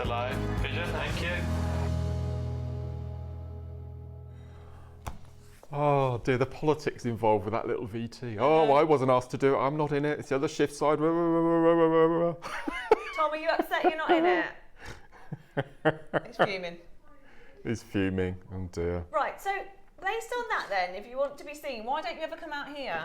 alive. Vision, thank you. Oh dear, the politics involved with that little VT. Oh, I wasn't asked to do it. I'm not in it. It's the other shift side. Tom, are you upset you're not in it? He's fuming. He's fuming. Oh dear. Right, so based on that then, if you want to be seen, why don't you ever come out here?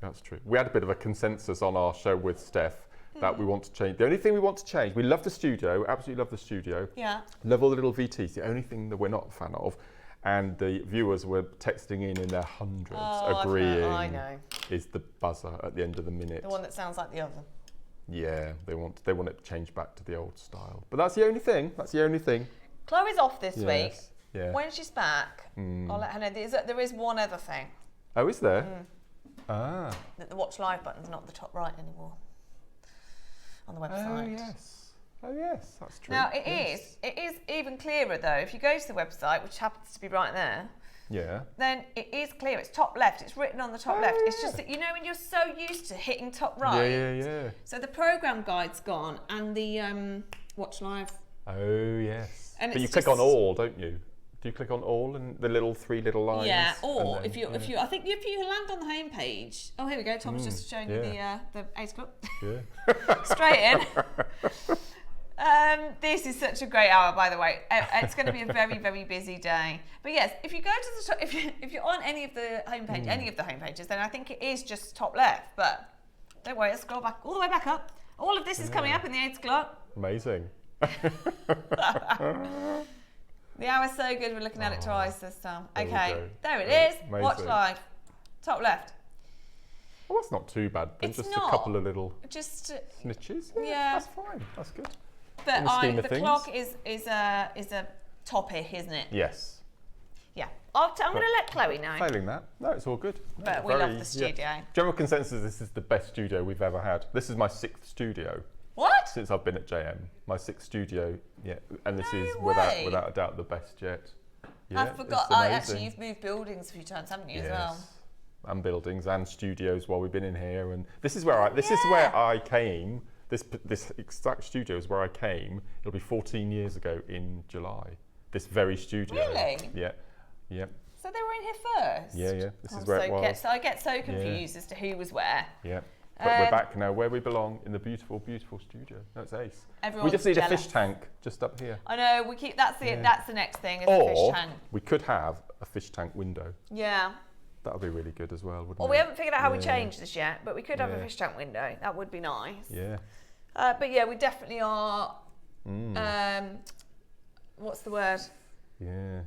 That's true. We had a bit of a consensus on our show with Steph that we want to change. The only thing we want to change, we love the studio, absolutely love the studio. Yeah. Love all the little VTs. The only thing that we're not a fan of, and the viewers were texting in their hundreds, agreeing, I know. is the buzzer at the end of the minute. The one that sounds like the other. Yeah, they want it changed back to the old style. But that's the only thing. That's the only thing. Chloe's off this week. Yeah. When she's back, I'll let her know. There is one other thing. Oh, is there? Ah. That the watch live button's not the top right anymore on the website. Oh yes. Oh yes, that's true. Now it is even clearer though. If you go to the website, which happens to be right there, Yeah. then it is clear. It's top left. It's written on the top left. It's just that, you know, when you're so used to hitting top right. Yeah. So the program guide's gone and the watch live. Oh yes. And but you it's click on just- all, don't you? Do you click on all and the three little lines? Yeah. Or and then- if you I think if you land on the home page. Oh, here we go. Tom's just showing you the 8 o'clock. Yeah. Straight in. This is such a great hour, by the way. It's going to be a very, very busy day. But yes, if you go to the top, if you're on any of the homepage, any of the homepages, then I think it is just top left. But don't worry, I'll scroll back all the way back up. All of this is coming up in the 8 o'clock. Amazing. The hour's so good, we're looking at it twice this time. There we Okay, go. there it Yeah, is. Watch amazing. live, top left. Well, that's not too bad. Then. It's Just not. a couple of little Just, snitches. Yeah. That's fine. That's good. but In the scheme of the things. clock is a topic, isn't it? Yes. Yeah. I'm going to let Chloe know. Failing that, no, it's all good. No, But we love the studio. General consensus: this is the best studio we've ever had. This is my 6th studio What? since I've been at JM. My 6th studio, yeah, and this No is way. without a doubt the best yet. Yeah, I forgot. it's amazing. Actually, you've moved buildings a few times, haven't you, as well? Yes. And buildings and studios while we've been in here, and this is where I came. This exact studio is where I came. It'll be 14 years ago in July. This very studio. Really? Yeah. Yep. So they were in here first? Yeah. This is where it was. I get so confused as to who was where. Yeah. But we're back now where we belong, in the beautiful, beautiful studio. No, it's ace. We Everyone's just need jealous. a fish tank just up here. I know, we keep, that's the next thing, is a fish Or tank. we could have a fish tank window. Yeah. That would be really good as well, wouldn't Well, it? we haven't figured out how we Yeah. change this yet, but we could have a Yeah. fish tank window. That would be nice. Yeah. But yeah, we definitely are, what's the word? Yeah.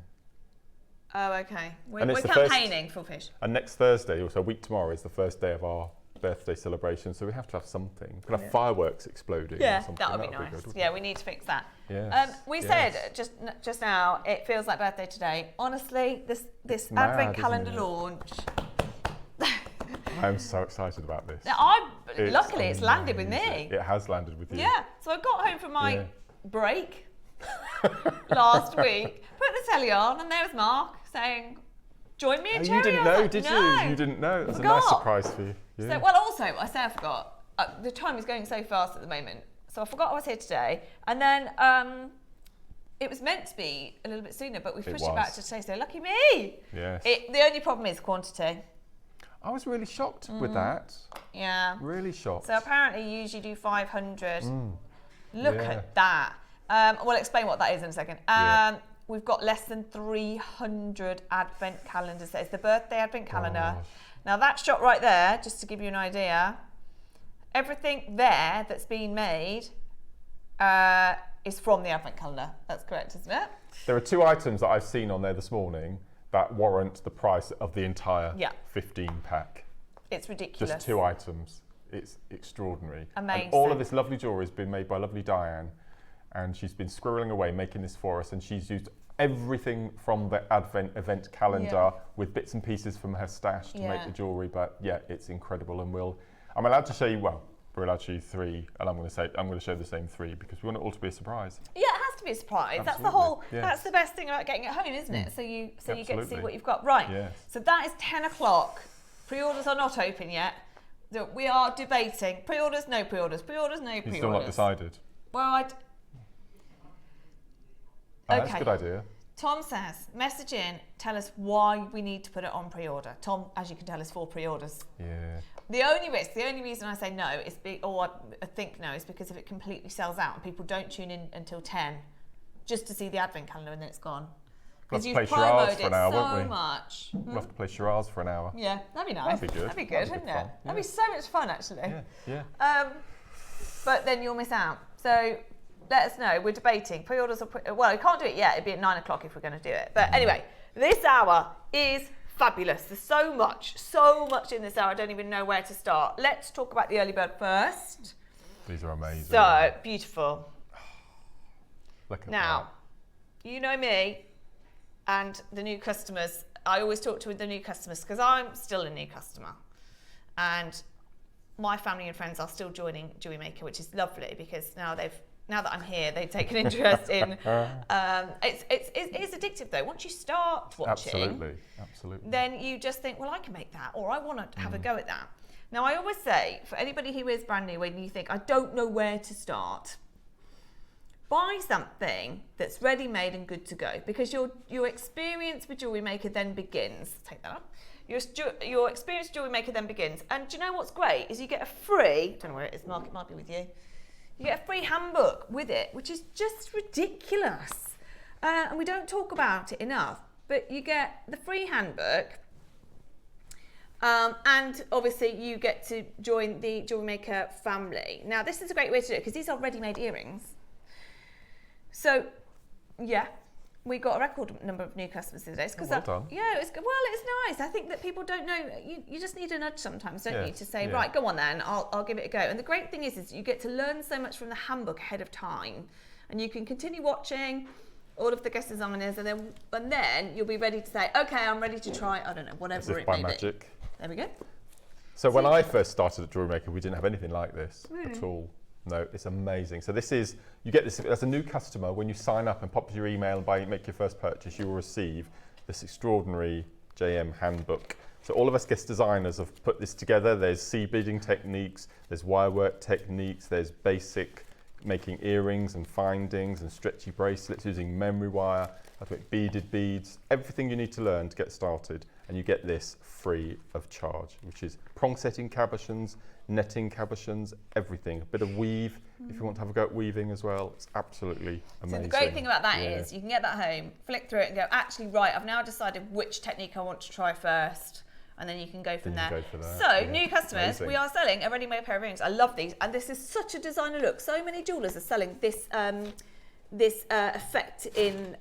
Oh, okay. We're And it's the first- campaigning for fish. And next Thursday, so a week tomorrow, is the first day of our birthday celebration, so we have to have something. We could have fireworks exploding or something. that would be nice. good, wouldn't Yeah, it? we need to fix that. Yes, We yes. said just now, it feels like birthday today. Honestly, this mad, advent isn't calendar it? launch. I'm so excited about this. Luckily, it's landed with amazing. me. It has landed with you. Yeah, so I got home from my Yeah. break last week, put the telly on, and there was Mark saying, "Join me in Oh, Cherry." you didn't I was know, like, did "No." you? You didn't know. That's a nice Forgot. surprise for you. Yeah. So, well, also, I say I forgot. The time is going so fast at the moment, so I forgot I was here today, and then it was meant to be a little bit sooner, but we pushed it back was. to today. So lucky me. Yes. The only problem is quantity. I was really shocked with that. Yeah. Really shocked. So apparently you usually do 500. Look Yeah. at that. We'll explain what that is in a second. Yeah. We've got less than 300 advent calendars. It's the birthday advent calendar. Gosh. Now that shot right there, just to give you an idea, everything there that's been made is from the advent calendar. That's correct, isn't it? There are 2 items that I've seen on there this morning that warrant the price of the entire 15 pack. It's ridiculous. Just 2 items. It's extraordinary. Amazing. And all of this lovely jewellery has been made by lovely Diane, and she's been squirreling away making this for us, and she's used everything from the Advent event calendar with bits and pieces from her stash to make the jewellery. But yeah, it's incredible, and I'm allowed to show you, we're allowed to show you 3, and I'm going to show the same 3 because we want it all to be a surprise. Yeah, it has to be a surprise. That's the Absolutely, whole. yes. That's the best thing about getting it home, isn't it? So you get to see Absolutely. what you've got. Right. Yes. So that is 10 o'clock. Pre-orders are not open yet. We are debating pre-orders, no pre-orders, pre-orders, no pre-orders. You're still not decided. Well, That's a good idea. Tom says, message in, tell us why we need to put it on pre-order. Tom, as you can tell, is for pre-orders. Yeah. The only reason I say no is, I think no, is because if it completely sells out and people don't tune in until 10 just to see the advent calendar and then it's gone. Because you've promoted it so much. We'll have to play charades for an hour. Yeah, that'd be nice. That'd be good. That'd be good, wouldn't it? That'd be so much fun, actually. Yeah. But then you'll miss out. So let us know. We're debating pre-orders. Well, we can't do it yet. It'd be at 9 o'clock if we're going to do it. But anyway, this hour is fabulous. There's so much in this hour. I don't even know where to start. Let's talk about the early bird first. These are amazing. So beautiful. Look at Now, you know me and the new customers. I always talk to the new customers because I'm still a new customer, and my family and friends are still joining JewelleryMaker, which is lovely because now that I'm here, they've taken interest in. It's addictive though. Once you start watching, absolutely, then you just think, well, I can make that, or I want to have a go at that. Now, I always say, for anybody who is brand new, when you think, I don't know where to start, buy something that's ready-made and good to go, because your experience with JewelleryMaker then begins. Take that up. Your experience with JewelleryMaker then begins. And do you know what's great? Is you get a free, I don't know where it is, Mark, it might be with you. You get a free handbook with it, which is just ridiculous. And we don't talk about it enough, but you get the free handbook. And obviously you get to join the JewelleryMaker family. Now, this is a great way to do it because these are ready-made earrings. So, yeah, we got a record number of new customers today. Well done. Yeah, it's nice. I think that people don't know. You just need a nudge sometimes, don't you, to say, right, go on then, I'll give it a go. And the great thing is you get to learn so much from the handbook ahead of time, and you can continue watching all of the guest designers, and then you'll be ready to say, okay, I'm ready to try, I don't know, whatever it may be. By magic. There we go. So when I first started at JewelleryMaker, we didn't have anything like this at all. No, it's amazing. So this is, you get this as a new customer, when you sign up and pop your email and make your first purchase, you will receive this extraordinary JM handbook. So all of us guest designers have put this together. There's seed beading techniques, there's wire work techniques, there's basic making earrings and findings and stretchy bracelets using memory wire, how to make beaded beads, everything you need to learn to get started. And you get this free of charge, which is prong setting cabochons, netting cabochons, everything. A bit of weave, if you want to have a go at weaving as well. It's absolutely amazing. So the great thing about that is you can get that home, flick through it and go, actually, right, I've now decided which technique I want to try first. And then you can go from there. So, new customers, we are selling a ready-made pair of earrings. I love these. And this is such a designer look. So many jewellers are selling this effect in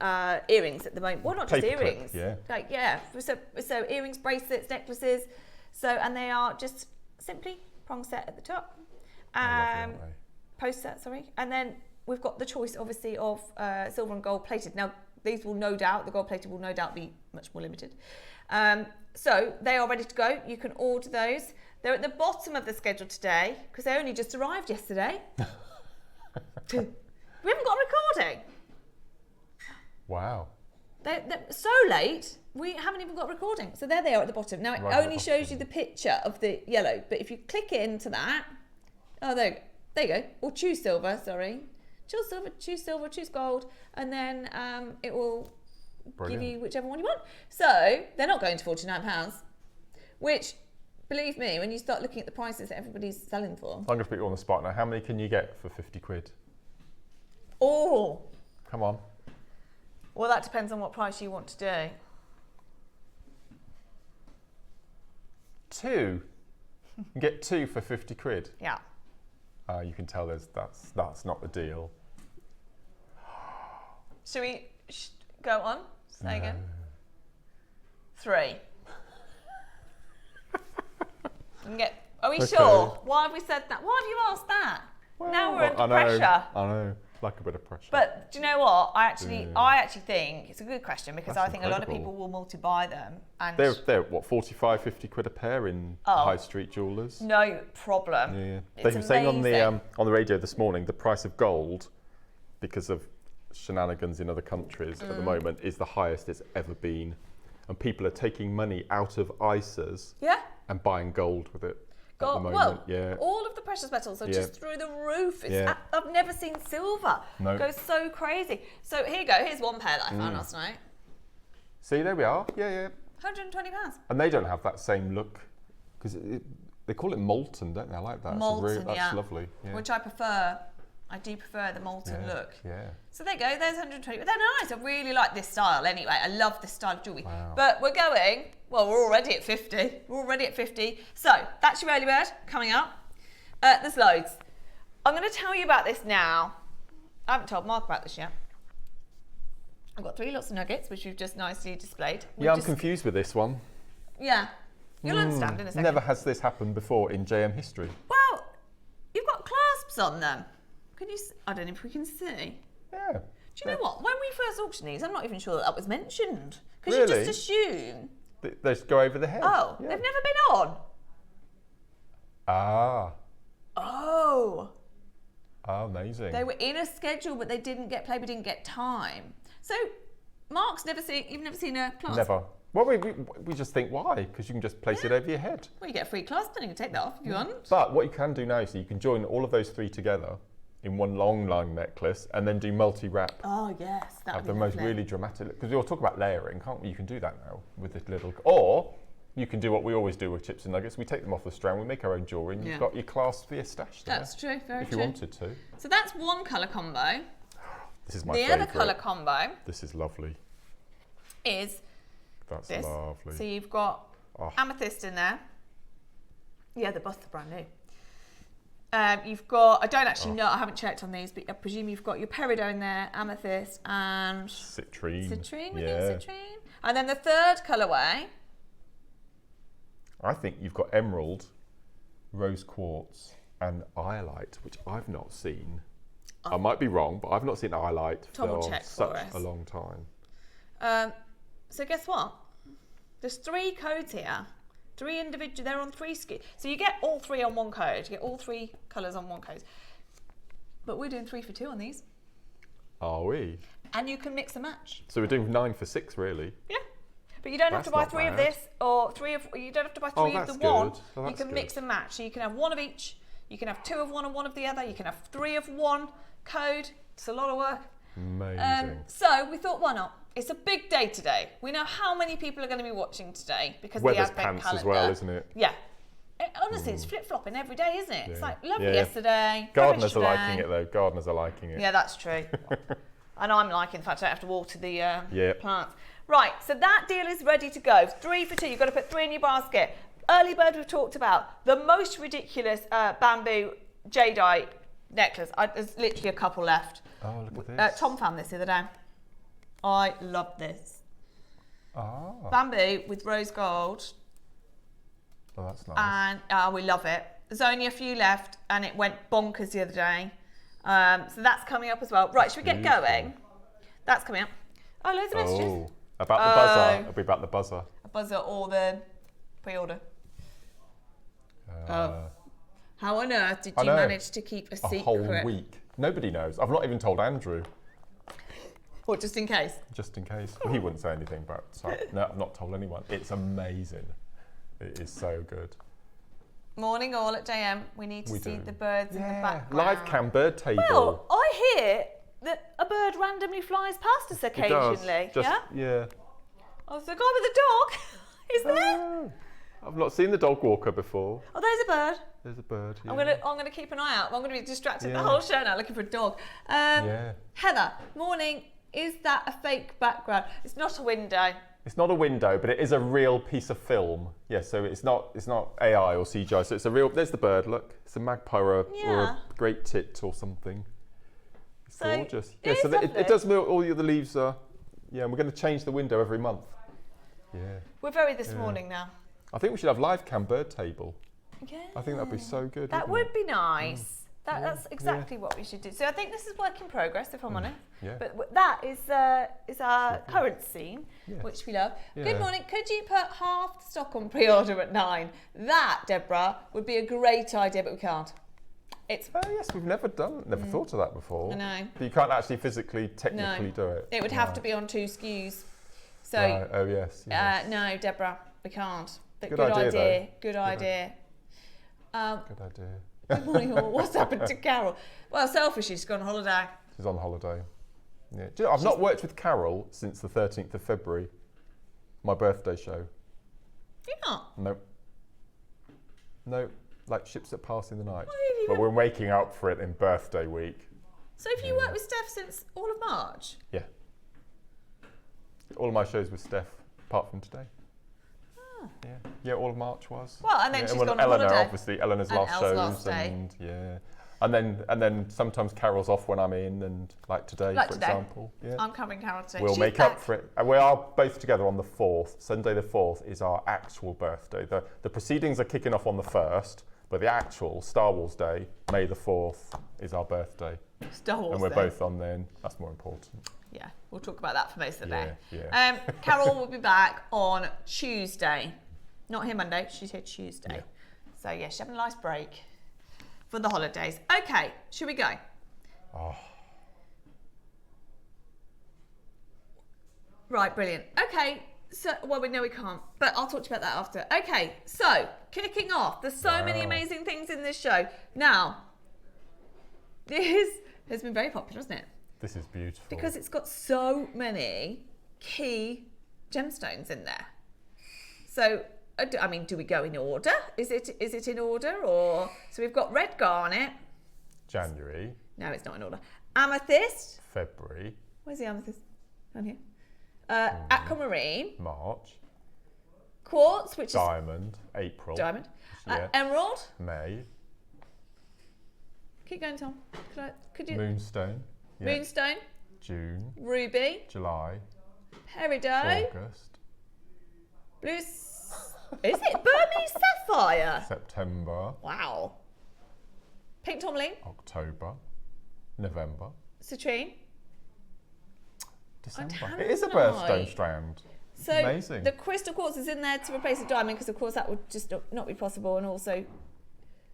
earrings at the moment. Well, not just earrings. So earrings, bracelets, necklaces. So, and they are just simply prong set at the top. Post set, sorry. And then we've got the choice, obviously, of silver and gold plated. Now, these will no doubt, the gold plated will no doubt be much more limited. So they are ready to go. You can order those. They're at the bottom of the schedule today because they only just arrived yesterday. We haven't got a recording. Wow. They're so late, we haven't even got a recording. So there they are at the bottom. Now it only shows you the picture of the yellow, but if you click into that, there you go. Or choose silver, sorry. Choose silver, choose gold, and then it will give you whichever one you want. So they're not going to £49, which, believe me, when you start looking at the prices that everybody's selling for. I'm going to put you on the spot now. How many can you get for 50 quid? Oh. Come on. Well, that depends on what price you want to do. 2. You can get 2 for 50 quid. Yeah. You can tell that's not the deal. Should we go on? Say again. 3. Are we sure? Why have we said that? Why have you asked that? Well, now we're under pressure. I know. Like a bit of pressure. But do you know what? I actually think it's a good question because I think a lot of people will multi-buy them. And they're what, 45, 50 quid a pair in high street jewellers? No problem. Yeah. They were saying on the radio this morning the price of gold, because of shenanigans in other countries at the moment, is the highest it's ever been. And people are taking money out of ISAs and buying gold with it. at the moment. Yeah. All of the precious metals are just through the roof. I've never seen silver go so crazy. So here you go. Here's one pair that I found last night. See, there we are. Yeah. £120. And they don't have that same look because they call it molten, don't they? I like that. Molten, that's lovely. Yeah. Which I prefer. I do prefer the molten look. Yeah. So there you go. There's 120. But they're nice. I really like this style anyway. I love this style of jewellery. Wow. But we're going, well, we're already at 50. We're already at 50. So that's your early bird coming up. There's loads. I'm going to tell you about this now. I haven't told Mark about this yet. I've got 3 lots of nuggets, which we've just nicely displayed. I'm confused with this one. Yeah. You'll understand in a second. Never has this happened before in JM history. Well, you've got clasps on them. Can you? I don't know if we can see. Yeah. Do you know what? When we first auctioned these, I'm not even sure that was mentioned. Because Really? you just assume. They just go over the head. Oh, yeah. they've never been on. Ah. Oh. Amazing. They were in a schedule, but they didn't get played. We didn't get time. So, Mark's never seen. You've never seen a clasp. Never. Well, we just think why? Because you can just place it over your head. Well, you get a free clasp, then you can take that off if you want. But what you can do now, so you can join all of those 3 together in one long necklace and then do multi-wrap. Oh yes, that would Have be the most lovely. really dramatic, because we'll talk about layering, can't we? You can do that now with this little, or you can do what we always do with chips and nuggets. We take them off the strand, we make our own jewellery, and you've got your clasp for your stash there. That's true, very if true. you wanted to. So that's one colour combo. This is my The favourite. other colour combo This is lovely. is That's this. lovely. So you've got amethyst in there. Yeah, the busts are brand new. You've got, I don't actually know, I haven't checked on these, but I presume you've got your peridot in there, amethyst and citrine. Citrine, we think citrine. And then the third colourway. I think you've got emerald, rose quartz, and iolite, which I've not seen. I might be wrong, but I've not seen iolite Double for check such for us. a long time. So guess what? There's 3 codes here. 3 individual, they're on 3 skis. So you get all 3 on one code. You get all 3 colours on one code. But we're doing 3 for 2 on these. Are we? And you can mix and match. So we're doing 9 for 6, really? Yeah. But you don't have That's to buy not 3 of bad. this or 3 of, you don't have to buy 3 of that's the one. good. Oh, you that's can mix good. and match. So you can have 1 of each. You can have 2 of one and 1 of the other. You can have 3 of one code. It's a lot of work. Amazing. So we thought, why not? It's a big day today. We know how many people are going to be watching today because of the Weather's advent pants calendar. as well, isn't it? Yeah. Honestly, it's flip-flopping every day, isn't it? It's Yeah. like lovely Yeah. yesterday. Gardeners are rubbish liking today. it, though. Gardeners are liking it. Yeah, that's true. And I'm liking the fact I don't have to water the Yep. plants. Right, so that deal is ready to go. 3 for 2. You've got to put 3 in your basket. Early bird we've talked about. The most ridiculous bamboo jadeite necklace. There's literally a couple left. Oh, look at this. Tom found this the other day. I love this. Ah. Bamboo with rose gold. Oh, that's nice. And we love it. There's only a few left and it went bonkers the other day. So that's coming up as well. Right, should we get going? That's coming up. Oh, loads of messages. Oh, about the buzzer. It'll be about the buzzer. A buzzer or the pre-order. How on earth did you manage to keep a secret? A whole week. Nobody knows. I've not even told Andrew. What, just in case? Just in case. Well, he wouldn't say anything, but no, I've not told anyone. It's amazing. It is so good. Morning all at JM. We need to see the birds in the background. Live cam bird table. Well, I hear that a bird randomly flies past us occasionally. It does. Yeah? Yeah. Oh, the guy with the dog is there? Oh, I've not seen the dog walker before. Oh, there's a bird. There's a bird. Yeah. I'm gonna keep an eye out. I'm gonna be distracted the Yeah. whole show now looking for a dog. Yeah. Heather, morning. Is that a fake background? It's not a window. It's not a window, but it is a real piece of film. Yeah, so it's not AI or CGI. So it's a real. There's the bird. Look, it's a magpie or a great tit or something. It's gorgeous. Yeah, so it does move. All the other leaves are. Yeah, and we're going to change the window every month. Yeah. We're very this morning now. I think we should have live cam bird table. Yeah. I think that'd be so good. That wouldn't would be nice. That's exactly what we should do. So I think this is work in progress, if I'm honest. Yeah. But that is our current scene, Yes. which we love. Yeah. Good morning. Could you put half the stock on pre-order at 9? That, Deborah, would be a great idea, but we can't. It's. Oh yes, we've never thought of that before. I know. But you can't actually physically, technically do it. It would have to be on 2 SKUs. So. Right. Oh yes. No, Deborah, we can't. But Good idea, though. Good idea. Good idea. Good morning, all. What's happened to Carol? Well, selfishly, she's gone on holiday. She's on holiday. Yeah. Do you know, I've not worked with Carol since the 13th of February, my birthday show. You're not? Nope. No, like ships that pass in the night. Why have you But been- we're waking up for it in birthday week. So have you worked with Steph since all of March? Yeah. All of my shows with Steph, apart from today. Yeah, yeah, all of March was. Well, and then she's well, gone on Eleanor, holiday. obviously, Eleanor's And last Elle's shows, last day. and yeah, and then sometimes Carol's off when I'm in, and like today, Like for today. example. Yeah, I'm covering Carol today. we'll She's make back. up for it. And we are both together on the 4th. Sunday the 4th is our actual birthday. The proceedings are kicking off on the 1st, but the actual Star Wars Day, May the 4th, is our birthday, Star Wars and we're Day. both on then. That's more important. Yeah, we'll talk about that for most of the day. Yeah. Carol will be back on Tuesday. Not here Monday, she's here Tuesday. Yeah. So yeah, she's having a nice break for the holidays. Okay, should we go? Oh. Right, brilliant. Okay, so, well, we know we can't, but I'll talk to you about that after. Okay, so, kicking off. There's so many Wow. amazing things in this show. Now, this has been very popular, hasn't it? This is beautiful. Because it's got so many key gemstones in there. So, I mean, do we go in order? Is it in order, or so we've got red garnet. January, No, it's not in order. Amethyst. February, Where's the amethyst? Down here. Aquamarine. March, Quartz, which diamond, April, is diamond. Yeah. Emerald. May, Keep going, Tom. Could you? Moonstone, yeah. Moonstone. June, Ruby. July, Peridot. August, Blue. Is it Burmese sapphire? September, Wow. Pink tourmaline. October, November, Citrine. December. Oh, It is a tanzanite. birthstone strand. So Amazing. the crystal quartz is in there to replace the diamond because, of course, that would just not be possible, and also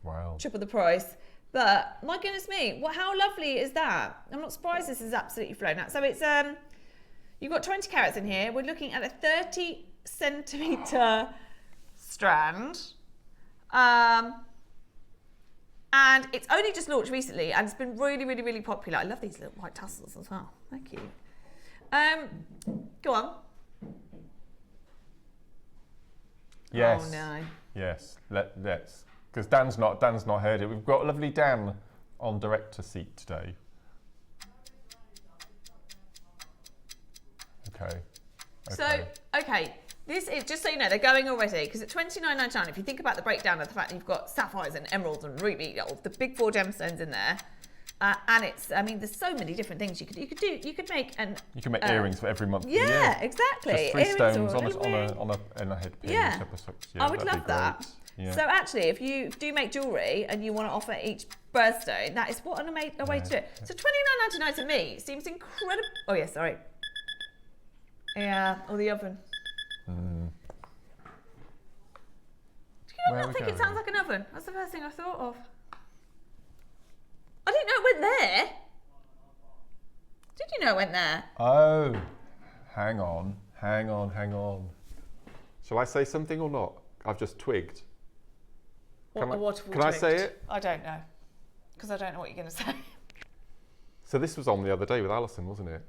Wow. triple the price. But my goodness me, how lovely is that? I'm not surprised this is absolutely flown out. So it's you've got 20 carats in here. We're looking at a 30 centimetre strand. And it's only just launched recently, and it's been really, really, really popular. I love these little white tassels as well. Thank you. Go on. Yes. Oh no. Yes. Let's. Because Dan's not heard it. We've got lovely Dan on director seat today. Okay. So, okay, this is, just so you know, they're going already, because at $29.99, if you think about the breakdown of the fact that you've got sapphires and emeralds and ruby, the big 4 gemstones in there, and it's, I mean, there's so many different things you could do. You could make You can make earrings for every month. of the Yeah, year. exactly. Just 3 Earrings stones or on little ring. a headpin. Yeah. Couple of socks. I would that'd be love that. great. Yeah. So actually, if you do make jewellery and you want to offer each birthstone, that is what a way to do it. So $29.99 to me seems incredible. Oh yeah, sorry. Yeah, or the oven. Do you Where not are we think it going? sounds like an oven? That's the first thing I thought of. I didn't know it went there. Did you know it went there? Oh, hang on. Shall I say something or not? I've just twigged. Can I say it? I don't know. Because I don't know what you're going to say. So this was on the other day with Alison, wasn't it?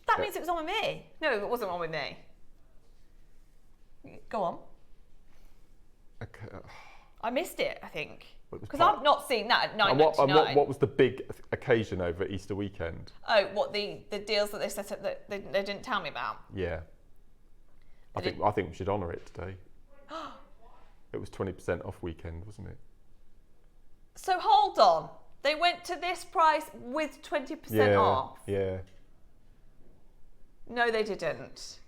That means it was on with me. No, it wasn't on with me. Go on. Okay. I missed it, I think. Well, it was Because part- I've not seen that at And $9.99. what was the big occasion over Easter weekend? Oh, what the deals that they set up that they didn't tell me about? Yeah. I They think we should honour it today. It was 20% off weekend, wasn't it? So hold on. They went to this price with 20% off. Yeah. No, they didn't.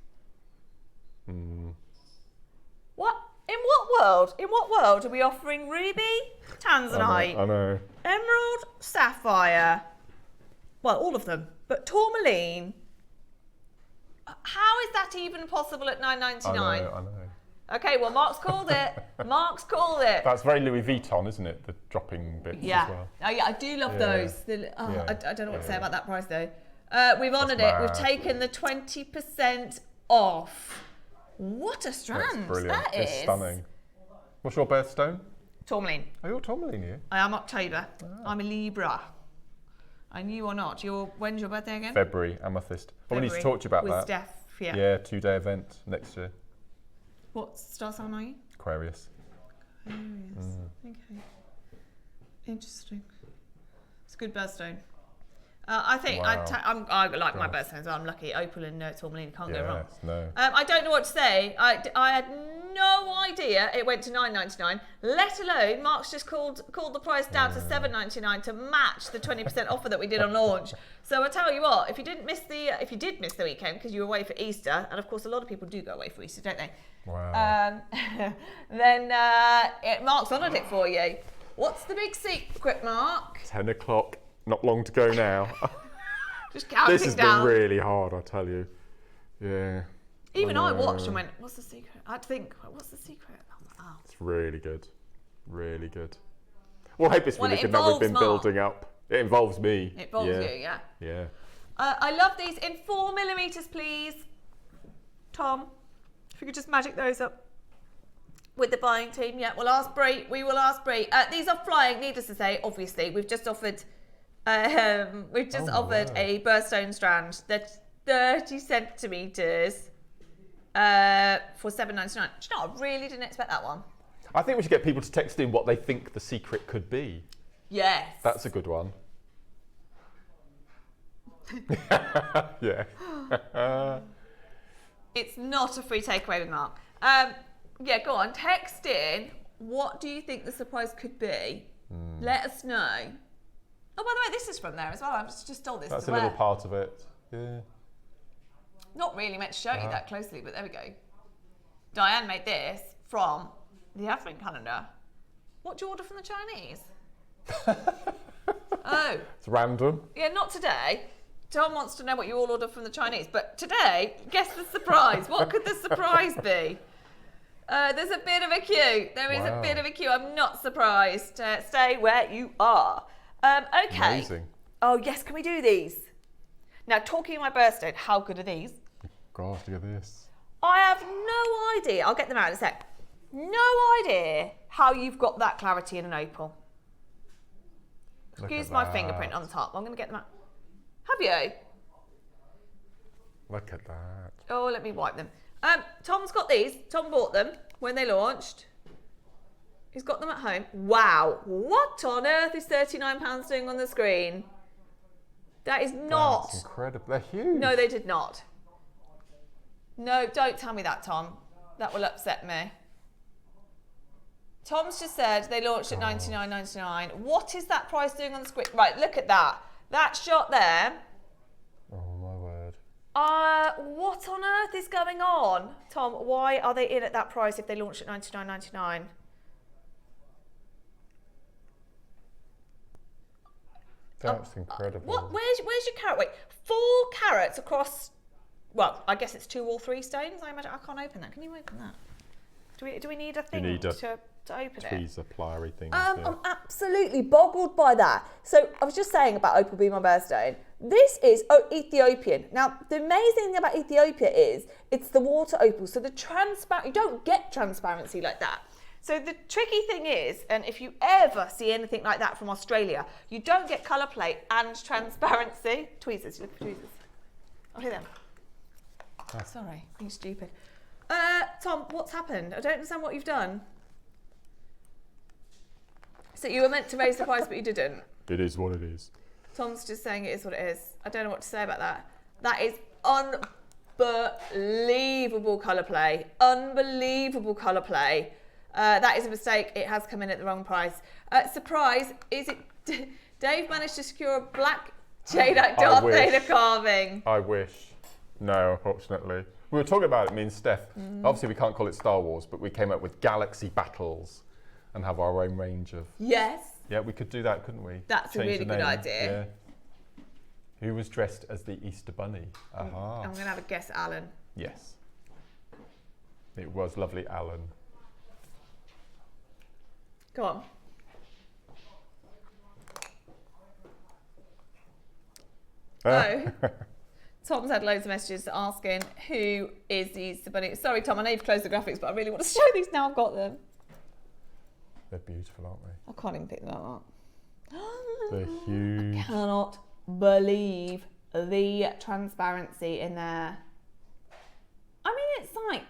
Mm. What? In what world? In what world are we offering ruby, tanzanite, I know. emerald, sapphire? Well, all of them, but tourmaline. How is that even possible at $9.99? I know. Okay, well, Mark's called it. Mark's called it. That's very Louis Vuitton, isn't it? The dropping bits Yeah. as well. Oh, yeah, I do love Yeah. those. Yeah. I don't know what to say Yeah. about that price though. We've honoured it. mad. We've taken the 20% off. What a strand That's brilliant. that is. It's stunning. What's your birthstone? Tourmaline. Oh, you're tourmaline, you? I am October. I'm a Libra. I knew or not. When's your birthday again? February, amethyst. Oh, we need to talk to you about with that. Steph, yeah. Yeah, 2-day event next year. What star sign are you? Aquarius. Aquarius. Okay. Interesting. It's a good birthstone. I think Wow. I like my birthstone as well. I'm lucky. Opal and tourmaline, can't go wrong. No. I don't know what to say. I had no idea it went to $9.99. Let alone Mark's just called the price down to $7.99 to match the 20% offer that we did on launch. So I tell you what, if you did miss the weekend because you were away for Easter, and of course a lot of people do go away for Easter, don't they? Wow. Then Mark's honoured it for you. What's the big secret, Mark? 10 o'clock. Not long to go now. Just counting This has down. been really hard, I tell you. Yeah. Even I watched and went, what's the secret? I had to think, what's the secret? Oh. It's really good. Really good. Well, I hope it's really it good now we've been involves building up. It involves me. It involves you, yeah. Yeah. I love these in 4mm, please. Tom, if you could just magic those up with the buying team. Yeah, we'll ask Brie. We will ask Brie. These are flying, needless to say, obviously. We've just offered a Birthstone strand that's 30 centimetres for $7.99. Do you know, I really didn't expect that one. I think we should get people to text in what they think the secret could be. Yes. That's a good one. Yeah. It's not a free takeaway with Mark. Yeah, go on. Text in. What do you think the surprise could be? Let us know. Oh, by the way, this is from there as well. I've just stole this. That's to a little wear. part of it. Yeah. Not really meant to show you that closely, but there we go. Diane made this from the Advent calendar. What do you order from the Chinese? Oh. It's random. Yeah, not today. Tom wants to know what you all order from the Chinese, but today, guess the surprise. What could the surprise be? There's a bit of a queue. There is a bit of a queue. I'm not surprised. Stay where you are. Okay. Amazing. Oh, yes, can we do these? Now, talking of my birthstone, how good are these? Gosh, look at this. I have no idea. I'll get them out in a sec. No idea how you've got that clarity in an opal. Excuse my fingerprint on the top. I'm going to get them out. Have you? Look at that. Oh, let me wipe them. Tom's got these. Tom bought them when they launched. He's got them at home. Wow. What on earth is £39 doing on the screen? That is not. That's incredible. They're huge. No, they did not. No, don't tell me that, Tom. That will upset me. Tom's just said they launched at $99.99. What is that price doing on the screen? Right, look at that. That shot there. Oh, my word. What on earth is going on? Tom, why are they in at that price if they launched at $99.99? That's incredible. Where's your carat weight? 4 carats across, well, I guess it's 2 or 3 stones. I imagine. I can't open that. Can you open that? Do we need a thing need a to open it? Tweezer, plier thing. I'm absolutely boggled by that. So I was just saying about opal being my birthstone. This is Ethiopian. Now, the amazing thing about Ethiopia is it's the water opal. So the transparent, you don't get transparency like that. So the tricky thing is, and if you ever see anything like that from Australia, you don't get colour plate and transparency. Tweezers, you look for tweezers. Oh, here them. Sorry, being stupid. Tom, what's happened? I don't understand what you've done. So you were meant to raise the price, but you didn't. It is what it is. Tom's just saying it is what it is. I don't know what to say about that. That is unbelievable colour play. Unbelievable colour play. That is a mistake. It has come in at the wrong price. Surprise, is it Dave managed to secure a black jadeite Darth Vader carving? I wish. No, unfortunately. We were talking about it, me and Steph. Obviously, we can't call it Star Wars, but we came up with galaxy battles and have our own range of... Yes. Yeah, we could do that, couldn't we? That's Change a really the good name. idea. Yeah. Who was dressed as the Easter Bunny? Aha. I'm going to have a guess, Alan. Yes. It was lovely Alan. Go on. Oh. Tom's had loads of messages asking who is the Easter Bunny. Sorry, Tom, I know you've closed the graphics, but I really want to show these now. I've got them. They're beautiful, aren't they? I can't even pick them up. They're huge. I cannot believe the transparency in there. I mean, it's like,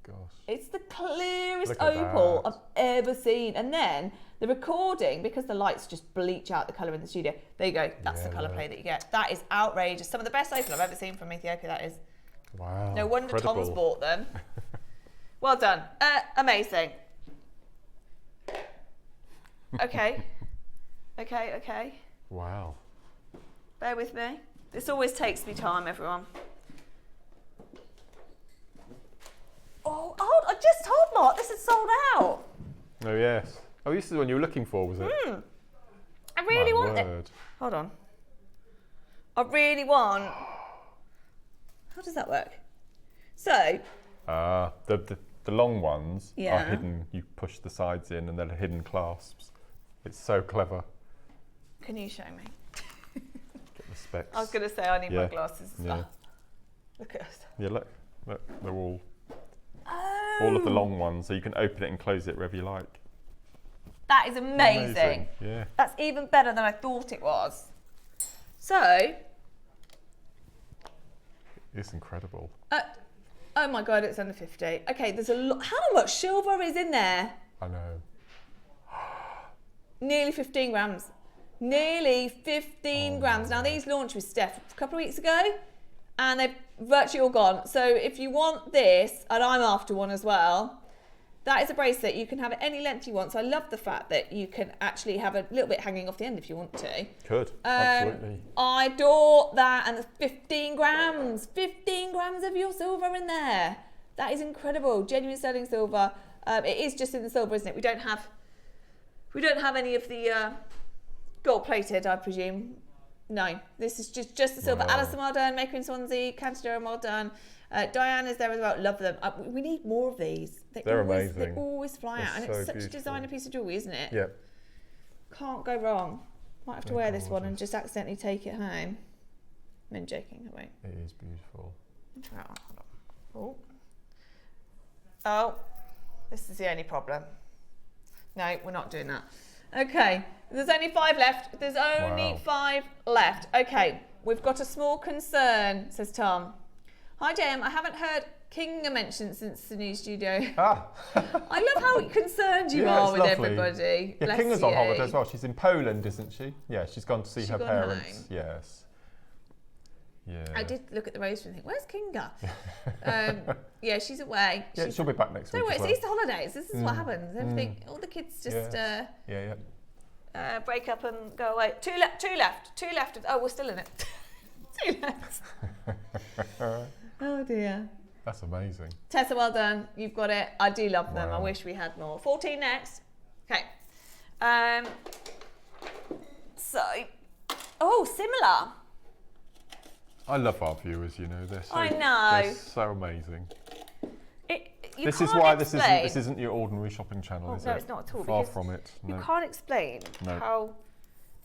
Gosh. it's the clearest Look at opal that. I've ever seen. And then the recording, because the lights just bleach out the colour in the studio, there you go, that's the colour play that you get. That is outrageous. Some of the best opal I've ever seen from Ethiopia, that is. Wow. No wonder incredible. Tom's bought them. Well done. Amazing. Okay. Okay. Wow. Bear with me. This always takes me time, everyone. Oh, I just told Mark this is sold out. Oh, yes. Oh, this is the one you were looking for, was it? I really My want it. word. Hold on. I really want. How does that work? So. The long ones are Yeah. hidden. You push the sides in and they're hidden clasps. It's so clever. Can you show me? Get the specs. I was going to say I need my Yeah. glasses as Yeah. well. Look at us. Yeah, look, they're all Oh. of the long ones, so you can open it and close it wherever you like. That is amazing. Yeah. That's even better than I thought it was. So. It's incredible. Oh my God, it's under 50. Okay, there's a lot. How much silver is in there? I know. Nearly 15 grams. Nearly 15 grams. Now, these launched with Steph a couple of weeks ago, and they're virtually all gone. So if you want this, and I'm after one as well, that is a bracelet. You can have it any length you want. So I love the fact that you can actually have a little bit hanging off the end if you want to. Could, absolutely. I adore that. And there's 15 grams. 15 grams of your silver in there. That is incredible. Genuine sterling silver. It is just in the silver, isn't it? We don't have any of the gold plated, I presume. No, this is just the silver. Wow. Alison, well done. Maker in Swansea. Cantadora, well done. Diane is there as well. Love them. We need more of these. They're always, amazing. They always fly out. And They're it's so such a designer beautiful. piece of jewellery, isn't it? Yep. Can't go wrong. Might have to They're wear this one and gorgeous. just accidentally take it home. I'm joking, I won't. It is beautiful. Oh, this is the only problem. No, we're not doing that. Okay, there's only 5 left. There's only Wow. 5 left. Okay, we've got a small concern, says Tom. Hi, JM. I haven't heard Kinga mentioned since the new studio. Ah! I love how concerned you Yeah, are it's with lovely. everybody. Yeah, Bless Kinga's on you. holiday as well. She's in Poland, isn't she? Yeah, she's gone to see She her gone parents. home? Yes. Yeah. I did look at the rosary and think, where's Kinga? Yeah, she's away. Yeah, she'll be back next week. Don't worry, as well. it's Easter holidays. This is what happens. Everything, all the kids just Yeah. break up and go away. Two left. Oh, we're still in it. 2 left. Oh dear. That's amazing. Tessa, well done. You've got it. I do love them. I Wow. wish we had more. 14 next. Okay. So, similar. I love our viewers, you know. They're so, I know. They're so amazing. You This is can't why explain. this isn't your ordinary shopping channel, Oh, is no, it? it's not at all, Far because from it. No. You can't explain No. how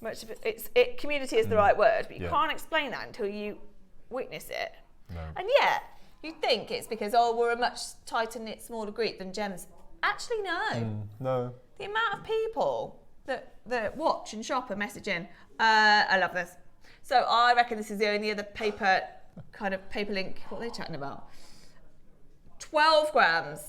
much of it. Community is the right word, but you Yeah. can't explain that until you witness it. No. And yet, you'd think it's because we're a much tighter knit, smaller group than Gems. Actually, no. No. The amount of people that watch and shop and message in, I love this. So I reckon this is the only other paper link. What are they chatting about? 12 grams.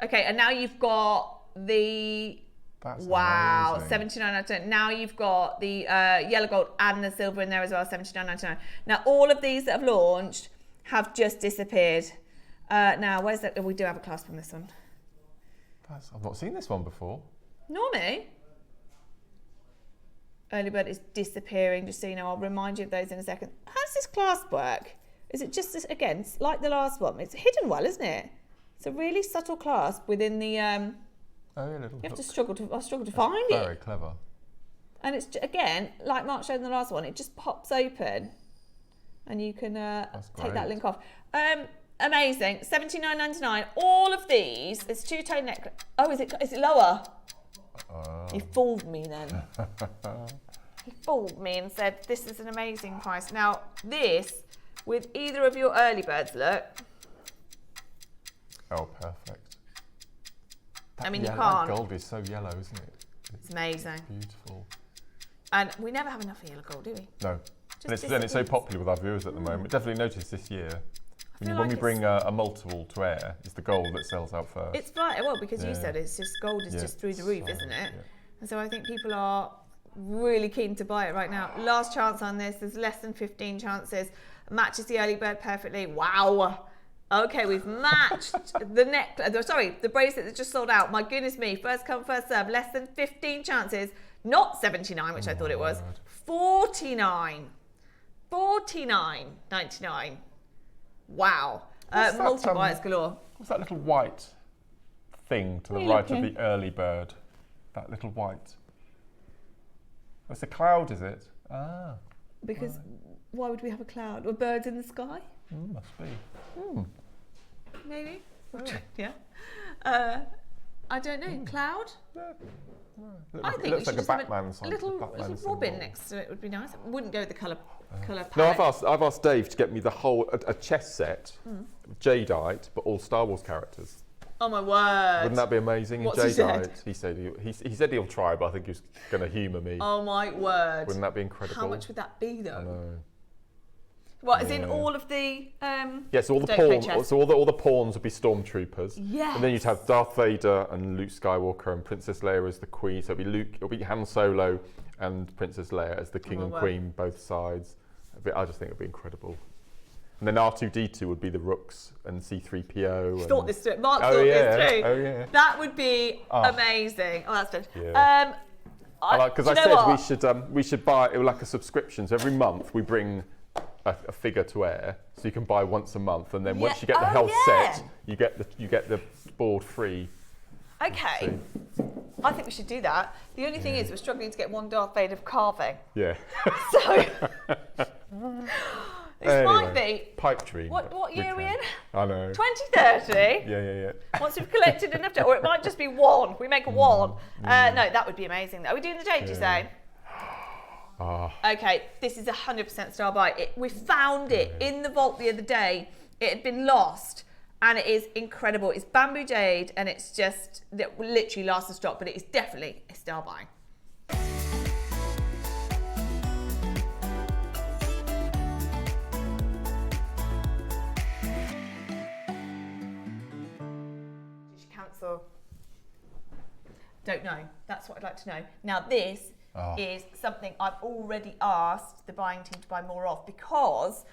Okay, and now you've got the That's wow, amazing. $79.99. Now you've got the yellow gold and the silver in there as well, $79.99. Now all of these that have launched have just disappeared. Now where's that? Oh, we do have a clasp on this one. I've not seen this one before. Normally, early bird is disappearing. Just so you know, I'll remind you of those in a second. How does this clasp work? Is it just again it's like the last one? It's hidden well, isn't it? It's a really subtle clasp within the. Oh, yeah, little. You have to hook. struggle to find it. Very clever. And it's again, like Mark showed in the last one, it just pops open, and you can take that great. link off. Amazing, $79.99. All of these. It's 2-tone necklace. Oh, is it lower? He fooled me then. He fooled me and said this is an amazing price. Now this, with either of your early birds, look. Oh, perfect. I mean, you That can't. gold is so yellow, isn't it? It's amazing. Beautiful. And we never have enough of yellow gold, do we? No. Just And it's so disappears. popular with our viewers at the moment. Definitely noticed this year. feel When like we bring a multiple to air, it's the gold that sells out first. It's right, well, because you Yeah. said it's just gold is Yeah, just through the roof, so, isn't it? yeah. And so I think people are really keen to buy it right now. Last chance on this, there's less than 15 chances. Matches the early bird perfectly. Wow. Okay, we've matched the bracelet that just sold out. My goodness me, first come, first serve, less than 15 chances. Not 79, which I thought it was. 49. 49.99. Wow. What's that, Multi-buyers galore. What's that little white thing to the Really right looking? of the early bird? That little white. Oh, it's a cloud, is it? Ah, Because why would we have a cloud or birds in the sky? must be. Maybe. Yeah. Yeah. I don't know. Cloud? Yeah. I It think we looks should like a just have Batman a sign. little Batman robin symbol. next to it would be nice. It wouldn't go with the colour palette. No, I've asked Dave to get me the whole a chess set, of jadeite, but all Star Wars characters. Oh my word. Wouldn't that be amazing? In What's he said? jadeite, he said he'll try, but I think he was going to humour me. Oh my word. Wouldn't that be incredible? How much would that be though? I know. What, as in Yeah. all of the Yes, all the Don't play pawns. chess. So all the pawns would be stormtroopers. Yes. And then you'd have Darth Vader and Luke Skywalker and Princess Leia as the queen. So it'll be Han Solo and Princess Leia as the king my and word. queen, both sides. I just think it'd be incredible. And then R2D2 would be the rooks and C3PO. You thought this through. Mark Oh, thought yeah. this through. Oh, yeah. That would be Oh. amazing. Oh, that's good. Yeah. Because do I you know said what? we should buy it like a subscription. So every month we bring a figure to air, so you can buy once a month, and then once Yeah. you get the Oh, health yeah. set, you get the board free. Okay. I think we should do that. The only thing is we're struggling to get one Darth Vader carving. Yeah. So this might Anyway, be. pipe dream. What but year are we can. in? I know. 2030. Yeah. Once we've collected enough, or it might just be one. We make a one. No, that would be amazing. Are we doing the jade? You say? Okay, this is 100% star buy. We found it in the vault the other day. It had been lost, and it is incredible. It's bamboo jade, and it's just that literally lasts the stock, but it is definitely a star buy. Did you cancel? Don't know. That's what I'd like to know. Now this is something I've already asked the buying team to buy more of, because,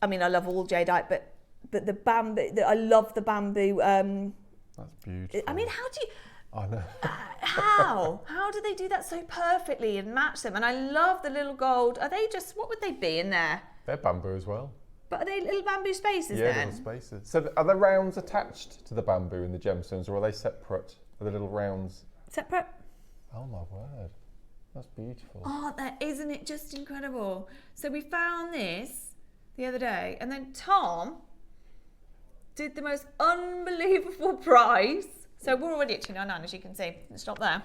I mean, I love all jadeite, but the bamboo, I love the bamboo. That's beautiful. I mean, how do you? I know. How do they do that so perfectly and match them? And I love the little gold. Are they just, what would they be in there? They're bamboo as well. But are they little bamboo spaces Yeah, then? little spaces. So are the rounds attached to the bamboo in the gemstones, or are they separate? Are the little rounds? Separate? Oh my word, that's beautiful. Oh, isn't it just incredible? So we found this the other day, and then Tom did the most unbelievable price. So we're already at $2.99, as you can see. Didn't stop there.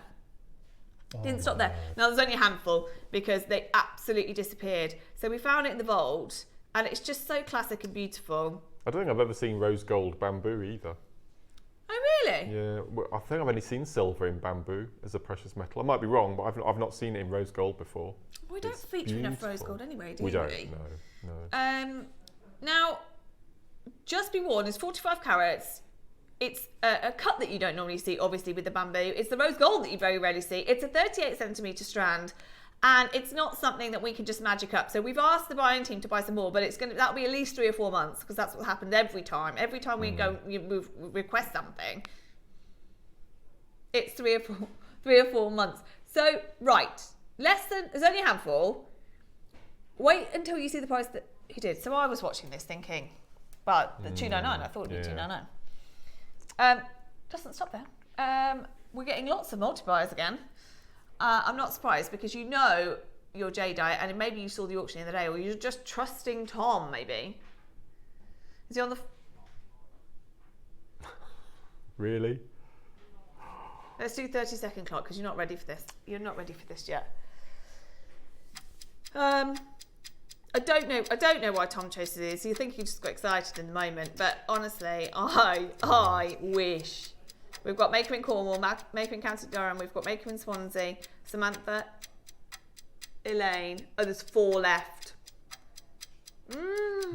Didn't stop there. Now there's only a handful because they absolutely disappeared. So we found it in the vault, and it's just so classic and beautiful. I don't think I've ever seen rose gold bamboo either. Oh really? Yeah, well, I think I've only seen silver in bamboo as a precious metal. I might be wrong, but I've not seen it in rose gold before. We don't It's feature enough rose beautiful. gold anyway, do We don't. we? No. Now, just be warned, it's 45 carats. It's a cut that you don't normally see, obviously, with the bamboo. It's the rose gold that you very rarely see. It's a 38 centimetre strand, and it's not something that we can just magic up. So we've asked the buying team to buy some more, but that'll be at least 3 or 4 months, because that's what happened every time. Every time we request something, it's 3 or 4 months. So, right, there's only a handful. Wait until you see the price that he did. So I was watching this thinking, well, the $2.99, I thought it'd be $2.99. Doesn't stop there. We're getting lots of multipliers again. I'm not surprised, because you know your jadeite, and maybe you saw the auction the other day, or you're just trusting Tom, maybe. Is he on the... Really? Let's do 30-second clock, because you're not ready for this. You're not ready for this yet. I don't know why Tom chose to do this. You think he just got excited in the moment, but honestly, I wish We've got Maker in Cornwall, Maker in County Durham, we've got Maker in Swansea, Samantha, Elaine. Oh, there's 4 left.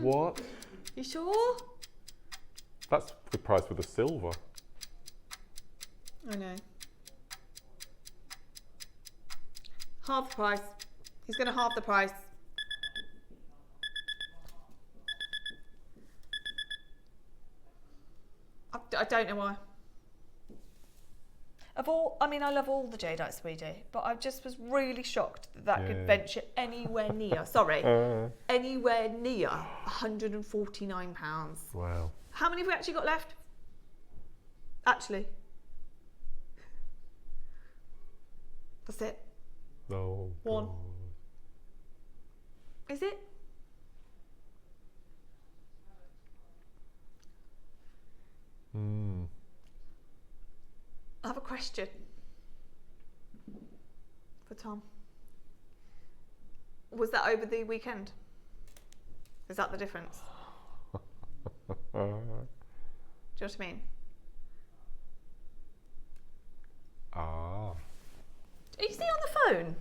What? You sure? That's the price for the silver. I know. Half the price. He's going to halve the price. I don't know why. I mean, I love all the jadeites we do, but I just was really shocked that could venture anywhere near, anywhere near £149. Wow. How many have we actually got left? Actually. That's it. Oh, 1. God. Is it? I have a question for Tom. Was that over the weekend? Is that the difference? Do you know what I mean? Are you still on the phone?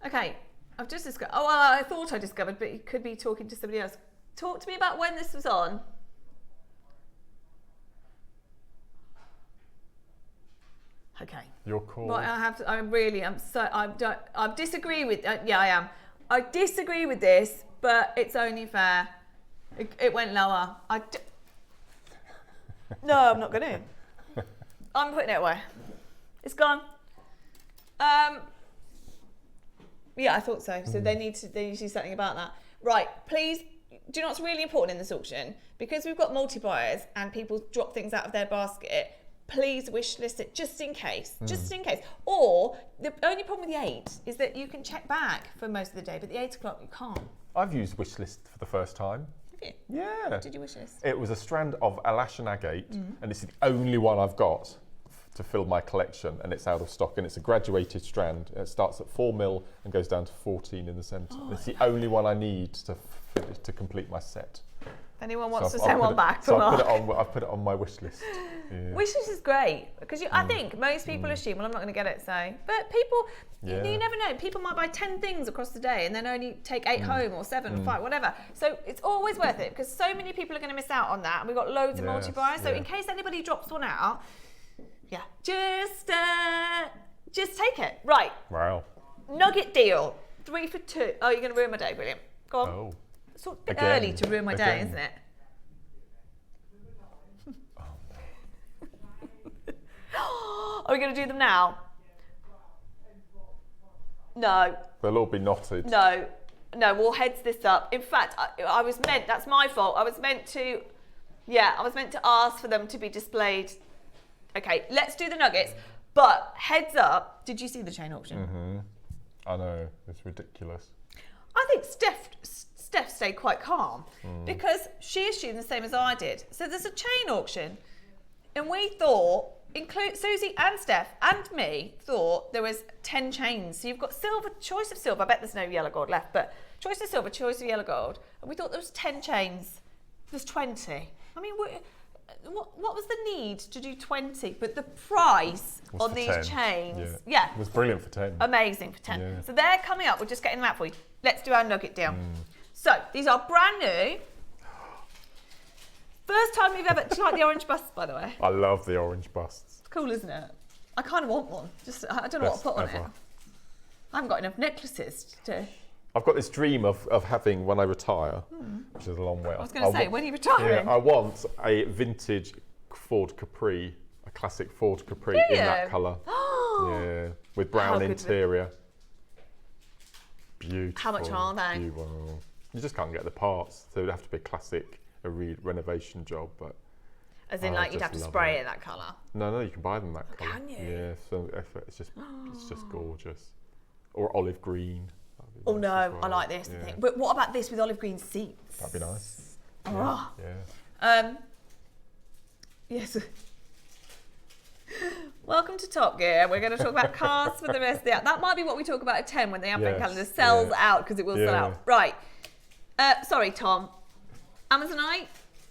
Okay, I've just discovered. Oh, well, I thought I discovered, but you could be talking to somebody else. Talk to me about when this was on. Okay. Your call. Well, I disagree with. Yeah, I am. I disagree with this, but it's only fair. It went lower. No, I'm not going to. I'm putting it away. It's gone. Yeah, I thought so. So they need to do something about that. Right, please. Do you know what's really important in this auction? Because we've got multi-buyers and people drop things out of their basket, please wish list it just in case. Just in case. Or the only problem with the 8 is that you can check back for most of the day, but the 8 o'clock you can't. I've used wishlist for the first time. Have you? Yeah. What did you wish list? It was a strand of Alash and agate, and it's the only one I've got to fill my collection, and it's out of stock, and it's a graduated strand. It starts at 4mm and goes down to 14 in the centre. It's the only one I need to complete my set. If anyone wants to send one back for Mark. I've put it on my wish list. Yeah. Wish list is great because I think most people assume, well, I'm not going to get it, so. But people, you never know. People might buy 10 things across the day and then only take 8 home or 7 or 5, whatever. So it's always worth it because so many people are going to miss out on that, and we've got loads of multi-buyers. So in case anybody drops one out, just take it. Right. Wow. Nugget deal, 3 for 2. Oh, you're going to ruin my day, brilliant. Go on. Oh. It's a bit early to ruin my day, isn't it? Are we going to do them now? No. They'll all be knotted. No, we'll heads this up. In fact, that's my fault. I was meant to ask for them to be displayed. Okay, let's do the nuggets. But heads up, did you see the chain auction? I know, it's ridiculous. I think Steph stayed quite calm because she assumed the same as I did. So there's a chain auction, and we thought, Susie and Steph and me thought there was 10 chains. So you've got silver, choice of silver. I bet there's no yellow gold left, but choice of silver, choice of yellow gold. And we thought there was 10 chains. There's 20. I mean, what was the need to do 20? But the price on these 10. chains, It was brilliant for 10. Amazing for 10. Yeah. So they're coming up. We're just getting them out for you. Let's do our nugget deal. So these are brand new. First time we've ever. Do you like the orange busts, by the way? I love the orange busts. It's cool, isn't it? I kind of want one. I don't know what to put on it. I haven't got enough necklaces to. I've got this dream of having when I retire, which is a long way off. I was going to say, when are you retiring? Yeah, I want a vintage Ford Capri, a classic Ford Capri in that colour. Yeah, with brown interior. Beautiful. How much are they? Beautiful. You just can't get the parts, so it'd have to be a classic, renovation job. But as in, like, you'd have to spray it that colour. No, you can buy them that colour. Can you? Yeah, so it's just gorgeous. Or olive green. Oh no, I like this. I think. But what about this with olive green seats? That'd be nice. Oh. Yeah. Yes. Welcome to Top Gear. We're going to talk about cars for the rest of the app. That might be what we talk about at 10 when the advent calendar sells out, because it will sell out. Right. Sorry, Tom. Amazonite,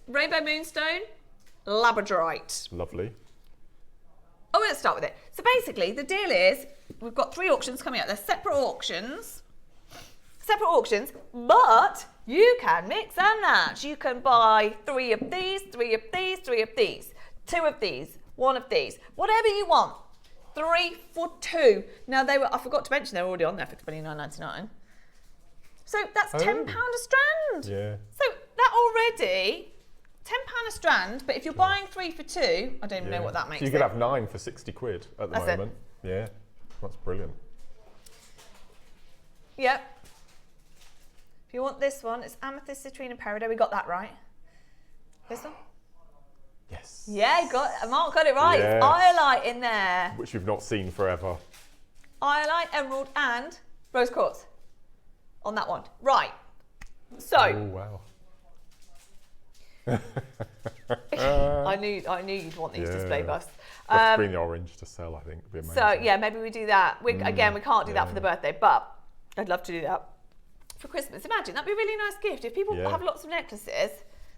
Rainbow Moonstone, labradorite. Lovely. Oh, let's start with it. So basically, the deal is we've got 3 auctions coming up. They're separate auctions, but you can mix and match. You can buy 3 of these, 3 of these, 3 of these, 2 of these, 1 of these, whatever you want. 3 for 2. Now I forgot to mention they're already on there for $29.99. So that's £10 a strand. Yeah. So that already, £10 a strand, but if you're buying 3 for 2, I don't even know what that makes. So you could have 9 for 60 quid at the That's it. moment. Yeah, that's brilliant. Yep. If you want this one, it's amethyst, citrine, and peridot. We got that right. This one? Yes. Yeah, Mark got it right. Yes. It's iolite in there. Which we've not seen forever. Iolite, emerald, and rose quartz on that one. Right. So. Oh, wow. I knew you'd want these display busts. We'll have to bring the orange to sell, I think. It'd be amazing. So yeah, maybe we do that. Again, we can't do that for the birthday, but I'd love to do that for Christmas. Imagine, that'd be a really nice gift. If people have lots of necklaces,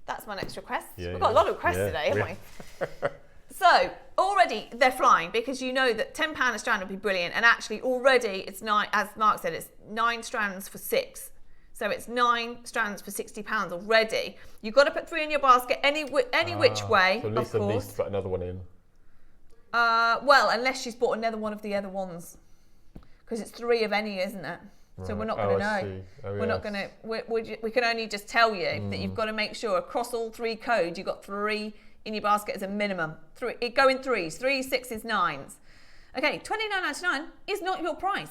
that's my next request. We've got a lot of requests today, haven't we? So already they're flying because you know that £10 a strand would be brilliant, and actually already it's 9, as Mark said, it's 9 strands for 6. So it's 9 strands for £60 already. You've got to put 3 in your basket any which way, so of Lisa course. needs to put another one in. Well, unless she's bought another one of the other ones, because it's 3 of any, isn't it? Right. So we're not going to know. See. Oh, we're not going to. We can only just tell you that you've got to make sure across all 3 codes you've got 3 in your basket as a minimum. 3. It go in 3s. 3s, 6s, 9s. Okay, $29.99 is not your price.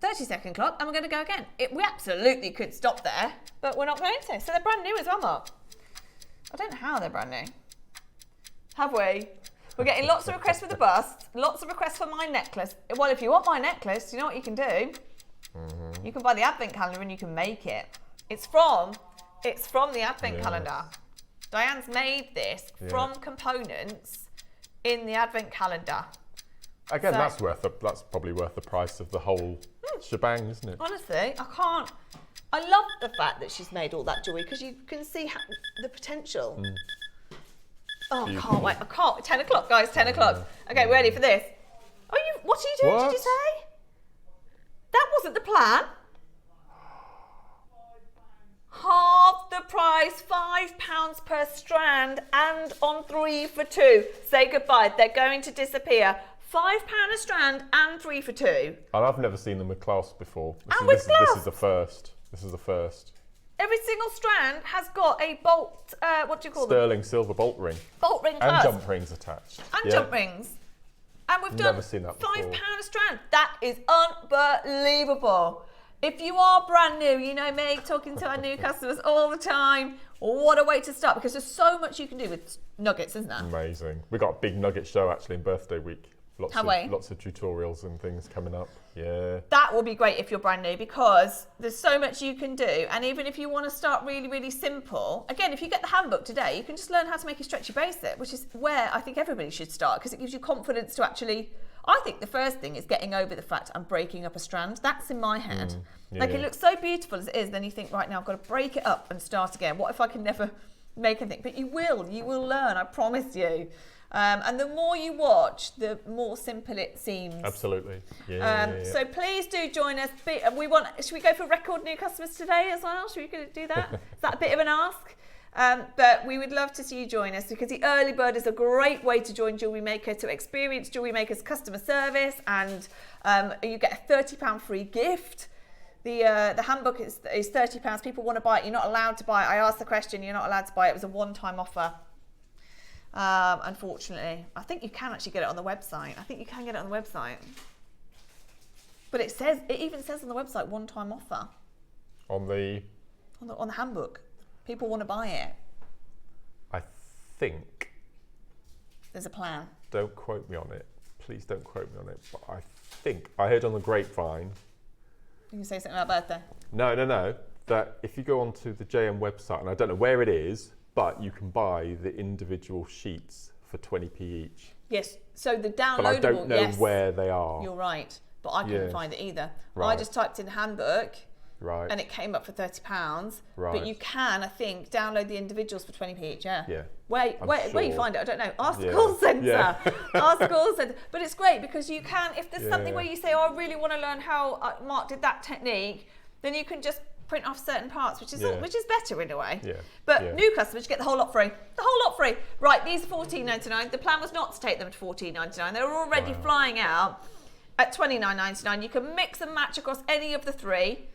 30-second clock, and we're going to go again. We absolutely could stop there, but we're not going to. So they're brand new as well, Mark. I don't know how they're brand new. Have we? We're getting lots of requests for the bust, lots of requests for my necklace. Well, if you want my necklace, you know what you can do? You can buy the advent calendar and you can make it. It's from the advent calendar. Diane's made this from components in the advent calendar. Again, that's probably worth the price of the whole shebang, isn't it? Honestly, I love the fact that she's made all that jewellery because you can see the potential. Oh, I can't wait. 10 o'clock, guys, 10 o'clock. Okay, ready for this. What are you doing, did you say? That wasn't the plan. Half the price, £5 per strand, and on 3 for 2. Say goodbye, they're going to disappear. £5 a strand and 3 for 2. And I've never seen them with clasp before. With clasp. This is the first. This is the first. Every single strand has got a bolt, what do you call them? Sterling silver bolt ring. Bolt ring And clasp. jump rings attached. And jump rings. And we've done Never seen that £5 before. a strand. That is unbelievable. If you are brand new, you know me, talking to our new customers all the time. What a way to start, because there's so much you can do with nuggets, isn't there? Amazing. We got a big nugget show actually in birthday week. Lots of tutorials and things coming up. Yeah. That will be great if you're brand new, because there's so much you can do. And even if you want to start really, really simple, again, if you get the handbook today, you can just learn how to make a stretchy bracelet, which is where I think everybody should start, because it gives you confidence to actually, I think the first thing is getting over the fact I'm breaking up a strand. That's in my head. It looks so beautiful as it is, then you think, right, now I've got to break it up and start again. What if I can never make anything? But you will learn, I promise you. And the more you watch, the more simple it seems. Absolutely. So please do join us. Should we go for record new customers today as well? Should we do that? Is that a bit of an ask? But we would love to see you join us, because the early bird is a great way to join JewelleryMaker, to experience JewelleryMaker's customer service, and you get a £30 free gift. The handbook is £30. People want to buy it. You're not allowed to buy it. I asked the question. You're not allowed to buy it. It was a one-time offer. Unfortunately, I think you can actually get it on the website. But it even says on the website one-time offer. On the handbook, people want to buy it. I think. There's a plan. Don't quote me on it. Please don't quote me on it. But I think I heard on the grapevine. You can say something about birthday. No. That if you go onto the JM website, and I don't know where it is, but you can buy the individual sheets for 20p each. Yes, so the downloadable, but I don't know where they are. You're right, but I couldn't find it either. Right. I just typed in handbook, Right. And it came up for £30. Right. But you can, I think, download the individuals for 20p each, yeah? Yeah. Where you sure. find it, I don't know. Ask the Yeah. call centre. Yeah. Ask the call centre. But it's great because you can, if there's something Yeah. where you say, oh, I really want to learn how Mark did that technique, then you can just print off certain parts, which is better in a way. Yeah. But Yeah. new customers get the whole lot free. The whole lot free. Right, these are $14.99. The plan was not to take them to $14.99. They were already flying out at $29.99. You can mix and match across any of the three.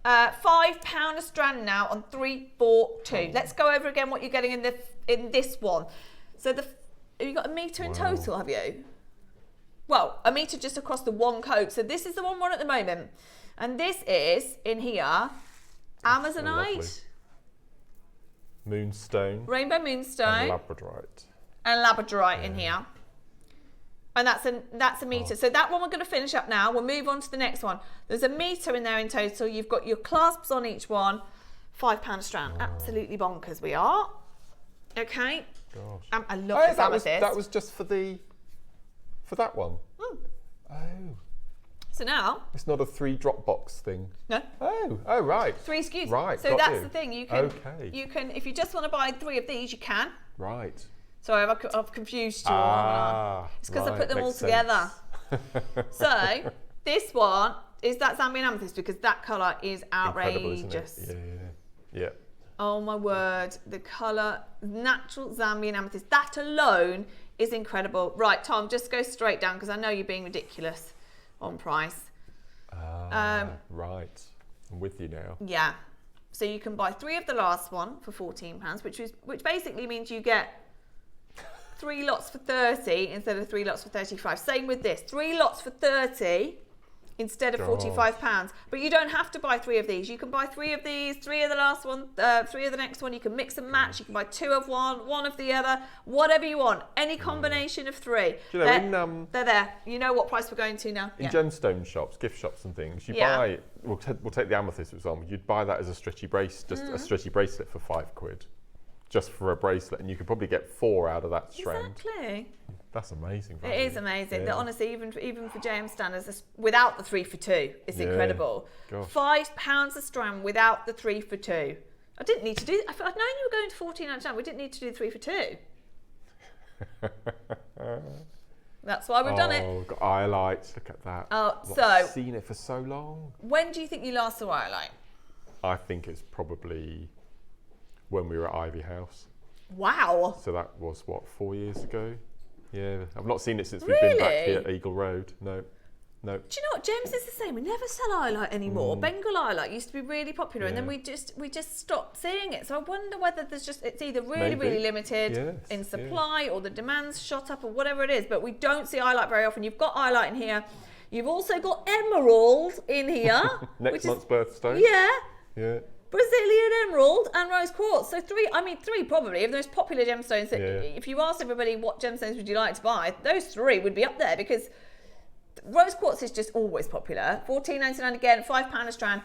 £5 a strand now on 342. Let's go over again what you're getting in this one. So have you got a metre in total, have you? Well, a metre just across the one coat. So this is the one at the moment. And this is, in here, Amazonite, Moonstone, Rainbow Moonstone, and Labradorite. And Labradorite in here. And that's a metre. So that one we're going to finish up now. We'll move on to the next one. There's a metre in there in total. You've got your clasps on each one. £5 a strand. Absolutely bonkers we are. Okay. Gosh. I love this amethyst. That was just for that one. Mm. Oh. So now It's not a 3-drop box thing. no. Oh, right. 3 SKUs. Right. So got that's you. the thing. You can if you just want to buy 3 of these, you can. Right. Sorry, I've confused you all. It's because I put them all together. So this one is that Zambian amethyst because that colour is outrageous. Incredible, isn't it? Yeah. Oh my word, the colour, natural Zambian amethyst. That alone is incredible. Right, Tom, just go straight down because I know you're being ridiculous on price. Right. I'm with you now. Yeah. So you can buy 3 of the last one for £14, which basically means you get 3 lots for 30 instead of 3 lots for 35. Same with this, 3 lots for 30 instead of £45. But you don't have to buy 3 of these. You can buy 3 of these, 3 of the last one, 3 of the next one. You can mix and match. You can buy 2 of one, 1 of the other, whatever you want. Any combination of 3. Do you know, they're there. You know what price we're going to now. In gemstone shops, gift shops and things, you buy, we'll take the amethyst for example, you'd buy that as a stretchy a stretchy bracelet for £5. Just for a bracelet, and you could probably get 4 out of that strand. Exactly. That's amazing. It is amazing. Yeah. Honestly, even for JM standards, without the 3 for 2, it's incredible. Gosh. £5 a strand without the 3 for 2. I didn't need to do. I'd known you were going to £14.99. We didn't need to do the 3 for 2. That's why we've done it. Oh, got highlights. Look at that. Oh, I've seen it for so long. When do you think you last saw highlight? I think it's probably when we were at Ivy House. Wow. So that was, what, 4 years ago? Yeah, I've not seen it since we've been back here at Eagle Road. No. Do you know what? Gems is the same. We never sell highlight anymore. Bengal highlight used to be really popular, and then we just stopped seeing it. So I wonder whether it's either really limited in supply, or the demand's shot up, or whatever it is. But we don't see highlight very often. You've got highlight in here. You've also got emerald in here. Next month's birthstone. Yeah. Brazilian emerald and rose quartz. So 3 probably of the most popular gemstones. If you asked everybody what gemstones would you like to buy, those 3 would be up there because rose quartz is just always popular. £14.99 again, £5 a strand.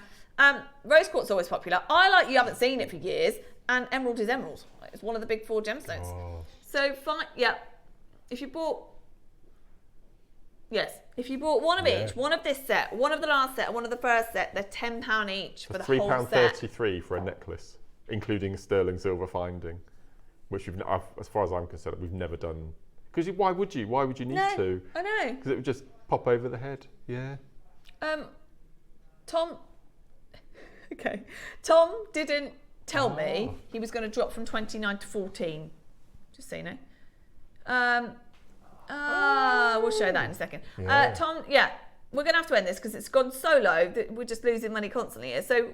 Rose quartz is always popular. You haven't seen it for years, and emerald is emerald. It's one of the big 4 gemstones. Oh. So if you bought one of each, one of this set, one of the last set, and one of the first set, they're £10 each for the whole set. £3.33 for a necklace, including a sterling silver finding, which as far as I'm concerned, we've never done. Because why would you? Why would you need to? I know. Because it would just pop over the head. Yeah. Tom didn't tell me he was going to drop from 29 to 14. Just so you know. We'll show that in a second. Tom, we're going to have to end this because it's gone so low that we're just losing money constantly here. So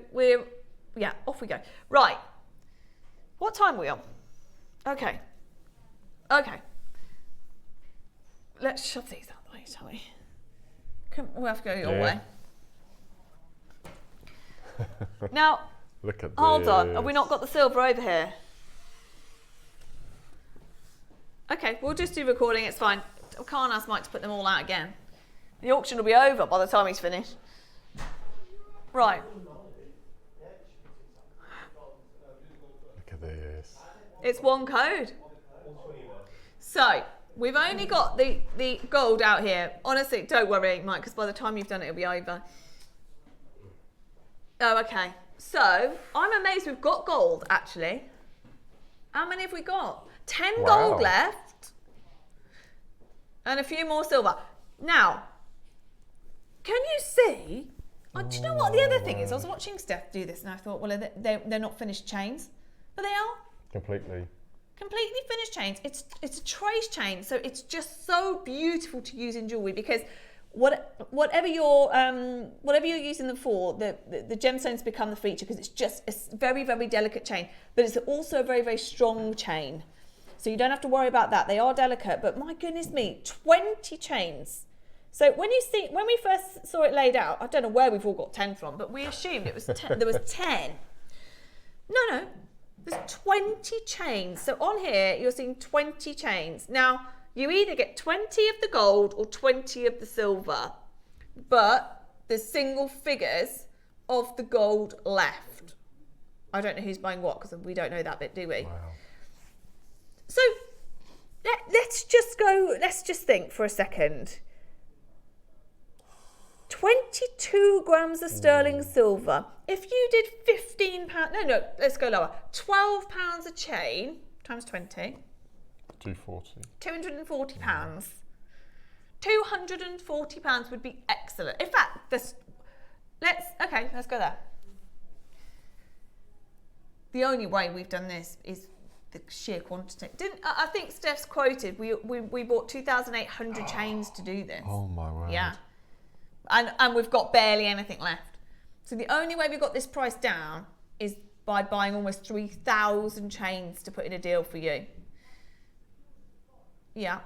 off we go. Right. What time are we on? Okay. Let's shove these out the way, shall we? We'll have to go your way. Now, look at hold this. on. Have we not got the silver over here? Okay, we'll just do recording, it's fine. I can't ask Mike to put them all out again. The auction will be over by the time he's finished. Right. Look at this. It's one code. So, we've only got the gold out here. Honestly, don't worry, Mike, because by the time you've done it, it'll be over. Oh, okay. So I'm amazed we've got gold, actually. How many have we got? 10 gold left. And a few more silver. Now, can you see? Do you know what the other thing is? I was watching Steph do this and I thought, well, they're not finished chains. But they are. Completely Finished chains. It's a trace chain, so it's just so beautiful to use in jewelry because whatever you're using them for, the gemstones become the feature because it's very, very delicate chain, but it's also a very, very strong chain. So you don't have to worry about that. They are delicate, but my goodness me, 20 chains. So when we first saw it laid out, I don't know where we've all got 10 from, but we assumed it was 10, there was 10. No, there's 20 chains. So on here, you're seeing 20 chains. Now, you either get 20 of the gold or 20 of the silver, but there's single figures of the gold left. I don't know who's buying what because we don't know that bit, do we? Wow. So let's just think for a second. 22 grams of sterling silver. If you did £15, no, let's go lower. £12 a chain times 20. 240. £240. £240 would be excellent. In fact, let's go there. The only way we've done this is the sheer quantity. I think Steph's quoted, we bought 2,800 chains to do this. Oh my word. Yeah. And we've got barely anything left. So the only way we got this price down is by buying almost 3,000 chains to put in a deal for you. Yeah.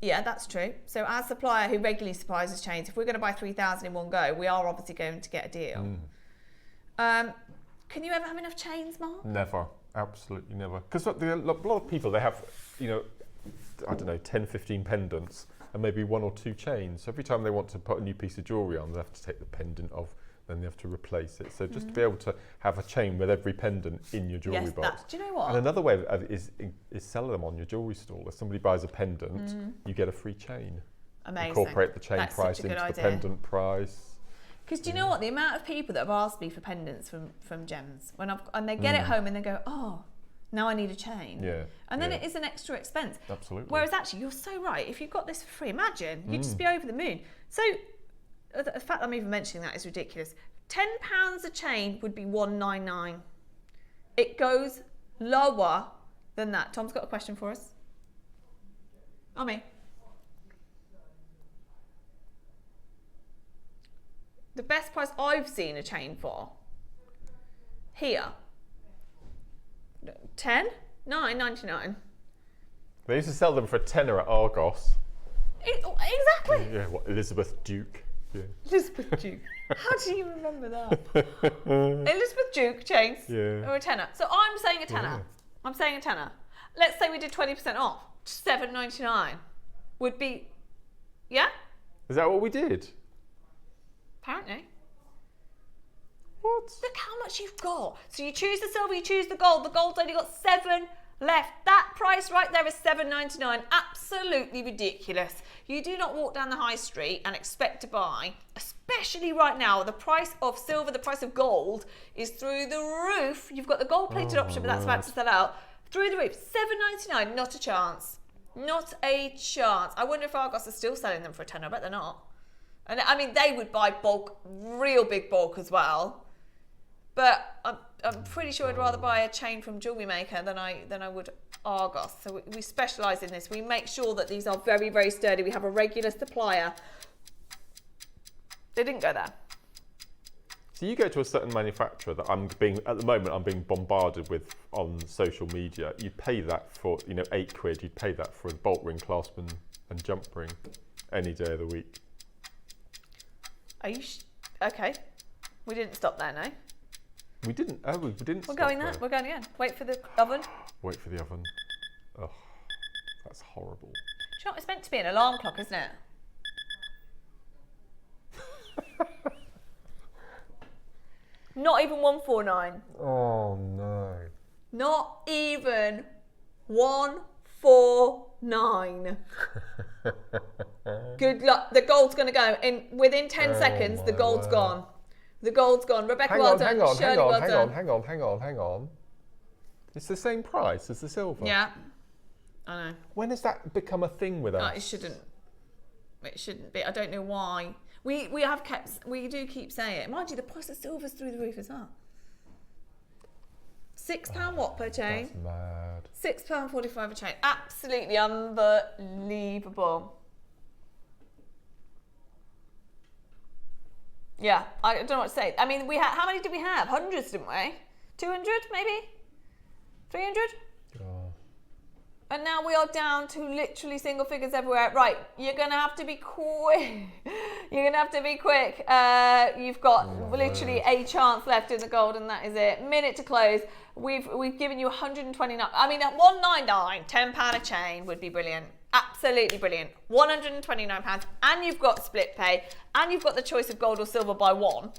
Yeah, that's true. So our supplier who regularly supplies us chains, if we're going to buy 3,000 in one go, we are obviously going to get a deal. Can you ever have enough chains, Mark? Never. Absolutely never. Because a lot of people, they have, I don't know, 10, 15 pendants and maybe 1 or 2 chains. So every time they want to put a new piece of jewellery on, they have to take the pendant off, then they have to replace it. So just to be able to have a chain with every pendant in your jewellery box. Do you know what? And another way is sell them on your jewellery stall. If somebody buys a pendant, you get a free chain. Amazing. Incorporate the chain price into the pendant price. Because do you know what? The amount of people that have asked me for pendants from Gems, and they get it home and they go, oh, now I need a chain. Yeah. And then it is an extra expense. Absolutely. Whereas actually, you're so right. If you've got this for free, imagine, you'd just be over the moon. So the fact that I'm even mentioning that is ridiculous. £10 a chain would be $199. It goes lower than that. Tom's got a question for us. Oh, me. The best price I've seen a chain for here, 10, $9.99. They used to sell them for a tenner at Argos. Exactly. Yeah, what, Elizabeth Duke. Yeah. Elizabeth Duke. How do you remember that? Elizabeth Duke chains. Yeah. Or a tenner. So I'm saying a tenner. Yeah. I'm saying a tenner. Let's say we did 20% off. $7.99 would be, yeah? Is that what we did? Apparently. What? Look how much you've got. So you choose the silver, you choose the gold. The gold's only got 7 left. That price right there is $7.99. Absolutely ridiculous. You do not walk down the high street and expect to buy, especially right now, the price of silver, the price of gold is through the roof. You've got the gold plated option, but that's about to sell out. Through the roof. $7.99. Not a chance. Not a chance. I wonder if Argos are still selling them for a tenner. I bet they're not. And I mean, they would buy bulk, real big bulk as well. But I'm pretty sure I'd rather buy a chain from JewelleryMaker than I would Argos. So we specialise in this. We make sure that these are very, very sturdy. We have a regular supplier. They didn't go there. So you go to a certain manufacturer that at the moment I'm being bombarded with on social media. You'd pay that for, £8. You'd pay that for a bolt ring, clasp and jump ring any day of the week. Are you okay? We didn't stop there, no? We didn't. Oh, we didn't. We're going there. We're going again. Wait for the oven. Wait for the oven. Oh, that's horrible. Do you know what? It's meant to be an alarm clock, isn't it? Not even 149. Oh no. Not even 149. 9. Good luck. The gold's going to go. Within 10 seconds, the gold's gone. The gold's gone. Rebecca, well done. Shirley, well done. Hang on. It's the same price as the silver. Yeah, I know. When has that become a thing with us? It shouldn't. It shouldn't be. I don't know why. We do keep saying it. Mind you, the price of silver's through the roof as well. £6 what per chain? That's mad. £6.45 a chain. Absolutely unbelievable. Yeah, I don't know what to say. I mean, how many did we have? Hundreds, didn't we? 200 maybe? 300? Oh. And now we are down to literally single figures everywhere. Right, you're going to have to be quick. You're going to have to be quick. You've got literally a chance left in the gold, and that is it. Minute to close. We've given you 129. I mean, at 199, £10 a chain would be brilliant. Absolutely brilliant. £129, and you've got split pay, and you've got the choice of gold or silver by one.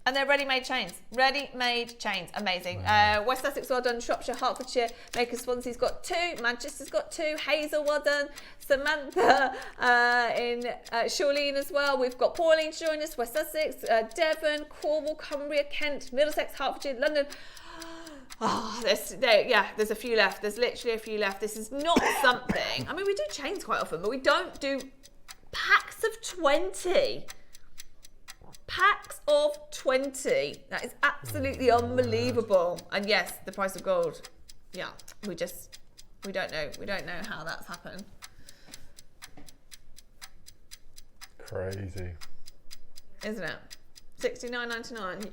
And they're ready-made chains. Ready-made chains. Amazing. West Sussex, well done. Shropshire, Hertfordshire. Maker Swansea's got 2. Manchester's got 2. Hazel, well done. Samantha in Shawleen as well. We've got Pauline to join us. West Sussex, Devon, Cornwall, Cumbria, Kent, Middlesex, Hertfordshire, London. Oh, there's a few left. There's literally a few left. This is not something. I mean, we do chains quite often, but we don't do packs of 20. Packs of 20. That is absolutely unbelievable. And yes, the price of gold. Yeah, we don't know. We don't know how that's happened. Crazy. Isn't it? $69.99.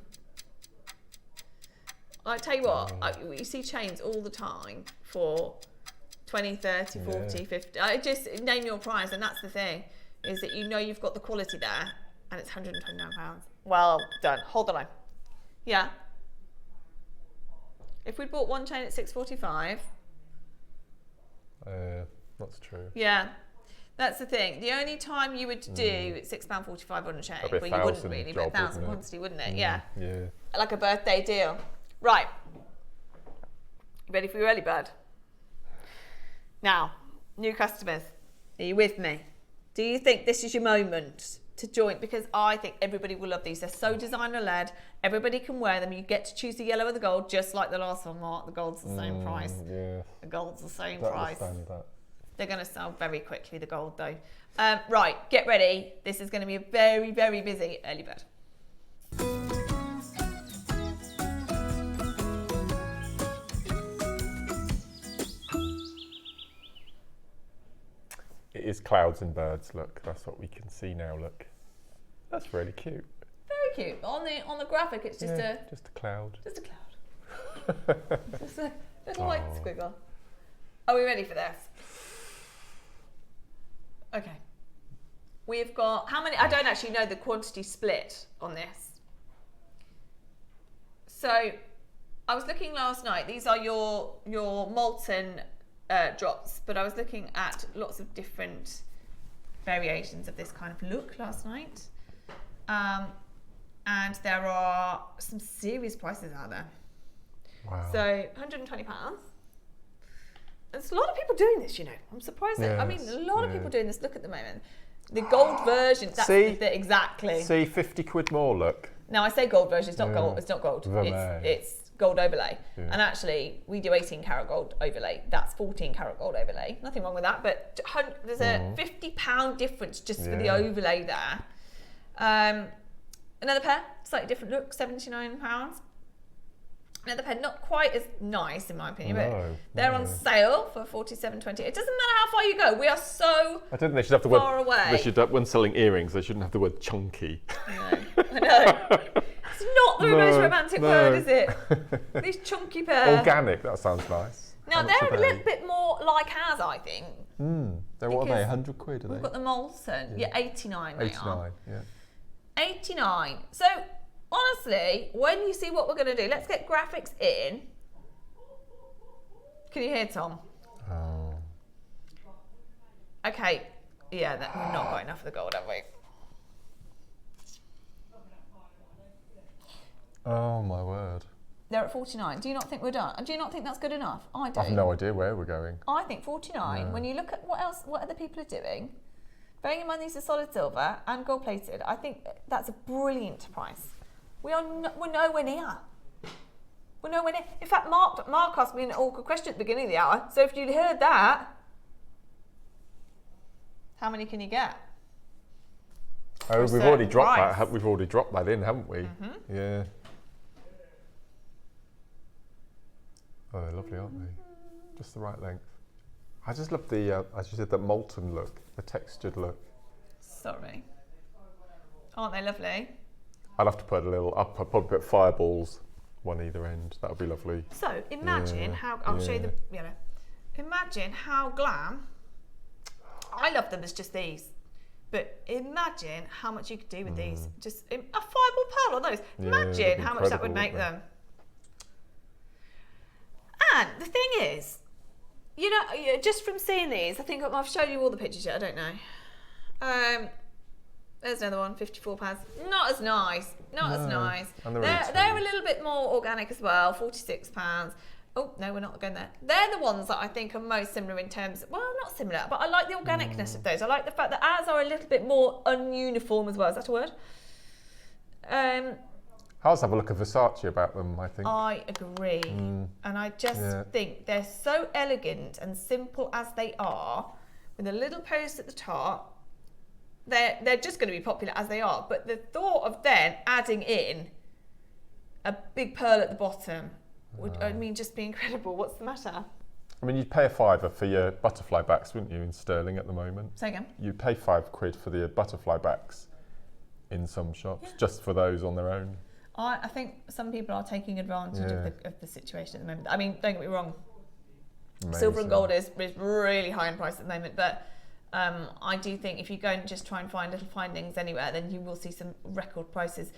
I tell you what, you see chains all the time for 20, 30, 40, 50. Just name your price, and that's the thing, is that you know you've got the quality there. And it's £129. Well done. Hold the line. Yeah. If we'd bought one chain at £6.45. That's true. Yeah. That's the thing. The only time you would do £6.45 on a chain, well, you wouldn't really, but 1,000 quantity, wouldn't it? Yeah. Yeah. Like a birthday deal. Right. You ready for your early bird? Now, new customers. Are you with me? Do you think this is your moment to join? Because I think everybody will love these. They're so designer led. Everybody can wear them. You get to choose the yellow or the gold, just like the last one, Mark. The gold's the same price. Yeah. The gold's the same Don't price. understand that. They're going to sell very quickly, the gold though. Right, get ready. This is going to be a very, very busy early bird. It is clouds and birds. Look, that's what we can see now. Look, that's really cute. Very cute. On the graphic, it's just a cloud. Just a cloud. Just a little white squiggle. Are we ready for this? Okay. We've got how many? I don't actually know the quantity split on this. So, I was looking last night. These are your molten drops, but I was looking at lots of different variations of this kind of look last night, and there are some serious prices out there. Wow. So £120. There's a lot of people doing this, you know. I'm surprised that, I mean, a lot of people doing this. Look at the moment. The gold version, that's exactly. See, 50 quid more, look. Now I say gold version, it's not gold, it's not gold. Vermeil. It's gold overlay. Yeah. And actually, we do 18 karat gold overlay. That's 14 karat gold overlay. Nothing wrong with that, but there's a £50 difference just for the overlay there. Another pair, slightly different look, £79. Another pair, not quite as nice in my opinion, but they're on sale for £47.20. It doesn't matter how far you go. We are so I don't think they should have the word far away. They should, when selling earrings, they shouldn't have the word chunky. I know. It's not the most romantic word, is it? These chunky pairs. Organic, that sounds nice. Now they're a little bit more like ours, I think. They're what are they? 100 quid, are they? We've got the molten. Yeah, 89 they 89, are. yeah. 89. So honestly, when you see what we're going to do, let's get graphics in. Can you hear Tom? Oh. Okay. Yeah, we've not got enough of the gold, have we? Oh my word. They're at 49. Do you not think we're done? Do you not think that's good enough? I do. I have no idea where we're going. I think 49, when you look at what other people are doing, bearing in mind these are solid silver and gold plated, I think that's a brilliant price. We're nowhere near. We're nowhere near. In fact, Mark asked me an awkward question at the beginning of the hour. So if you'd heard that, how many can you get? Oh, we've already dropped that. We've already dropped that in, haven't we? Mm-hmm. Yeah. Oh, they're lovely, aren't they? Just the right length. I just love the, as you said, the molten look, the textured look. Sorry. Aren't they lovely? I'll have to put a little, I'll probably put fireballs, one either end. That would be lovely. So imagine how, I'll show you the yellow. Imagine how glam, I love them as just these, but imagine how much you could do with these. Just a fireball pearl on those. Imagine how much that would make them. And the thing is, you know, just from seeing these, I think I've shown you all the pictures yet, I don't know. There's another one, £54. Not as nice, not as nice. They're a little bit more organic as well, £46. Oh, no, we're not going there. They're the ones that I think are most similar in terms, well, not similar, but I like the organicness of those. I like the fact that ours are a little bit more ununiform as well. Is that a word? Ours have a look of Versace about them, I think. I agree. And I just think they're so elegant and simple as they are, with a little post at the top. They're just going to be popular as they are. But the thought of then adding in a big pearl at the bottom would, I mean, just be incredible. What's the matter? I mean, you'd pay a £5 for your butterfly backs, wouldn't you, in sterling at the moment? Say again? You'd pay £5 for the butterfly backs in some shops, just for those on their own. I think some people are taking advantage of the situation at the moment. I mean, don't get me wrong. Amazing. Silver and gold is really high in price at the moment, but I do think if you go and just try and find little findings anywhere, then you will see some record prices.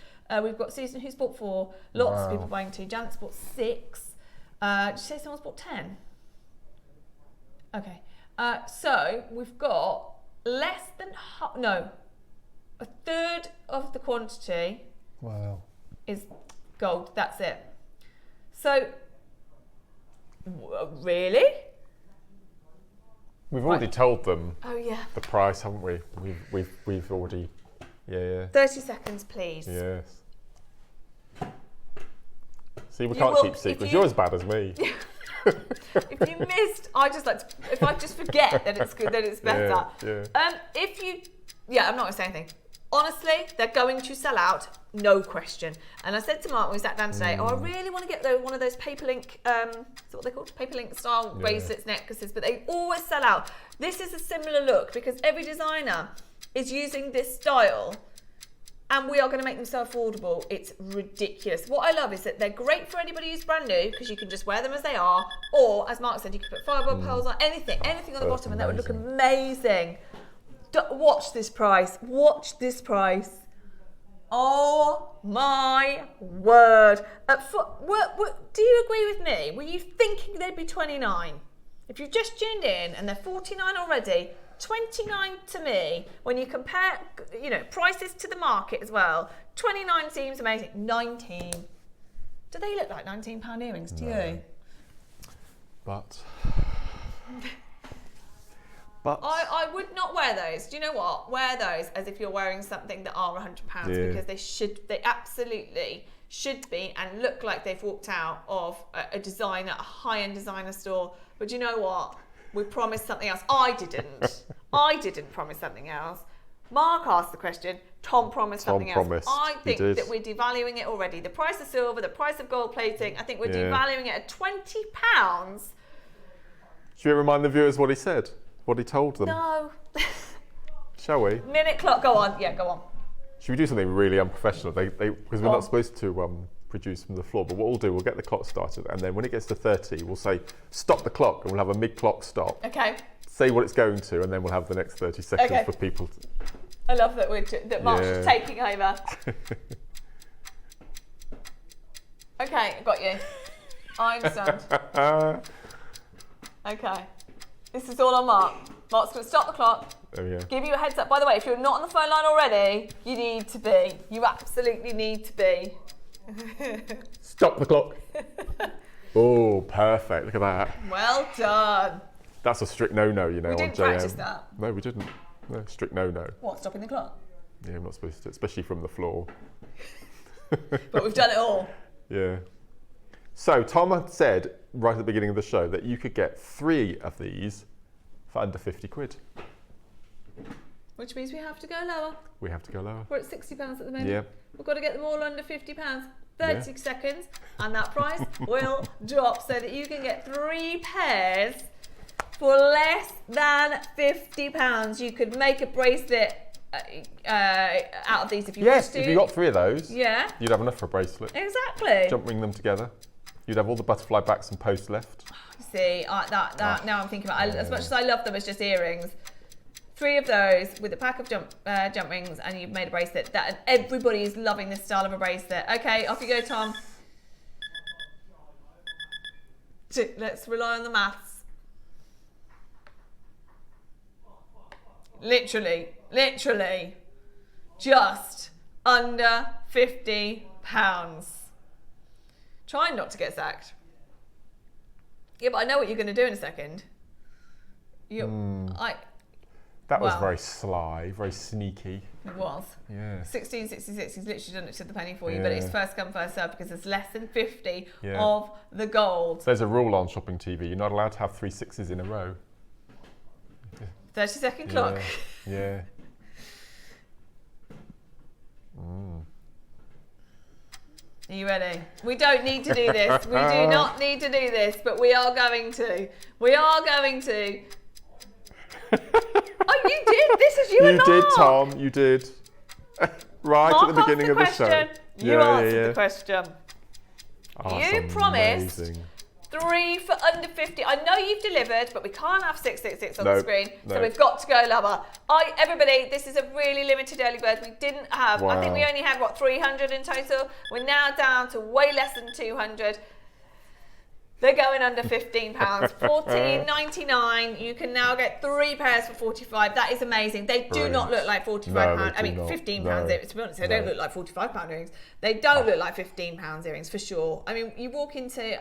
We've got Susan who's bought 4, lots of people buying 2. Janet's bought 6. Did you say someone's bought 10? Okay. So we've got less than a third of the quantity. Wow. Is gold. That's it. So, really? We've already told them. Oh yeah. The price, haven't we? We've already. Yeah. 30 seconds, please. Yes. See, we can't keep secrets. You're as bad as me. If you missed, if I just forget that it's good, then it's better. I'm not gonna say anything. Honestly, they're going to sell out, no question. And I said to Mark when we sat down today, I really want to get one of those paper link, is what they're called? Paper link style bracelets, necklaces, but they always sell out. This is a similar look because every designer is using this style and we are going to make them so affordable. It's ridiculous. What I love is that they're great for anybody who's brand new because you can just wear them as they are, or as Mark said, you could put fireball pearls on, anything on the bottom and that would look amazing. Watch this price. Watch this price. Oh my word. Do you agree with me? Were you thinking they'd be 29? If you've just tuned in and they're 49 already, 29 to me, when you compare, prices to the market as well, 29 seems amazing. 19. Do they look like £19 earrings to you? But I would not wear those. Do you know what? Wear those as if you're wearing something that are £100 because they absolutely should be and look like they've walked out of a high-end designer store. But do you know what? We promised something else. I didn't promise something else. Mark asked the question. Tom promised something else. I think that we're devaluing it already. The price of silver, the price of gold plating, I think we're devaluing it at £20. Should we remind the viewers what he said? What he told them? No. Shall we? Minute clock, go on. Yeah, go on. Should we do something really unprofessional? Because we're not supposed to produce from the floor, but what we'll do, we'll get the clock started, and then when it gets to 30, we'll say, stop the clock, and we'll have a mid-clock stop. Okay. Say what it's going to, and then we'll have the next 30 seconds for people to... I love that Mark's just taking over. Okay, I got you. I understand. Okay. This is all on Mark. Mark's going to stop the clock. Oh, yeah. Give you a heads up. By the way, if you're not on the phone line already, you need to be. You absolutely need to be. Stop the clock. Oh, perfect. Look at that. Well done. That's a strict no-no, you know. We on didn't JM. practice that. No, we didn't. No, strict no-no. What, stopping the clock? Yeah, I'm not supposed to, especially from the floor. But we've done it all. Yeah. So Tom had said right at the beginning of the show that you could get 3 of these for under 50 quid. Which means we have to go lower. We have to go lower. We're at £60 at the moment. Yeah. We've got to get them all under £50. 30 Yeah. seconds, and that price will drop so that you can get 3 pairs for less than £50. You could make a bracelet out of these if you Yes, wish to. if you got 3 of those, Yeah. you'd have enough for a bracelet. Exactly. Jump ring them together. You'd have all the butterfly backs and posts left. See, now I'm thinking about it. As much as I love them as just earrings, 3 of those with a pack of jump rings, and you've made a bracelet. And everybody is loving this style of a bracelet. Okay, off you go, Tom. Let's rely on the maths. Literally, just under £50. Trying not to get sacked. Yeah, but I know what you're going to do in a second. That was Wow. very sly, very sneaky. It was. Yeah. 1666, he's literally done it to the penny for you, but it's Yeah. first come, first served because there's less than 50 Yeah. of the gold. There's a rule on shopping TV. You're not allowed to have 3 6s in a row. 30-second clock. Yeah. Are you ready? We don't need to do this. We do not need to do this, but we are going to. We are going to. Oh, you did? This is you and You did, Mark. Tom. You did. Right Mark at the beginning of the asked the show. question. You answered the question. Oh, You that's promised amazing. 3 for under 50. I know you've delivered, but we can't have 666 on the No, screen, so no. we've got to go lower. Everybody, this is a really limited early bird. We didn't have, I think we Wow. only had, 300 in total? We're now down to way less than 200. They're going under £15. $14.99. You can now get 3 pairs for £45. That is amazing. They do Brilliant. not look like £45. No, they I mean, do not. £15. No. To be honest, they No. don't look like £45 earrings. They don't look like £15 earrings for sure. I mean, you walk into.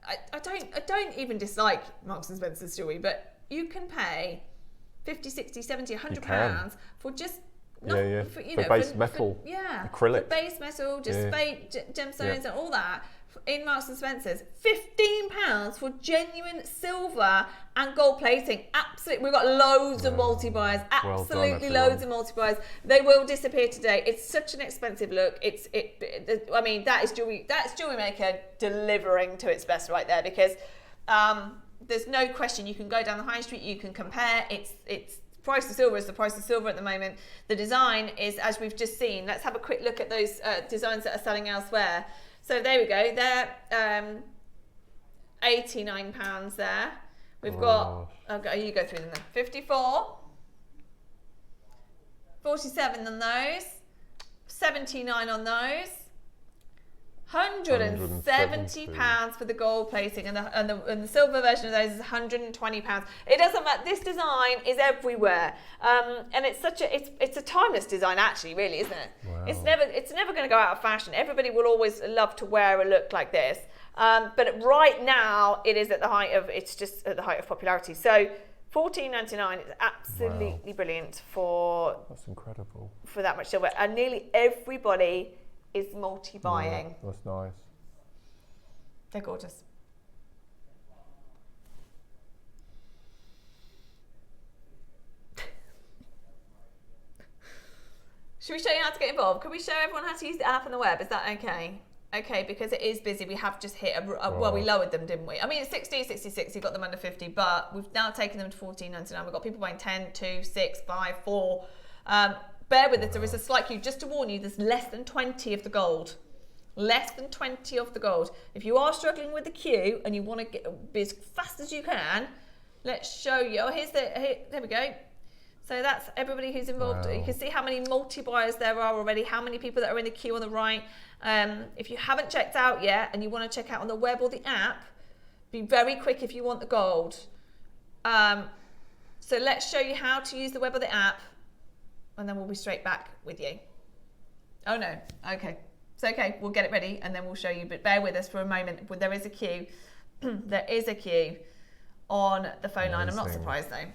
I don't even dislike Marks and Spencer's jewelry, but you can pay 50, 60, 70, 100 pounds for just. Not, Yeah, yeah. For, you For know, base for, metal, yeah, acrylic. for base metal, just Yeah. fake gemstones Yeah. and all that in Marks and Spencer's. £15 for genuine silver and gold plating. Absolutely, we've got loads of multi-buys. Well done, Absolutely everyone. loads of multi-buys. They will disappear today. It's such an expensive look. I mean, that is jewelry. That's JewelleryMaker delivering to its best right there, because there's no question. You can go down the high street. You can compare. It's price of silver is the price of silver at the moment. The design is, as we've just seen. Let's have a quick look at those designs that are selling elsewhere. So there we go. They're £89 there. We've got, you go through them then. 54, 47 on those, 79 on those, £170 for the gold plating, and the silver version of those is £120. It doesn't matter. This design is everywhere, and it's a timeless design, actually, really, isn't it? Wow. It's never going to go out of fashion. Everybody will always love to wear a look like this, but right now it is at the height of popularity. So $14.99 is absolutely brilliant for That's incredible. that much silver, and nearly everybody is multi-buying. Yeah, that's nice. They're gorgeous. Should we show you how to get involved? Can we show everyone how to use the app on the web? Is that okay? Okay, because it is busy. We have just hit well, we lowered them, didn't we? I mean, it's 60, 66, you got them under 50, but we've now taken them to $14.99. We've got people buying 10, 2, 6, 5, 4. Bear with us, there is a slight queue. Just to warn you, there's less than 20 of the gold. Less than 20 of the gold. If you are struggling with the queue and you want to get be as fast as you can, let's show you. Oh, there we go. So that's everybody who's involved. Wow. You can see how many multi-buyers there are already, how many people that are in the queue on the right. If you haven't checked out yet and you want to check out on the web or the app, be very quick if you want the gold. So let's show you how to use the web or the app, and then we'll be straight back with you. Oh no, okay. So, okay, we'll get it ready and then we'll show you, but bear with us for a moment. There is a queue. There is a queue on the phone line. I'm not surprised though.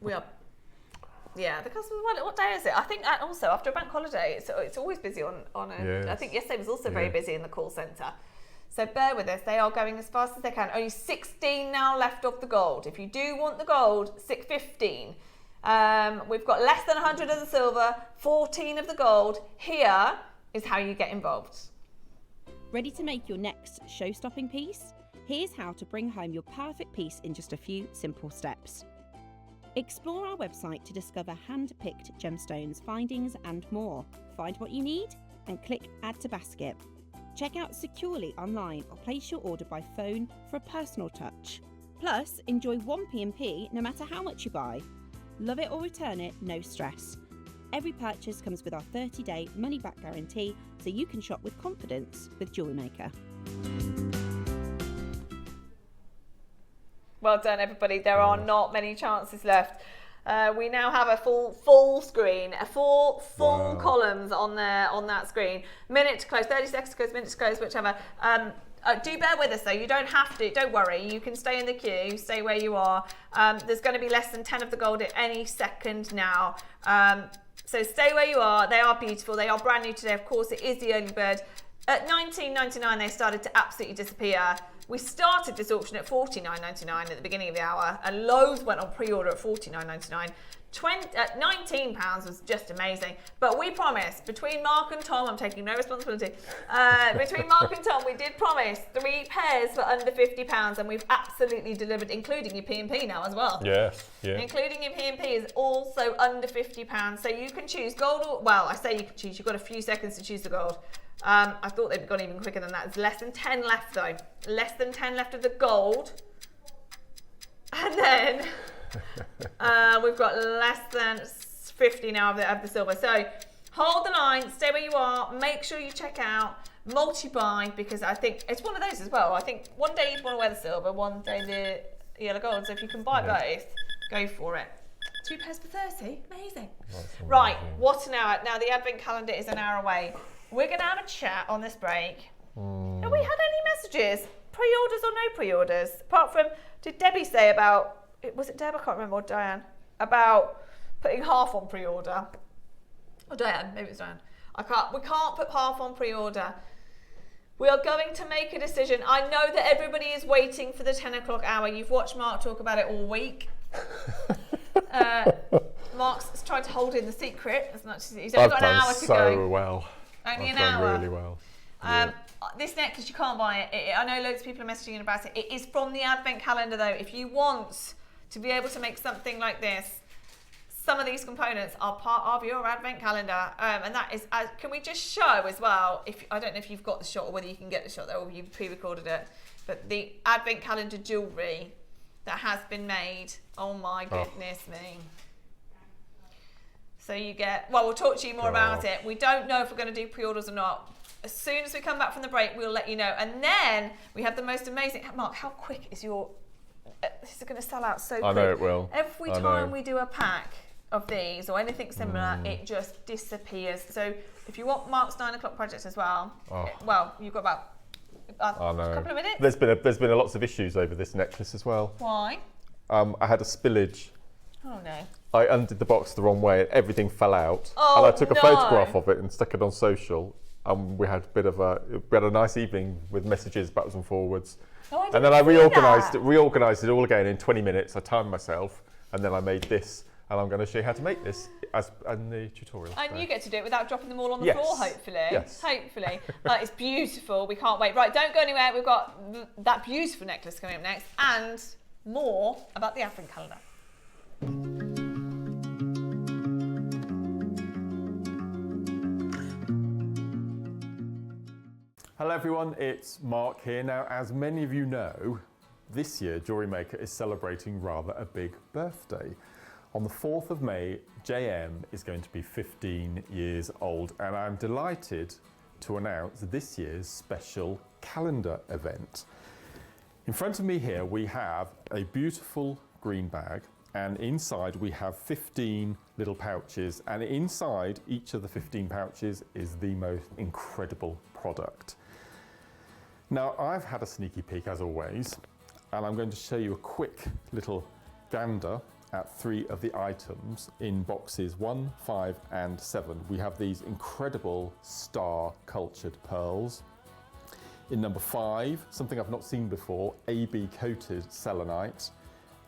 We are, yeah, because what day is it? I think also after a bank holiday, it's always busy on yes. I think yesterday was also very busy in the call centre. So bear with us, they are going as fast as they can. Only 16 now left of the gold. If you do want the gold, 615. We've got less than 100 of the silver, 14 of the gold. Here is how you get involved. Ready to make your next show-stopping piece? Here's how to bring home your perfect piece in just a few simple steps. Explore our website to discover hand-picked gemstones, findings and more. Find what you need and click Add to Basket. Check out securely online or place your order by phone for a personal touch. Plus, enjoy 1p&p no matter how much you buy. Love it or return it, no stress. Every purchase comes with our 30-day money-back guarantee, so you can shop with confidence with JewelleryMaker. Well done, everybody. There are not many chances left. We now have a full screen, four full columns on there on that screen. Minute to close, 30 seconds to close, minute to close, whichever. Do bear with us though. You don't have to. Don't worry. You can stay in the queue. Stay where you are. There's going to be less than 10 of the gold at any second now. So stay where you are. They are beautiful. They are brand new today. Of course, it is the early bird. At $19.99, they started to absolutely disappear. We started this auction at $49.99 at the beginning of the hour, and loads went on pre-order at $49.99. At £19 was just amazing. But we promised, between Mark and Tom, I'm taking no responsibility, between Mark and Tom, we did promise 3 pairs for under £50, and we've absolutely delivered, including your P&P now as well. Yes, yeah. Including your P&P is also under £50. So you can choose gold, or, well, I say you can choose, you've got a few seconds to choose the gold. I thought they'd gone even quicker than that. There's less than 10 left though. Less than 10 left of the gold. And then we've got less than 50 now of the silver. So hold the line, stay where you are, make sure you check out, multi-buy, because I think it's one of those as well. I think one day you'd want to wear the silver, one day the yellow gold. So if you can buy both, go for it. 2 pairs for 30, amazing. Right, what an hour. Now the advent calendar is an hour away. We're going to have a chat on this break. Have we had any messages? Pre-orders or no pre-orders? Apart from, did Debbie say about, was it Deb? I can't remember, or Diane, about putting half on pre-order. Or Diane, maybe it's Diane. We can't put half on pre-order. We are going to make a decision. I know that everybody is waiting for the 10 o'clock hour. You've watched Mark talk about it all week. Mark's tried to hold in the secret as much as he's only got an hour to go. I've done so well. Only I've an hour. done really well. Yeah. This necklace, you can't buy it. I know loads of people are messaging about it. It is from the advent calendar though. If you want to be able to make something like this, some of these components are part of your advent calendar. And that is, can we just show as well, I don't know if you've got the shot or whether you can get the shot there or you've pre-recorded it, but the advent calendar jewellery that has been made. Oh my goodness me. So you get, well, we'll talk to you more about it. We don't know if we're going to do pre-orders or not. As soon as we come back from the break, we'll let you know. And then we have the most amazing, Mark, how quick is your, this is going to sell out so quick. I know it will. Every time we do a pack of these or anything similar, it just disappears. So if you want Mark's 9 o'clock project as well, well, you've got about a couple of minutes. There's been lots of issues over this necklace as well. Why? I had a spillage. Oh no. I undid the box the wrong way and everything fell out. Oh, and I took a photograph of it and stuck it on social. And we had a nice evening with messages backwards and forwards. Oh, and then I reorganised it all again in 20 minutes. I timed myself and then I made this. And I'm going to show you how to make this as in the tutorial. And you get to do it without dropping them all on the floor, hopefully. Yes. Hopefully. It's beautiful. We can't wait. Right, don't go anywhere. We've got that beautiful necklace coming up next and more about the advent calendar. Hello everyone, it's Mark here. Now, as many of you know, this year JewelleryMaker is celebrating rather a big birthday. On the 4th of May, JM is going to be 15 years old, and I'm delighted to announce this year's special calendar event. In front of me here, we have a beautiful green bag, and inside we have 15 little pouches, and inside each of the 15 pouches is the most incredible product. Now, I've had a sneaky peek as always, and I'm going to show you a quick little gander at 3 of the items in boxes 1, 5 and 7. We have these incredible star cultured pearls. In number 5, something I've not seen before, AB coated selenite.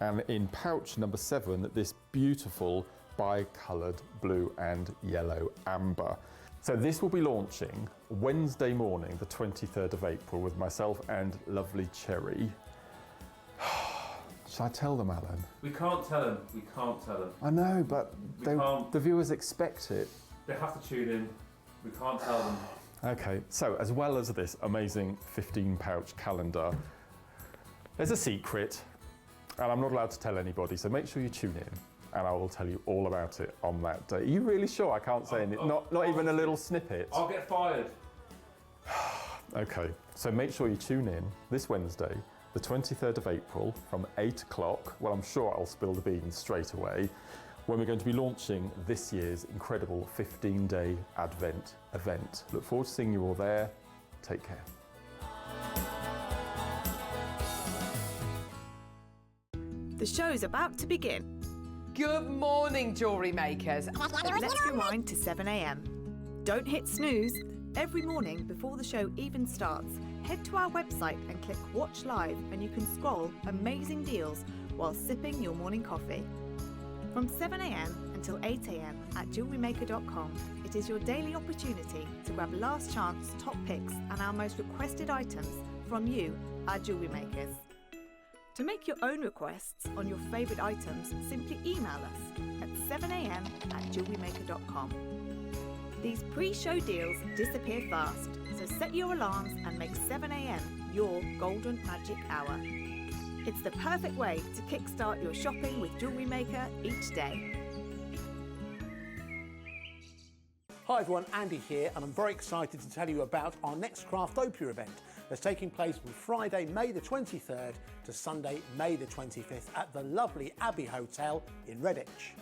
And in pouch number 7, this beautiful bi-coloured blue and yellow amber. So this will be launching Wednesday morning, the 23rd of April, with myself and lovely Cherry. Should I tell them, Alan? We can't tell them. We can't tell them. I know, but the viewers expect it. They have to tune in. We can't tell them. Okay, so as well as this amazing 15 pouch calendar, there's a secret, and I'm not allowed to tell anybody, so make sure you tune in, and I will tell you all about it on that day. Are you really sure I can't say anything? Not even a little snippet? I'll get fired. Okay, so make sure you tune in this Wednesday, the 23rd of April from 8 o'clock. Well, I'm sure I'll spill the beans straight away, when we're going to be launching this year's incredible 15-day Advent event. Look forward to seeing you all there. Take care. The show's about to begin. Good morning, jewellery makers. Let's rewind to 7 a.m. Don't hit snooze. Every morning before the show even starts, head to our website and click Watch Live, and you can scroll amazing deals while sipping your morning coffee. From 7 a.m. until 8 a.m. at jewellerymaker.com, it is your daily opportunity to grab last chance top picks and our most requested items from you, our jewellery makers. To make your own requests on your favourite items, simply email us at 7 a.m. at jewellerymaker.com. These pre-show deals disappear fast, so set your alarms and make 7 a.m. your golden magic hour. It's the perfect way to kickstart your shopping with Jewellery Maker each day. Hi everyone, Andy here, and I'm very excited to tell you about our next Crafttopia event that's taking place from Friday, May the 23rd to Sunday, May the 25th at the lovely Abbey Hotel in Redditch.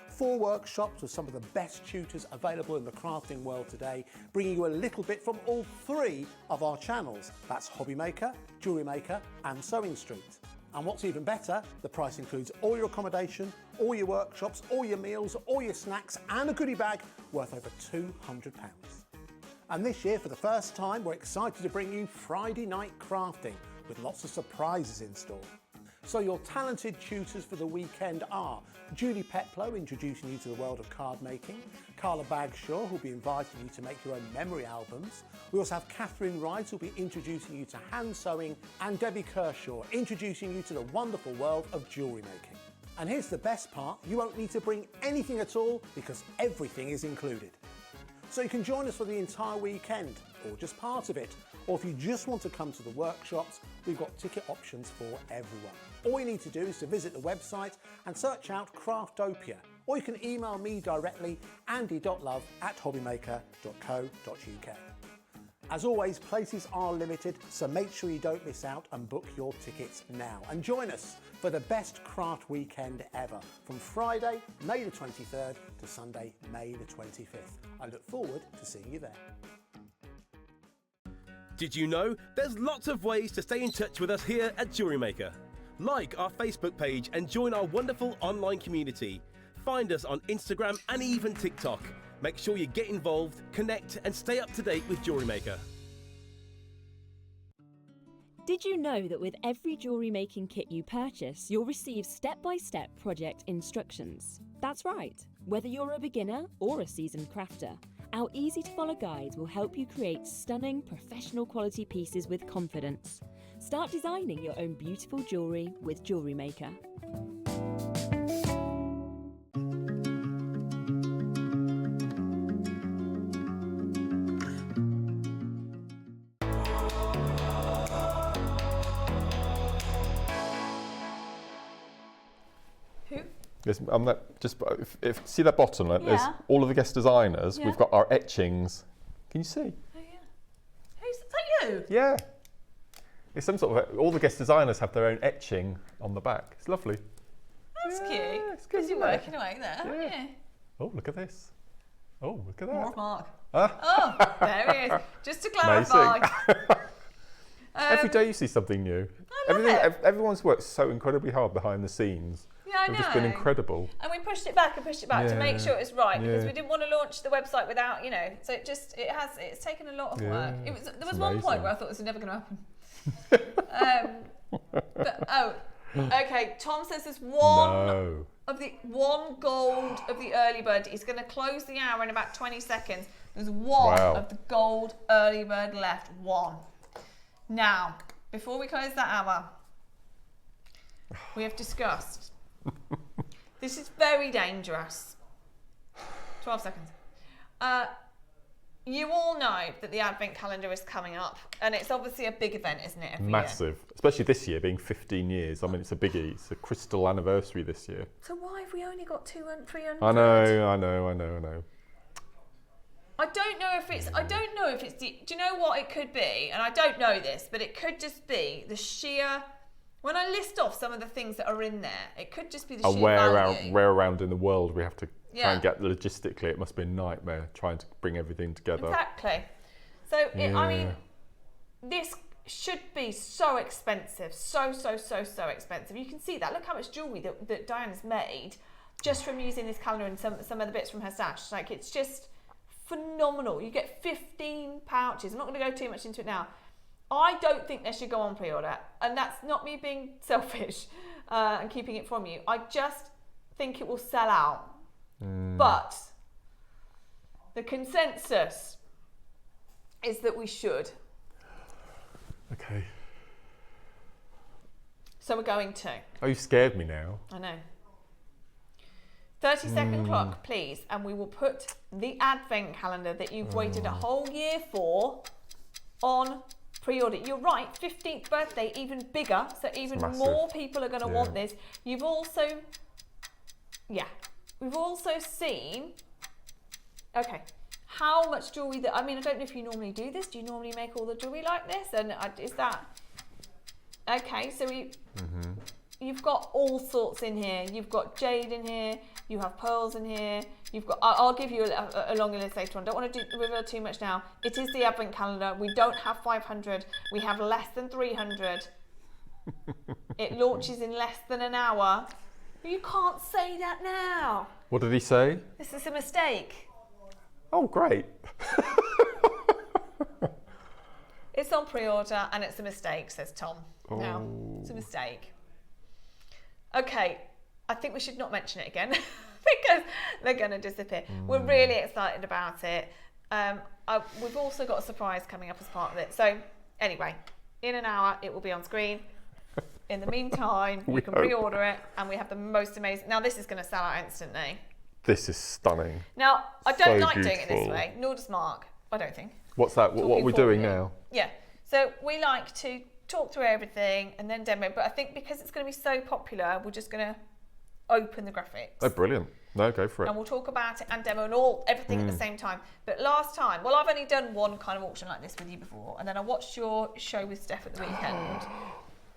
4 workshops with some of the best tutors available in the crafting world today, bringing you a little bit from all 3 of our channels. That's Hobby Maker, Jewellery Maker and Sewing Street. And what's even better, the price includes all your accommodation, all your workshops, all your meals, all your snacks and a goodie bag worth over £200. And this year, for the first time, we're excited to bring you Friday night crafting with lots of surprises in store. So your talented tutors for the weekend are Julie Peplow, introducing you to the world of card making, Carla Bagshaw, who'll be inviting you to make your own memory albums. We also have Catherine Wright, who'll be introducing you to hand sewing, and Debbie Kershaw, introducing you to the wonderful world of jewellery making. And here's the best part, you won't need to bring anything at all because everything is included. So you can join us for the entire weekend, or just part of it. Or if you just want to come to the workshops, we've got ticket options for everyone. All you need to do is to visit the website and search out Crafttopia, or you can email me directly, andy.love@hobbymaker.co.uk. As always, places are limited, so make sure you don't miss out and book your tickets now. And join us for the best craft weekend ever, from Friday, May the 23rd to Sunday, May the 25th. I look forward to seeing you there. Did you know there's lots of ways to stay in touch with us here at Jewellery Maker? Like our Facebook page and join our wonderful online community. Find us on Instagram and even TikTok. Make sure you get involved, connect and stay up to date with Jewellery Maker. Did you know that with every jewellery making kit you purchase, you'll receive step-by-step project instructions? That's right, whether you're a beginner or a seasoned crafter, our easy-to-follow guides will help you create stunning, professional quality pieces with confidence. Start designing your own beautiful jewellery with Jewellery Maker. Yes, if see that bottom, there's all of the guest designers. Yeah. We've got our etchings. Can you see? Oh yeah. Is that you? Yeah. It's some sort of, all the guest designers have their own etching on the back. It's lovely. That's Yeah, cute. it's good, Because you're isn't it? working away there, aren't Yeah. you? Oh, look at this. Oh, look at More that. of Mark. Ah. Oh, there he is. Just to clarify. Every day you see something new. I love it. Everyone's worked so incredibly hard behind the scenes. Yeah, I It's know. just been incredible. And we pushed it back and pushed it back to make Yeah, sure it was right because yeah. we didn't want to launch the website without, so it's taken a lot of work. Yeah, There was it's one point amazing. where I thought this was never going to happen. Okay. Tom says there's one one gold of the early bird. He's going to close the hour in about 20 seconds. There's one of the gold early bird left. One. Now, before we close that hour, we have discussed. This is very dangerous. 12 seconds. You all know that the Advent calendar is coming up, and it's obviously a big event, isn't it? Every Massive. Especially this year, being 15 years. I mean, it's a biggie. It's a crystal anniversary this year. So why have we only got 200, 300? I know. I don't know if it's. Do you know what it could be? And I don't know this, but it could just be the sheer. When I list off some of the things that are in there, it could just be the sheer value. Where around in the world we have to try and Yeah. get logistically. It must be a nightmare trying to bring everything together. Exactly. So I mean, this should be so expensive, so expensive. You can see that. Look how much jewellery that Diana's made just from using this calendar and some of the bits from her stash. Like, it's just phenomenal. You get 15 pouches. I'm not going to go too much into it now. I don't think they should go on pre-order, and that's not me being selfish and keeping it from you. I just think it will sell out. But the consensus is that we should. Okay. So we're going to. Oh, you scared me now. I know. 30-second clock, please, and we will put the Advent calendar that you've waited a whole year for on pre-order. You're right, 15th birthday, even bigger, so even more people are going to want this. We've also seen, how much jewellery I don't know if you normally do this. Do you normally make all the jewellery like this? And is that, okay, so you've got all sorts in here. You've got jade in here, you have pearls in here, you've got, I'll give you a longer list later on. Don't want to reveal too much now. It is the Advent calendar. We don't have 500, we have less than 300. It launches in less than an hour. You can't say that now. What did he say? This is a mistake. Oh, great. It's on pre-order and it's a mistake, says Tom. No, it's a mistake. Okay, I think we should not mention it again because they're going to disappear. We're really excited about it. We've also got a surprise coming up as part of it. So anyway, in an hour, it will be on screen. In the meantime, you can pre-order it, and we have the most amazing. Now, this is going to sell out instantly. This is stunning. Now, I don't So like doing it this beautiful. way, nor does Mark, I don't think. What's that? What are we doing now? Yeah, so we like to talk through everything and then demo, but I think because it's going to be so popular, we're just going to open the graphics. Oh, brilliant. No, go for it. And we'll talk about it and demo and everything at the same time. But last time, I've only done one kind of auction like this with you before, and then I watched your show with Steph at the weekend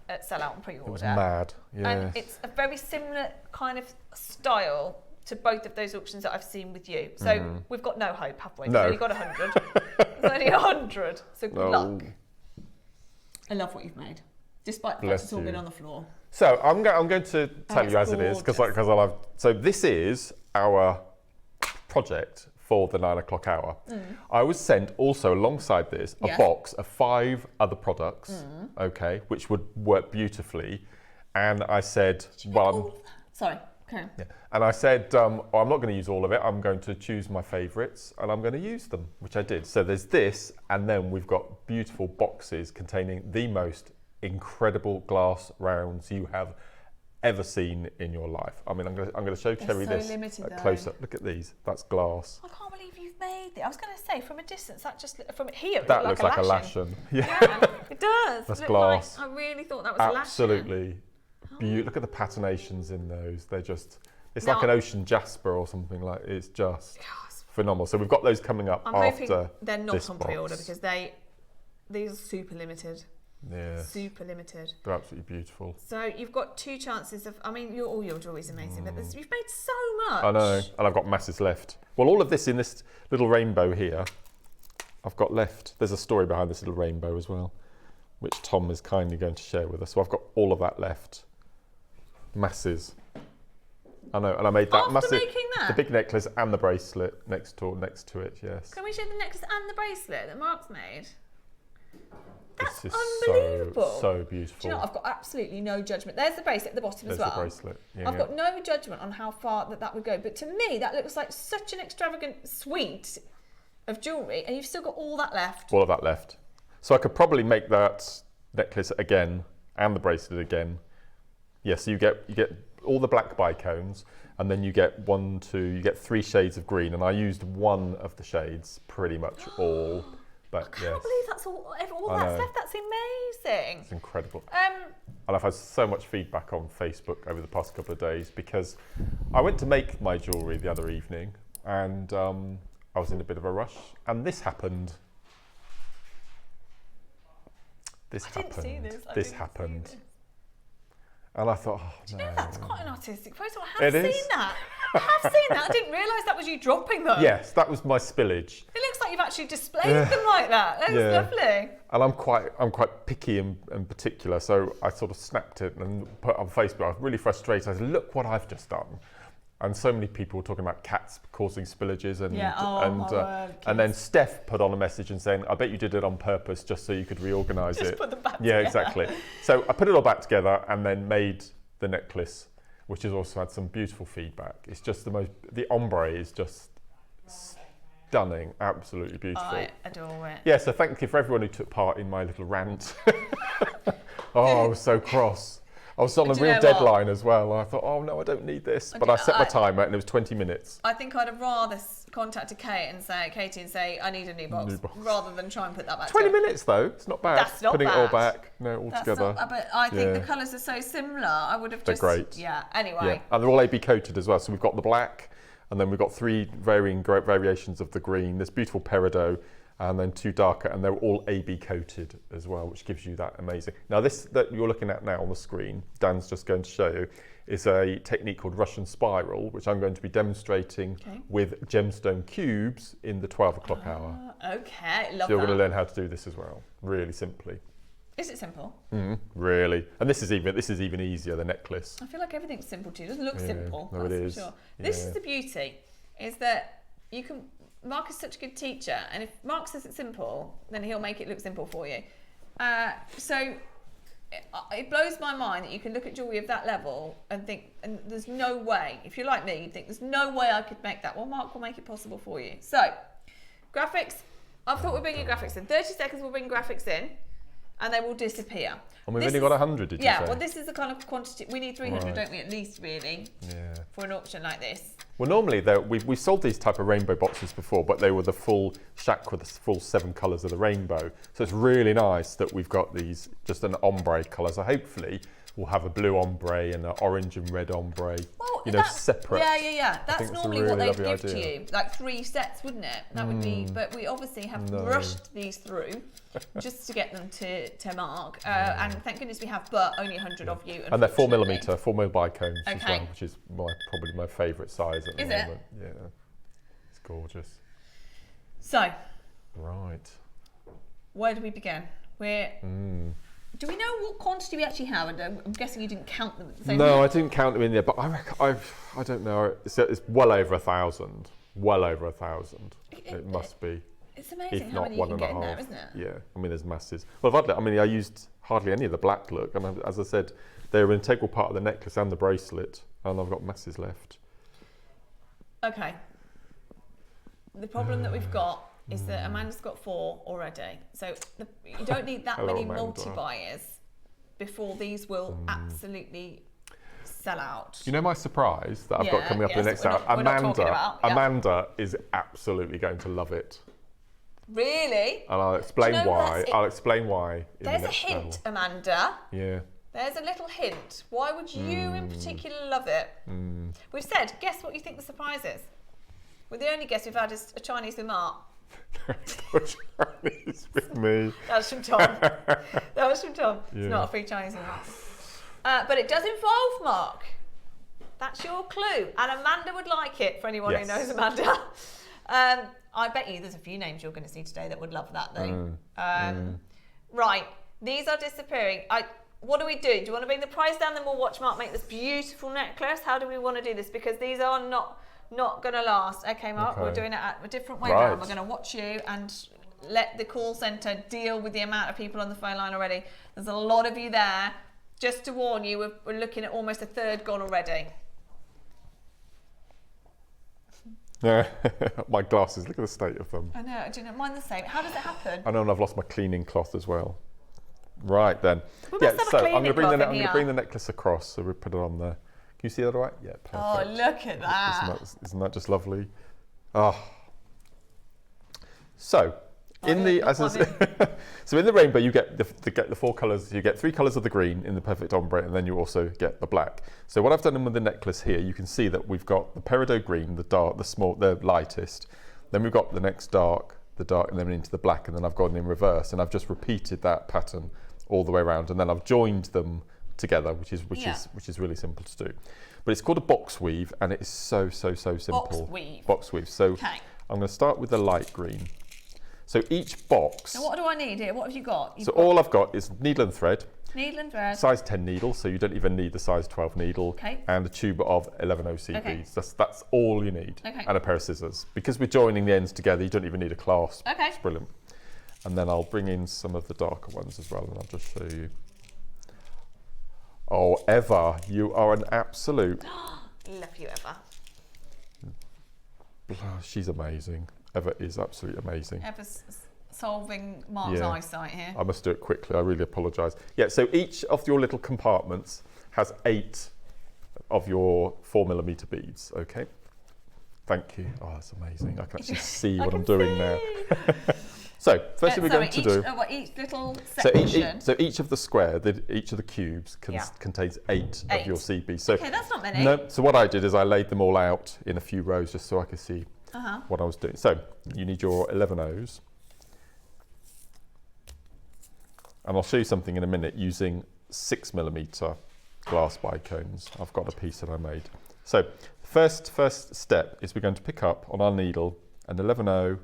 at Sellout and Pre-Order. It was mad, yeah. And it's a very similar kind of style to both of those auctions that I've seen with you. So we've got no hope, have we? No. We've only got 100. It's only 100. So good luck. I love what you've made, despite the fact it's all been on the floor. So I'm going to tell it's you as it is, because gorgeous. I love. So this is our project for the 9 o'clock hour. I was sent also alongside this a box of 5 other products, okay, which would work beautifully. And I said, Sorry, okay. yeah. And I said, I'm not going to use all of it. I'm going to choose my favourites and I'm going to use them, which I did. So there's this, and then we've got beautiful boxes containing the most incredible glass rounds you have ever seen in your life. I mean, I'm going to show Cherry so this limited, close up. Look at these. That's glass. I can't believe you've made it. I was going to say, from a distance, that just from here, it That looked looks like a lashing. lashen. Yeah, it does. That's Looked glass. Like, I really thought that was a lashen. Absolutely. Look at the patinations in those. They're just, it's Now, like an ocean jasper or something like. It's just phenomenal. So we've got those coming up I'm after hoping they're not this on box. pre-order because these are super limited. Yeah. Super limited. They're absolutely beautiful. So you've got 2 chances of, I mean, all your jewellery's amazing, but you've made so much. I know, and I've got masses left. Well, all of this in this little rainbow here, I've got left. There's a story behind this little rainbow as well, which Tom is kindly going to share with us. So I've got all of that left. Masses. I know, and I made that After massive, making that? the big necklace and the bracelet next to it. Yes. Can we show the necklace and the bracelet that Mark's made? That's This is unbelievable. So beautiful. Do you know what? I've got absolutely no judgment. There's the bracelet at the bottom There's as well. the bracelet. Yeah, I've got no judgment on how far that would go, but to me that looks like such an extravagant suite of jewellery, and you've still got all that left. all of that left. So I could probably make that necklace again and the bracelet again. Yes, so you get all the black bicones, and then you get 3 shades of green, and I used one of the shades, pretty much all. But I can't believe that's all that's left. That's amazing. It's incredible. And I've had so much feedback on Facebook over the past couple of days because I went to make my jewellery the other evening, and I was in a bit of a rush, and this happened. This happened. And I thought, oh, Do you know that's quite an artistic photo? I It have is. seen that. I have seen that. I didn't realise that was you dropping them. Yes, that was my spillage. It looks like you've actually displayed them like that. That's lovely. And I'm quite picky and particular, so I sort of snapped it and put it on Facebook. I was really frustrated. I said, look what I've just done. And so many people were talking about cats causing spillages, and then Steph put on a message and saying, I bet you did it on purpose just so you could reorganise it. Just put them back Yeah, together. exactly. So I put it all back together and then made the necklace, which has also had some beautiful feedback. It's just the ombre is just stunning, absolutely beautiful. I adore it. Yeah, so thank you for everyone who took part in my little rant. Oh, I was so cross. I was on a real deadline as well. I thought, oh no, I don't need this. But I set my timer and it was 20 minutes. I think I'd have rather contacted Katie and say, I need a new box, rather than try and put that back 20 together. minutes though, it's not bad. That's not Putting bad. it all back, all That's together. not, but I think the colours are so similar. I would have just... They're great. Yeah, anyway. Yeah. And they're all AB coated as well. So we've got the black, and then we've got 3 varying variations of the green. There's beautiful peridot, and then 2 darker, and they're all AB coated as well, which gives you that amazing. Now this that you're looking at now on the screen, Dan's just going to show you, is a technique called Russian spiral, which I'm going to be demonstrating with gemstone cubes in the 12 o'clock hour. Okay, love that. So you're going to learn how to do this as well, really simply. Is it simple? Really. And this is even easier, the necklace. I feel like everything's simple to you. It doesn't look simple. No, that's it is. For sure. This is the beauty, is that you can... Mark is such a good teacher, and if Mark says it's simple, then he'll make it look simple for you. So it blows my mind that you can look at jewellery of that level and think, and there's no way, if you're like me, you think there's no way I could make that. Well, Mark will make it possible for you. So, graphics, I thought we'd bring your graphics in. 30 seconds we'll bring graphics in, and they will disappear. And we've only got 100, did you say? Yeah, well this is the kind of quantity, we need 300, don't we, at least, really, for an auction like this. Well, normally we've sold these type of rainbow boxes before, but they were the full shack with the full 7 colours of the rainbow. So it's really nice that we've got these just an ombre colour. So hopefully we'll have a blue ombre and an orange and red ombre, Well, separate. Yeah. That's normally what they'd give to idea. you, like 3 sets, wouldn't it? That would be, but we obviously have rushed these through just to get them to Mark. And thank goodness we have, but only 100 of you. And they're 4mm bicones as well, which is probably my favourite size at the moment. Yeah, it's gorgeous. So, right, where do we begin? Do we know what quantity we actually have? And I'm guessing you didn't count them at the same time. No, I didn't count them in there, but I don't know. It's well over 1,000. Well over 1,000. It must be. It's amazing if how not many you 1.5. can get in there, isn't it? Yeah, I mean, there's masses. Well, I used hardly any of the black look, and as I said, they're an integral part of the necklace and the bracelet, and I've got masses left. Okay. The problem that we've got is that Amanda's got 4 already. So you don't need that many multi-buyers before these will absolutely sell out. You know my surprise that I've got coming up in the next hour? Amanda is absolutely going to love it. Really? And I'll explain why. I'll explain why. There's a hint, Amanda. Yeah. There's a little hint. Why would you in particular love it? We've said, guess what you think the surprise is? Well, the only guess we've had is a Chinese with Mark. Still Chinese with me. That was from Tom. That was from Tom. Yeah. It's not a free Chinese email. But it does involve Mark. That's your clue. And Amanda would like it, for anyone who knows Amanda. I bet you there's a few names you're going to see today that would love that though. Right, these are disappearing. What do? Do you want to bring the price down, then we'll watch Mark make this beautiful necklace? How do we want to do this? Because these are not going to last. Okay, Mark, we're doing it a different way around. We're going to watch you and let the call centre deal with the amount of people on the phone line already. There's a lot of you there. Just to warn you, we're looking at almost a third gone already. My glasses, look at the state of them. I know, do you know, mine the same. How does it happen? I know, and I've lost my cleaning cloth as well. Right then. We must have a so cleaning I'm going cloth to bring the necklace across, so we put it on there. Can you see that all right? Yeah, perfect. Oh, look at that. Isn't that just lovely? Oh. So, in the rainbow, you get the 4 colours. You get 3 colours of the green in the perfect ombre, and then you also get the black. So what I've done with the necklace here, you can see that we've got the peridot green, the dark, the lightest. Then we've got the next dark, and then into the black, and then I've gone in reverse, and I've just repeated that pattern all the way around, and then I've joined them together, which is really simple to do. But it's called a box weave, and it is so simple. Box weave. So I'm going to start with the light green. So each box. Now what do I need here? What have you got? All I've got is needle and thread. Needle and thread. Size 10 needle, so you don't even need the size 12 needle. Okay. And a tube of 11 OC beads. That's all you need. Okay. And a pair of scissors. Because we're joining the ends together, you don't even need a clasp. Okay. It's brilliant. And then I'll bring in some of the darker ones as well, and I'll just show you. Oh, Eva, you are an absolute. Love you, Eva. She's amazing. Eva is absolutely amazing. Eva's solving Mark's eyesight here. I must do it quickly, I really apologise. Yeah, so each of your little compartments has 8 of your 4mm beads, okay? Thank you. Oh, that's amazing. I can actually see what I'm doing now. So, first thing we're going to do. Each little section. So each of the square, each of the cubes contains 8 of your CB. So okay, that's not many. No. So what I did is I laid them all out in a few rows just so I could see what I was doing. So you need your 11 O's, and I'll show you something in a minute using 6mm glass bicones. I've got a piece that I made. So first step is we're going to pick up on our needle an 11O,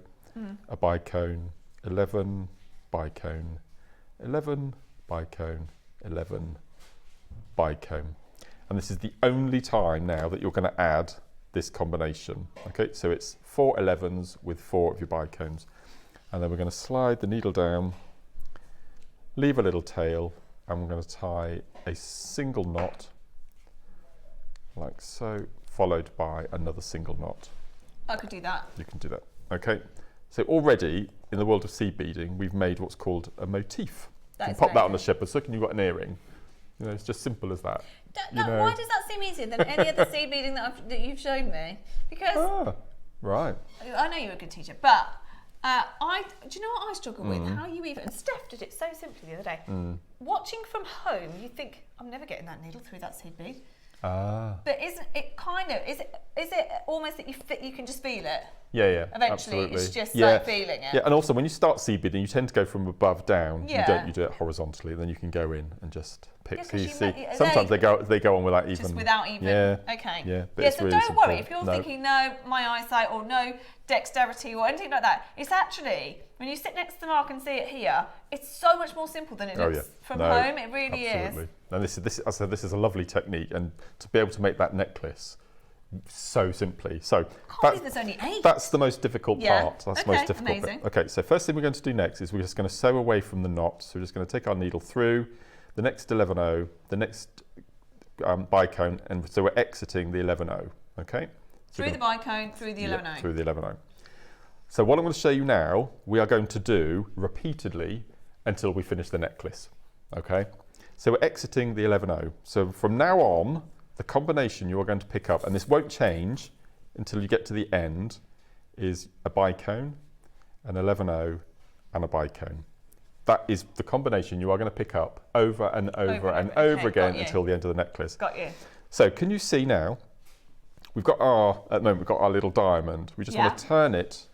a bicone, 11 bicone, 11 bicone, 11 bicone. And this is the only time now that you're going to add this combination. Okay, so it's 4 11s with 4 of your bicones. And then we're going to slide the needle down, leave a little tail, and we're going to tie a single knot, like so, followed by another single knot. I could do that. You can do that. Okay. So already in the world of seed beading, we've made what's called a motif. You can pop that on a shepherd's hook and you've got an earring. You know, it's just simple as that. Why does that seem easier than any other seed beading that you've shown me? Because right. I know you're a good teacher, but do you know what I struggle with? How you even, and Steph did it so simply the other day. Watching from home, you think, I'm never getting that needle through that seed bead. But isn't it kind of, is it almost that you can just feel it? Yeah, eventually absolutely. It's just like feeling it. Yeah, and also when you start seed beading, you tend to go from above down. You do it horizontally, then you can go in and just pick. Yeah, so you see, sometimes they go on without even. Just without even. Yeah. Okay. Yeah. Yeah. So really don't worry if you're thinking no, my eyesight or no dexterity or anything like that. It's actually when you sit next to Mark and see it here, it's so much more simple than it looks from home. It really is. And this is a lovely technique, and to be able to make that necklace so simply. So there's only 8. That's the most difficult part. That's the most difficult amazing. bit. Okay, so first thing we're going to do next is we're just going to sew away from the knot. So we're just going to take our needle through the next 11O, the next bicone, and so we're exiting the 11O. Okay. So through the bicone, through the 11O. Through the 11O. So what I'm going to show you now, we are going to do repeatedly until we finish the necklace. Okay. So we're exiting the 11O. So from now on, the combination you are going to pick up, and this won't change until you get to the end, is a bicone, an 11O, and a bicone. That is the combination you are going to pick up over and over and over again until the end of the necklace. Got you. So can you see now, at the moment we've got our little diamond. We just want to turn it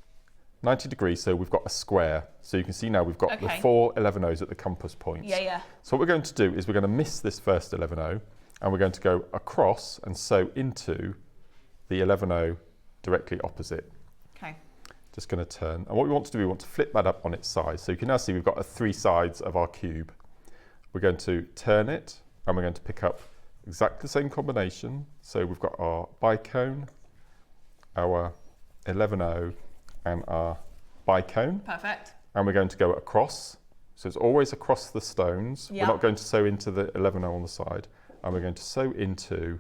90 degrees, so we've got a square. So you can see now we've got the 4 11-0s at the compass points. Yeah, yeah. So what we're going to do is we're going to miss this first 11-0 and we're going to go across and sew into the 11-0 directly opposite. Okay. Just going to turn. And what we want to do, we want to flip that up on its side. So you can now see we've got 3 sides of our cube. We're going to turn it and we're going to pick up exactly the same combination. So we've got our bicone, our 11-0 and our bicone. Perfect. And we're going to go across. So it's always across the stones. Yeah. We're not going to sew into the 11-0 on the side. And we're going to sew into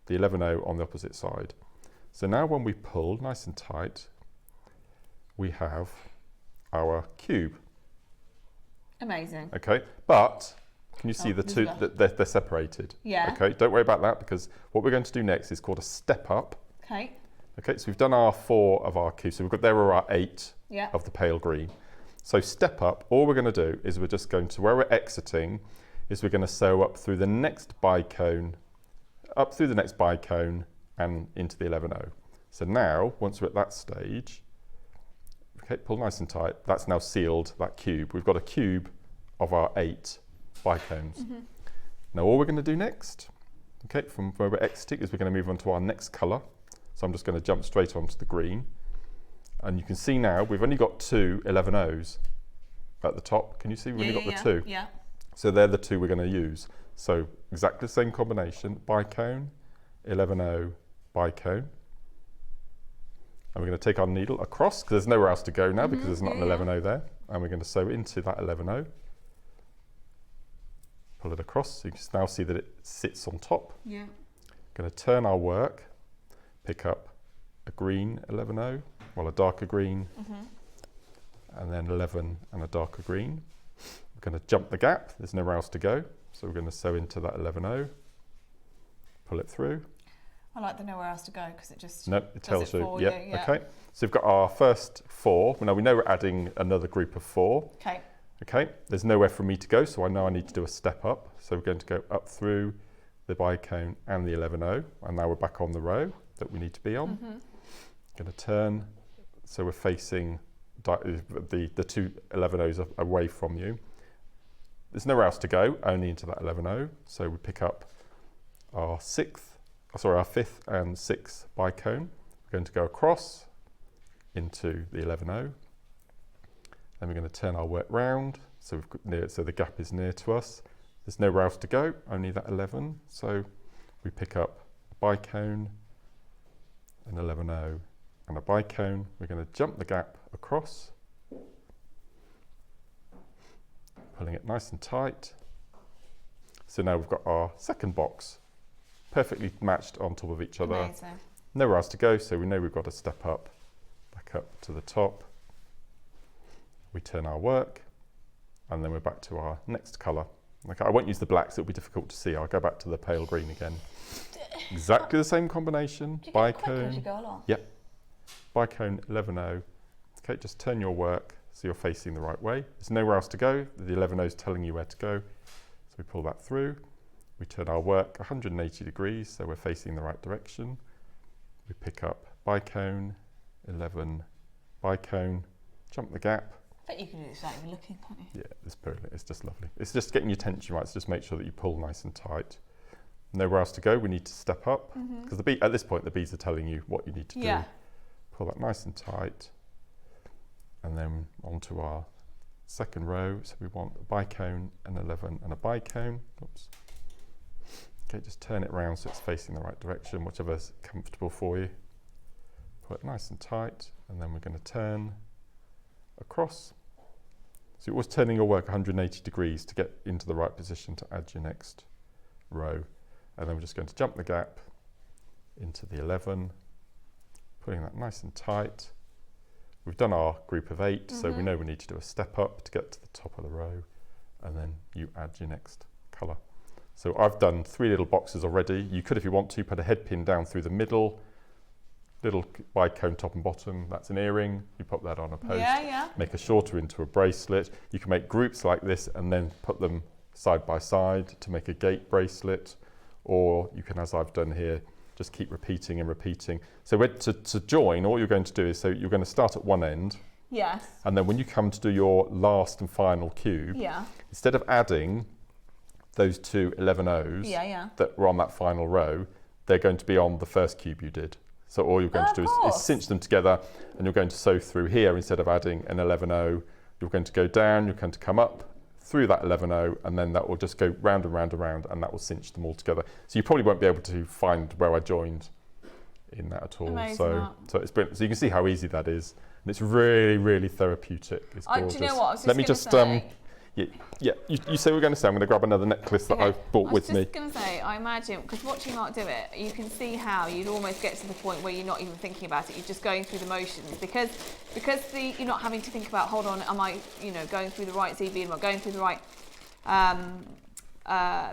the 11-0 on the opposite side. So now when we pull nice and tight, we have our cube. Amazing. Okay, but can you see the two, there's they're separated? Yeah. Okay, don't worry about that because what we're going to do next is called a step up. Okay. Okay, so we've done our 4 of our cubes. So we've got, there are our 8 Yeah. of the pale green. So step up, all we're going to do is we're just going to, where we're exiting, is we're going to sew up through the next bicone, and into the 11-0. So now, once we're at that stage, okay, pull nice and tight, that's now sealed, that cube. We've got a cube of our 8 bicones. Now all we're going to do next, okay, from where we're exiting, is we're going to move on to our next colour. So I'm just going to jump straight onto the green. And you can see now, we've only got 2 11-0s at the top. Can you see? We've only got the 2. Yeah. So they're the 2 we're going to use. So exactly the same combination, bicone, 11-0, bicone. And we're going to take our needle across, because there's nowhere else to go now, because there's not an 11-0 there. And we're going to sew into that 11-0. Pull it across, so you can now see that it sits on top. Yeah. Going to turn our work, pick up a green 11-0, well, a darker green, and then 11 and a darker green. We're going to jump the gap, there's nowhere else to go. So we're going to sew into that 11-0, pull it through. I like the nowhere else to go because it just No, it tells it you. for Yep. you, yeah. Okay. So we've got our first 4. Now we know we're adding another group of 4. Okay. Okay. There's nowhere for me to go, so I know I need to do a step up. So we're going to go up through the bicone and the 11-0, and now we're back on the row that we need to be on. Going to turn, so we're facing the 2 11-0s away from you. There's nowhere else to go, only into that 11-0. So we pick up our 5th and 6th bicone. We're going to go across into the 11-0. Then we're going to turn our work round, so so the gap is near to us. There's nowhere else to go, only that 11. So we pick up a bicone, an 11-0, and a bicone. We're going to jump the gap across, pulling it nice and tight. So now we've got our second box perfectly matched on top of each other. Amazing. Nowhere else to go, so we know we've got to step up, back up to the top. We turn our work, and then we're back to our next colour. Okay, I won't use the blacks, it'll be difficult to see. I'll go back to the pale green again. Exactly the same combination, Do you get quicker as you bicone. go along? Yep, bicone 11-0. Okay, just turn your work so you're facing the right way. There's nowhere else to go. The 11-0 is telling you where to go. So we pull that through. We turn our work 180 degrees, so we're facing the right direction. We pick up bicone, 11, bicone, jump the gap. I bet you can do this without even looking, can't you? Yeah, it's brilliant. It's just lovely. It's just getting your tension right. So just make sure that you pull nice and tight. Nowhere else to go. We need to step up because at this point the beads are telling you what you need to do. Pull that nice and tight, and then onto our second row. So we want a bicone, an 11, and a bicone. Oops. Okay, just turn it around so it's facing the right direction, whichever's comfortable for you. Pull it nice and tight, and then we're going to turn across. So you're always turning your work 180 degrees to get into the right position to add your next row. And then we're just going to jump the gap into the 11, putting that nice and tight. We've done our group of 8, so we know we need to do a step up to get to the top of the row, and then you add your next colour. So I've done 3 little boxes already. You could, if you want to, put a head pin down through the middle, little bicone top and bottom, that's an earring. You pop that on a post, make a shorter into a bracelet. You can make groups like this and then put them side by side to make a gate bracelet, or you can, as I've done here, just keep repeating and repeating. So to join, all you're going to do is, so you're going to start at one end, Yes. And then when you come to do your last and final cube, Yeah. instead of adding those two 11 O's that were on that final row, they're going to be on the first cube you did. So all you're going to do is cinch them together, and you're going to sew through here. Instead of adding an 11O, you're going to go down, you're going to come up through that 11O, and then that will just go round and round and round, and that will cinch them all together. So you probably won't be able to find where I joined in that at all. Amazing, so it's brilliant. So you can see how easy that is, and it's really, really therapeutic. It's gorgeous. Do you know what? I was just Let me gonna just say, you say we're going to say. I'm going to grab another necklace that I've brought with me. I was just going to say, I imagine, because watching Mark do it, you can see how you'd almost get to the point where you're not even thinking about it. You're just going through the motions because you're not having to think about, hold on, am I, going through the right ZB? Am I going through the right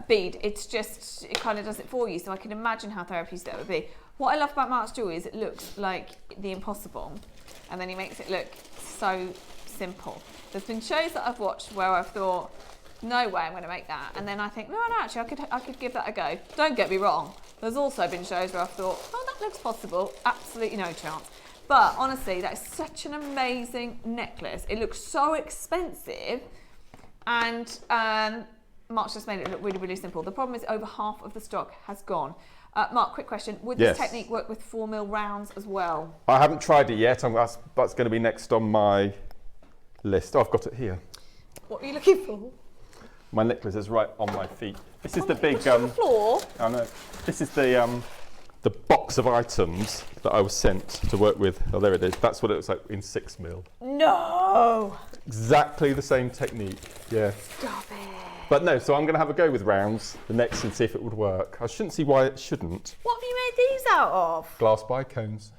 bead? It's just, it kind of does it for you. So I can imagine how therapeutic that would be. What I love about Mark's jewellery is it looks like the impossible, and then he makes it look so simple. There's been shows that I've watched where I've thought, no way I'm going to make that, and then I think, no, actually I could give that a go. Don't get me wrong. There's also been shows where I've thought, oh, that looks possible. Absolutely no chance. But honestly, that is such an amazing necklace. It looks so expensive, and Mark's just made it look really, really simple. The problem is over half of the stock has gone. Mark, quick question. Would this technique work with 4mm rounds as well? I haven't tried it yet. That's going to be next on my list. Oh, I've got it here. What are you looking for? My necklace is right on my feet. This is the big. On the floor? I know. This is the box of items that I was sent to work with. Oh, there it is. That's what it looks like in 6mm. No. Exactly the same technique. Yeah. Stop it. But no, so I'm going to have a go with rounds the next and see if it would work. I shouldn't see why it shouldn't. What have you made these out of? Glass bicones.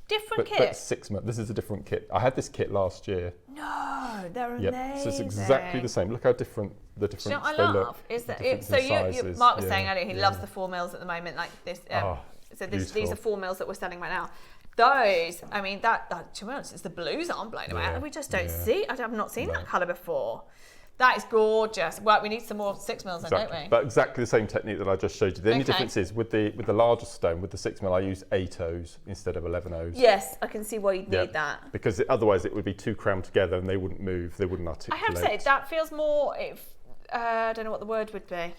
Different kit? But 6mm. This is a different kit. I had this kit last year. No, they're amazing. amazing. So it's exactly the same. Look how different the difference Do you know what they I love? look. Is that sizes. Mark was saying earlier he loves the 4mm at the moment, like this. So these are beautiful. 4mm that we're selling right now. Those, I mean, to be honest, it's the blues that I'm blown about, and we just don't see. I have not seen that colour before. That is gorgeous. Well, we need some more 6mm then, don't we? But exactly the same technique that I just showed you. The only difference is with the larger stone, with the 6mm, I use 8 O's instead of 11 O's. Yes, I can see why you'd need that. Because otherwise it would be too crammed together and they wouldn't move, they wouldn't articulate. I have to say, that feels more, I don't know what the word would be.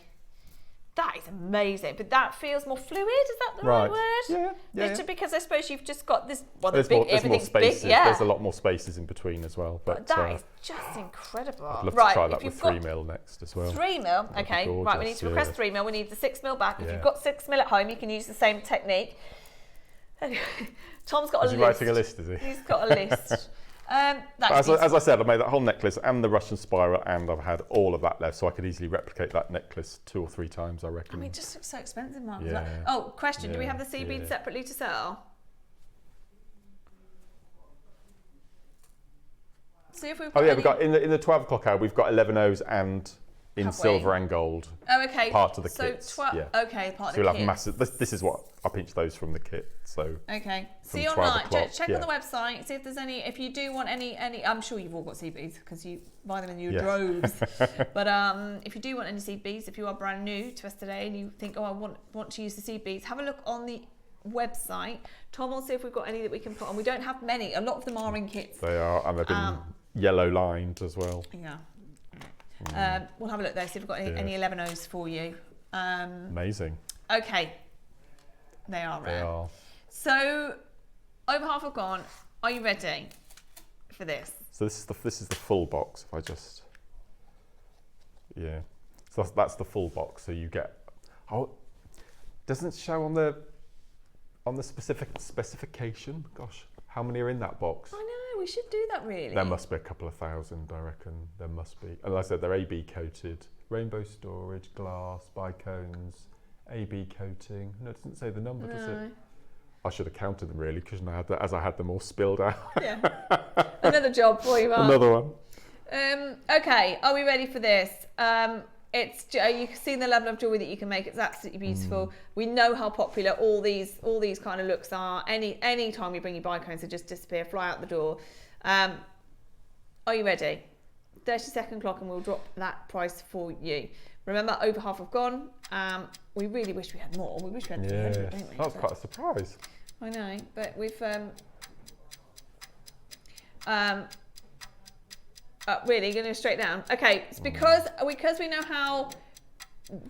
That is amazing, but that feels more fluid. Is that the right word? Yeah. Because I suppose you've just got this. Well, there's big, more everything's spaces. big. Yeah. There's a lot more spaces in between as well. But that is just incredible. I'd love to try that with 3mm next as well. 3mm, okay. Right, we need to request 3mm. We need the 6mm back. If you've got 6mm at home, you can use the same technique. Tom's got a list. Is he writing a list? Is he? He's got a list. As I said, I made that whole necklace and the Russian spiral, and I've had all of that left, so I could easily replicate that necklace 2 or 3 times, I reckon. I mean, it just looks so expensive, Mark. Yeah. Oh, question: do we have the sea beads separately to sell? See if we've got we've got in the 12 o'clock hour. We've got 11 O's and in silver and gold. Oh, okay. Part of the kit. Okay, part of the kit. So we'll have massive. This is what I pinched those from the kit. So okay. See online. Check on the website. See if there's any. If you do want any. I'm sure you've all got sea beads because you buy them in your droves. But if you do want any sea beads, if you are brand new to us today and you think, oh, I want to use the sea beads, have a look on the website. Tom will see if we've got any that we can put on. We don't have many. A lot of them are in kits. They are, and they've been yellow lined as well. Yeah. We'll have a look there, see if we've got any 11 O's for you. Amazing. Okay. They are rare. They are. So, over half have gone. Are you ready for this? So this is the full box. If I just, so that's the full box. So you get. Oh, doesn't it show on the specification? Gosh, how many are in that box? I know. We should do that really. There must be a couple of thousand, I reckon. There must be. And like I said, they're AB coated, rainbow storage, glass, bicones, AB coating. No, it doesn't say the number, does it? I should have counted them really, because I had them all spilled out. Yeah. Another job for you, Mark. Another one. Okay, are we ready for this? You've seen the level of jewellery that you can make. It's absolutely beautiful. We know how popular all these kind of looks are. Any time you bring your bicones, they just disappear, fly out the door. Are you ready? 30-second clock, and we'll drop that price for you. Remember, over half have gone. We really wish we had more. We wish we had 300, don't we? That was quite a surprise. I know, but we've Really, going to go straight down. Okay, it's because we know how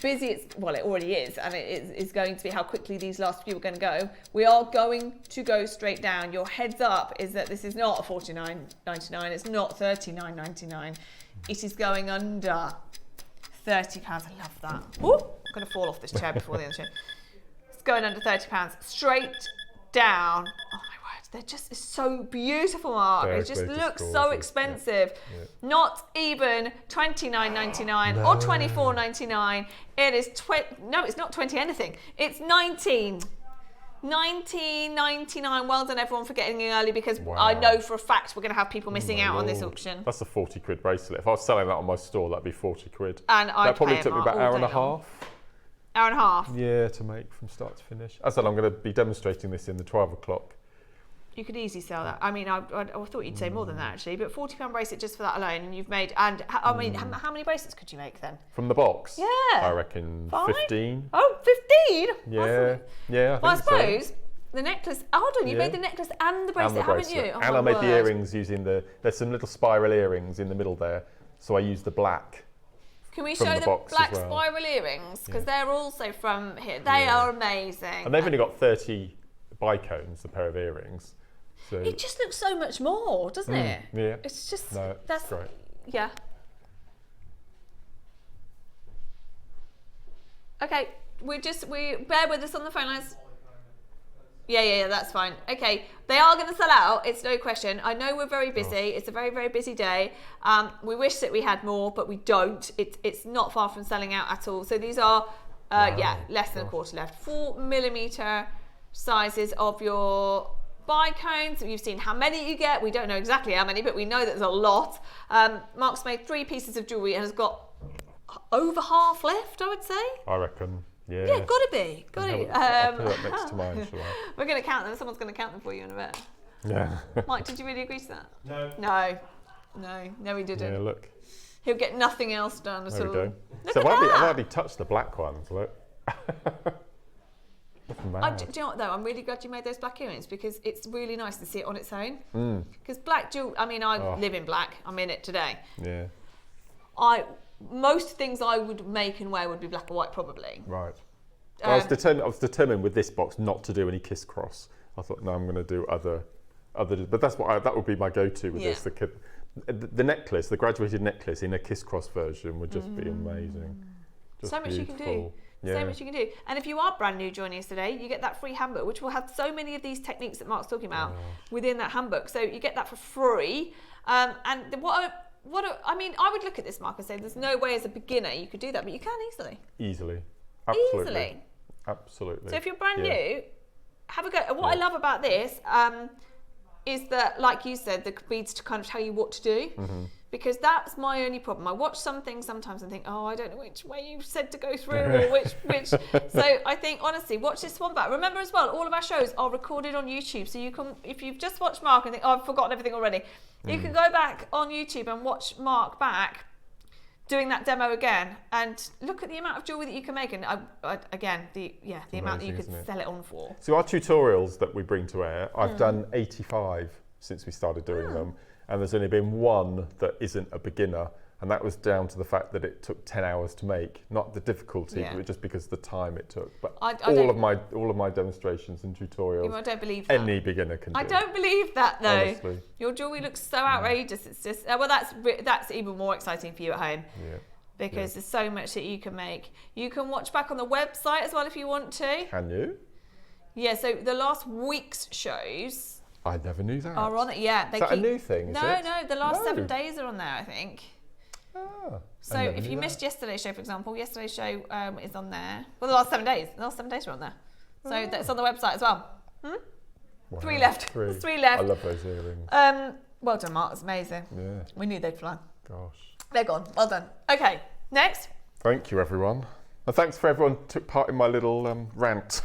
busy it already is, and it is going to be how quickly these last few are going to go. We are going to go straight down. Your heads up is that this is not $49.99. It's not $39.99. It is going under £30. I love that. Ooh, I'm going to fall off this chair before the other chair. It's going under £30. Straight down. Oh my word, they're just so beautiful, Mark. It just looks so expensive. Yeah. Not even $29.99 or $24.99. It is no, it's not 20 anything. It's $19.99. Well done everyone for getting in early, because I know for a fact we're going to have people missing out on this auction. That's a 40 quid bracelet. If I was selling that on my store, that'd be 40 quid. And that probably took me about an hour and a half. Hour and a half? Yeah, to make from start to finish. As I said, I'm going to be demonstrating this in the 12 o'clock. You could easily sell that. I mean, I thought you'd say more than that actually, but £40 bracelet just for that alone, and you've made, and I mean, how many bracelets could you make then? From the box? Yeah. I reckon 15. Oh, 15? Yeah, yeah, I suppose the necklace, hold on, you made the necklace and the bracelet, haven't you? Oh, and I made the earrings using there's some little spiral earrings in the middle there, so I used the black. Can we show the black spiral earrings? Because they're also from here. They are amazing. And they've only got 30 bicones, a pair of earrings. So it just looks so much more, doesn't it? Yeah. It's just, that's great. Yeah. Okay, we bear with us on the phone lines. Yeah, that's fine. Okay, they are going to sell out, it's no question. I know we're very busy. It's a very, very busy day. We wish that we had more, but we don't. It's not far from selling out at all. So these are, less than a quarter left. 4mm sizes of your bicones. You've seen how many you get. We don't know exactly how many, but we know that there's a lot. Mark's made 3 pieces of jewellery and has got over half left, I would say. I reckon. Yeah, got to be. Got to. I'll put that next to mine, shall I? We're going to count them. Someone's going to count them for you in a bit. Yeah. Mike, did you really agree to that? No. No, he didn't. Yeah, look. He'll get nothing else done at all. There we go. Look So at I've already touched the black ones, look. Do you know what though? I'm really glad you made those black earrings, because it's really nice to see it on its own. Because black jewelry, I mean, I live in black. I'm in it today. Yeah. Most things I would make and wear would be black or white, probably. Right. I was determined with this box not to do any kiss cross. I thought, no, I'm going to do other. But that's that would be my go-to with this. The necklace, the graduated necklace in a kiss cross version would just be amazing. Just so much beautiful. You can do. So much you can do. And if you are brand new joining us today, you get that free handbook, which will have so many of these techniques that Mark's talking about within that handbook. So you get that for free. And I mean, I would look at this, Mark, and say there's no way as a beginner you could do that, but you can easily. Absolutely. Absolutely. So if you're brand new, have a go. What I love about this is that, like you said, the beads to kind of tell you what to do. Because that's my only problem. I watch some things sometimes and think, oh, I don't know which way you said to go through or which. So I think, honestly, watch this one back. Remember as well, all of our shows are recorded on YouTube. So you can, if you've just watched Mark and think, oh, I've forgotten everything already, you can go back on YouTube and watch Mark back doing that demo again and look at the amount of jewellery that you can make. And again, the amount that you could sell it on for. So our tutorials that we bring to air, I've done 85 since we started doing them. And there's only been one that isn't a beginner, and that was down to the fact that it took 10 hours to make, not the difficulty, but just because of the time it took. But all of my demonstrations and tutorials, I don't believe that. Any beginner can do. I don't believe that though. Honestly. Your jewellery looks so outrageous. It's just that's even more exciting for you at home. Yeah. Because there's so much that you can make. You can watch back on the website as well if you want to. Can you? Yeah. So the last week's shows. I never knew that. Are on it, yeah. Is that a new thing? No, the last 7 days are on there, I think. So if you missed yesterday's show, for example, yesterday's show is on there. Well, the last 7 days. The last 7 days are on there. So that's on the website as well. Wow. 3 left. 3 left. I love those earrings. Well done, Mark. It's amazing. Yeah. We knew they'd fly. Gosh. They're gone. Well done. Okay, next. Thank you, everyone. And thanks for everyone who took part in my little rant.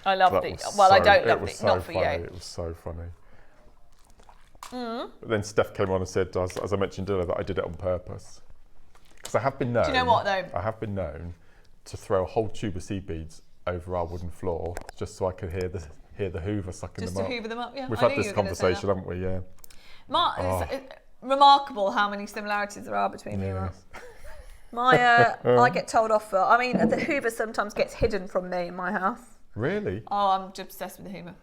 I loved it. Well, I don't love it. Not for you. It was so funny. But then Steph came on and said, as I mentioned earlier, that I did it on purpose. Because I have been known. Do you know what though? I have been known to throw a whole tube of seed beads over our wooden floor just so I could hear hear the Hoover sucking Just them to up. hoover them up, yeah. We've I had knew this you were gonna say conversation, that. haven't we? Yeah. It's remarkable how many similarities there are between me and Mark. I get told off for. I mean, the Hoover sometimes gets hidden from me in my house. Really? Oh, I'm just obsessed with the Hoover.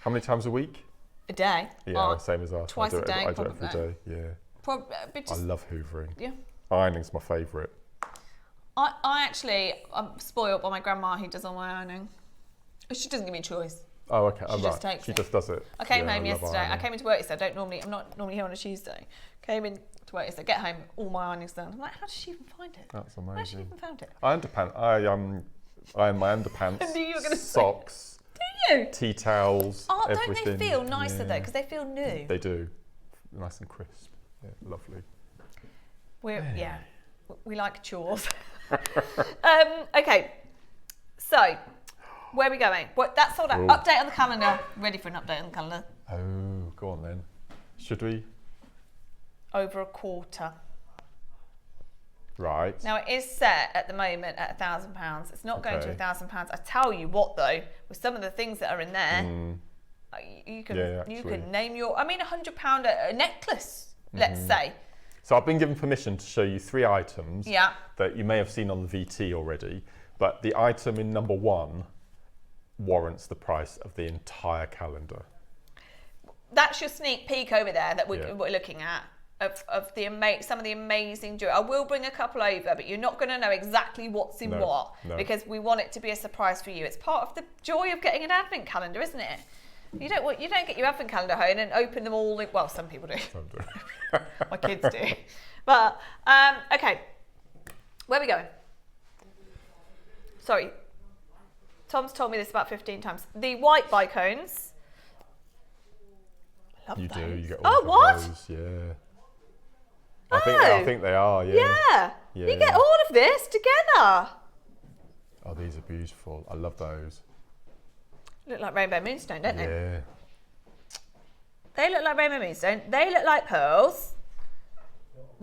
How many times a week? A day. Yeah, same as us. Twice a day, I do it probably. every day. Yeah. I love hoovering. Yeah. Ironing's my favourite. I'm spoiled by my grandma who does all my ironing. She doesn't give me a choice. Oh, okay. She just takes She it. just does it. I came Yeah, home love yesterday. ironing. I came into work yesterday. I'm not normally here on a Tuesday. Came in to work yesterday. Get home, all my ironing's done. I'm like, how did she even find it? That's How did she amazing. even found it? I iron my underpants. I knew you were gonna say socks. Do you? Tea towels. Oh, don't everything. they feel nicer though? Yeah. Because they feel new. They do. Nice and crisp. Yeah, lovely. We like chores. Okay, so where are we going? That's sold out. Ooh. Update on the calendar. Ready for an update on the calendar? Oh, go on then. Should we? Over a quarter. Right. Now it is set at the moment at £1,000. It's not going to Okay. £1,000. I tell you what though, with some of the things that are in there, you can name your. I mean, £100 a necklace. Let's say. So I've been given permission to show you 3 items Yeah. that you may have seen on the VT already, but the item in number 1 warrants the price of the entire calendar. That's your sneak peek over there that Yeah. we're looking at of some of the amazing jewelry. I will bring a couple over, but you're not going to know exactly what's in what because we want it to be a surprise for you. It's part of the joy of getting an advent calendar, isn't it? You don't get your advent calendar home and open them all. Well, some people do. Some do. My kids do. But okay, where are we going? Sorry, Tom's told me this about 15 times. The white bicones. Love You those. do. You get Oh, all of what? those. Yeah. I think they are. Yeah. Yeah. You get all of this together. Oh, these are beautiful. I love those. Look like rainbow moonstone, don't they? Yeah. They look like rainbow moonstone. They look like pearls.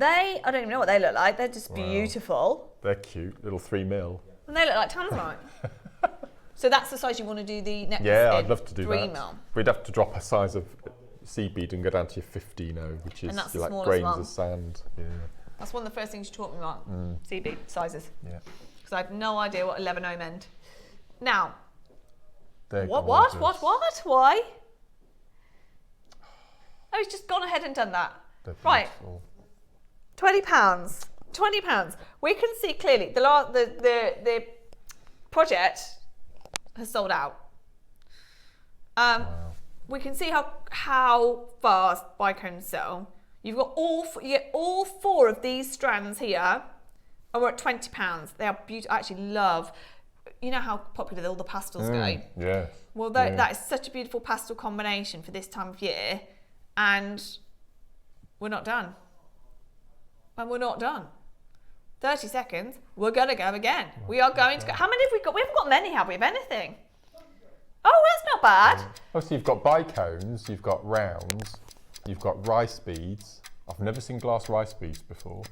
I don't even know what they look like. They're just beautiful. They're cute. Little 3mm. And they look like tanzanite. So that's the size you want to do the necklace Yeah, in? I'd love to do 3mm. that. We'd have to drop a size of seed bead and go down to your 15-0, which is And that's the like smallest grains one. of sand. Yeah. That's one of the first things you taught me about CB sizes. Yeah. Because I had no idea what 11-0 meant. Now, They're what? gorgeous. Why? Oh, he's just gone ahead and done that. They're Right. beautiful. £20. £20. We can see clearly the project has sold out. We can see how fast bicones sell. You've got all 4 of these strands here, and we're at £20. They are beautiful. I actually love. You know how popular all the pastels go. Yeah. Well, that is such a beautiful pastel combination for this time of year, and we're not done. And we're not done. 30 seconds, we're going to go again. We are going to go. How many have we got? We haven't got many, have we, of anything? Oh, that's not bad. Oh, so you've got bicones, you've got rounds, you've got rice beads. I've never seen glass rice beads before.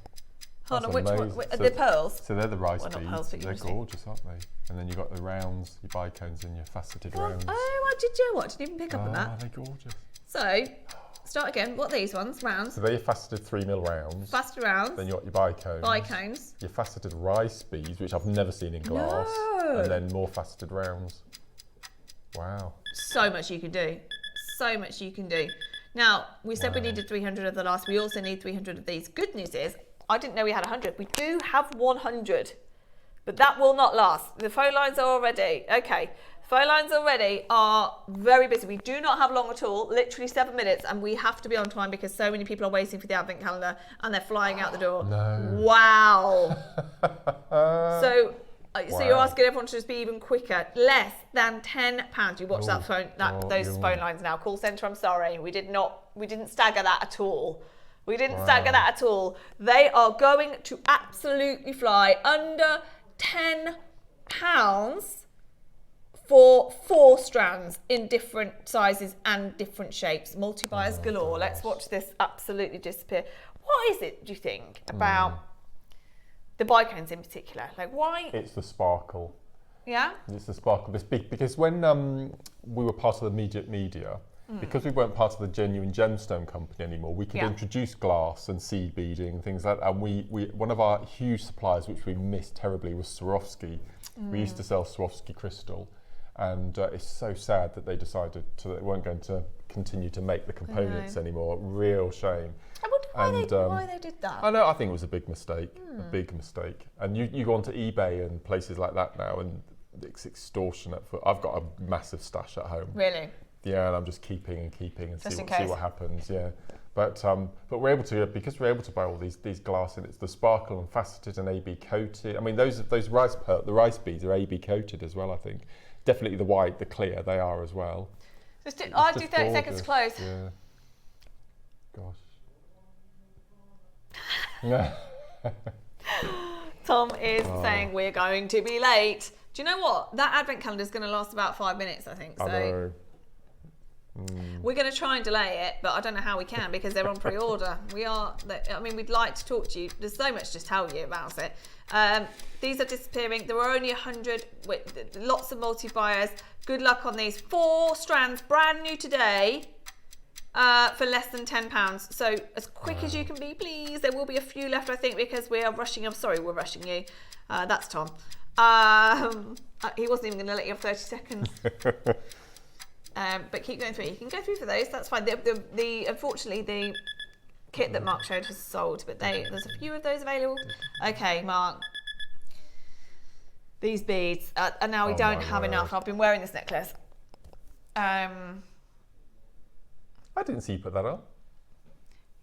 Hold on, That's which one? amazing. The pearls? So they're the rice Well, not beads. pearls, but you They're can see. gorgeous, aren't they? And then you've got the rounds, your bicones and your faceted rounds. Oh, did you watch? Didn't even pick up on Oh, that. they're gorgeous. So, start again. What are these ones? Rounds. So they're your faceted 3mm rounds. Faster rounds. Then you've got your bicones. Bicones. Your faceted rice beads, which I've never seen in glass. No. And then more faceted rounds. Wow. So much you can do. So much you can do. Now, we said we needed 300 of the last. We also need 300 of these. Good news is, I didn't know we had 100. We do have 100. But that will not last. The phone lines are already. Okay. Phone lines already are very busy. We do not have long at all. Literally 7 minutes. And we have to be on time because so many people are waiting for the advent calendar and they're flying out the door. No. Wow. So you're asking everyone to just be even quicker. Less than £10. You watch that phone, those phone lines now. Call centre, I'm sorry. We didn't stagger that at all. We didn't stagger that at all. They are going to absolutely fly under £10 for 4 strands in different sizes and different shapes. Multi-buyers galore. Let's watch this absolutely disappear. What is it, do you think, about the bicones in particular? Like, why? It's the sparkle. Yeah? It's the sparkle. This big, because when we were part of the media, because we weren't part of the genuine gemstone company anymore, we could introduce glass and seed beading and things like that. And we one of our huge suppliers, which we missed terribly, was Swarovski. We used to sell Swarovski crystal, and it's so sad that they decided they weren't going to continue to make the components anymore. Real shame. I wonder why they did that. I know. I think it was a big mistake. A big mistake. And you go onto eBay and places like that now, and it's extortionate. I've got a massive stash at home. Really? Yeah, and I'm just keeping and Just see what happens. Yeah, but we're able to, because we're able to buy all these glass, and it's the sparkle and faceted and AB coated. I mean, those the rice beads are AB coated as well. I think definitely the white, the clear, they are as well. I'll do 30 seconds to close. Yeah. Gosh. Tom is saying we're going to be late. Do you know what? That advent calendar is going to last about 5 minutes, I think. So I know. we're going to try and delay it, but I don't know how we can because they're on pre-order. We'd like to talk to you. There's so much to tell you about it. These are disappearing. There were only 100, with lots of multi-buyers. Good luck on these. 4 strands, brand new today, for less than £10. So as quick as you can be, please. There will be a few left, I think, because we are rushing. I'm sorry, we're rushing you. That's Tom. He wasn't even going to let you have 30 seconds. But keep going through. You can go through for those. That's fine. Unfortunately, the kit that Mark showed has sold, but there's a few of those available. Okay, Mark. These beads, and now we don't have enough. I've been wearing this necklace. I didn't see you put that on.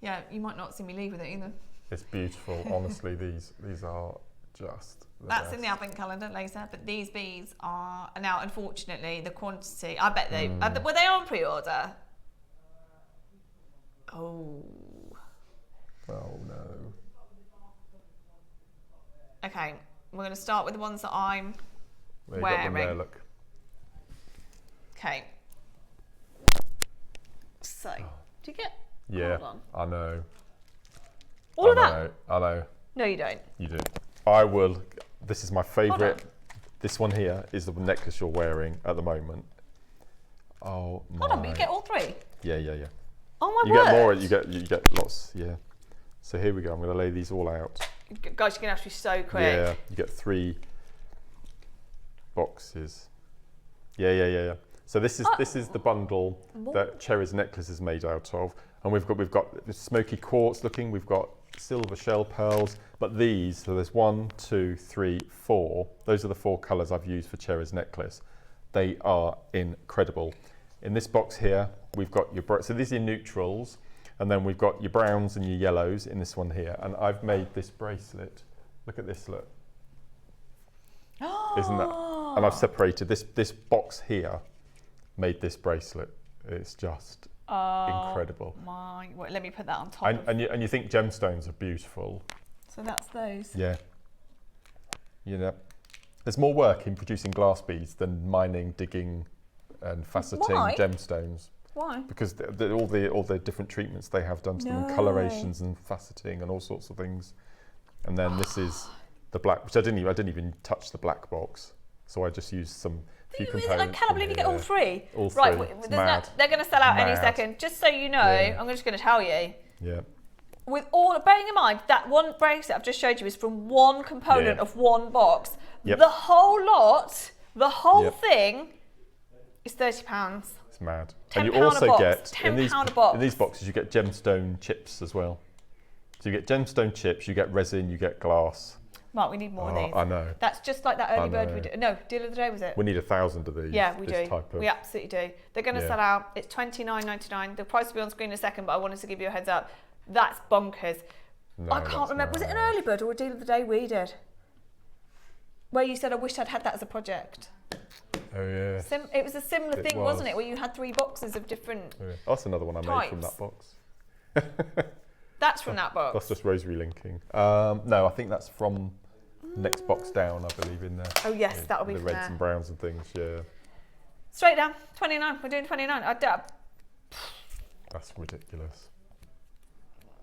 Yeah, you might not see me leave with it either. It's beautiful. Honestly, these are just the That's best. in the advent calendar later, but these beads are now, unfortunately, the quantity. I bet they were they on pre-order. Oh no. Okay, we're going to start with the ones that I'm There you wearing. got them there, look. Okay. So, do you get? Yeah, Hold on. I know. All of that? I know. No, you don't. You do. I will. This is my Hold on. favourite. This one here is the necklace you're wearing at the moment. Oh my. Hold on, but you get all 3. Yeah. Oh my You word. get more. You get lots. Yeah. So here we go. I'm going to lay these all out. Guys, you're going to have to be so quick. Yeah. You get 3 boxes. Yeah. So this is the bundle that Cherry's necklace is made out of, and we've got this smoky quartz looking. We've got silver shell pearls, but these. So there's 1, 2, 3, 4. Those are the 4 colours I've used for Cherry's necklace. They are incredible. In this box here, we've got so these are neutrals, and then we've got your browns and your yellows in this one here. And I've made this bracelet. Look at this. Look. Isn't that? And I've separated this box here. Made this bracelet. It's just incredible. Wait, let me put that on top. And you think gemstones are beautiful. So that's those. Yeah. You know, there's more work in producing glass beads than mining, digging, and faceting gemstones. Why? Because all the different treatments they have done to them, and colorations and faceting and all sorts of things. And then this is the black, which I didn't even touch the black box. So I just used some few components. I cannot believe you get all 3. All 3. Right, they're going to sell out any second. Just so you know, Yeah. I'm just going to tell you. Yeah. Bearing in mind that one bracelet I've just showed you is from one component of one box. Yep. The whole lot, the whole Yep. thing, is £30. It's mad. £10 And you a also box. get £10 a box. in these boxes you get gemstone chips as well. So you get gemstone chips, you get resin, you get glass. Mark, we need more of these. I know. That's just like that early bird we did. No, deal of the day was it? We need 1,000 of these. Yeah, we this do. Type of, We absolutely do. They're going to sell out. It's $29.99. The price will be on screen in a second, but I wanted to give you a heads up. That's bonkers. No, I can't remember. Was it an early bird or a deal of the day we did? Where you said, I wish I'd had that as a project. Oh yeah. It was a similar thing, wasn't it? Where you had 3 boxes of different. Yeah. That's another one I made from that box. That's from that box. That's just rosary linking. No, I think that's from next box down, I believe, in there. Oh yes, that'll be the from reds there. and browns and things. Yeah. Straight down, 29. We're doing 29. That's ridiculous.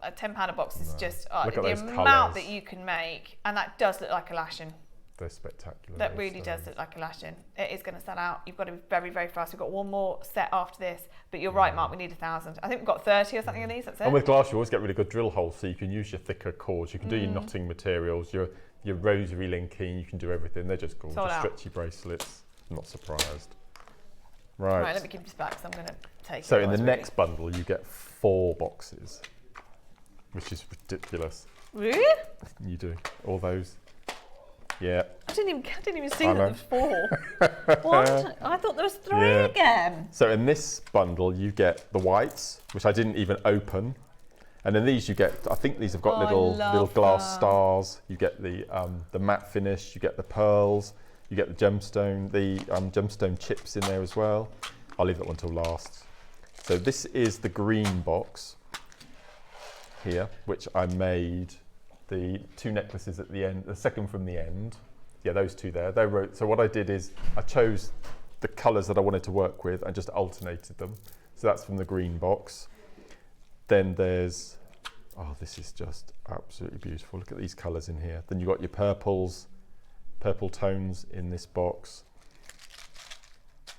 A £10 a box is just Look at the those amount colours. that you can make, and that does look like a lashing. They're spectacular. That those really does stones. look like a lash-in. It is going to sell out. You've got to be very, very fast. We've got one more set after this. But you're right, Mark, we need 1,000. I think we've got 30 or something of these, that's it. And with glass, you always get really good drill holes, so you can use your thicker cords. You can do your knotting materials, your rosary linking, you can do everything. They're just gorgeous. Stretchy bracelets. I'm not surprised. Right, let me give this back because I'm going to take it. so in the next bundle, you get 4 boxes, which is ridiculous. Really? You do. All those. Yeah. I didn't even see that there was 4. What? I thought there was 3 again. So in this bundle, you get the whites, which I didn't even open. And then these you get, I think these have got little glass stars. You get the matte finish, you get the pearls, you get the gemstone chips in there as well. I'll leave that one till last. So this is the green box here, which I made the 2 necklaces at the end, the second from the end. Yeah, those 2 there. So what I did is I chose the colours that I wanted to work with and just alternated them. So that's from the green box. Then there's, oh, this is just absolutely beautiful. Look at these colours in here. Then you've got your purples, purple tones in this box.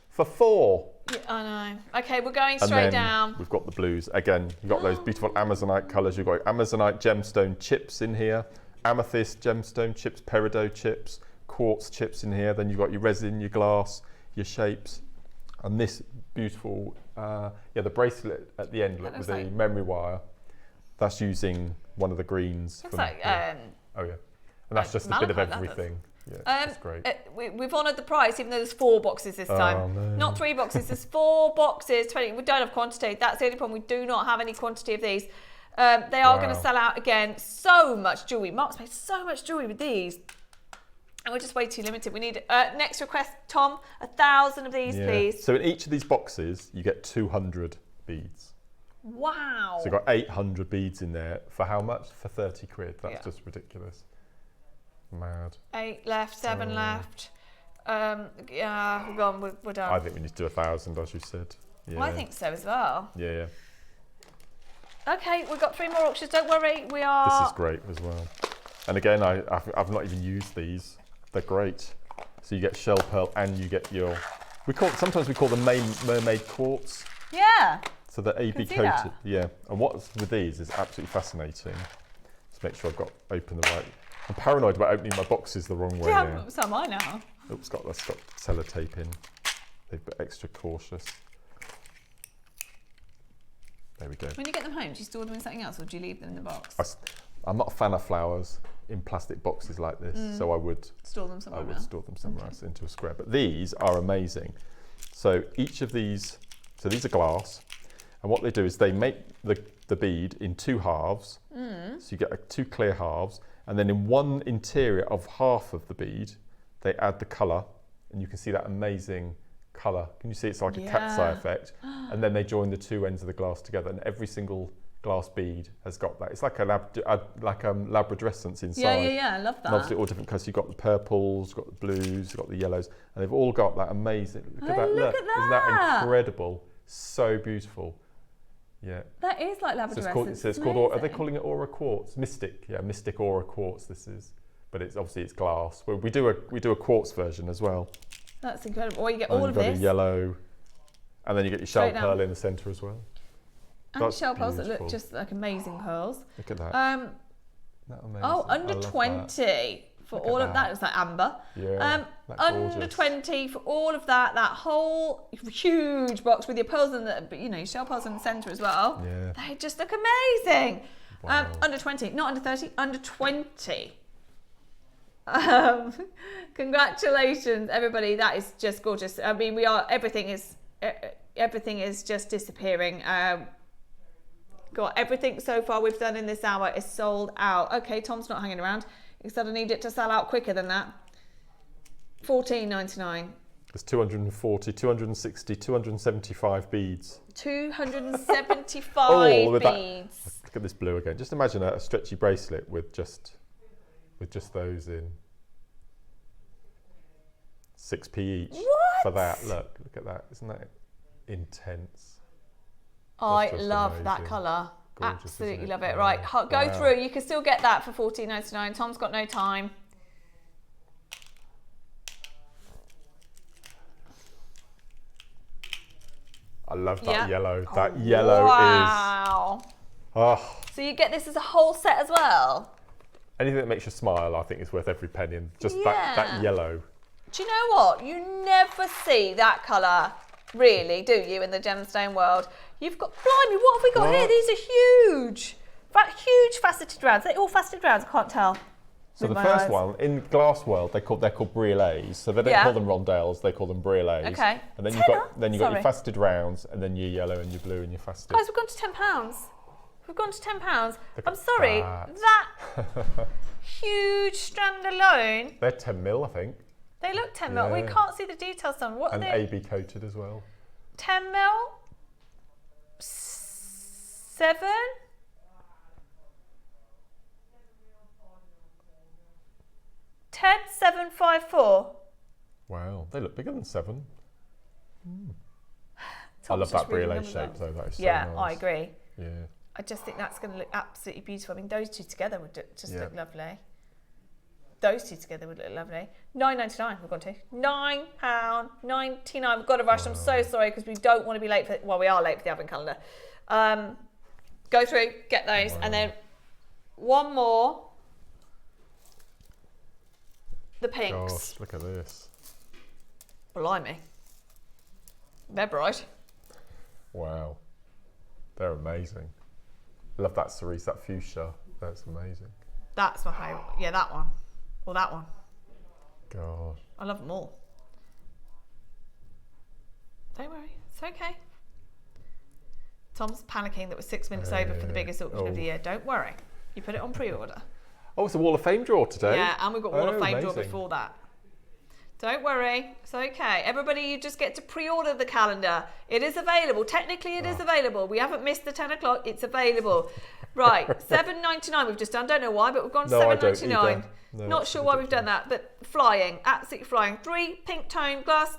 For 4. Yeah, I know. Okay, we're going And straight then down. we've got the blues. Again, you've got those beautiful Amazonite colours. You've got Amazonite gemstone chips in here, amethyst gemstone chips, peridot chips, quartz chips in here. Then you've got your resin, your glass, your shapes. And this beautiful, the bracelet at the end, look, with the memory wire. That's using one of the greens. Looks like, oh yeah. And that's just a bit of everything. Yeah, that's great. We've honoured the price, even though there's 4 boxes this time. No. Not 3 boxes, there's 4 boxes. 20. We don't have quantity. That's the only problem. We do not have any quantity of these. They are going to sell out again. So much jewellery. Mark's made so much jewellery with these. And we're just way too limited. We need, next request, Tom, 1,000 of these, please. So in each of these boxes, you get 200 beads. Wow. So you've got 800 beads in there. For how much? For 30 quid. That's just ridiculous. Mad. 8 left, 7 left. Yeah, we're gone. We're done. I think we need to do 1,000, as you said. Yeah. Well, I think so as well. Yeah. Okay, we've got 3 more auctions. Don't worry, we are. This is great as well. And again, I've not even used these. They're great. So you get shell pearl and you get your. Sometimes we call them mermaid quartz. Yeah. So they're AB coated. That. Yeah. And what's with these is absolutely fascinating. Let's make sure I've got open the right. I'm paranoid about opening my boxes the wrong way now. So am I now. Oops, that's got sellotape in. They've been extra cautious. There we go. When you get them home, do you store them in something else or do you leave them in the box? I'm not a fan of flowers in plastic boxes like this, so I would store them somewhere else. Store them somewhere else into a square. But these are amazing. So each of these, so these are glass, and what they do is they make the bead in 2 halves. So you get 2 clear halves. And then in one interior of half of the bead, they add the colour, and you can see that amazing colour. Can you see it's like a cat's eye effect? And then they join the 2 ends of the glass together, and every single glass bead has got that. It's like a labradescence inside. Yeah, I love that. And obviously all different colours. You've got the purples, you've got the blues, you've got the yellows, and they've all got that amazing. Look at that! Look, isn't that incredible? So beautiful. Yeah. That is like labradescence. So it's called, are they calling it aura quartz? Mystic, yeah, mystic aura quartz this is. But it's obviously it's glass. We do a quartz version as well. That's incredible. Or you get all of this. You've got a yellow, and then you get your shell pearl in the centre as well. And shell pearls that look just like amazing pearls. Look at that. That amazing. Oh, under 20 for all of that. It's like amber. Yeah. Under 20 for all of that. That whole huge box with your pearls in your shell pearls in the centre as well. Yeah. They just look amazing. Wow. Under 20, not under 30, under 20. Congratulations, everybody. That is just gorgeous. I mean, everything is just disappearing. Got everything so far we've done in this hour is sold out. Okay, Tom's not hanging around. He said I need it to sell out quicker than that. $14.99. There's 240, 260, 275 beads. 275 beads. Look at this blue again. Just imagine a stretchy bracelet with just those in. 6p each. What? For that. Look at that. Isn't that intense? I love that colour. Absolutely love it. Right, go through. You can still get that for $14.99. Tom's got no time. I love that Yeah. yellow. That yellow is. Wow. Oh, So you get this as a whole set as well? anything that makes you smile, I think, is worth every penny. And just Yeah. that yellow. Do you know what? You never see that colour, really, do you, in the gemstone world? You've got, blimey, what have we got here? What? These are huge. Huge faceted rounds. They're all faceted rounds, I can't tell. So with the my first eyes. one, in glass world, they're called brilles. So they don't Yeah. call them rondelles, they call them brilles. Okay. And then Tenner? you've got Sorry. your faceted rounds, and then your yellow and your blue and your faceted. Guys, we've gone to £10. We've gone to £10. Look I'm at sorry, that. that huge strand alone, They're 10 mil, I think, they look 10 mil. We Yeah. can't see the details on what are and they? AB coated as well. 10 mil? 7? Ten, 7, 5, 4. Wow, they look bigger than 7. I Tom's love just that reading brillet them shape as though, that is so Yeah, nice. I agree. Yeah. I just think that's going to look absolutely beautiful. I mean, those two together would just Yeah. look lovely. Those two together would look lovely. $9.99 we've gone to. £9.99. We've got to rush. I'm so sorry because we don't want to be late for, well, we are late for the advent calendar. Go through, get those, and then one more. The pinks. Gosh, look at this. Blimey. They're bright. Wow. They're amazing. Love that cerise, that fuchsia. That's amazing. That's my favourite. Yeah, that one. Or that one. God. I love them all. Don't worry, it's okay. Tom's panicking that we're 6 minutes over for the biggest auction of the year. Don't worry. You put it on pre-order. Oh, it's a Wall of Fame draw today. Yeah, and we've got Wall of Fame draw amazing. before that. Don't worry, it's okay. Everybody, you just get to pre-order the calendar. It is available. Technically, it is available. We haven't missed the 10 o'clock. It's available. Right, $7.99 we've just done. Don't know why, but we've gone No, I don't $7.99. either. No, Not it's sure why we've done ridiculous. that, but flying, absolutely flying. 3 pink tone glass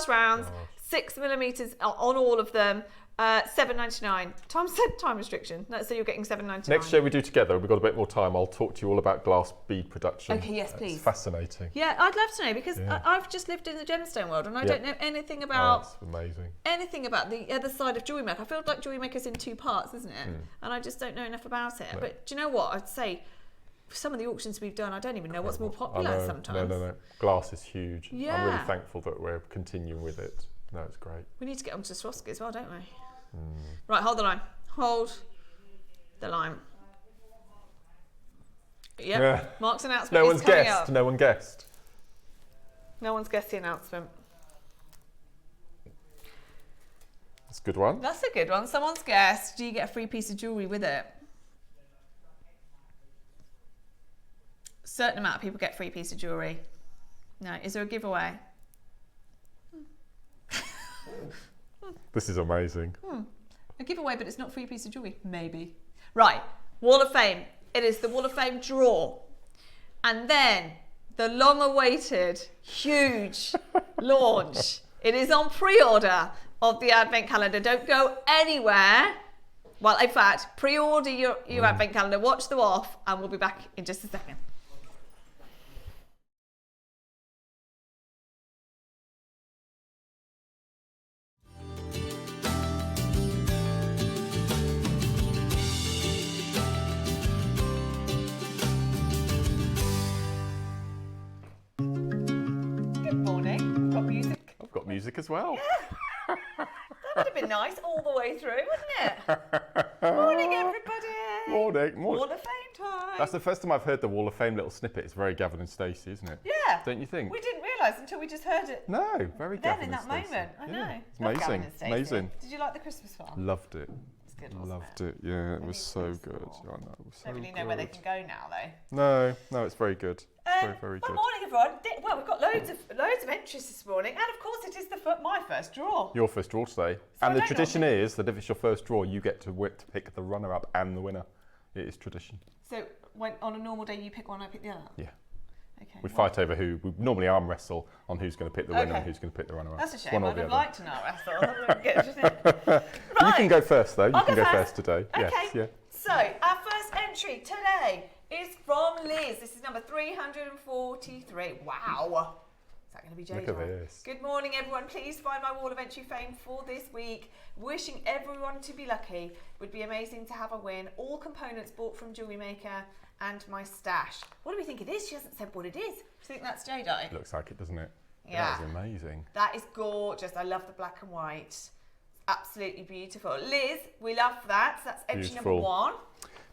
rounds, 6 millimeters on all of them. $7.99. Tom said time restriction. No, so you're getting $7.99. Next show we do together, we've got a bit more time. I'll talk to you all about glass bead production. Okay, yes, please. It's fascinating. Yeah, I'd love to know because Yeah. I've just lived in the gemstone world and I Yeah. don't know anything Oh, about it's amazing. the other side of jewellery maker. I feel like jewellery maker's in 2 parts, isn't it? And I just don't know enough about it. No. But do you know what? I'd say some of the auctions we've done, I don't even know what's more popular I know. sometimes. No. Glass is huge. I'm Yeah. really thankful that we're continuing with it. No, it's great. We need to get onto Swarovski as well, don't we? Right, hold the line. Hold the line. Yep. Yeah. Mark's announcement No is one's coming guessed. up. No one guessed. No one's guessed the announcement. That's a good one. That's a good one. Someone's guessed. Do you get a free piece of jewellery with it? Certain amount of people get free piece of jewellery. No. Is there a giveaway? This is amazing. A giveaway, but it's not free piece of jewellery. Maybe. Right. Wall of Fame. It is the Wall of Fame draw. And then the long-awaited, huge launch. It is on pre-order of the Advent Calendar. Don't go anywhere. Well, in fact, pre-order your Advent Calendar, watch them off, and we'll be back in just a second. Good morning. Got music. I've got music as well. That would have been nice all the way through, wouldn't it? Morning, everybody. Morning. Wall of Fame time. That's the first time I've heard the Wall of Fame little snippet. It's very Gavin and Stacey, isn't it? Yeah. Don't you think? We didn't realise until we just heard it No, very then Gavin in that and Stacey. moment. I Yeah, know. It's Love Gavin amazing. and Stacey. Amazing. Did you like the Christmas one? Loved it. It's good, wasn't Loved it. Yeah, it was so Really good. cool. I know. It was so Don't really know where they good. can go now, though. No, it's very good. Very, very Well, good. morning, everyone. Well, we've got loads of entries this morning, and of course, it is my first draw. Your first draw today. So And I the don't tradition normally- is that if it's your first draw, you get to pick the runner-up and the winner. It is tradition. So, when on a normal day, you pick one, I pick the other. Yeah. Okay. We fight over who. We normally arm wrestle on who's going to pick the winner Okay. and who's going to pick the runner-up. That's a It's shame. one or I'd the have other. liked to not wrestle. You can go first, though. You I'll can go go first. first today. Okay. Yes, yeah. So, our first entry today is from Liz. This is number 343. Wow. Is that going to be Look jadeite? at this. Good morning, everyone. Please find my wall of entry fame for this week. Wishing everyone to be lucky. Would be amazing to have a win. All components bought from JewelleryMaker and my stash. What do we think it is? She hasn't said what it is. Do you think that's jadeite? Looks like it, doesn't it? Yeah. That is amazing. That is gorgeous. I love the black and white. Absolutely beautiful. Liz, we love that. So that's entry number Beautiful. 1.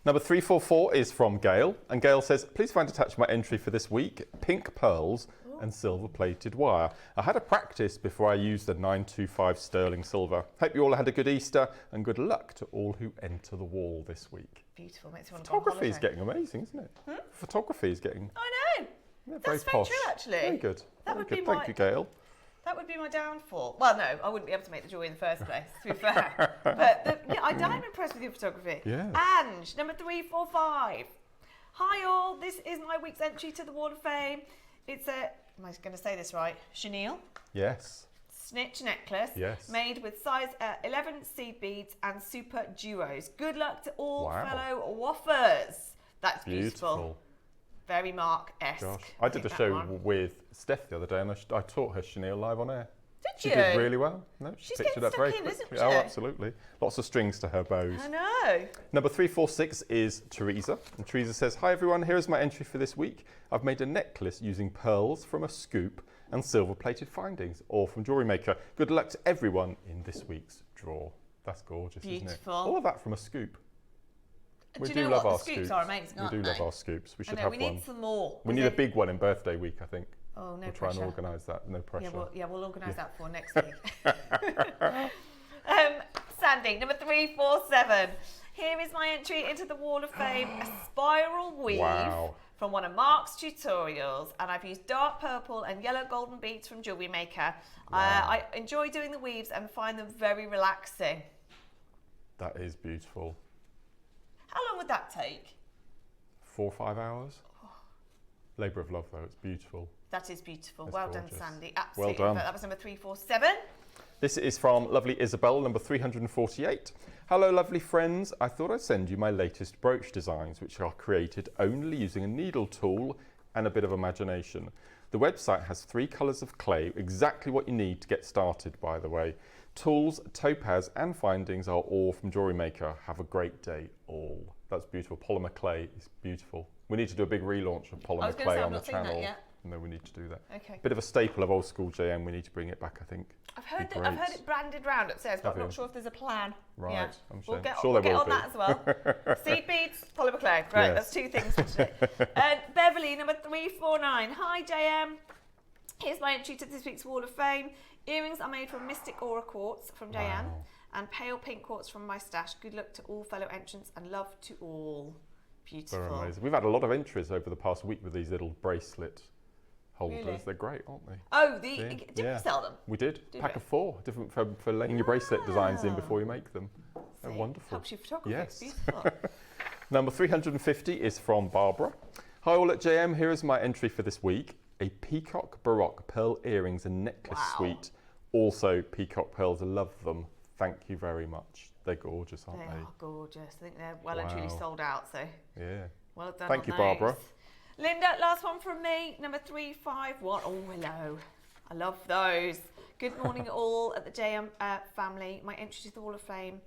Number 344 is from Gail, and Gail says, please find attached my entry for this week, pink pearls and silver plated wire. I had a practice before I used the 925 sterling silver. Hope you all had a good Easter and good luck to all who enter the wall this week. Beautiful. Makes me want to go on Photography is holiday. getting amazing, isn't it? Photography is getting I know. very That's very posh. true, actually. Very good. That Very would good. be Thank my- you, Gail. That would be my downfall. Well, no, I wouldn't be able to make the jewellery in the first place, to be fair. But yeah, I'm impressed with your photography. Yeah. Ange, number 345. Hi all, this is my week's entry to the Wall of Fame. It's a, am I going to say this right? Chenille Yes. snitch necklace. Yes. Made with size 11 seed beads and super duos. Good luck to all Wow. fellow waffers. That's beautiful. Beautiful. Very Mark-esque. Gosh. I did a think that show one. with Steph the other day, and I taught her chenille live on air. Did She you? did really well. No, she She's picked getting it up stuck very in, isn't quickly. she? Oh, absolutely. Lots of strings to her bows. I know. Number 346 is Teresa. And Teresa says, hi everyone, here is my entry for this week. I've made a necklace using pearls from a scoop and silver plated findings, all from JewelleryMaker. Good luck to everyone in this week's draw. That's gorgeous, isn't it? Beautiful. All of that from a scoop. We Do do you know love what? our The scoops are amazing, We aren't do love they? our scoops. We I should know, have we one. need some more. We need a big one in birthday week, I think. Oh, no We'll try and pressure. organise that. No pressure. We'll organise that for next week. Sandy, number 347. Here is my entry into the Wall of Fame, a spiral weave Wow. from one of Mark's tutorials, and I've used dark purple and yellow golden beads from JewelleryMaker. I enjoy doing the weaves and find them very relaxing. That is beautiful. How long would that take? 4 or 5 hours. Labour of love, though. It's beautiful. That is beautiful. That's well gorgeous. done, Sandy. Absolutely. done. That was number 347. This is from lovely Isabel, number 348. Hello, lovely friends. I thought I'd send you my latest brooch designs, which are created only using a needle tool and a bit of imagination. The website has 3 colours of clay, exactly what you need to get started, by the way. Tools, topaz and findings are all from JewelleryMaker. Have a great day, all. That's beautiful. Polymer clay is beautiful. We need to do a big relaunch of polymer gonna clay say, I've on the not seen that channel. yet. No, we need to do that. Okay. Bit of a staple of old school JM. We need to bring it back, I think. I've heard Be I've heard great. it branded round upstairs, but Have I'm you? not sure if there's a plan. Right, yet. I'm We'll sure. get, Sure we'll there get will on that as well. Seed beads, polymer clay. Right, Yes. that's 2 things for today. Beverly, number 349. Hi, JM. Here's my entry to this week's Wall of Fame. Earrings are made from Mystic Aura quartz from Diane Wow. and pale pink quartz from my stash. Good luck to all fellow entrants and love to all. Beautiful. They're amazing. We've had a lot of entries over the past week with these little bracelet holders. Really? They're great, aren't they? Oh, Yeah. did we sell them? We did. Did Pack we? of 4, different for laying your bracelet designs in Ah. before you make them. They're See? wonderful. Helps you photography. Yes. It's beautiful. Number 350 is from Barbara. Hi all at JM, here is my entry for this week. A peacock baroque pearl earrings and necklace Wow. suite. Also peacock pearls, I love them. Thank you very much. They're gorgeous, aren't They they? are gorgeous. I think they're well and truly Wow. sold out, so Yeah. well done. Thank on you, those. Barbara. Linda, last one from me, number 351. Oh, hello. I love those. Good morning, all at the JM family. My entry to the Wall of Fame,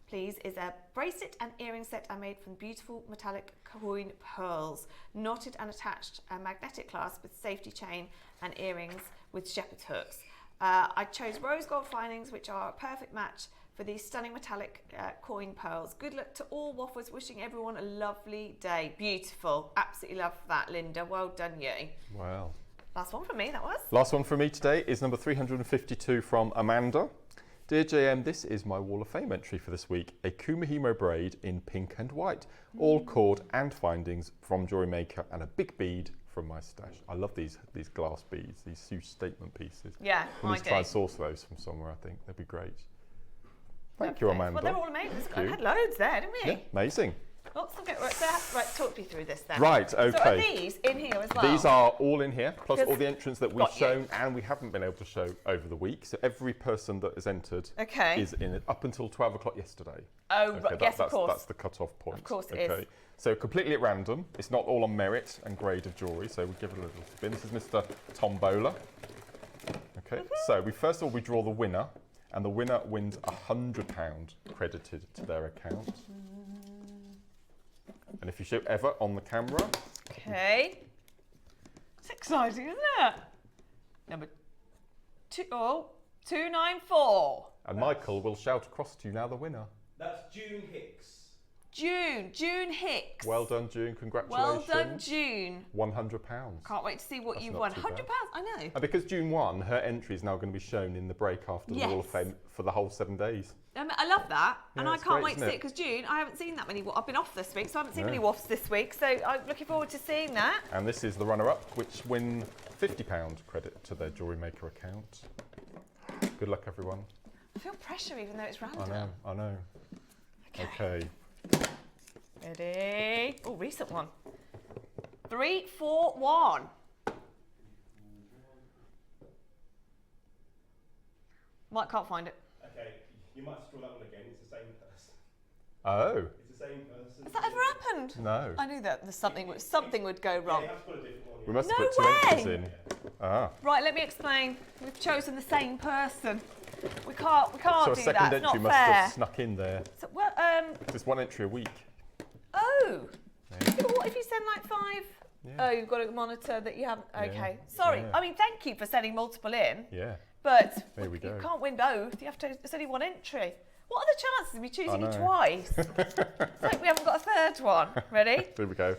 please, is a bracelet and earring set I made from beautiful metallic coin pearls, knotted and attached a magnetic clasp with safety chain and earrings with shepherd's hooks. I chose rose gold findings, which are a perfect match for these stunning metallic coin pearls. Good luck to all waffles. Wishing everyone a lovely day. Beautiful. Absolutely love that, Linda. Well done, you. Wow. Last one from me, that was. Last one from me today is number 352 from Amanda. Dear JM, this is my Wall of Fame entry for this week. A Kumihimo braid in pink and white. All cord and findings from JewelleryMaker and a big bead from my stash. I love these glass beads, these huge statement pieces. Yeah, We I need to try and do. source those from somewhere, I think. They'd be great. Thank Perfect. you, Amanda. Well, they're all amazing. Thank I you. had loads there, didn't we? Yeah, amazing. Lots of good. Right, talk me through this then. Right, So are okay. these in here as well? These are all in here, plus Because- all the entrants that we've Got you. shown and we haven't been able to show over the week. So every person that has entered Okay. is in it up until 12 o'clock yesterday. Oh, Okay, right, yes, of course. That's the cut-off point. Of course it is. So completely at random. It's not all on merit and grade of jewellery, so we'll give it a little spin. This is Mr. Tom Bowler. Okay, so first of all we draw the winner, and the winner wins £100 credited to their account. And if you show Eva on the camera. Okay. It's exciting, isn't it? Number 294. And Michael will shout across to you now the winner. That's June Hicks. June Hicks. Well done, June. Congratulations. Well done, June. £100. Can't wait to see what you've not won. too £100, bad. I know. And because June won, her entry is now going to be shown in the break after the Wall of Fame for the whole 7 days. I love that, and Yeah, I it's can't great, wait to isn't see it it? because June, I haven't seen that many. I've been off this week, so I haven't seen No. many wafts this week. So I'm looking forward to seeing that. And this is the runner-up, which win £50 credit to their JewelleryMaker account. Good luck, everyone. I feel pressure even though it's random. I know. Okay. Ready? Oh, recent one. 3, 4, 1. Mike can't find it. Okay, you might have to draw that one again. It's the same person. Oh. It's the same person. Has that ever happened? No. I knew that something would go wrong. Yeah, you have to put a different one in. We must No have put 2 entries way! in. Ah. Right, let me explain. We've chosen the same person. We can't So a do that. second It's not entry must fair. have snuck in there. So, well, There's 1 entry a week. oh. Yeah, but what if you send like 5? Yeah. Oh, you've got to monitor that you haven't. Okay, Yeah. sorry. Yeah. I mean, thank you for sending multiple in, Yeah. but There we go. you can't win both. You have to. It's only 1 entry. What are the chances of me choosing you know. twice? It's like we haven't got a third one. Ready? There we go.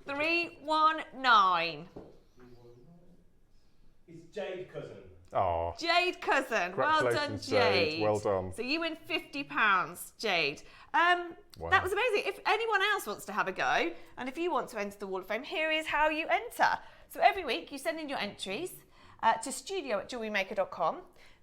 3, 1, 9. It's Jade Cousin. Oh. Jade Cousin. Well done, Congratulations, Jade. Jade. Well done. So you win £50, Jade. Wow. That was amazing. If anyone else wants to have a go, and if you want to enter the Wall of Fame, here is how you enter. So every week you send in your entries to studio@jewellerymaker.com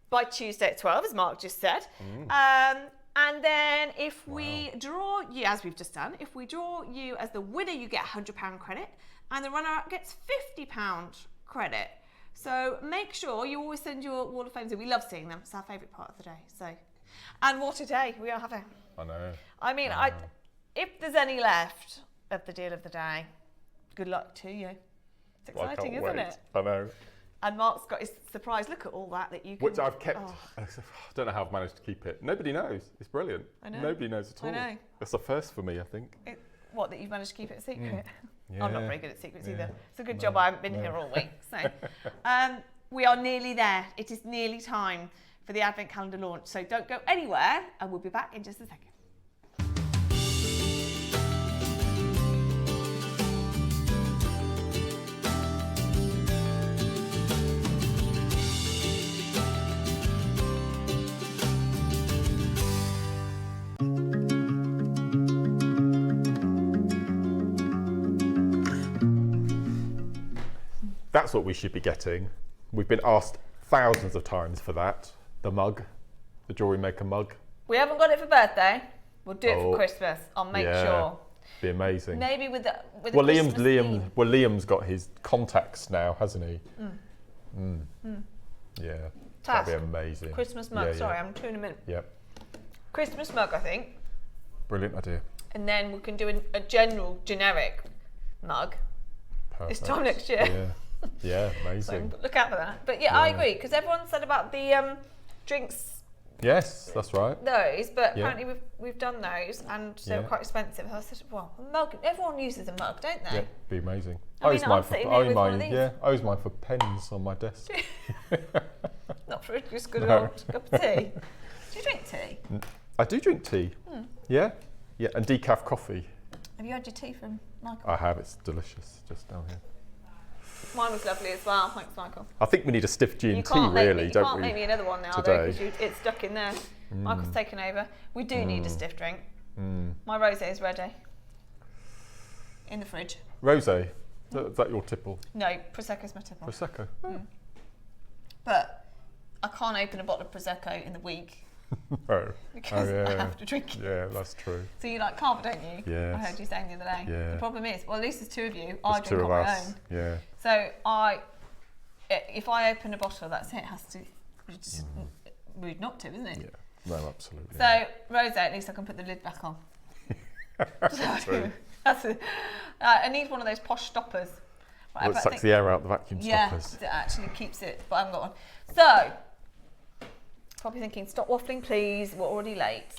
by Tuesday at 12, as Mark just said. And then if we draw you, as we've just done, if we draw you as the winner, you get £100 credit, and the runner-up gets £50 credit. So make sure you always send your Wall of Fames in. We love seeing them. It's our favourite part of the day. So, and what a day we are having. I know. I mean, if there's any left of the deal of the day, good luck to you. It's Well, I exciting, can't isn't wait. it? I know. And Mark's got his surprise. Look at all that you can. Which I've kept. Oh, I don't know how I've managed to keep it. Nobody knows. It's brilliant. I know. Nobody knows at all. I know. That's a first for me, I think. what, that you've managed to keep it a secret? Yeah. I'm not very good at secrets Yeah. either. It's a good job I haven't been here all week. So, we are nearly there. It is nearly time for the Advent Calendar launch. So don't go anywhere, and we'll be back in just a second. That's what we should be getting. We've been asked thousands of times for that. The mug, the JewelleryMaker mug. We haven't got it for birthday. We'll do it Oh, for Christmas. I'll make yeah. sure. Be amazing. Maybe with the Well, Christmas theme. Liam's got his contacts now, hasn't he? Yeah, Task. that'd be amazing. Christmas mug. Yeah, Sorry, yeah. I'm 2 in a minute. Yep, Christmas mug, I think. brilliant idea. And then we can do a general, generic mug Perfect. this time next year. Yeah, yeah, So amazing. look out for that. But yeah, I agree, because everyone said about the drinks, Yes, that's right. those, but Yeah. apparently we've done those and they were Yeah. quite expensive. I said, well, a mug, everyone uses a mug, don't they? Yeah, be amazing. I mean, use I'm mine for sitting here with one of mine. these. Yeah, I use mine for pens on my desk. Not for just good No. old cup of tea. Do you drink tea? I do drink tea. Yeah, yeah, and decaf coffee. Have you had your tea from Michael? I have. It's delicious. Just down here. Mine was lovely as well. Thanks, Michael. I think we need a stiff G You and T, can't make really, me, don't you can't we? make me another one now, today? though, because it's stuck in there. Michael's taken over. We do need a stiff drink. My rosé is ready. In the fridge. Rosé. Is that your tipple? No, Prosecco's my tipple. Prosecco. But I can't open a bottle of Prosecco in the week Oh. because Oh, yeah. I have to drink it. Yeah, that's true. So you like carb, don't you? Yes. I heard you saying the other day. Yeah. The problem is, well, at least there's 2 of you. I There's drink 2 of on my us. own. Yeah. So if I open a bottle, that's it. It has to. It's just rude not to, isn't it? Yeah. No, absolutely. So rosé, at least I can put the lid back on. True. That's it. I need one of those posh stoppers. Right, Well, it but I sucks think- the air out the vacuum Yeah, stoppers. it actually keeps it, but I haven't got one. So, probably thinking, stop waffling, please. We're already late.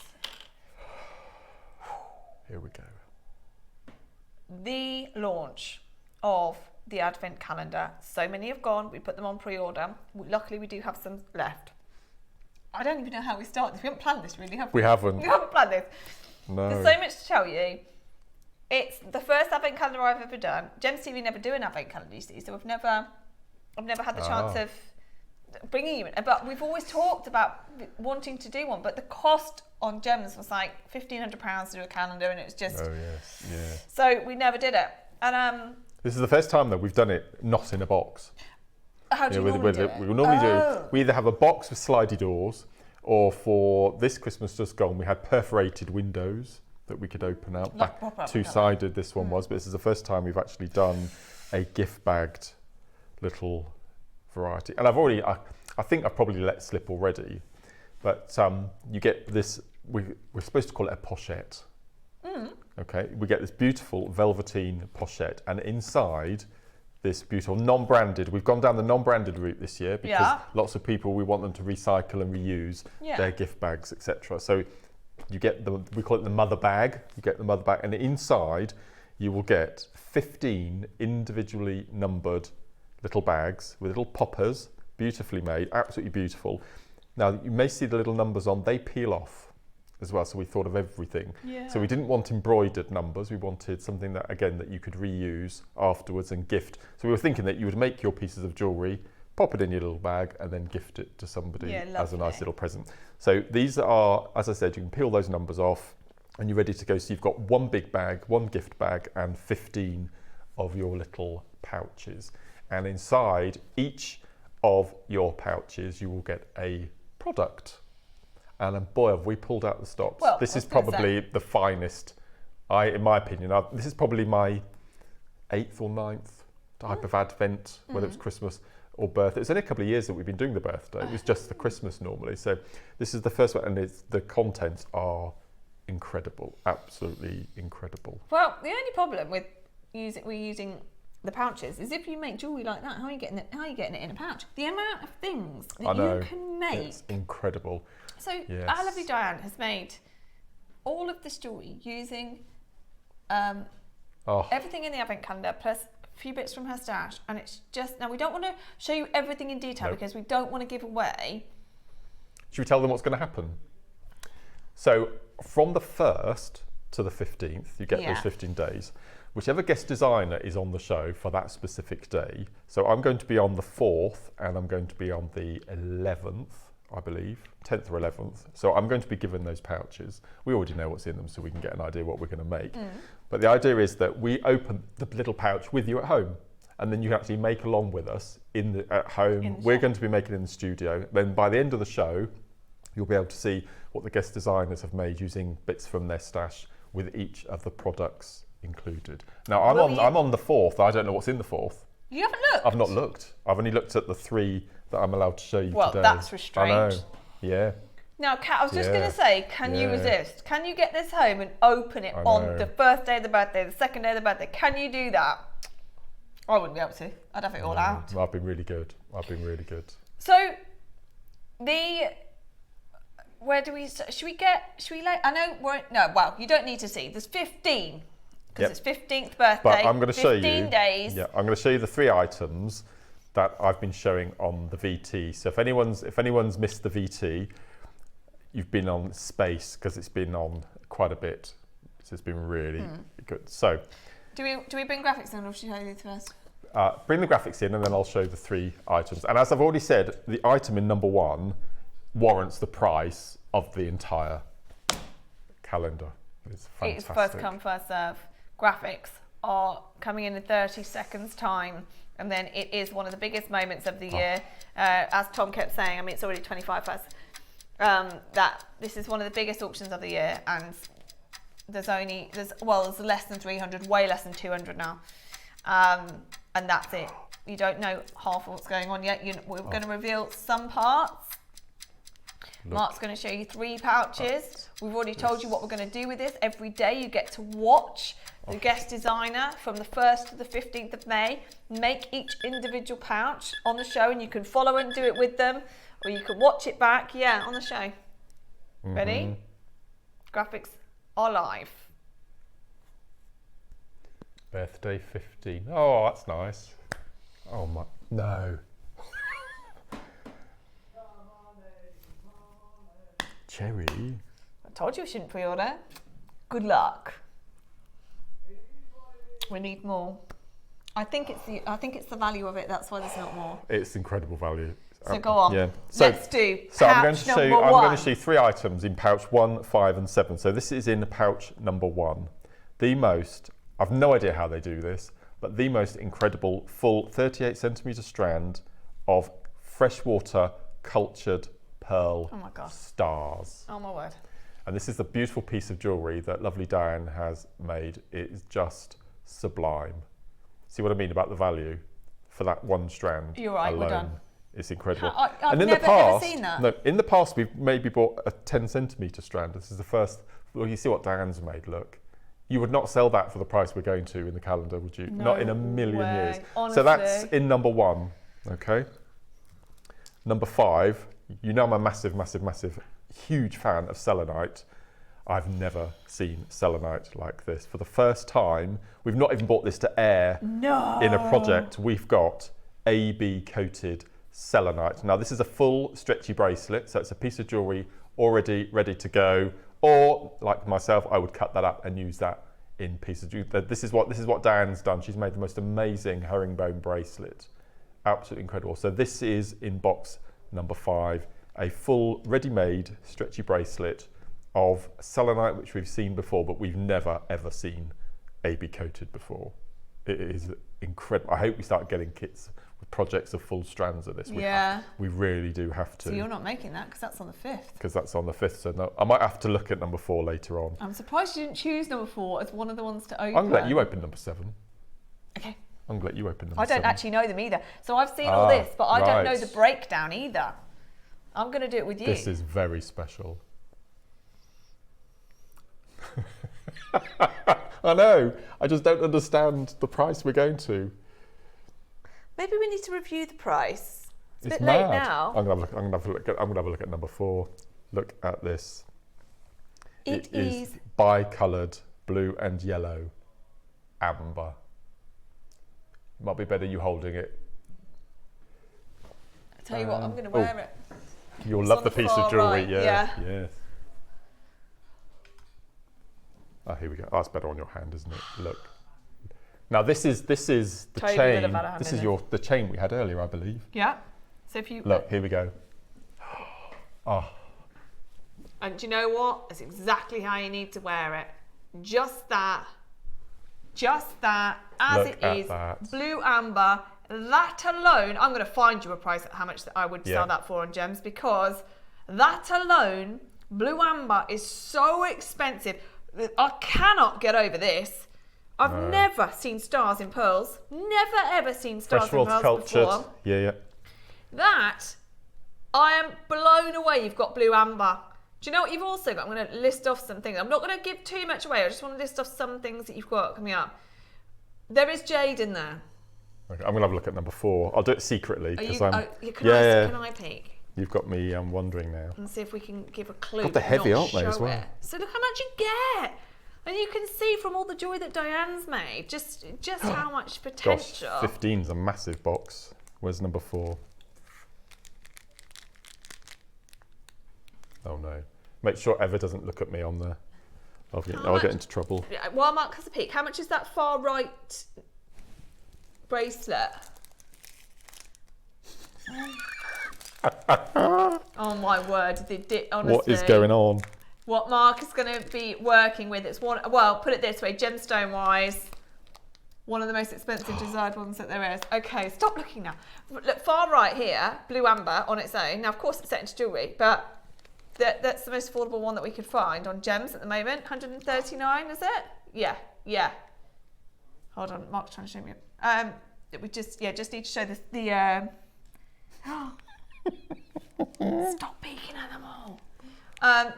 Here we go. The launch of the Advent calendar. So many have gone. We put them on pre-order. Luckily, we do have some left. I don't even know how we start this. We haven't planned this really, have we? We haven't. We haven't planned this. No. There's so much to tell you. It's the first Advent calendar I've ever done. Gems TV never do an Advent calendar, you see, so I've never had the chance of bringing you in. But we've always talked about wanting to do one, but the cost on Gems was like £1,500 to do a calendar, and it was just... Oh, yes, yeah. So we never did it. And This is the first time that we've done it not in a box. how do you normally do it? We normally do. We either have a box with slidey doors, or for this Christmas just gone, we had perforated windows that we could open up. Like proper Two-sided this one was, but this is the first time we've actually done a gift-bagged little variety. And I think I've probably let slip already, but you get this, we're supposed to call it a pochette. Okay, we get this beautiful velveteen pochette, and inside this beautiful non-branded, we've gone down the non-branded route this year because lots of people, we want them to recycle and reuse their gift bags, etc. So you get we call it the mother bag. You get the mother bag, and inside you will get 15 individually numbered little bags with little poppers, beautifully made, absolutely beautiful. Now you may see the little numbers on, they peel off as well, so we thought of everything. So we didn't want embroidered numbers, we wanted something that, again, that you could reuse afterwards and gift. So we were thinking that you would make your pieces of jewellery, pop it in your little bag, and then gift it to somebody as a nice little present. So these are, as I said, you can peel those numbers off and you're ready to go. So you've got one big bag, one gift bag, and 15 of your little pouches. And inside each of your pouches, you will get a product. And boy, have we pulled out the stops. Well, this is probably the finest, in my opinion, this is probably my 8th or 9th type of Advent, whether it's Christmas or birthday. It's only a couple of years that we've been doing the birthday. It was just the Christmas normally. So this is the first one, and the contents are incredible, absolutely incredible. Well, the only problem with using the pouches is if you make jewellery like that, how are you getting it in a pouch? The amount of things that you can make. It's incredible. So our lovely Diane has made all of this jewellery using everything in the Advent calendar plus a few bits from her stash, and it's just, now we don't want to show you everything in detail because we don't want to give away. Should we tell them what's going to happen? So from the 1st to the 15th, you get those 15 days. Whichever guest designer is on the show for that specific day. So I'm going to be on the 4th and I'm going to be on the 11th, I believe, 10th or 11th. So I'm going to be given those pouches. We already know what's in them, so we can get an idea what we're going to make. But the idea is that we open the little pouch with you at home, and then you can actually make along with us at home. We're going to be making it in the studio. Then by the end of the show, you'll be able to see what the guest designers have made using bits from their stash with each of the products included. Now I'm on the 4th. I don't know what's in the 4th. You haven't looked? I've not looked. I've only looked at the 3 that I'm allowed to show you today. Well, that's restraint. I know. Yeah. Now, Kat, I was just going to say, can you resist? Can you get this home and open it on the first day of the birthday, the second day of the birthday? Can you do that? I wouldn't be able to. I'd have it all out. I've been really good. So, where do we, you don't need to see. There's 15. Because it's 15th birthday, but I'm going to show you 15 days. Yeah, I'm going to show you the 3 items that I've been showing on the VT. So if anyone's missed the VT, you've been on space because it's been on quite a bit. So it's been really good. So do we bring graphics in, or should I show you first? Bring the graphics in, and then I'll show the 3 items. And as I've already said, the item in number 1 warrants the price of the entire calendar. It's fantastic. It's first come, first serve. Graphics are coming in 30 seconds time, and then it is one of the biggest moments of the year. As Tom kept saying, I mean, it's already 25 first. That this is one of the biggest auctions of the year, and there's less than 300, way less than 200 now, and that's it. You don't know half of what's going on yet. We're going to reveal some parts. Mark's going to show you 3 pouches. We've already told you what we're going to do with this. Every day you get to watch the guest designer, from the 1st to the 15th of May, make each individual pouch on the show, and you can follow and do it with them, or you can watch it back, on the show. Ready? Graphics are live. Birthday 15. Oh, that's nice. Oh my, no. Cherry. I told you we shouldn't pre-order. Good luck. We need more. I think it's the value of it. That's why there's not more. It's incredible value. So go on. Yeah. Let's do So I'm pouch going number one. to show you 3 items in pouch 1, 5 and 7. So this is in pouch number 1. I've no idea how they do this, but the most incredible full 38 centimetre strand of freshwater cultured pearl stars. Oh my word. And this is the beautiful piece of jewellery that lovely Diane has made. It is just sublime. See what I mean about the value for that one strand? You're right, alone. we're done. It's incredible. I've never ever seen that. No, in the past we've maybe bought a 10 centimetre strand. This is the first. Well, you see what Diane's made, look. You would not sell that for the price we're going to in the calendar, would you? No not in a million way. years. Honestly. So that's in number 1, okay? Number 5, you know I'm a massive, huge fan of selenite. I've never seen selenite like this. For the first time, we've not even brought this to air in a project. We've got AB coated selenite. Now this is a full stretchy bracelet, so it's a piece of jewellery already ready to go. Or like myself, I would cut that up and use that in pieces of jewellery. This is what Diane's done. She's made the most amazing herringbone bracelet. Absolutely incredible. So this is in box number 5, a full ready-made stretchy bracelet of selenite, which we've seen before, but we've never ever seen AB coated before. It is incredible. I hope we start getting kits with projects of full strands of this. We really do have to. So you're not making that because that's on the 5th. Because that's on the 5th, so no, I might have to look at number 4 later on. I'm surprised you didn't choose number 4 as one of the ones to open. I'm going to let you open number 7. Okay. I'm going to let you open number 7. I don't actually know them either. So I've seen all this, but I don't know the breakdown either. I'm going to do it with you. This is very special. I know. I just don't understand the price we're going to. Maybe we need to review the price. It's a bit mad. late now. I'm gonna have a look at number 4. Look at this. It is bi-coloured blue and yellow amber. Might be better you holding it. I'll tell you what, I'm going to wear it. You'll love the piece of jewellery, right. yeah. Yes. Oh, here we go. Oh, it's better on your hand, isn't it? Look. Now this is the chain. This is the chain we had earlier, I believe. Yeah. So if you look, here we go. Oh. And do you know what? It's exactly how you need to wear it. Just that, as it is. Blue amber. That alone, I'm going to find you a price at how much I would sell that for on Gems, because that alone, blue amber, is so expensive. I cannot get over this. I've never seen stars in pearls. Never ever seen stars in pearls before. Yeah. That, I am blown away you've got blue amber. Do you know what you've also got? I'm going to list off some things. I'm not going to give too much away. I just want to list off some things that you've got coming up. There is jade in there. Okay, I'm going to have a look at number 4. I'll do it secretly. Can I peek? You've got me wondering now. And see if we can give a clue. God, they're heavy, aren't they, as well? So look how much you get. And you can see from all the jewellery that Diane's made, just how much potential. Gosh, 15's a massive box. Where's number 4? Oh no. Make sure Eva doesn't look at me on there. I'll get into trouble. While Mark has a peek, how much is that far right bracelet? Oh my word, honestly. What is going on? What Mark is going to be working with, it's one, well, put it this way, gemstone wise, one of the most expensive desired ones that there is. Okay, stop looking now. Look, far right here, blue amber on its own. Now, of course, it's set into jewellery, but that's the most affordable one that we could find on Gems at the moment. 139, is it? Yeah. Hold on, Mark's trying to show me. We just need to show this. Stop peeking at them all.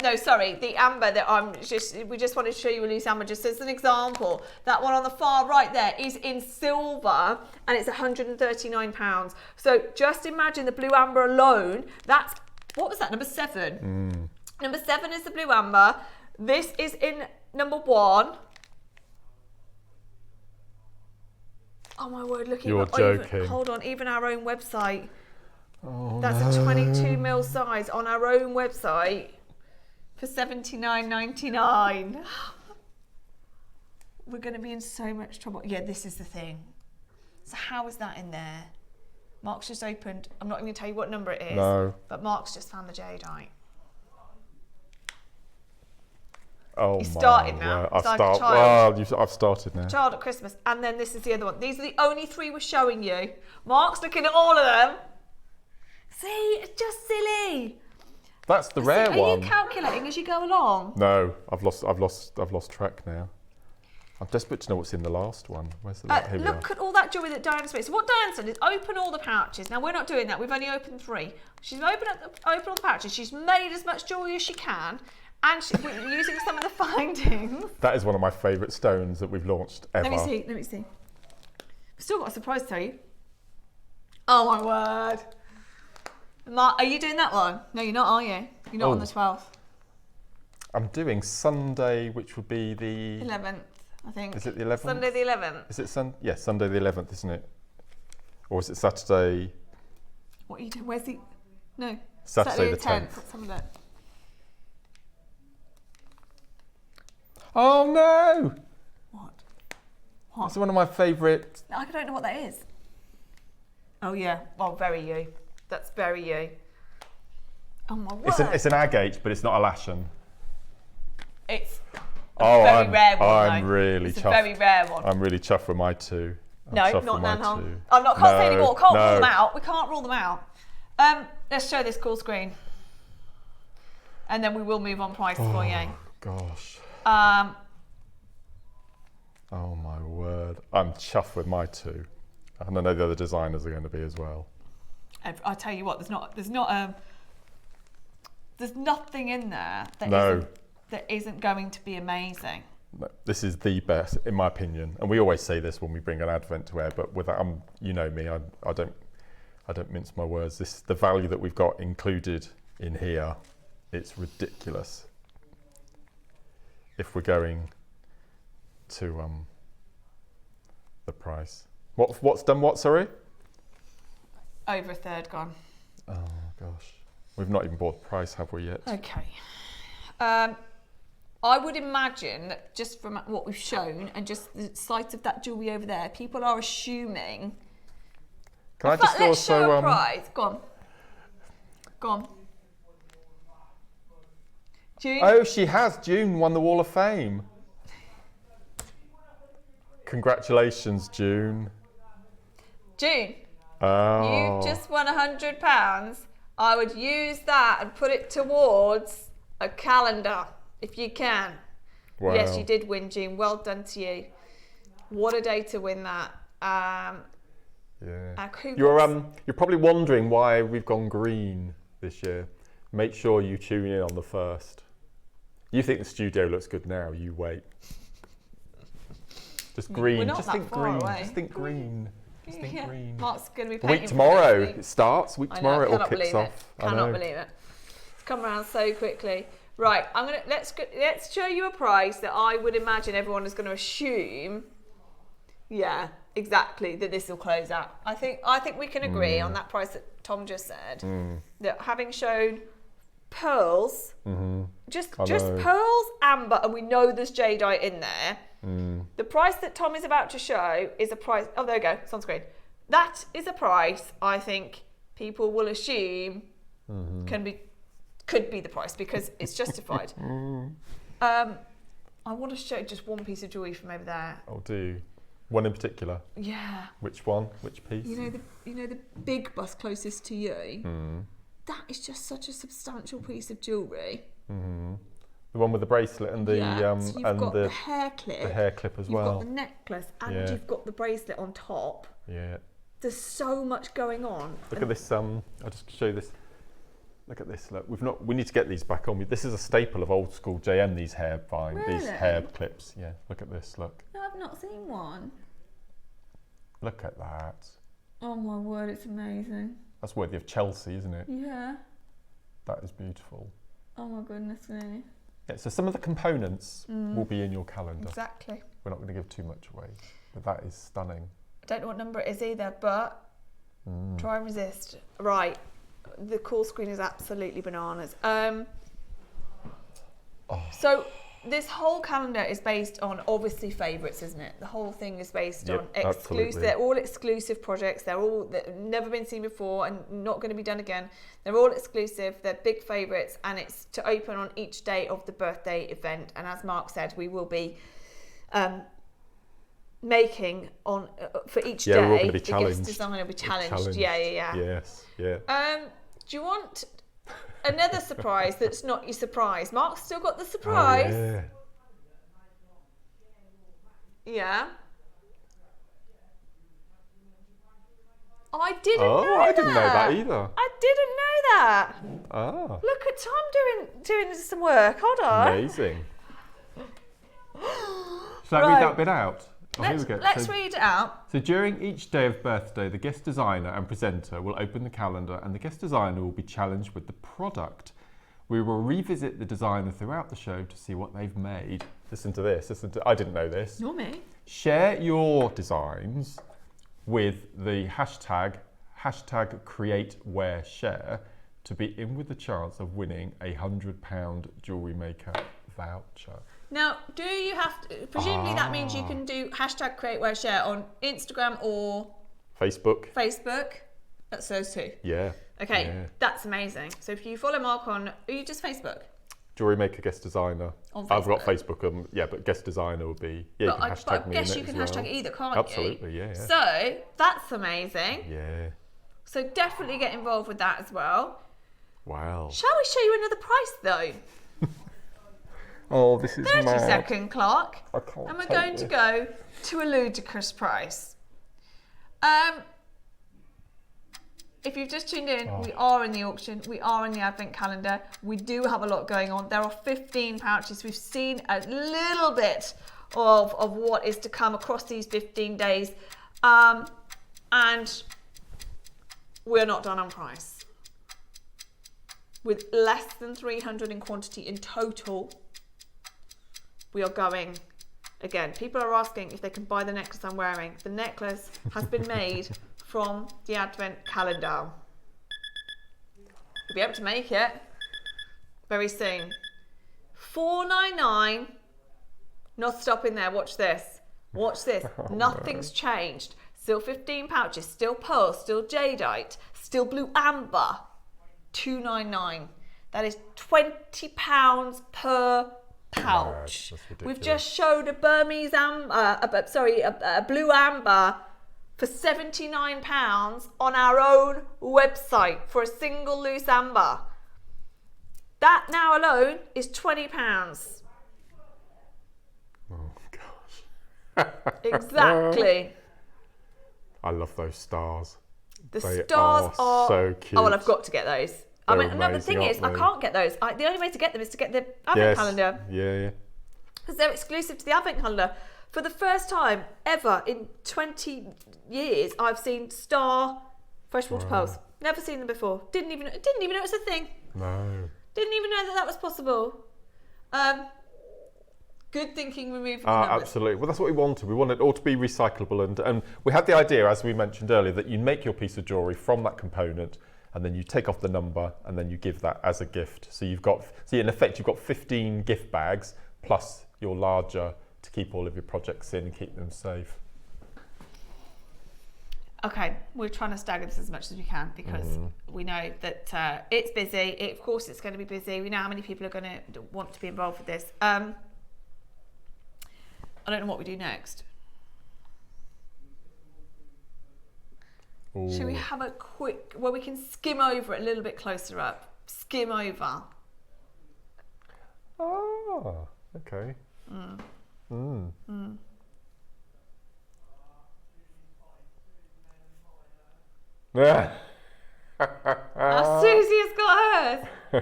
No, sorry, the amber that we just wanted to show you a loose amber just as an example. That one on the far right there is in silver and it's £139. So just imagine the blue amber alone. That's, what was that, number 7? Number 7 is the blue amber. This is in number 1. Oh my word, look. You're joking. Hold on, even our own website. Oh, That's a 22mm size on our own website. For $79.99. We're going to be in so much trouble. Yeah, this is the thing. So how is that in there? Mark's just opened. I'm not even going to tell you what number it is. No. But Mark's just found the jadeite. Oh, You started now. word. It's like a child. Well, I've started now. Child at Christmas. And then this is the other one. These are the only 3 we're showing you. Mark's looking at all of them. See, it's just silly. That's the rare one. Are you calculating as you go along? No, I've lost track now. I'm desperate to know what's in the last one. Where's the last? Here we are. Look at all that jewellery that Diana's made. So what Diana's done is open all the pouches. Now we're not doing that. We've only opened 3. She's opened all the pouches. She's made as much jewellery as she can, and we're using some of the findings. That is one of my favourite stones that we've launched ever. Let me see. We've still got a surprise to tell you. Oh my word. Mark, are you doing that one? No, you're not, are you? You're not on the 12th. I'm doing Sunday, which would be the 11th, I think. Is it the 11th? Sunday the 11th. Is it Yes, Sunday the 11th, isn't it? Or is it Saturday? What are you doing? Where's the? No. Saturday the 10th. 10th. Let's have a look. Oh no! What? It's one of my favourite. I don't know what that is. Oh yeah. Well, very you. That's very you. Oh my word. It's an agate, but it's not a lashen. It's a very rare one. I'm though. really it's chuffed. a very rare one. I'm really chuffed with my 2. No, not Nanhong. I'm not. Can't say anymore. Can't rule them out. We can't rule them out. Let's show this cool screen, and then we will move on price for you. Gosh. Um. Oh my word! I'm chuffed with my 2, and I know the other designers are going to be as well. I tell you what, there's nothing in there that isn't going to be amazing. No, this is the best, in my opinion, and we always say this when we bring an advent to wear. But with that, you know me, I don't mince my words. The value that we've got included in here, it's ridiculous. If we're going to the price, what's done what? Sorry. Over a third gone. Oh gosh, we've not even bought the price, have we yet? Okay. I would imagine that just from what we've shown and just the sight of that jewellery over there, people are assuming. Can I just let's show a also price. Go on. June. Oh, she has. June won the Wall of Fame. Congratulations, June. June. Oh. You just won £100. I would use that and put it towards a calendar if you can. Wow. Yes, you did win, June. Well done to you. What a day to win that. Yeah. You're probably wondering why we've gone green this year. Make sure you tune in on the 1st. You think the studio looks good now? You wait. Just green. We're not just that think far green. away. Just think green. Just think green. Mark's going to be painting Week tomorrow it starts. Week tomorrow it all kicks off. Cannot believe it. It's come around so quickly. Right, let's show you a price that I would imagine everyone is going to assume. Yeah, exactly, that this will close out. I think we can agree on that price that Tom just said. That having shown pearls, just pearls, amber, and we know there's jadeite in there. The price that Tom is about to show is a price. Oh, there we go. It's on screen. That is a price I think people will assume could be the price because it's justified. I want to show just one piece of jewellery from over there. Oh, do one in particular? Yeah. Which one? Which piece? You know the big bust closest to you. That is just such a substantial piece of jewellery. The one with the bracelet and the so you've and got the the hair clip. The hair clip as well. You've got the necklace and you've got the bracelet on top. Yeah. There's so much going on. Look at this. I'll just show you this. Look at this. Look, we need to get these back on. This is a staple of old school JM. These hair these hair clips. Yeah. Look at this. Look. No, I've not seen one. Look at that. Oh my word, it's amazing. That's worthy of Chelsea, isn't it? Yeah. That is beautiful. Oh my goodness me. Yeah. So some of the components will be in your calendar. Exactly. We're not going to give too much away, but that is stunning. I don't know what number it is either, but try and resist. Right. The call screen is absolutely bananas. So this whole calendar is based on obviously favourites, isn't it? The whole thing is based on exclusive. Absolutely. They're all exclusive projects. They've never been seen before and not going to be done again. They're all exclusive. They're big favourites, and it's to open on each day of the birthday event. And as Mark said, we will be making on for each day. We're all going to be the challenged. guest designer will be challenged. Yeah. Yes. Yeah. Do you want another surprise that's not your surprise? Mark's still got the surprise. Oh, Yeah. I didn't know that. I didn't know that either. I didn't know that. Ah. Look at Tom doing some work. Hold on. Amazing. Shall I read that bit out? Oh, here we go. Let's read it out. So during each day of birthday, the guest designer and presenter will open the calendar, and the guest designer will be challenged with the product. We will revisit the designer throughout the show to see what they've made. Listen to this. I didn't know this. Nor me. Share your designs with the hashtag #CreateWearShare to be in with the chance of winning a £100 Jewellery Maker voucher. Now, do you have to, presumably that means you can do #CreateWearShare on Instagram or Facebook. That's those two. Yeah. Okay, yeah. That's amazing. So if you follow Mark on, are you just Facebook? Jewellery Maker guest designer. On I've got Facebook. Facebook, but guest designer would be, you can hashtag me in it you can as hashtag well. either, can't Absolutely, you? yeah. So that's amazing. Yeah. So definitely get involved with that as well. Wow. Shall we show you another price though? Oh, this is 30-second clock. I can't And we're take going this. to go to a ludicrous price. If you've just tuned in, we are in the auction, we are in the advent calendar, we do have a lot going on. There are 15 pouches. We've seen a little bit of what is to come across these 15 days. And we're not done on price. With less than 300 in quantity in total, we are going again. People are asking if they can buy the necklace I'm wearing. The necklace has been made from the advent calendar. You'll be able to make it very soon. $4.99. Not stopping there. Watch this. Watch this. Nothing's changed. Still 15 pouches. Still pearl. Still jadeite. Still blue amber. $2.99. That is £20 per pouch. We've just showed a Burmese amber, a blue amber for £79 on our own website for a single loose amber. That now alone is £20. Oh gosh. Exactly. I love those stars. The They stars are so cute. Oh well, I've got to get those. They're I mean, no, the thing amazing, is, I aren't they? can't get those. The only way to get them is to get the advent calendar. Yeah. Because they're exclusive to the advent calendar. For the first time ever in 20 years, I've seen star freshwater pearls. Never seen them before. Didn't even know it was a thing. No. Didn't even know that was possible. Good thinking removed from the numbers. Absolutely. Well, that's what we wanted. We wanted it all to be recyclable, and we had the idea, as we mentioned earlier, that you make your piece of jewellery from that component, and then you take off the number, and then you give that as a gift. So in effect, you've got 15 gift bags plus your larger to keep all of your projects in and keep them safe. Okay, we're trying to stagger this as much as we can because we know that it's busy. Of course, it's going to be busy. We know how many people are going to want to be involved with this. I don't know what we do next. Ooh. Should we have a quick, we can skim over it a little bit closer up. Skim over. Oh, okay. Susie has got hers. I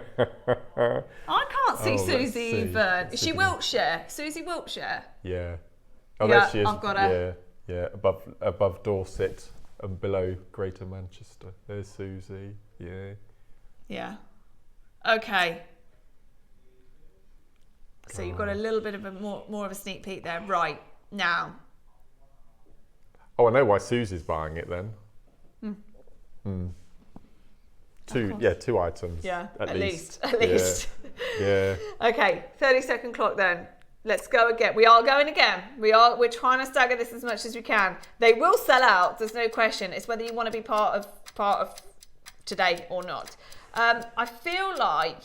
can't see Oh, let's Susie see. even. Is she Wiltshire? Susie Wiltshire? Yeah. Oh, Yeah, there she is. I've got her. Yeah, above Dorset and below Greater Manchester. There's Susie. Yeah. Yeah. Okay. So you've got a little bit of a more of a sneak peek there. Right, now. Oh, I know why Susie's buying it then. Two items. Yeah, at least. At least. Yeah. Okay, 30-second clock then. Let's go again. We are going again. We're trying to stagger this as much as we can. They will sell out, there's no question. It's whether you want to be part of today or not. I feel like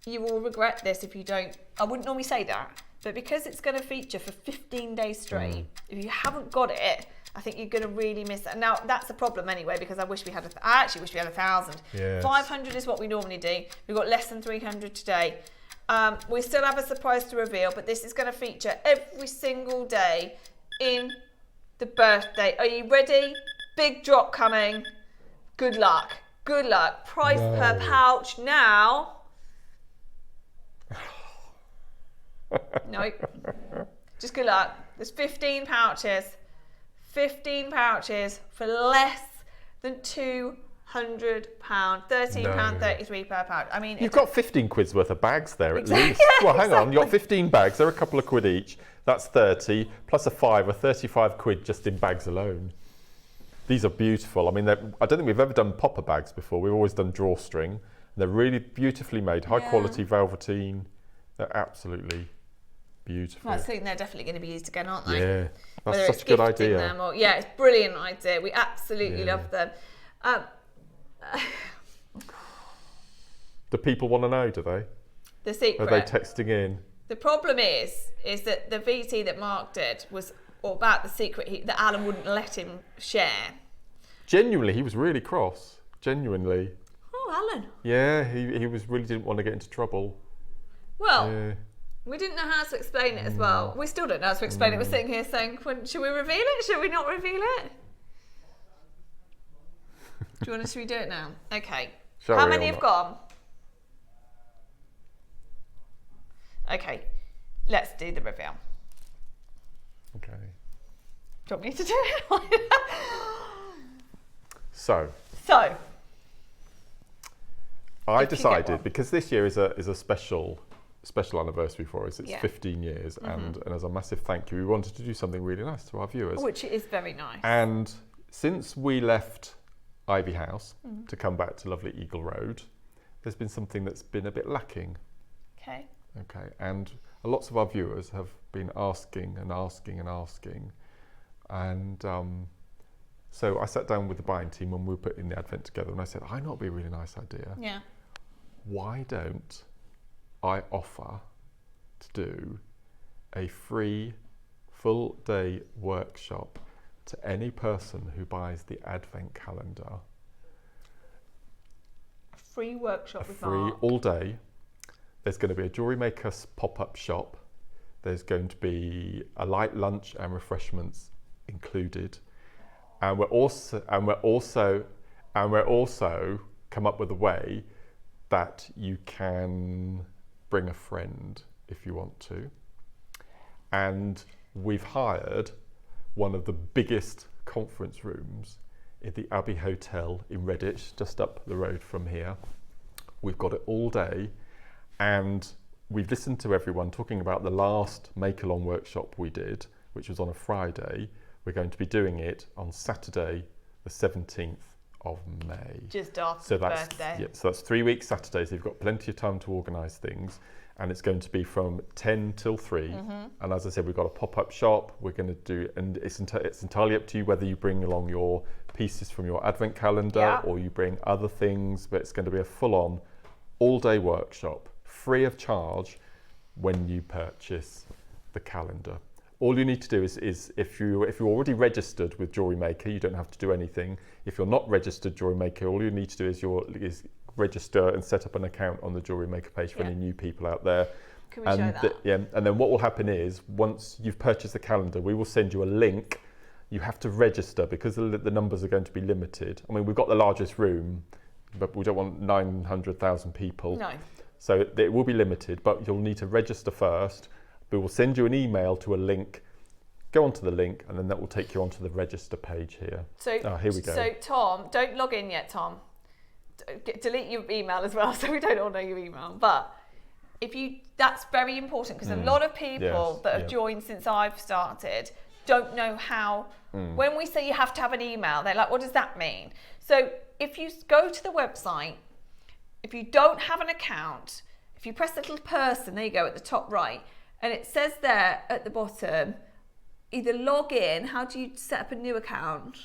you will regret this if you don't. I wouldn't normally say that, but because it's going to feature for 15 days straight, if you haven't got it, I think you're going to really miss it. Now, that's the problem anyway, because I actually wish we had 1,000. Yes. 500 is what we normally do. We've got less than 300 today. We still have a surprise to reveal, but this is going to feature every single day in the birthday. Are you ready? Big drop coming. Good luck. Good luck. Price per pouch now. Nope. Just good luck. There's 15 pouches. 15 pouches for less than £200. £13.33 per pouch. I mean, You've got 15 quid's worth of bags there at least. Yeah, Well, hang on, you've got 15 bags. They're a couple of quid each. That's 30 plus a 5 or 35 quid just in bags alone. These are beautiful. I mean, I don't think we've ever done popper bags before. We've always done drawstring. They're really beautifully made, high quality velveteen. They're absolutely beautiful. I think they're definitely going to be used again, aren't they? Yeah, that's Whether such it's a good gifting idea. them or, yeah, it's a brilliant idea. We absolutely love them. Do people want to know, do they? The secret. Are they texting in? The problem is that the VT that Mark did was all about the secret that Alan wouldn't let him share. Genuinely, he was really cross. Genuinely. Oh, Alan. Yeah, he was really didn't want to get into trouble. Well, Yeah. we didn't know how to explain it as well. We still don't know how to explain it. We're sitting here saying, should we reveal it? Should we not reveal it? Do you want us to redo it now? Okay. Shall How we many or have not? gone? Okay. Let's do the reveal. Okay. Do you want me to do it? So, So, I If you get decided one. because this year is a special anniversary for us. It's Yeah. 15 years, and as a massive thank you, we wanted to do something really nice to our viewers. which is very nice. And since we left Ivy House to come back to lovely Eagle Road, there's been something that's been a bit lacking. Okay. Okay, and lots of our viewers have been asking, and so I sat down with the buying team when we were putting the advent together, and I said, I know it'd be a really nice idea. Yeah. Why don't I offer to do a free full day workshop to any person who buys the advent calendar? A free workshop with Free Mark. all day. There's going to be a JewelleryMaker pop-up shop. There's going to be a light lunch and refreshments included, and we're also come up with a way that you can bring a friend if you want to. And we've hired one of the biggest conference rooms in the Abbey Hotel in Redditch, just up the road from here. We've got it all day, and we've listened to everyone talking about the last make-along workshop we did, which was on a Friday. We're going to be doing it on Saturday, the 17th of May. Just after So the that's, birthday. yeah, so that's 3 weeks Saturdays. You've got plenty of time to organise things, and it's going to be from 10 till 3. And as I said, we've got a pop-up shop. We're going to do, and it's entirely up to you whether you bring along your pieces from your advent calendar or you bring other things. But it's going to be a full-on, all-day workshop, free of charge, when you purchase the calendar. All you need to do is if you're already registered with JewelleryMaker, you don't have to do anything. If you're not registered JewelleryMaker, all you need to do is register and set up an account on the JewelleryMaker page for any new people out there. Can we show that? And then what will happen is, once you've purchased the calendar, we will send you a link. You have to register because the numbers are going to be limited. I mean, we've got the largest room. but we don't want 900,000 people. No. So it will be limited, but you'll need to register first. We will send you an email to a link. Go onto the link, and then that will take you onto the register page here. So here we go. So Tom, don't log in yet, Tom. Delete your email as well, so we don't all know your email. But that's very important, because a lot of people that have joined since I've started don't know how. When we say you have to have an email, they're like, what does that mean? So if you go to the website, if you don't have an account, if you press the little person, there you go, at the top right, and it says there at the bottom, either log in, how do you set up a new account?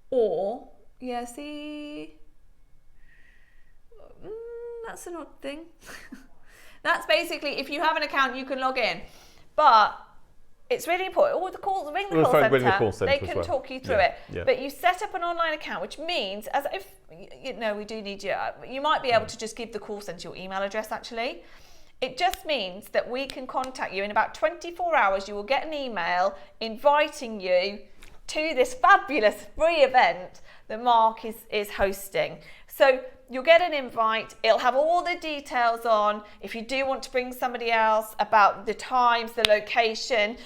Or, see, that's an odd thing. That's basically, if you have an account, you can log in. But it's really important. Ring the call centre. They can talk you through it. Yeah. But you set up an online account, which means, as if, we do need you. You might be able to just give the call centre your email address, actually. It just means that we can contact you in about 24 hours. You will get an email inviting you to this fabulous free event that Mark is hosting. So you'll get an invite. It'll have all the details on. If you do want to bring somebody else, about the times, the location,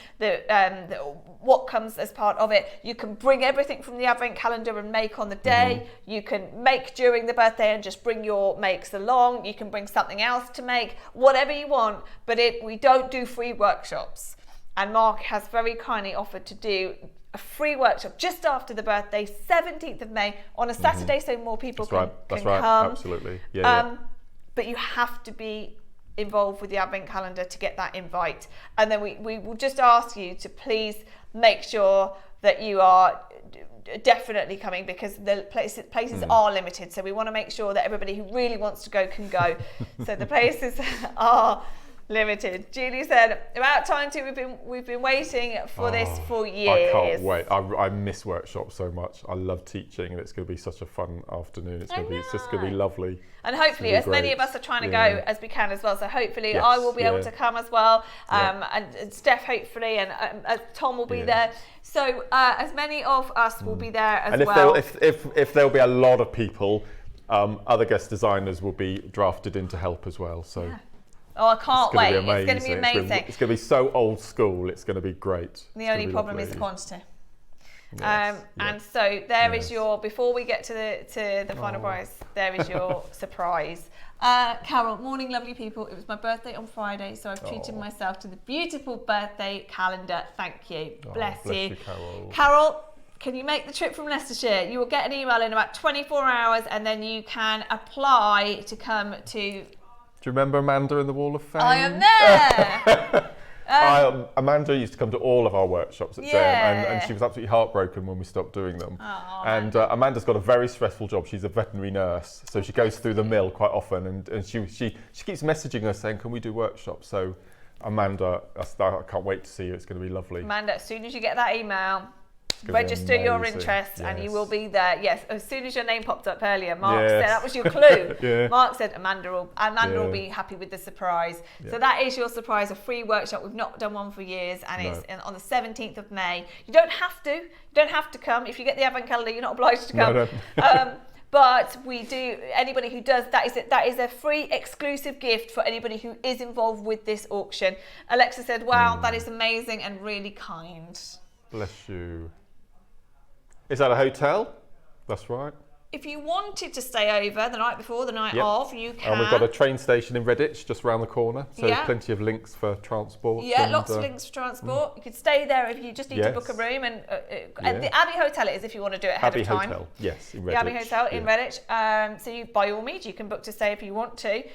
what comes as part of it. You can bring everything from the advent calendar and make on the day. You can make during the birthday and just bring your makes along. You can bring something else to make, whatever you want. But we don't do free workshops. And Mark has very kindly offered to do a free workshop just after the birthday, 17th of May, on a Saturday, so more people can come. Absolutely. But you have to be involved with the advent calendar to get that invite. And then we will just ask you to please make sure that you are definitely coming, because the places are limited. So we want to make sure that everybody who really wants to go can go. So the places are limited. Julie said, about time too. We've been waiting for this for years. I can't wait. I miss workshops so much. I love teaching, and it's going to be such a fun afternoon. It's just going to be lovely. And hopefully, as many of us are trying to go as we can as well. So hopefully, I will be able to come as well, and Steph hopefully, and Tom will be there. So as many of us will be there as well. And if there'll be a lot of people, other guest designers will be drafted in to help as well. So. Yeah. Oh, I can't wait. It's going to be amazing. It's going to be so old school. It's going to be great. The only problem is the quantity. And so there is your, before we get to the final prize, there is your surprise. Carol, morning lovely people. It was my birthday on Friday, so I've treated myself to the beautiful birthday calendar. Thank you. Bless you. Carol. Carol, can you make the trip from Leicestershire? You will get an email in about 24 hours, and then you can apply to come to... Do you remember Amanda in the Wall of Fame? I am there. Amanda used to come to all of our workshops at Gem, and she was absolutely heartbroken when we stopped doing them. And Amanda's got a very stressful job. She's a veterinary nurse, so she goes through the mill quite often, and she keeps messaging us saying, can we do workshops? So Amanda, I can't wait to see you. It's going to be lovely. Amanda, as soon as you get that email, register your interest and you will be there. Yes, as soon as your name popped up earlier, Mark said that was your clue. Mark said Amanda will be happy with the surprise. So that is your surprise, a free workshop. We've not done one for years, and it's on the 17th of May. You don't have to come. If you get the advent calendar, you're not obliged to come. No. But we do, anybody who does, that is a free exclusive gift for anybody who is involved with this auction. Alexa said, wow, that is amazing and really kind. Bless you. Is that a hotel? That's right. If you wanted to stay over the night before, the night of, you can. And we've got a train station in Redditch just around the corner, so there's plenty of links for transport. Yeah, lots of links for transport. You could stay there if you just need to book a room. And the Abbey Hotel it is if you want to do it ahead of time. Abbey Hotel, yes, in Redditch. The Abbey Hotel in Redditch. So you, by all means, you can book to stay if you want to.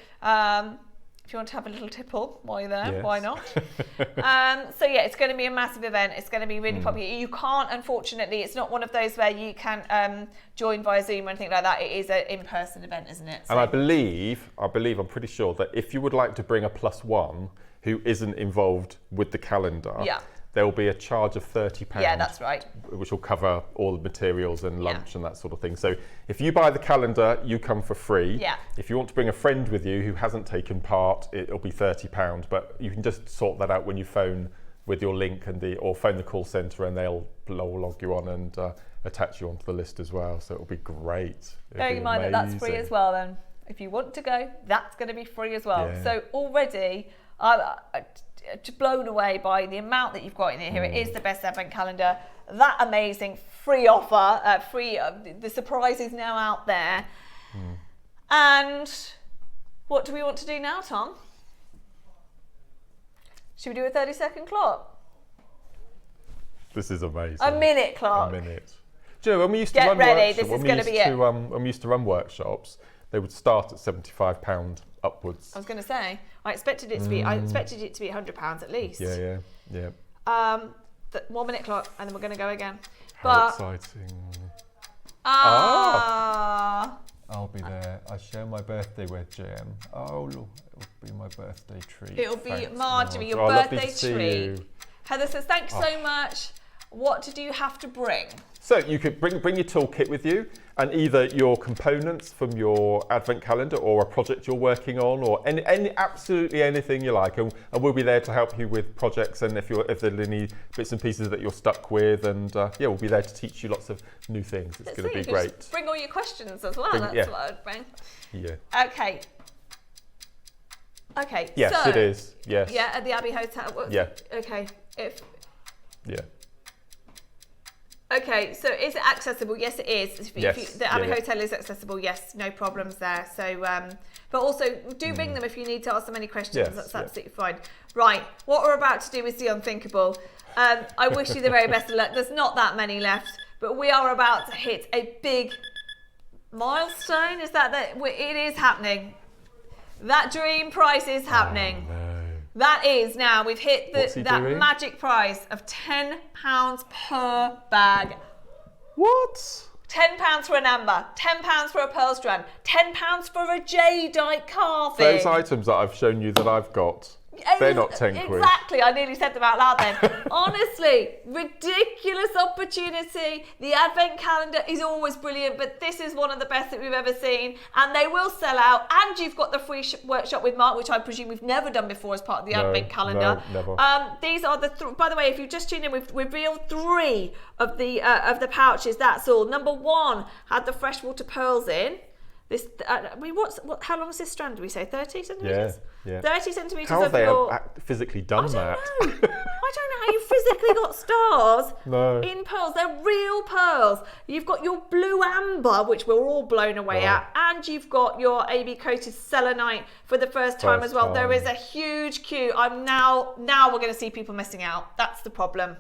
If you want to have a little tipple while you're there, why not? So yeah, it's going to be a massive event. It's going to be really popular. You can't, unfortunately, it's not one of those where you can join via Zoom or anything like that. It is an in-person event, isn't it? So. And I'm pretty sure that if you would like to bring a +1 who isn't involved with the calendar, there will be a charge of £30. Yeah, that's right. Which will cover all the materials and lunch and that sort of thing. So if you buy the calendar, you come for free. Yeah. If you want to bring a friend with you who hasn't taken part, it'll be £30. But you can just sort that out when you phone with your link or phone the call centre and they'll log you on and attach you onto the list as well. So it'll be great. Bearing in mind that that's free as well then. If you want to go, that's going to be free as well. Yeah. So already I'm just blown away by the amount that you've got in here. It is the best advent calendar. That amazing free offer, the surprise is now out there. And what do we want to do now, Tom? Should we do a 30-second clock? This is amazing. A minute clock. A minute. Do you know, when we used to Get run ready, workshops, this is going to be it. When we used to run workshops, they would start at £75 upwards. I was going to say, I expected it to be £100 at least. Yeah. The 1 minute clock, and then we're going to go again. How exciting. I'll be there. I share my birthday with Jem. Oh, look, it'll be my birthday treat. It'll be Thanks, Marjorie, your lovely birthday to see treat. you. Heather says, thanks so much. What did you have to bring? So you could bring your toolkit with you, and either your components from your advent calendar or a project you're working on, or absolutely anything you like, and we'll be there to help you with projects, and if there are any bits and pieces that you're stuck with, and we'll be there to teach you lots of new things. It's going to be great. Just bring all your questions as well. That's what I'd bring. Yeah. Okay. Yes, so, it is. Yes. Yeah, at the Abbey Hotel. Yeah. Okay. Yeah. Okay, so is it accessible? Yes, it is. Yes. The Abbey Hotel is accessible. Yes, no problems there. So, but also do ring them if you need to ask them any questions. Yes, That's absolutely fine. Right, what we're about to do is the unthinkable. I wish you the very best of luck. There's not that many left, but we are about to hit a big milestone. Is that it is happening? That dream prize is happening. Oh, no. That is now, we've hit that doing? magic prize of £10 per bag. What? £10 for an amber, £10 for a pearl strand, £10 for a jadeite carving. Those items that I've shown you that I've got, they're not 10 quid. Exactly, I nearly said them out loud then. Honestly, ridiculous opportunity. The advent calendar is always brilliant, but this is one of the best that we've ever seen, and they will sell out. And you've got the free workshop with Mark, which I presume we've never done before as part of the advent calendar. No, never. These are by the way, if you've just tuned in, we've revealed 3 of the pouches. That's all. Number 1 had the freshwater pearls in. This, how long is this strand? Do we say 30 centimetres? Yeah. 30 centimetres. How have they physically done that? I don't know how you physically got stars in pearls. They're real pearls. You've got your blue amber, which we're all blown away at, and you've got your AB coated selenite for the first time as well. There is a huge queue. Now we're going to see people missing out. That's the problem.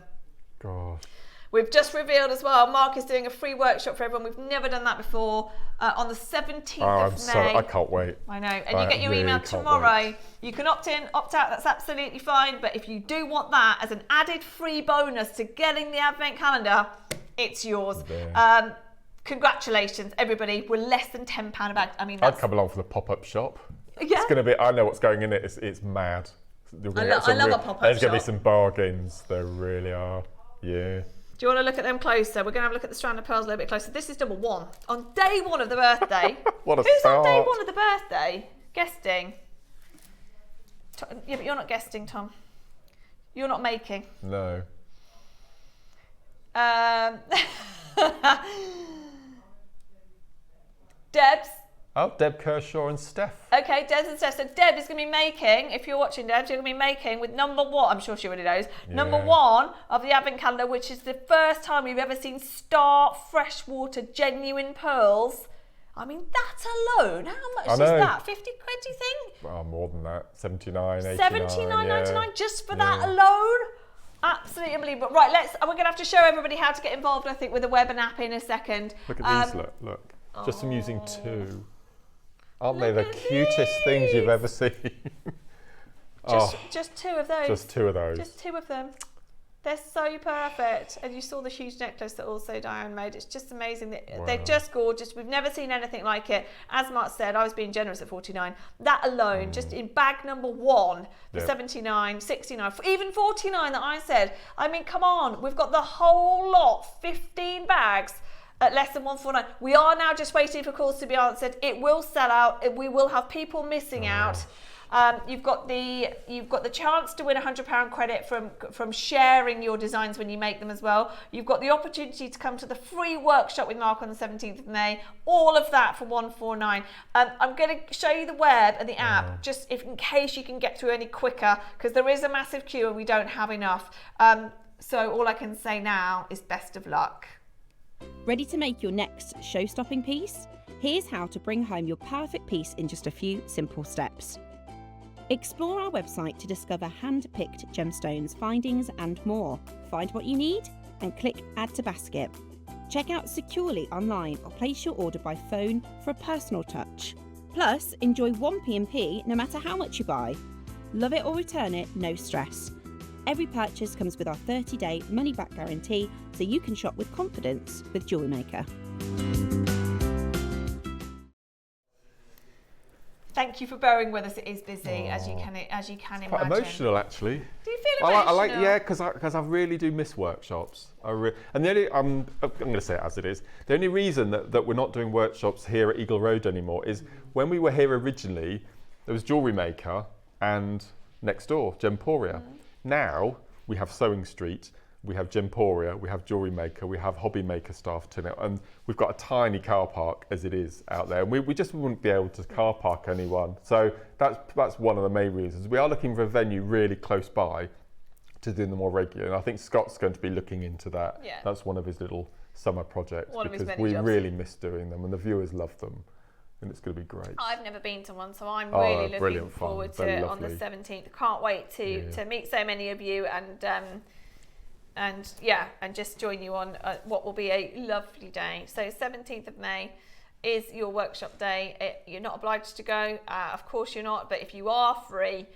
Gosh. We've just revealed as well, Mark is doing a free workshop for everyone. We've never done that before. On the 17th of May. I can't wait. I know. And you get your email tomorrow. You can opt in, opt out. That's absolutely fine. But if you do want that as an added free bonus to getting the advent calendar, it's yours. Congratulations, everybody. We're less than £10 a bag. I mean, I'd come along for the pop-up shop. Yeah. It's going to be, I know what's going in it. It's mad. I love a pop-up shop. There's going to be some bargains. There really are. Yeah. Do you want to look at them closer? We're going to have a look at the strand of pearls a little bit closer. This is number 1. On day 1 of the birthday. What a Who's start. on day 1 of the birthday? Guesting. Yeah, but you're not guesting, Tom. You're not making. No. Debs. Oh, Deb Kershaw and Steph. Okay, Deb and Steph. So Deb is going to be making, if you're watching Deb, you're going to be making with number 1, I'm sure she already knows, number 1 of the advent calendar, which is the first time we've ever seen star freshwater genuine pearls. I mean, that alone, how much is that? 50 quid, do you think? Well, more than that. 79, 89. 79.99 just for that alone? Absolutely unbelievable. Right, we're going to have to show everybody how to get involved, I think, with the web and app in a second. Look at these, look. Just from using 2. Aren't they the cutest things you've ever seen? Just 2 of those. Just 2 of those. Just 2 of them. They're so perfect. And you saw the huge necklace that also Diane made. It's just amazing. They're just gorgeous. We've never seen anything like it. As Mark said, I was being generous at 49. That alone, just in bag number 1, for 79, 69, even 49 that I said. I mean, come on. We've got the whole lot, 15 bags. At less than 149. We are now just waiting for calls to be answered. It will sell out. We will have people missing out. You've got the chance to win £100 credit from sharing your designs when you make them as well. You've got the opportunity to come to the free workshop with Mark on the 17th of May. All of that for £149. I'm going to show you the web and the app just in case you can get through any quicker, because there is a massive queue and we don't have enough. So all I can say now is best of luck. Ready to make your next show-stopping piece? Here's how to bring home your perfect piece in just a few simple steps. Explore our website to discover hand-picked gemstones, findings and more. Find what you need and click Add to Basket. Check out securely online or place your order by phone for a personal touch. Plus, enjoy 1 P&P no matter how much you buy. Love it or return it, no stress. Every purchase comes with our 30-day money-back guarantee, so you can shop with confidence with JewelleryMaker. Thank you for bearing with us. It is busy, as you can imagine. Quite emotional, actually. Do you feel emotional? Yeah, because I really do miss workshops. And the only I'm going to say it as it is. The only reason that we're not doing workshops here at Eagle Road anymore is when we were here originally, there was JewelleryMaker and next door Gemporia. Now we have Sewing Street, we have Gemporia, we have JewelleryMaker, we have Hobby Maker staff tonight, and we've got a tiny car park as it is out there. And we just wouldn't be able to car park anyone. So that's one of the main reasons. We are looking for a venue really close by to do them more regularly. And I think Scott's going to be looking into that. Yeah. That's one of his little summer projects because many we jobs. really miss doing them and the viewers love them. And it's going to be great. I've never been to one, so I'm really looking forward to it on the lovely. 17th. Can't wait to meet so many of you and just join you on what will be a lovely day. So 17th of May is your workshop day. You're not obliged to go, of course you're not, but if you are free,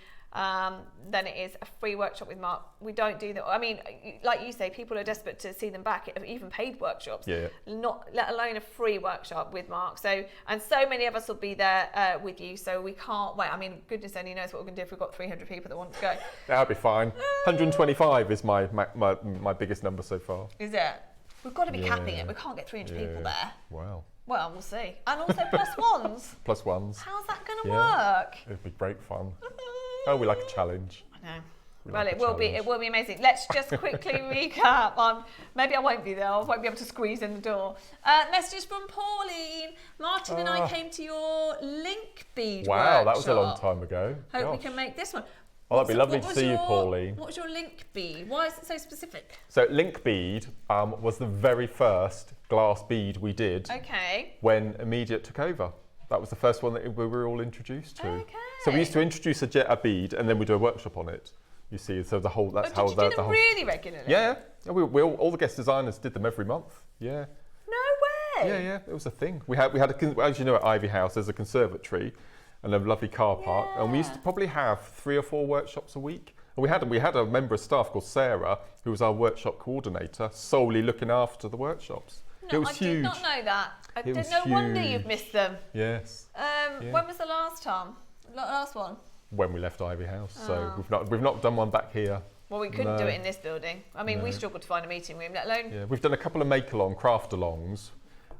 then it is a free workshop with Mark. We don't do that. I mean, like you say, people are desperate to see them back, even paid workshops, not let alone a free workshop with Mark. So many of us will be there with you. So we can't wait. I mean, goodness only knows what we're going to do if we've got 300 people that want to go. That'll be fine. 125 is my biggest number so far. Is it? We've got to be capping it. We can't get 300 people there. Wow. Well, we'll see. And also plus ones. Plus ones. How's that going to work? It'd be great fun. Oh, we like a challenge. I know. Well, it will be amazing. Let's just quickly recap. Maybe I won't be there. I won't be able to squeeze in the door. Messages from Pauline. Martin and I came to your link bead Wow, workshop. that was a long time ago. Hope we can make this one. Oh, that'd be lovely to see you, Pauline. What was your link bead? Why is it so specific? So link bead was the very first glass bead we did when Immediate took over. That was the first one that we were all introduced to. Okay. So we used to introduce a bead and then we do a workshop on it. You see, so the whole did you do them really regularly? Yeah. We all the guest designers did them every month. Yeah. No way. Yeah. It was a thing. We had as you know, at Ivy House, there's a conservatory and a lovely car park, and we used to probably have 3 or 4 workshops a week. And we had a member of staff called Sarah, who was our workshop coordinator, solely looking after the workshops. No, it was huge. Did not know that. No wonder you've missed them. Yes. When was the last time? Last one? When we left Ivy House. So we've not done one back here. Well, we couldn't do it in this building. I mean, we struggled to find a meeting room, let alone. Yeah, we've done a couple of make-along, craft-alongs,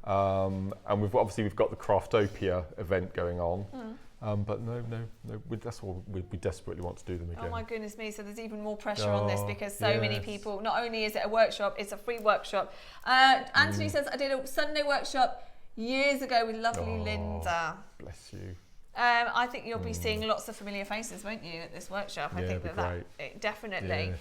and we've got the Crafttopia event going on. But no, that's what we desperately want to do them again. Oh my goodness me, so there's even more pressure on this because so many people, not only is it a workshop, it's a free workshop. Anthony says, I did a Sunday workshop years ago with lovely Linda. Bless you. I think you'll be seeing lots of familiar faces, won't you, at this workshop? I think that definitely.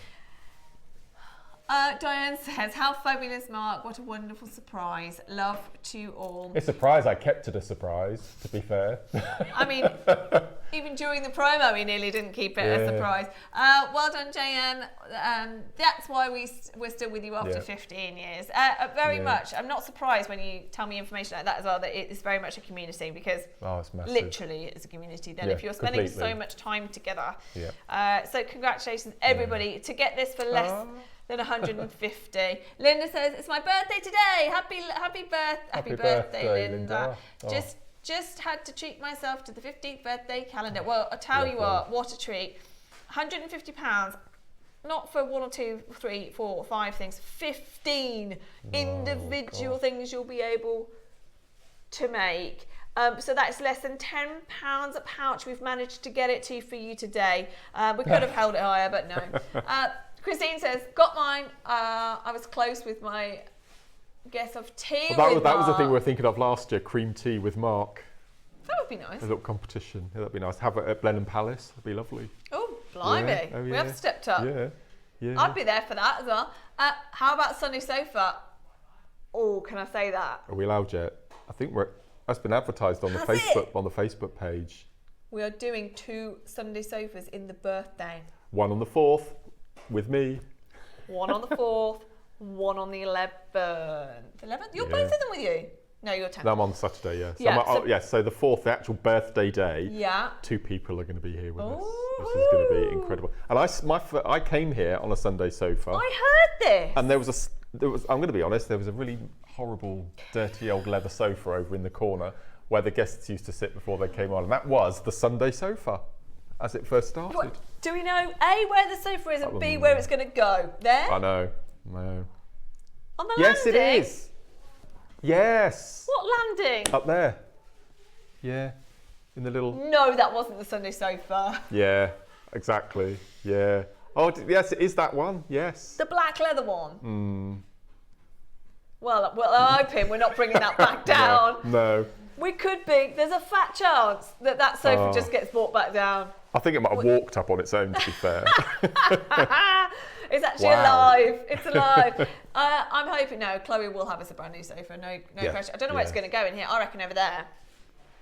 Diane says, how fabulous, Mark. What a wonderful surprise. Love to all. A surprise. I kept it a surprise, to be fair. I mean, even during the promo, we nearly didn't keep it a surprise. Well done, JN. That's why we're still with you after 15 years. Very much. I'm not surprised when you tell me information like that as well, that it's very much a community because it's massive. Literally it's a community then if you're spending so much time together. So congratulations, everybody, to get this for less than 150. Linda says, it's my birthday today. Happy birthday, Linda. Just had to treat myself to the 15th birthday calendar. Well, I'll tell you what a treat. £150, not for 1 or 2, 3, 4, 5 things, 15 individual things you'll be able to make. So that's less than £10 a pouch. We've managed to get it to for you today. We could have held it higher, but no. Christine says, got mine. I was close with my guess of tea with Mark. That was the thing we were thinking of last year, cream tea with Mark. That would be nice. A little competition. Yeah, that'd be nice. Have it at Blenheim Palace. That'd be lovely. Oh, blimey. Yeah. Oh, We yeah. have stepped up. Yeah. I'd be there for that as well. How about Sunday sofa? Oh, can I say that? Are we allowed yet? I think that's been advertised on the Facebook page. We are doing 2 Sunday sofas in the birthday. One on the 4th with me. One on the 4th, one on the 11th. 11th? You're both of them with you? No, you're 10th. No, I'm on Saturday, yeah. So the 4th, the actual birthday day, 2 people are going to be here with us. This is going to be incredible. And I came here on a Sunday sofa. I heard this. And I'm going to be honest, there was a really horrible, dirty old leather sofa over in the corner where the guests used to sit before they came on. And that was the Sunday sofa as it first started. What, do we know, A, where the sofa is, and B, where it's going to go? There? I know. No. On the yes, landing? Yes, it is. Yes. What landing? Up there. Yeah. In the little... No, that wasn't the Sunday sofa. Yeah, exactly. Yeah. Oh, yes, it is that one. Yes. The black leather one? Well, I'm hoping we're not bringing that back down. No. We could be. There's a fat chance that sofa just gets brought back down. I think it might have walked up on its own, to be fair. It's actually alive. It's alive. I'm hoping, no, Chloe will have us a brand new sofa. No question. I don't know where it's going to go in here. I reckon over there.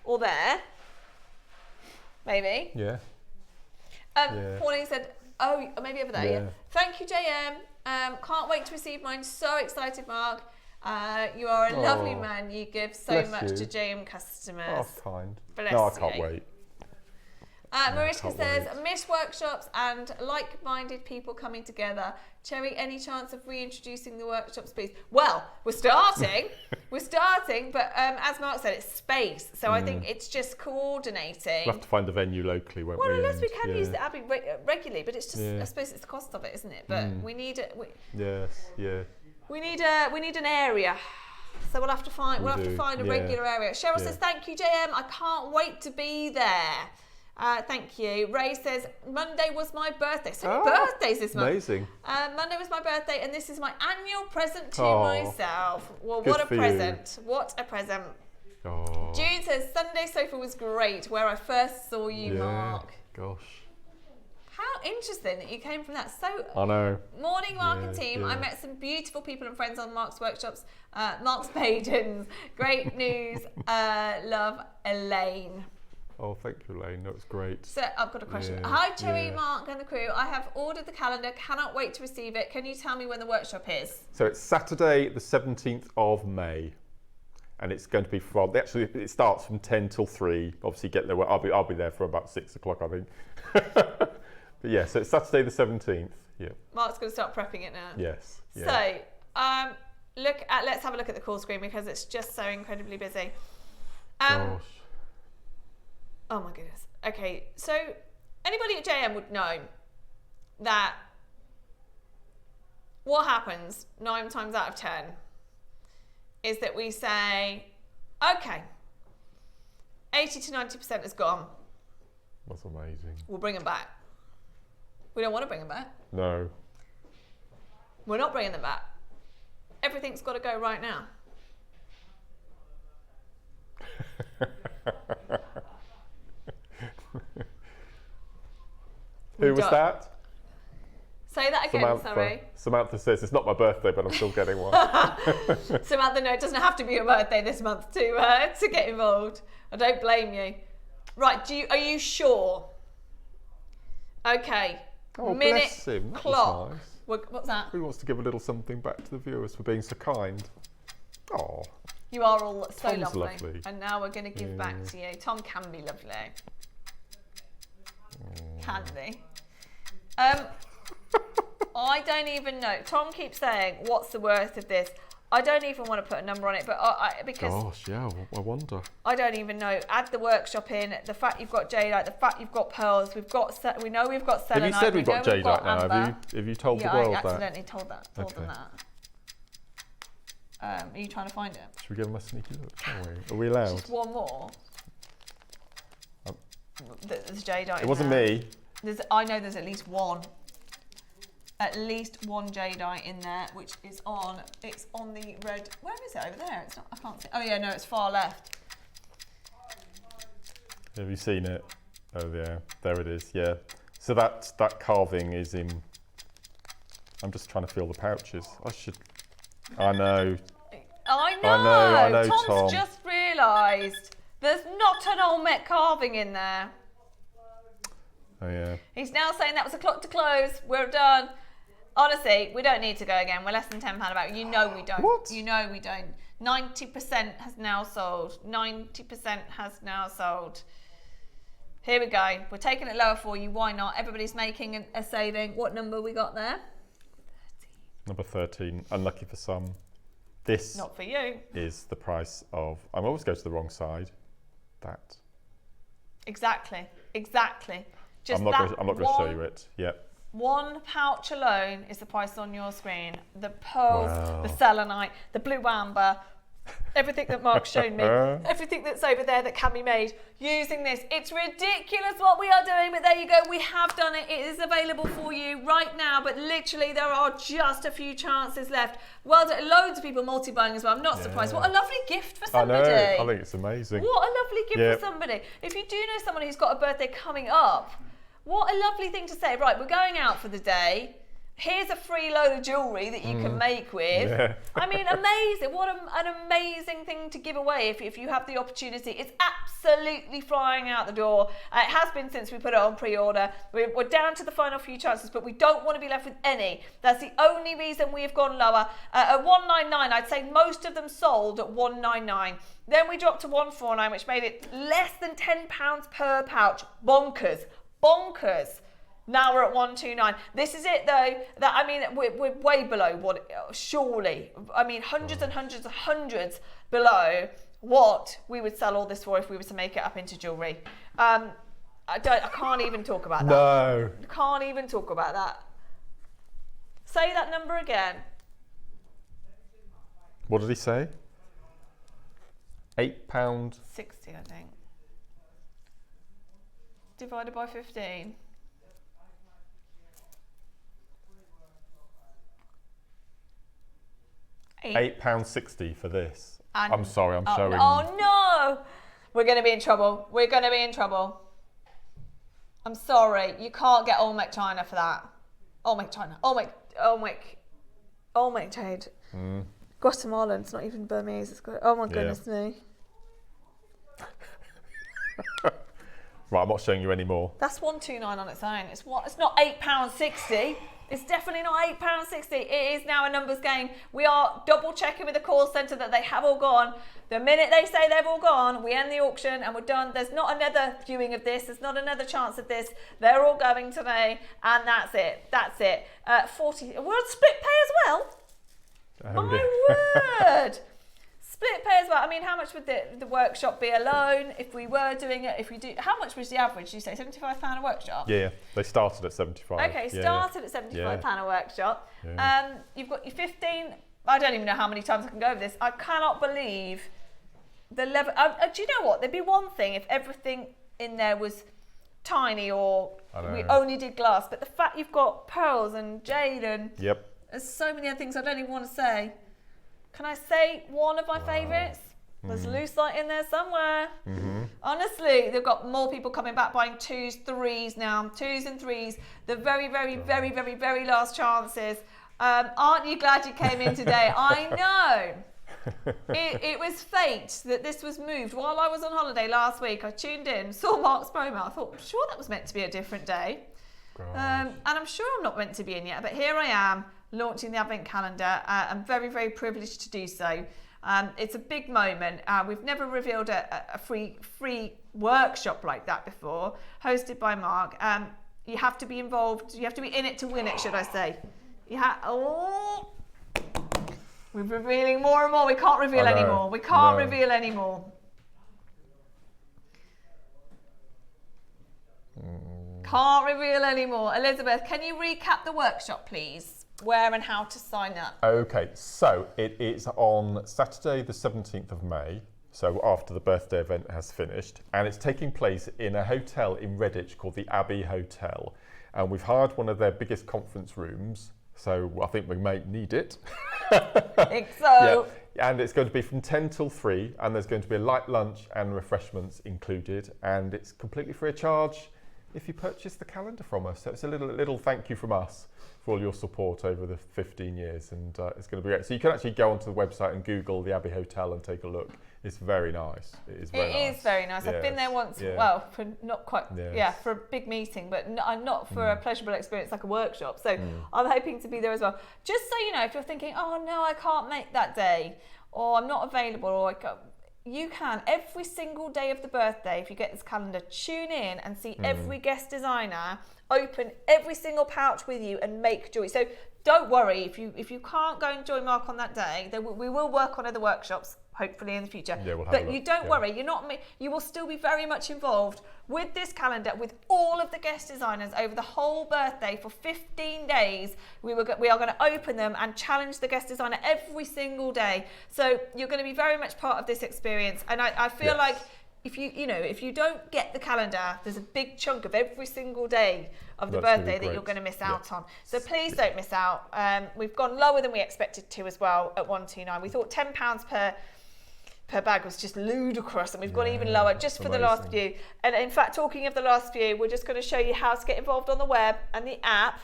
Or there. Maybe. Yeah. Pauline said, oh, maybe over there. Yeah. Thank you, JM. Can't wait to receive mine. So excited, Mark. You are a lovely man. You give so much to JM customers. Oh, kind. Bless no, I can't wait. Mariska says, miss workshops and like-minded people coming together. Cherry, any chance of reintroducing the workshops, please? Well, we're starting. But as Mark said, it's space. So I think it's just coordinating. We'll have to find a venue locally, won't we? Well, unless we can use the Abbey regularly, but it's just, I suppose it's the cost of it, isn't it? But we need it. We need an area. So we'll have to find a regular area. Cheryl says, thank you, JM. I can't wait to be there. Thank you. Ray says, Monday was my birthday. So many birthdays this month. Amazing. Monday was my birthday, and this is my annual present to myself. Well, what a present. What a present. Oh. June says, Sunday sofa was great, where I first saw you, Mark. Gosh. How interesting that you came from that. So, I know. Morning, Mark and team. I met some beautiful people and friends on Mark's workshops. Mark's patrons. Great news. Love, Elaine. Oh, thank you, Elaine. That was great. So I've got a question. Hi, Cherry, Mark and the crew. I have ordered the calendar. Cannot wait to receive it. Can you tell me when the workshop is? So it's Saturday, the 17th of May. And it's going to be from, actually, it starts from 10 till 3. Obviously, get there. I'll be there for about 6 o'clock, I think. But yeah, so it's Saturday the 17th. Yeah. Mark's going to start prepping it now. Yes. Yeah. So, let's have a look at the call screen because it's just so incredibly busy. Gosh. Oh my goodness. Okay, so anybody at JM would know that what happens 9 times out of 10 is that we say, okay, 80 to 90% is gone. That's amazing. We'll bring them back. We don't want to bring them back. No. We're not bringing them back. Everything's got to go right now. Who was that? Say that again, sorry. Samantha says, it's not my birthday, but I'm still getting one. Samantha, no, it doesn't have to be your birthday this month to get involved. I don't blame you. Right, are you sure? Okay. Oh, minute, bless him. That clock. was nice. What's that? Who wants to give a little something back to the viewers for being so kind? Oh. You are all so Tom's lovely. And now we're going to give back to you. Tom can be lovely. Can be. I don't even know. Tom keeps saying, what's the worth of this? I don't even want to put a number on it, but because... Gosh, yeah, I wonder. I don't even know. Add the workshop in, the fact you've got jadeite, the fact you've got pearls, we know we've got selenite. Have you said we've got jadeite now? Have you told the world that? I accidentally told them that. Are you trying to find it? Should we give them a sneaky look? Are we allowed? Just one more. There's jadeite. It wasn't me. I know there's at least one. At least one jadeite in there, which is on. It's on the red. Where is it over there? It's not. I can't see. Oh yeah, no, it's far left. Have you seen it? Oh yeah, there it is. Yeah. So that carving is in. I'm just trying to feel the pouches. I know. I know. Tom's Tom. just realised there's not an Olmec carving in there. Oh yeah. He's now saying that was a clock to close. We're done. Honestly, we don't need to go again. We're less than £10 about. You know we don't. What? You know we don't. 90% has now sold. 90% has now sold. Here we go. We're taking it lower for you. Why not? Everybody's making a saving. What number we got there? 13. Number 13. Unlucky for some. This not for you. Is the price of. I always go to the wrong side. That. Exactly. Just I'm not going to show you it. Yep. One pouch alone is the price on your screen. The pearls, the selenite, the blue amber, everything that Mark's shown me, everything that's over there that can be made using this. It's ridiculous what we are doing, but there you go. We have done it. It is available for you right now, but literally there are just a few chances left. Well done. Loads of people multi-buying as well. I'm not surprised. What a lovely gift for somebody. I know. I think it's amazing. What a lovely gift for somebody. If you do know someone who's got a birthday coming up, what a lovely thing to say. Right, we're going out for the day. Here's a free load of jewellery that you can make with. Yeah. I mean, amazing. What an amazing thing to give away if you have the opportunity. It's absolutely flying out the door. It has been since we put it on pre-order. We're down to the final few chances, but we don't want to be left with any. That's the only reason we've gone lower. At $199, I'd say most of them sold at $199. Then we dropped to $149, which made it less than £10 per pouch. Bonkers. Now we're at $129. This is it though. That I mean, we're way below what. Surely, I mean, hundreds and hundreds below what we would sell all this for if we were to make it up into jewellery. I can't even talk about that. No. Can't even talk about that. Say that number again. What did he say? £8. 60, I think. Divided by 15. £8.60 for this. And I'm sorry, I'm showing. Oh no! We're going to be in trouble. I'm sorry, you can't get Olmec China for that. Olmec jade. Guatemalan, it's not even Burmese. It's got, oh my goodness me. Right, I'm not showing you anymore. That's $129 on its own. It's not £8.60. It's definitely not £8.60. It is now a numbers game. We are double checking with the call centre that they have all gone. The minute they say they've all gone, we end the auction and we're done. There's not another viewing of this. There's not another chance of this. They're all going today, and that's it. 40. We're on split pay as well. Oh, my word. Split pay as well. I mean, how much would the workshop be alone if we were doing it? If we do, how much was the average? Did you say £75 a workshop? Yeah, they started at 75. Okay, started at £75 a workshop. Yeah. You've got your 15. I don't even know how many times I can go over this. I cannot believe the level. Do you know what? There'd be one thing if everything in there was tiny or we only did glass. But the fact you've got pearls and jade and there's so many other things I don't even want to say. Can I say one of my favourites? There's lucite in there somewhere. Honestly, they've got more people coming back buying 2s, 3s now. 2s and 3s. The very, very, very, very, very last chances. Aren't you glad you came in today? I know. It was fate that this was moved. While I was on holiday last week, I tuned in, saw Mark's promo. I thought, I'm sure that was meant to be a different day. And I'm sure I'm not meant to be in yet, but here I am, launching the Advent calendar. I'm very, very privileged to do so. It's a big moment. We've never revealed a free workshop like that before, hosted by Mark. You have to be involved. You have to be in it to win it, should I say. We're revealing more and more. We can't reveal anymore. We can't reveal anymore. Can't reveal anymore. Elizabeth, can you recap the workshop, please? where and how to sign up. Okay, so it is on Saturday the 17th of May, so after the birthday event has finished, and it's taking place in a hotel in Redditch called the Abbey Hotel, and we've hired one of their biggest conference rooms, so I think we may need it. I think so. Yeah. And it's going to be from 10 till 3, and there's going to be a light lunch and refreshments included, and it's completely free of charge if you purchase the calendar from us. So it's a little thank you from us for all your support over the 15 years, and it's going to be great. So you can actually go onto the website and Google the Abbey Hotel and take a look. It's very nice. It is very nice. It is very nice. Yes. I've been there once, Yeah. well, for not quite, Yes. for a big meeting, but not for a pleasurable experience like a workshop. So I'm hoping to be there as well. Just so you know, if you're thinking, oh no, I can't make that day, or I'm not available, or you can every single day of the birthday, if you get this calendar, tune in and see every guest designer open every single pouch with you and make jewelry. So don't worry if you can't go and join Mark on that day. We will work on other workshops hopefully in the future. Yeah, we'll have but a look. you don't worry, you will still be very much involved with this calendar, with all of the guest designers over the whole birthday for 15 days. We are going to open them and challenge the guest designer every single day. So you're going to be very much part of this experience. And I feel like if you don't get the calendar, there's a big chunk of every single day of the birthday that you're going to miss out on. So please don't miss out. We've gone lower than we expected to as well at 129. We thought £10 per bag was just ludicrous, and we've gone even lower just for the last few. And in fact, talking of the last few, we're just going to show you how to get involved on the web and the app.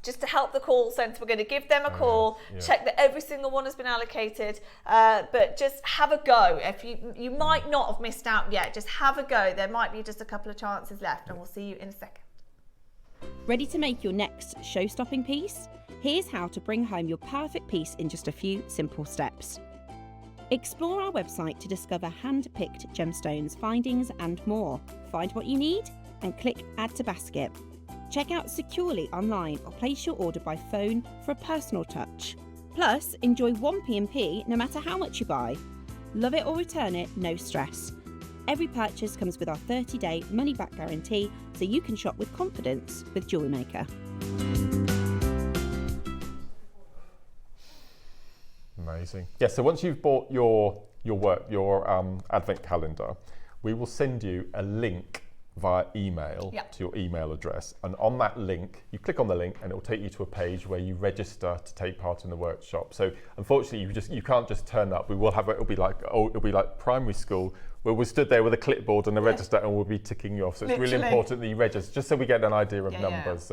Just to help the call centre, we're going to give them a call, check that every single one has been allocated, but just have a go. If you might not have missed out yet, just have a go. There might be just a couple of chances left, and we'll see you in a second. Ready to make your next show-stopping piece? Here's how to bring home your perfect piece in just a few simple steps. Explore our website to discover hand-picked gemstones, findings and more. Find what you need and click Add to Basket. Check out securely online or place your order by phone for a personal touch. Plus, enjoy one P&P no matter how much you buy. Love it or return it, no stress. Every purchase comes with our 30-day money-back guarantee, so you can shop with confidence with JewelleryMaker. Amazing. Yeah, so once you've bought your advent calendar, we will send you a link via email to your email address, and on that link you click on the link and it will take you to a page where you register to take part in the workshop. So unfortunately you can't just turn up. It'll be like primary school where we stood there with a clipboard and a register and we'll be ticking you off. So it's really important that you register just so we get an idea of numbers.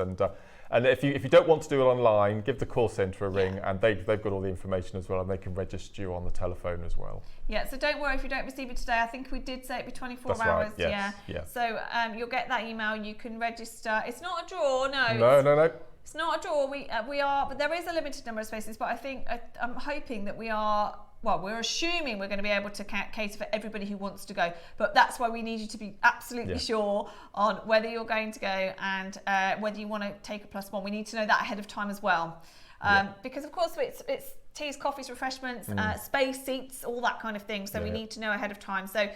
And if you don't want to do it online, give the call centre a ring, and they've got all the information as well, and they can register you on the telephone as well. Yeah, so don't worry if you don't receive it today. I think we did say it'd be 24 That's hours. Right, yes, yeah. So you'll get that email. You can register. It's not a draw, no. No. It's not a draw. We are, but there is a limited number of spaces. But I think I'm hoping that we are. Well, we're assuming we're going to be able to cater for everybody who wants to go, but that's why we need you to be absolutely sure on whether you're going to go and whether you want to take a +1. We need to know that ahead of time as well, because of course it's teas, coffees, refreshments, space, seats, all that kind of thing. So we need to know ahead of time. So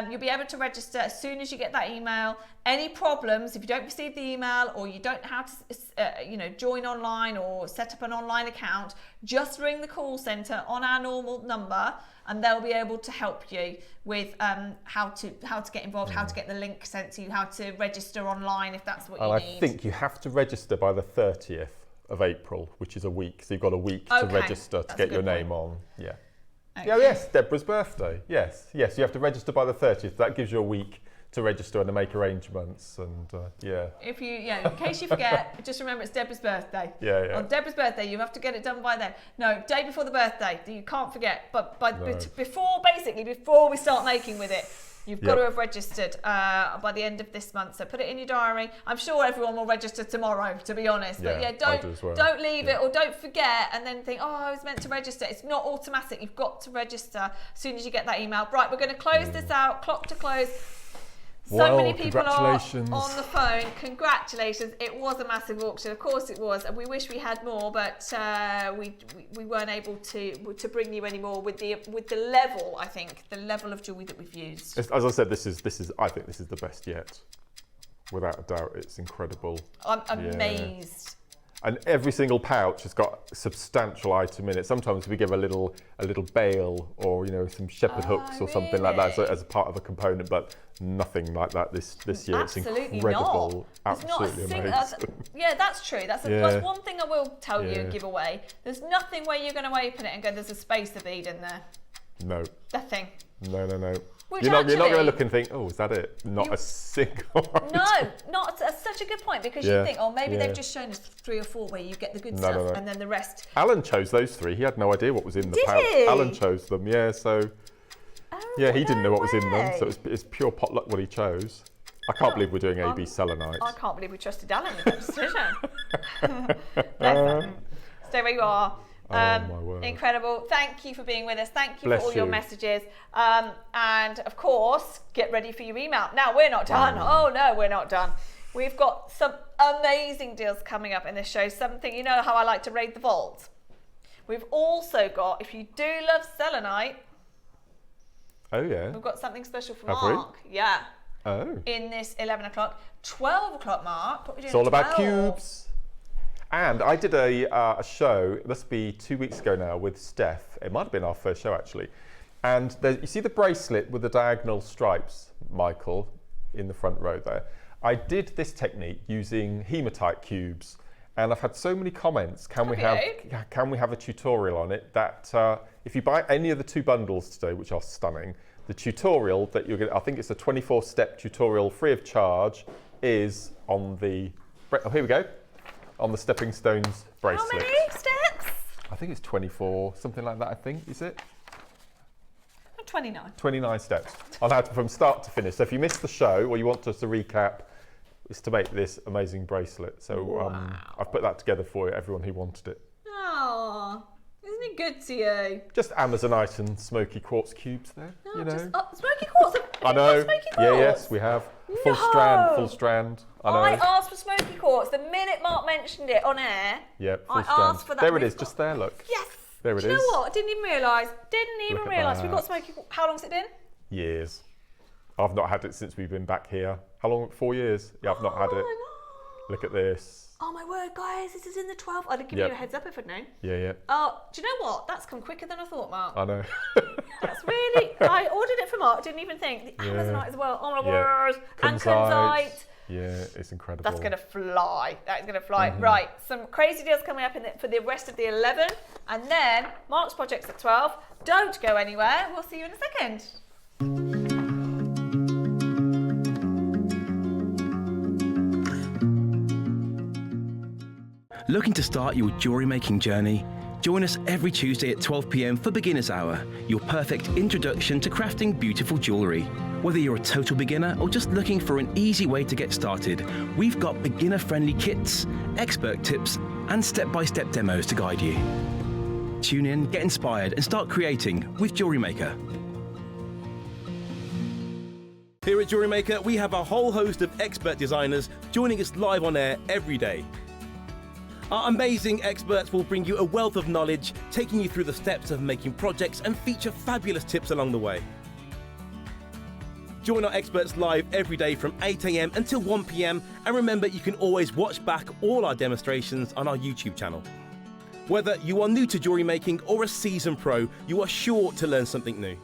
you'll be able to register as soon as you get that email. Any problems, if you don't receive the email or you don't know how to join online or set up an online account, just ring the call centre on our normal number and they'll be able to help you with how to get involved, how to get the link sent to you, how to register online if that's what you need. I think you have to register by the 30th of April, which is a week. So you've got a week to register to get your name on. Yeah. Okay. Yeah, yes, Deborah's birthday. Yes, you have to register by the 30th. That gives you a week to register and to make arrangements, and If in case you forget, just remember it's Deborah's birthday. Yeah. On Deborah's birthday, you have to get it done by then. No, day before the birthday, you can't forget. But before we start making with it, you've got to have registered by the end of this month. So put it in your diary. I'm sure everyone will register tomorrow, to be honest. But don't leave it or don't forget and then think, I was meant to register. It's not automatic. You've got to register as soon as you get that email. Right, we're going to close this out. Clock to close. So many people are on the phone. Congratulations. It was a massive auction. Of course it was. And we wish we had more, but we weren't able to bring you any more with the level, I think, the level of jewellery that we've used. As I said, I think this is the best yet. Without a doubt, it's incredible. I'm amazed. And every single pouch has got a substantial item in it. Sometimes we give a little bail or some shepherd hooks or something like that as a part of a component, but nothing like that this year. Absolutely it's incredible, not. absolutely amazing. Yeah, that's true. That's one thing I will tell you and give away. There's nothing where you're going to open it and go, there's a spacer bead in there. No. Nothing. No. Which you're not going to look and think, oh, is that it? Not a single one. No, not. That's such a good point, because you think, oh, maybe they've just shown us 3 or 4 where you get the good stuff, and then the rest. Alan chose those 3. He had no idea what was in the pouch. Alan chose them, so he didn't know what was in them, so it's pure potluck what he chose. I can't believe we're doing AB selenite. I can't believe we trusted Alan with that decision. Stay where you are. My word. Incredible. Thank you for being with us. Thank you for all your messages. And of course, get ready for your email. Now, we're not done. Oh no, we're not done. We've got some amazing deals coming up in this show. Something, you know how I like to raid the vault. We've also got, if you do love selenite. Oh yeah. We've got something special for Have Mark. we? Yeah. Oh. In this 11 o'clock, 12 o'clock mark. What are we doing? It's all about cubes. And I did a show, it must be 2 weeks ago now, with Steph. It might have been our first show, actually. And you see the bracelet with the diagonal stripes, Michael, in the front row there. I did this technique using hematite cubes, and I've had so many comments. Can we have a tutorial on it? That if you buy any of the 2 bundles today, which are stunning, the tutorial that you're going to, I think it's a 24-step tutorial free of charge, is on the, oh, here we go. On the Stepping Stones bracelet. How many steps? I think it's 24, something like that, I think, is it? 29. 29 steps. On how to, from start to finish. So if you missed the show or you want us to recap, it's to make this amazing bracelet. So I've put that together for everyone who wanted it. Oh, isn't it good to you? Just Amazonite and smoky quartz cubes there, No, you know. just, smoky quartz. I know. Smoky quartz? Yes, we have. Full No. strand. I know. I asked for smoky quartz the minute Mark mentioned it on air. Yep, full I strand. asked for that. There it is, just there, look. Yes. There it is. Do you know what? Didn't even realise. Didn't even realise we've got that. smoky quartz. How long's it been? Years. I've not had it since we've been back here. How long? 4 years? Yeah, I've not had it. Look at this. Oh my word, guys, this is in the 12th. I'd have given you a heads up if I'd known. Yeah. Oh, do you know what? That's come quicker than I thought, Mark. I know. That's really, I ordered it for Mark, didn't even think. The Amazonite as well. Oh my word. And kunzite. Yeah, it's incredible. That's going to fly. That is going to fly. Right, some crazy deals coming up for the rest of the 11. And then Mark's project's at 12. Don't go anywhere. We'll see you in a second. Looking to start your jewellery making journey? Join us every Tuesday at 12 p.m. for Beginner's Hour, your perfect introduction to crafting beautiful jewellery. Whether you're a total beginner or just looking for an easy way to get started, we've got beginner-friendly kits, expert tips, and step-by-step demos to guide you. Tune in, get inspired, and start creating with JewelleryMaker. Here at JewelleryMaker, we have a whole host of expert designers joining us live on air every day. Our amazing experts will bring you a wealth of knowledge, taking you through the steps of making projects and feature fabulous tips along the way. Join our experts live every day from 8 a.m. until 1 p.m. and remember, you can always watch back all our demonstrations on our YouTube channel. Whether you are new to jewellery making or a seasoned pro, you are sure to learn something new.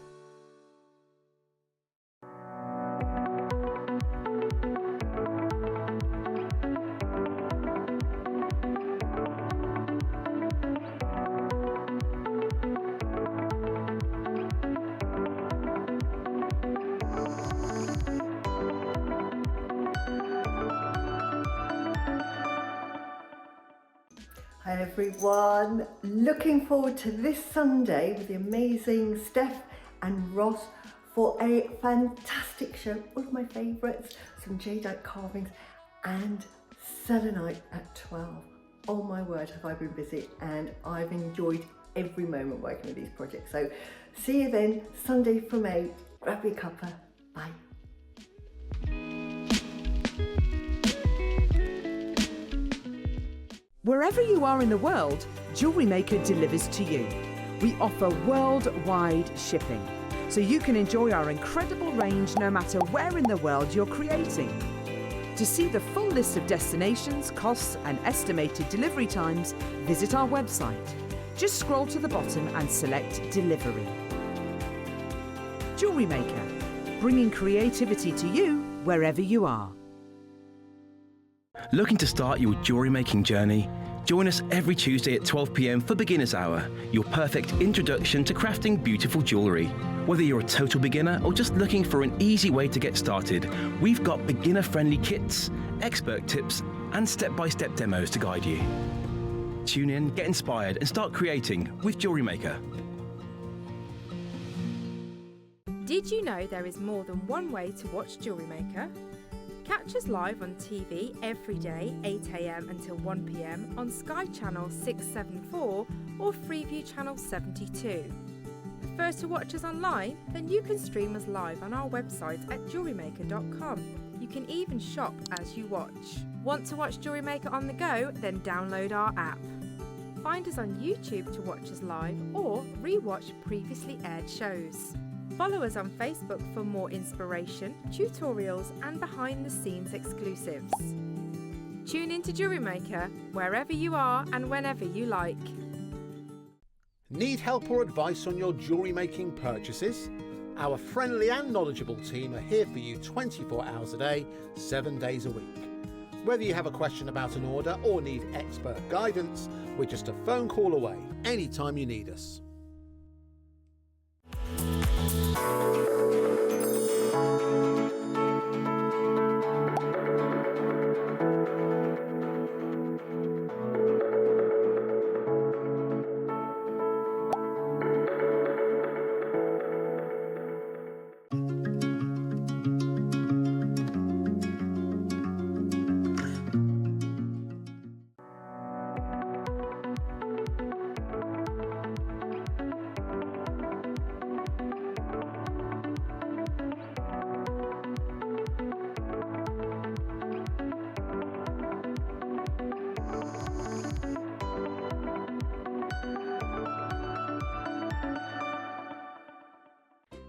Hi everyone, looking forward to this Sunday with the amazing Steph and Ross for a fantastic show, one of my favourites, some jadeite carvings and selenite at 12. Oh my word, have I been busy, and I've enjoyed every moment working with these projects. So see you then, Sunday from 8, grab your cuppa, bye. Wherever you are in the world, JewelleryMaker delivers to you. We offer worldwide shipping, so you can enjoy our incredible range no matter where in the world you're creating. To see the full list of destinations, costs and estimated delivery times, visit our website. Just scroll to the bottom and select Delivery. Jewellery Maker, bringing creativity to you wherever you are. Looking to start your jewellery making journey? Join us every Tuesday at 12 p.m. for Beginner's Hour, your perfect introduction to crafting beautiful jewellery. Whether you're a total beginner or just looking for an easy way to get started, we've got beginner-friendly kits, expert tips, and step-by-step demos to guide you. Tune in, get inspired, and start creating with Jewellery Maker. Did you know there is more than one way to watch Jewellery Maker? Catch us live on TV every day, 8 a.m. until 1 p.m. on Sky Channel 674 or Freeview Channel 72. Prefer to watch us online? Then you can stream us live on our website at jewellerymaker.com. You can even shop as you watch. Want to watch Jewellery Maker on the go? Then download our app. Find us on YouTube to watch us live or re-watch previously aired shows. Follow us on Facebook for more inspiration, tutorials and behind-the-scenes exclusives. Tune in to Jewellery Maker wherever you are and whenever you like. Need help or advice on your jewellery making purchases? Our friendly and knowledgeable team are here for you 24 hours a day, 7 days a week. Whether you have a question about an order or need expert guidance, we're just a phone call away anytime you need us.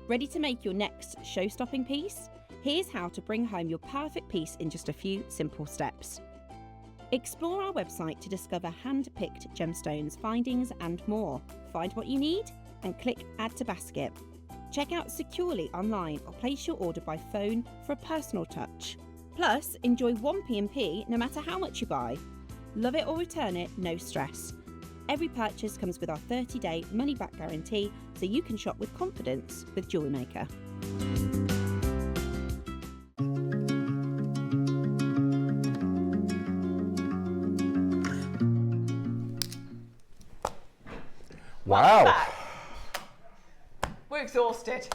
Ready to make your next show-stopping piece? Here's how to bring home your perfect piece in just a few simple steps. Explore our website to discover hand-picked gemstones, findings and more. Find what you need and click Add to Basket. Check out securely online or place your order by phone for a personal touch. Plus, enjoy 1p&P no matter how much you buy. Love it or return it, no stress. Every purchase comes with our 30-day money-back guarantee, so you can shop with confidence with Jewellery Maker. Wow. We're exhausted.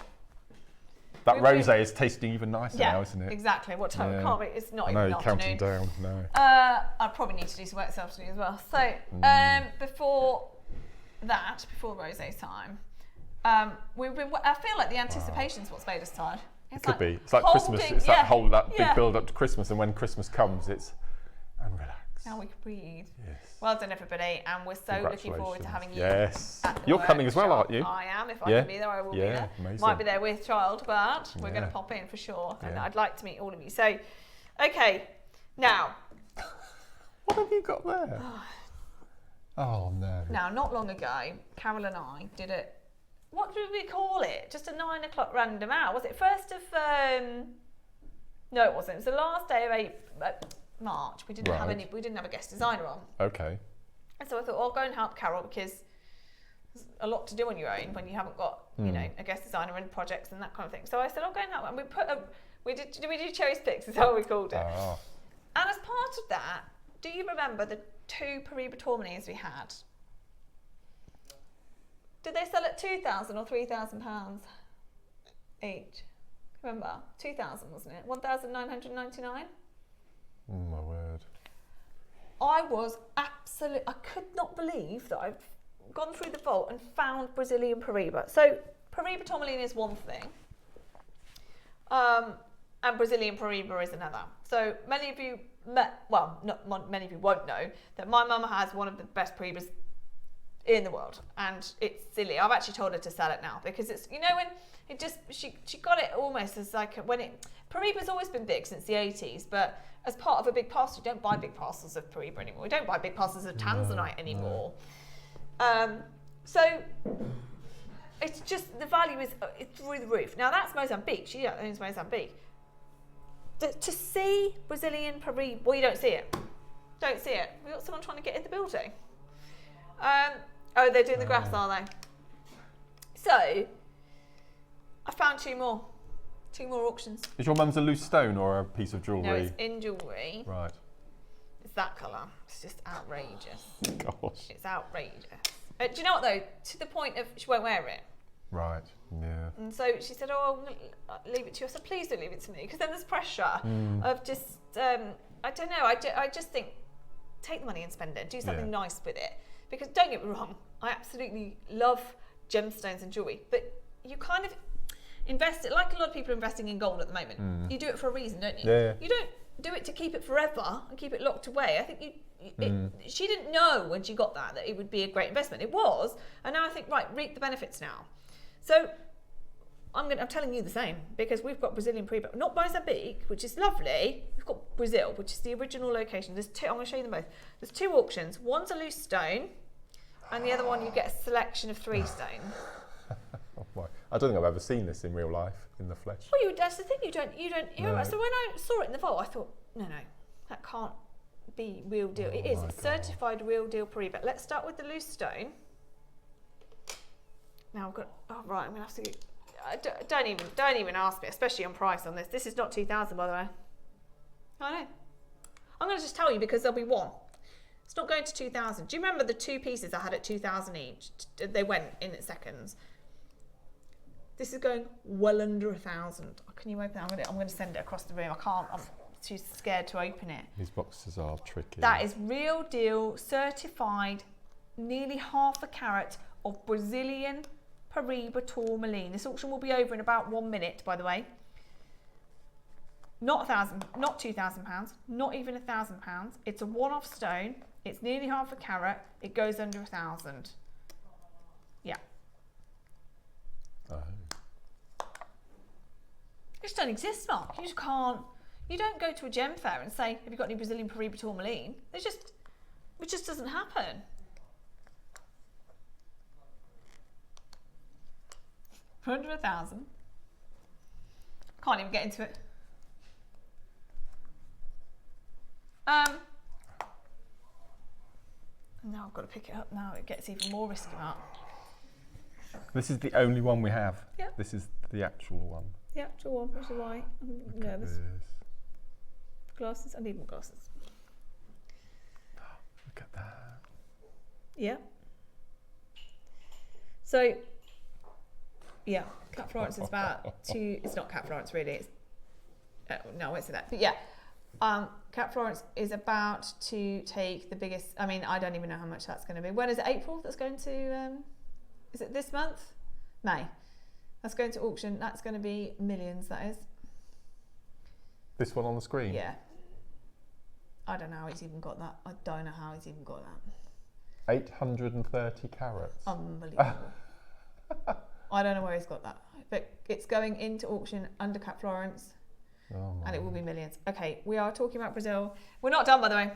That rosé is tasting even nicer now, isn't it? Exactly. What time? Yeah. Can't be. It's not even I know, afternoon. counting down. No. I probably need to do some work this afternoon as well. So before rosé time, I feel like the anticipation is what's made us tired. It could be. It's like Christmas. It's that big build up to Christmas, and when Christmas comes, it's and relax. Now we can breathe. Yes. Well done, everybody, and we're so looking forward to having you. Yes. At the You're coming as well, aren't you? I am. If I can be there, I will be there. Amazing. Might be there with child, but we're going to pop in for sure, and I'd like to meet all of you. So, okay, now. What have you got there? Oh no. Now, not long ago, Carol and I did it. What did we call it? Just a 9 o'clock random hour. Was it 1st of? No, it wasn't. It was the last day of March. We didn't have any. We didn't have a guest designer on. Okay. And so I thought, I'll go and help Carol because there's a lot to do on your own when you haven't got, you know, a guest designer and projects and that kind of thing. So I said, I'll go and help. And we did cherry sticks, is how we called it. Oh. And as part of that, do you remember the 2 Paraíba tourmalines we had? Did they sell at £2,000 or £3,000 each? Remember? 2,000, wasn't it? 1,999? My word. I could not believe that I've gone through the vault and found Brazilian Paraíba. So Paraíba tourmaline is one thing, and Brazilian Paraíba is another. So many of you, not many of you won't know that my mum has one of the best Paraíbas in the world, and it's silly. I've actually told her to sell it now because it's, you know, when it just, she got it almost as like when it, Paraíba's always been big since the 80s, but as part of a big parcel, you don't buy big parcels of Paraíba anymore. We don't buy big parcels of Tanzanite anymore. So it's just, the value is it's through the roof. Now that's Mozambique. She owns Mozambique. To see Brazilian Paraíba, well, you don't see it. Don't see it. We've got someone trying to get in the building. Oh, they're doing the graphs, are they? So, I found two more auctions. Is your mum's a loose stone or a piece of jewellery? No, it's in jewellery. Right. It's that colour. It's just outrageous. Gosh. It's outrageous. Do you know what though? To the point of she won't wear it. Right, yeah. And so she said, oh, I'm going to leave it to you. I said, please don't leave it to me, because then there's pressure of just, I don't know, I just think, take the money and spend it. Do something nice with it. Because don't get me wrong, I absolutely love gemstones and jewellery, but you kind of invest it, like a lot of people are investing in gold at the moment. You do it for a reason, don't you? Yeah. You don't do it to keep it forever and keep it locked away. I think she didn't know when she got that it would be a great investment. It was, and now I think, right, reap the benefits now. So I'm telling you the same, because we've got Brazilian Paraíba, not Mozambique, which is lovely. We've got Brazil, which is the original location. There's two. I'm going to show you them both. There's two auctions. One's a loose stone, and the other one you get a selection of 3 stone. Oh my. I don't think I've ever seen this in real life, in the flesh. Well, that's the thing. You don't. No. So when I saw it in the vault, I thought, no, that can't be real deal. It is. It's certified real deal Paraíba. Let's start with the loose stone. Now I've got. Oh right, I'm gonna have to. Don't even ask me, especially on price on this. This is not 2,000, by the way. I know. I'm gonna just tell you because there'll be one. It's not going to 2,000. Do you remember the 2 pieces I had at 2,000 each? They went in at seconds. This is going well under 1,000. Can you open it? I'm going to send it across the room. I can't. I'm too scared to open it. These boxes are tricky. That is real deal, certified, nearly half a carat of Brazilian Paraíba tourmaline. This auction will be over in about 1 minute, by the way. Not 1,000, not 2,000 pounds, not even 1,000 pounds. It's a one-off stone. It's nearly half a carat. It goes under 1,000. Yeah. Oh. It just don't exist, Mark. You just can't. You don't go to a gem fair and say, "Have you got any Brazilian Paraíba tourmaline?" It just doesn't happen. Under 1,000. Can't even get into it. Now I've got to pick it up. Now it gets even more risky, Mark. This is the only one we have. Yep. This is the actual one. The actual one, which is why I'm nervous. Glasses. I need more glasses. Look at that. Yeah. So, yeah, Cat Florence is about to. It's not Cat Florence really. It's no, I won't say that. But yeah, Cat Florence is about to take the biggest. I mean, I don't even know how much that's going to be. When is it? April? That's going to. Is it this month? May. That's going to auction. That's going to be millions. That is. This one on the screen. Yeah. I don't know how he's even got that. I don't know how he's even got that. 830 carats. Unbelievable. I don't know where he's got that, but it's going into auction under Cat Florence, and it will be millions. Okay, we are talking about Brazil. We're not done, by the way.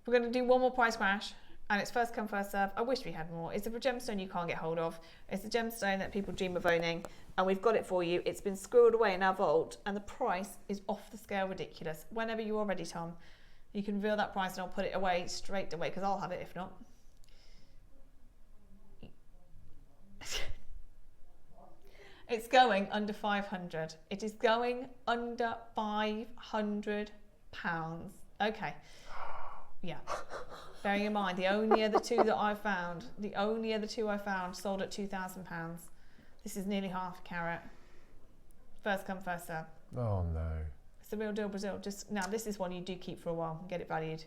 We're going to do one more price crash, and it's first come, first serve. I wish we had more. It's a gemstone you can't get hold of. It's a gemstone that people dream of owning, and we've got it for you. It's been squirreled away in our vault, and the price is off the scale ridiculous. Whenever you are ready, Tom, you can reveal that price, and I'll put it away straight away, because I'll have it if not. It's going under 500. It is going under 500 pounds. Okay. Yeah. Bearing in mind, the only other two I found sold at 2,000 pounds. This is nearly half a carat. First come, first serve. Oh no. It's the real deal Brazil. Just now, this is one you do keep for a while and get it valued.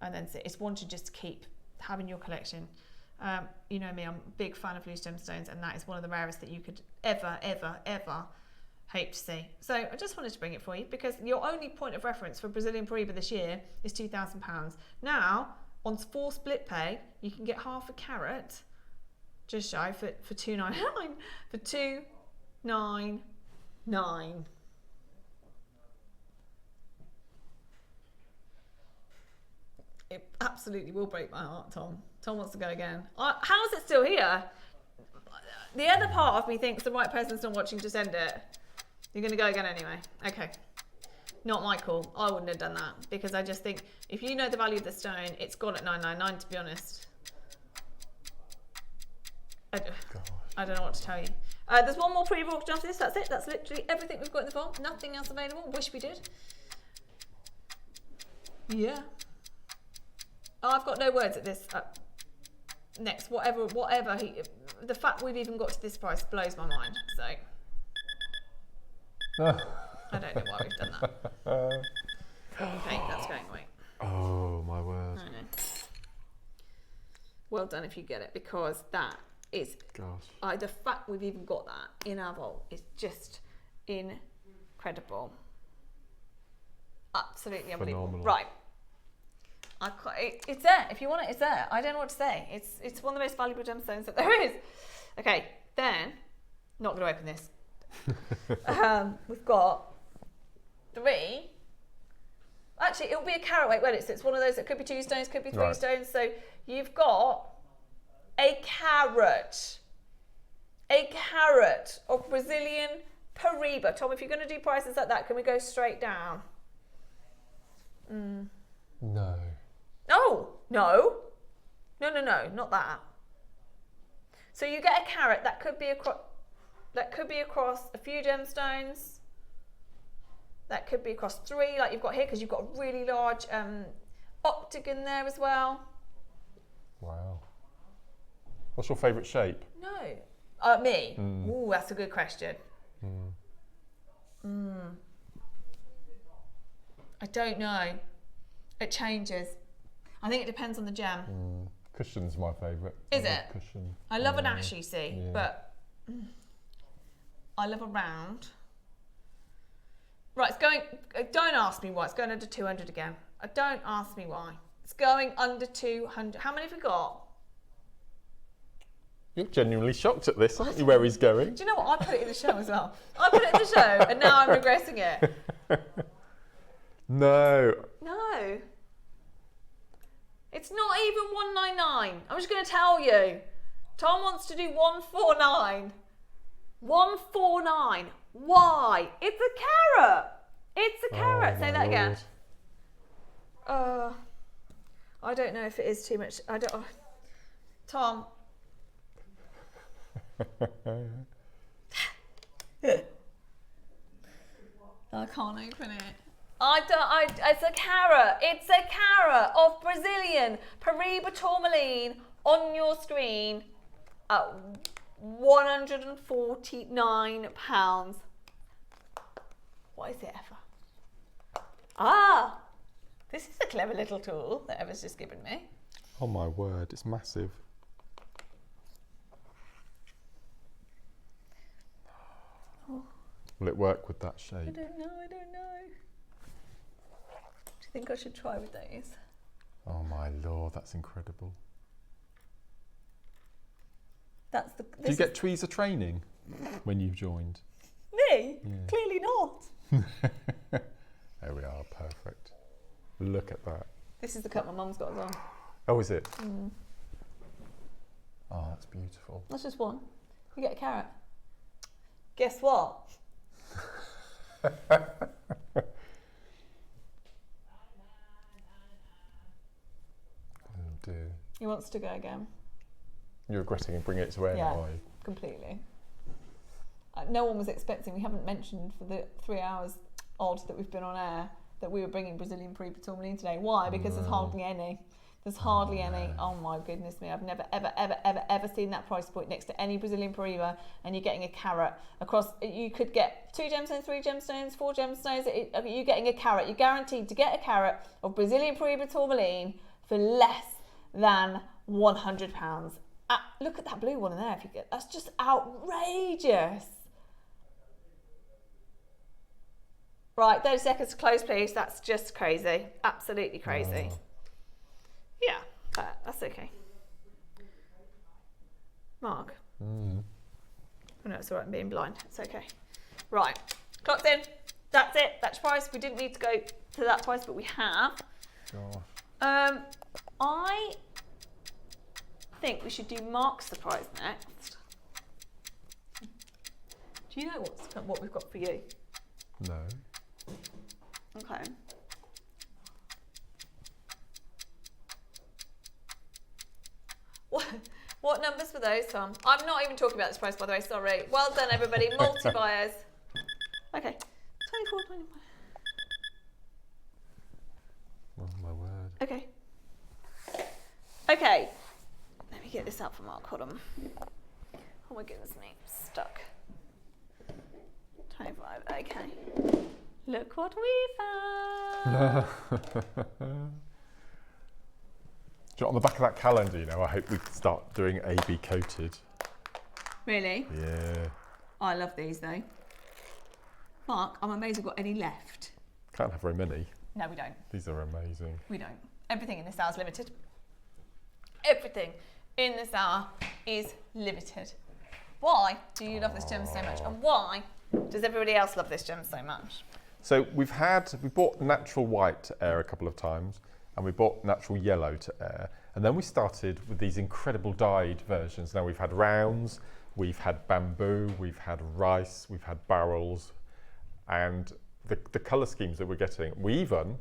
And then it's one to just keep having your collection. You know me, I'm a big fan of loose gemstones, and that is one of the rarest that you could ever hope to see. So I just wanted to bring it for you, because your only point of reference for Brazilian Paraíba this year is £2,000. Now, on 4 split pay, you can get half a carat, just shy, for $2.99, for $2.99. It absolutely will break my heart, Tom. Tom wants to go again. How is it still here? The other part of me thinks the right person's not watching to send it. You're going to go again anyway. Okay. Not my call. I wouldn't have done that because I just think if you know the value of the stone, it's gone at $9.99, to be honest. I don't know what to tell you. There's one more pre-auction after this. That's it. That's literally everything we've got in the vault. Nothing else available. Wish we did. Yeah. I've got no words at this. Next, whatever. The fact we've even got to this price blows my mind. So I don't know why we've done that. Okay, that's going away. Oh my word! I know. Well done if you get it, because that is. Gosh. The fact we've even got that in our vault is just incredible. Absolutely unbelievable. Phenomenal. Right. It's there. If you want it, it's there. I don't know what to say. It's one of the most valuable gemstones that there is. Okay, then, not going to open this. We've got 3. Actually, it'll be a carat weight, won't it? So it's one of those that could be 2 stones, could be 3 stones. So you've got a carat of Brazilian Paraíba. Tom, if you're going to do prices like that, can we go straight down? No. Oh, no, not that. So you get a carat that could be across a few gemstones. That could be across 3, like you've got here, because you've got a really large octagon there as well. Wow. What's your favourite shape? No. Me? Ooh, that's a good question. I don't know. It changes. I think it depends on the gem. Cushion's my favourite. Is it? Cushion. I love an ash, you see, Yeah. but I love a round. Right, it's going, don't ask me why, it's going under 200 again. Don't ask me why. It's going under 200. How many have we got? You're genuinely shocked at this, aren't you, where he's going? Do you know what? I put it in the show as well. I put it in the show and now I'm regretting it. No. No. It's not even 199. I'm just going to tell you. Tom wants to do 149. 149. Why? It's a carat. It's a carat. Oh, Say my that again. Lord. I don't know if it is too much. I don't. Tom. I can't open it. It's a carat. It's a carat of Brazilian Paraíba tourmaline on your screen at £149. What is it, Effa? This is a clever little tool that Effa's just given me. Oh my word, it's massive. Will it work with that shape? I don't know. Do you think I should try with these? Oh my Lord, that's incredible. Do you get tweezer training when you've joined? Me? Yeah. Clearly not. There we are, perfect. Look at that. This is the cut my mum's got as well. Oh, is it? Oh, that's beautiful. That's just one. You get a carat. Guess what? Oh dear. He wants to go again. You're regretting bringing it to air now, are you? Completely. No one was expecting, we haven't mentioned for the 3 hours odd that we've been on air, that we were bringing Brazilian Paraíba tourmaline today. Why? Because there's hardly any. There's hardly any. Oh my goodness me. I've never, ever seen that price point next to any Brazilian Paraíba, and you're getting a carat across. You could get 2 gemstones, 3 gemstones, 4 gemstones. You're getting a carat. You're guaranteed to get a carat of Brazilian Paraíba tourmaline for less than £100. Look at that blue one in there. If you get, that's just outrageous. Right, 30 seconds to close, please. That's just crazy. Absolutely crazy. Yeah. That's okay. Mark. Oh no, it's all right, I'm being blind. It's okay. Right, clock's in. That's it. That's your price. We didn't need to go to that twice, but we have. Gosh. I think we should do Mark's surprise next. Do you know what we've got for you? No. Okay. What numbers were those, Tom? I'm not even talking about this price, by the way, sorry. Well done, everybody. Multi-buyers. Okay. 24, 25. Oh, my word. Okay. Okay. Let me get this out for Mark. Hold on. Oh my goodness me. Stuck. 25. Okay. Look what we found. On the back of that calendar, you know, I hope we can start doing AB coated. Really? Yeah. I love these though. Mark, I'm amazed we've got any left. Can't have very many. No, we don't. These are amazing. We don't. Everything in this hour is limited. Everything in this hour is limited. Why do you love this gem so much? And why does everybody else love this gem so much? So we bought natural white to air a couple of times, and we bought natural yellow to air. And then we started with these incredible dyed versions. Now we've had rounds, we've had bamboo, we've had rice, we've had barrels, and the colour schemes that we're getting. We even,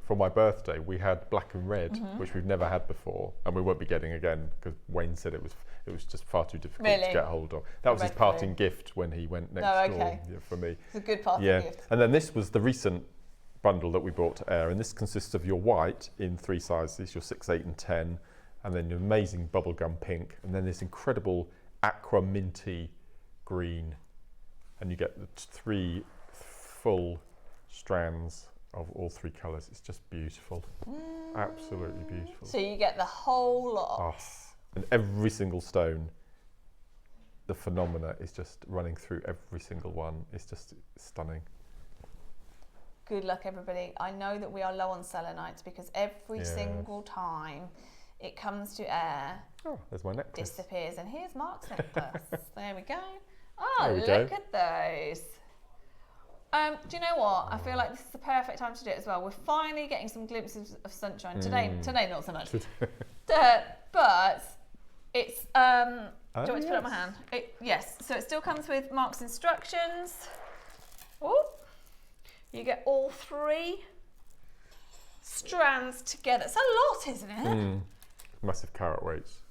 for my birthday, we had black and red, which we've never had before, and we won't be getting again because Wayne said it was just far too difficult to get hold of. That was his parting gift when he went next door for me. It's a good parting gift. And then this was the recent bundle that we brought to air, and this consists of your white in 3 sizes, your 6, 8 and 10, and then your amazing bubblegum pink, and then this incredible aqua minty green, and you get the 3 full strands of all 3 colours. It's just beautiful. Absolutely beautiful. So you get the whole lot. Oh, and every single stone, the phenomena is just running through every single one. It's just stunning. Good luck, everybody. I know that we are low on selenites because every single time it comes to air, there's my necklace. Disappears. And here's Mark's necklace. There we go. Oh, look at those. Do you know what? I feel like this is the perfect time to do it as well. We're finally getting some glimpses of sunshine. Today not so much. But it's, do you want me to put it on my hand? Yes, so it still comes with Mark's instructions. Oh, you get all 3 strands together. It's a lot, isn't it? Massive carat weights.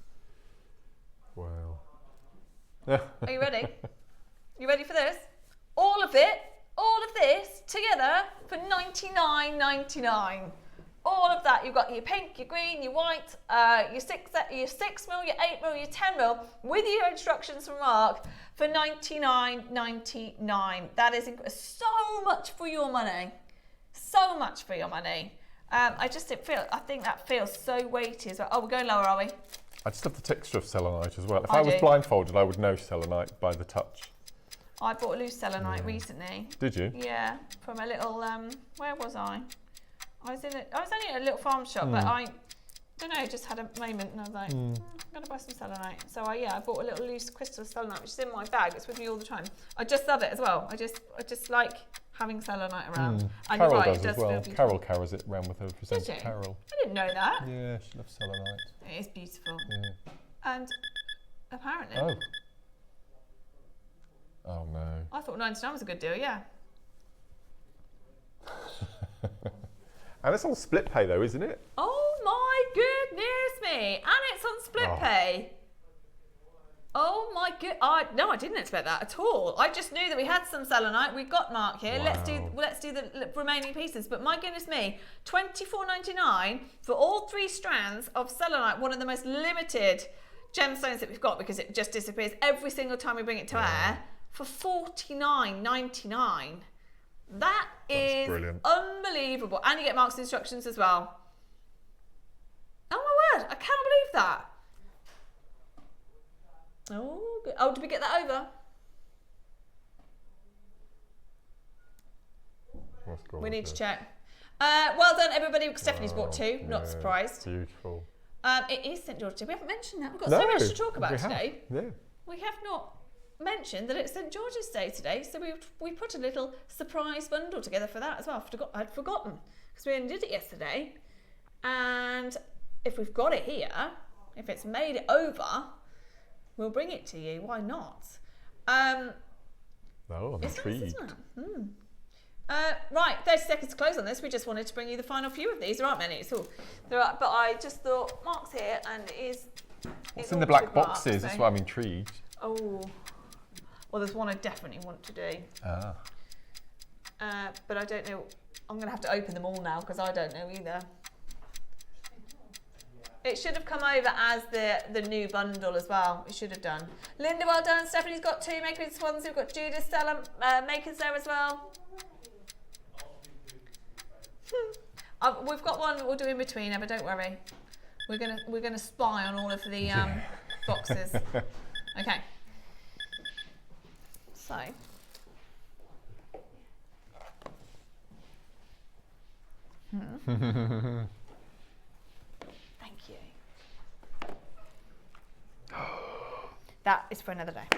Wow. Are you ready? You ready for this? All of this together for $99.99. All of that. You've got your pink, your green, your white, your 6 mil, your 8 mil, your 10 mil, with your instructions from Mark for $99.99. That is so much for your money. So much for your money. I think that feels so weighty as well. Oh, we're going lower, are we? I just love the texture of selenite as well. If I was blindfolded, I would know selenite by the touch. I bought a loose selenite recently. Did you? Yeah, from a little, where was I? I was only at a little farm shop, but I don't know, just had a moment and I was like, I'm going to buy some selenite. So I bought a little loose crystal selenite, which is in my bag. It's with me all the time. I just love it as well. I just like having selenite around. And Carol you're right, does it does as well. feel beautiful. Carol carries it around with her. Did you? Carol. I didn't know that. Yeah, she loves selenite. It is beautiful. Yeah. And apparently... Oh no. I thought 99 was a good deal, yeah. And it's on split pay though, isn't it? Oh my goodness me! And it's on split pay. Oh my good! No, I didn't expect that at all. I just knew that we had some selenite. We got Mark here. Wow. Let's do the remaining pieces. But my goodness me, $24.99 for all 3 strands of selenite. One of the most limited gemstones that we've got because it just disappears every single time we bring it to air for $49.99. That is brilliant. Unbelievable. And you get Mark's instructions as well. Oh my word! I cannot believe that. Oh, good. Oh, did we get that over? We need to check. Well done, everybody. Stephanie's bought 2. Not surprised. Beautiful. It is St George's Day. We haven't mentioned that. We've got so much to talk about today. Yeah. We have not mentioned that it's St George's Day today, so we put a little surprise bundle together for that as well. I'd forgotten because we only did it yesterday. And if we've got it here, if it's made it over, we'll bring it to you. Why not? I'm intrigued. Right, 30 seconds to close on this. We just wanted to bring you the final few of these. There aren't many, but I just thought Mark's here and What's in the black boxes? That's why I'm intrigued. Oh, well, there's one I definitely want to do. But I don't know. I'm going to have to open them all now because I don't know either. It should have come over as the new bundle as well. It should have done. Linda, well done. Stephanie's got 2 makers in Swansea. We've got Judith, Stella, makers there as well. We've got one we'll do in between, Emma, don't worry. We're gonna spy on all of the boxes. Okay. So. Thank you. That is for another day.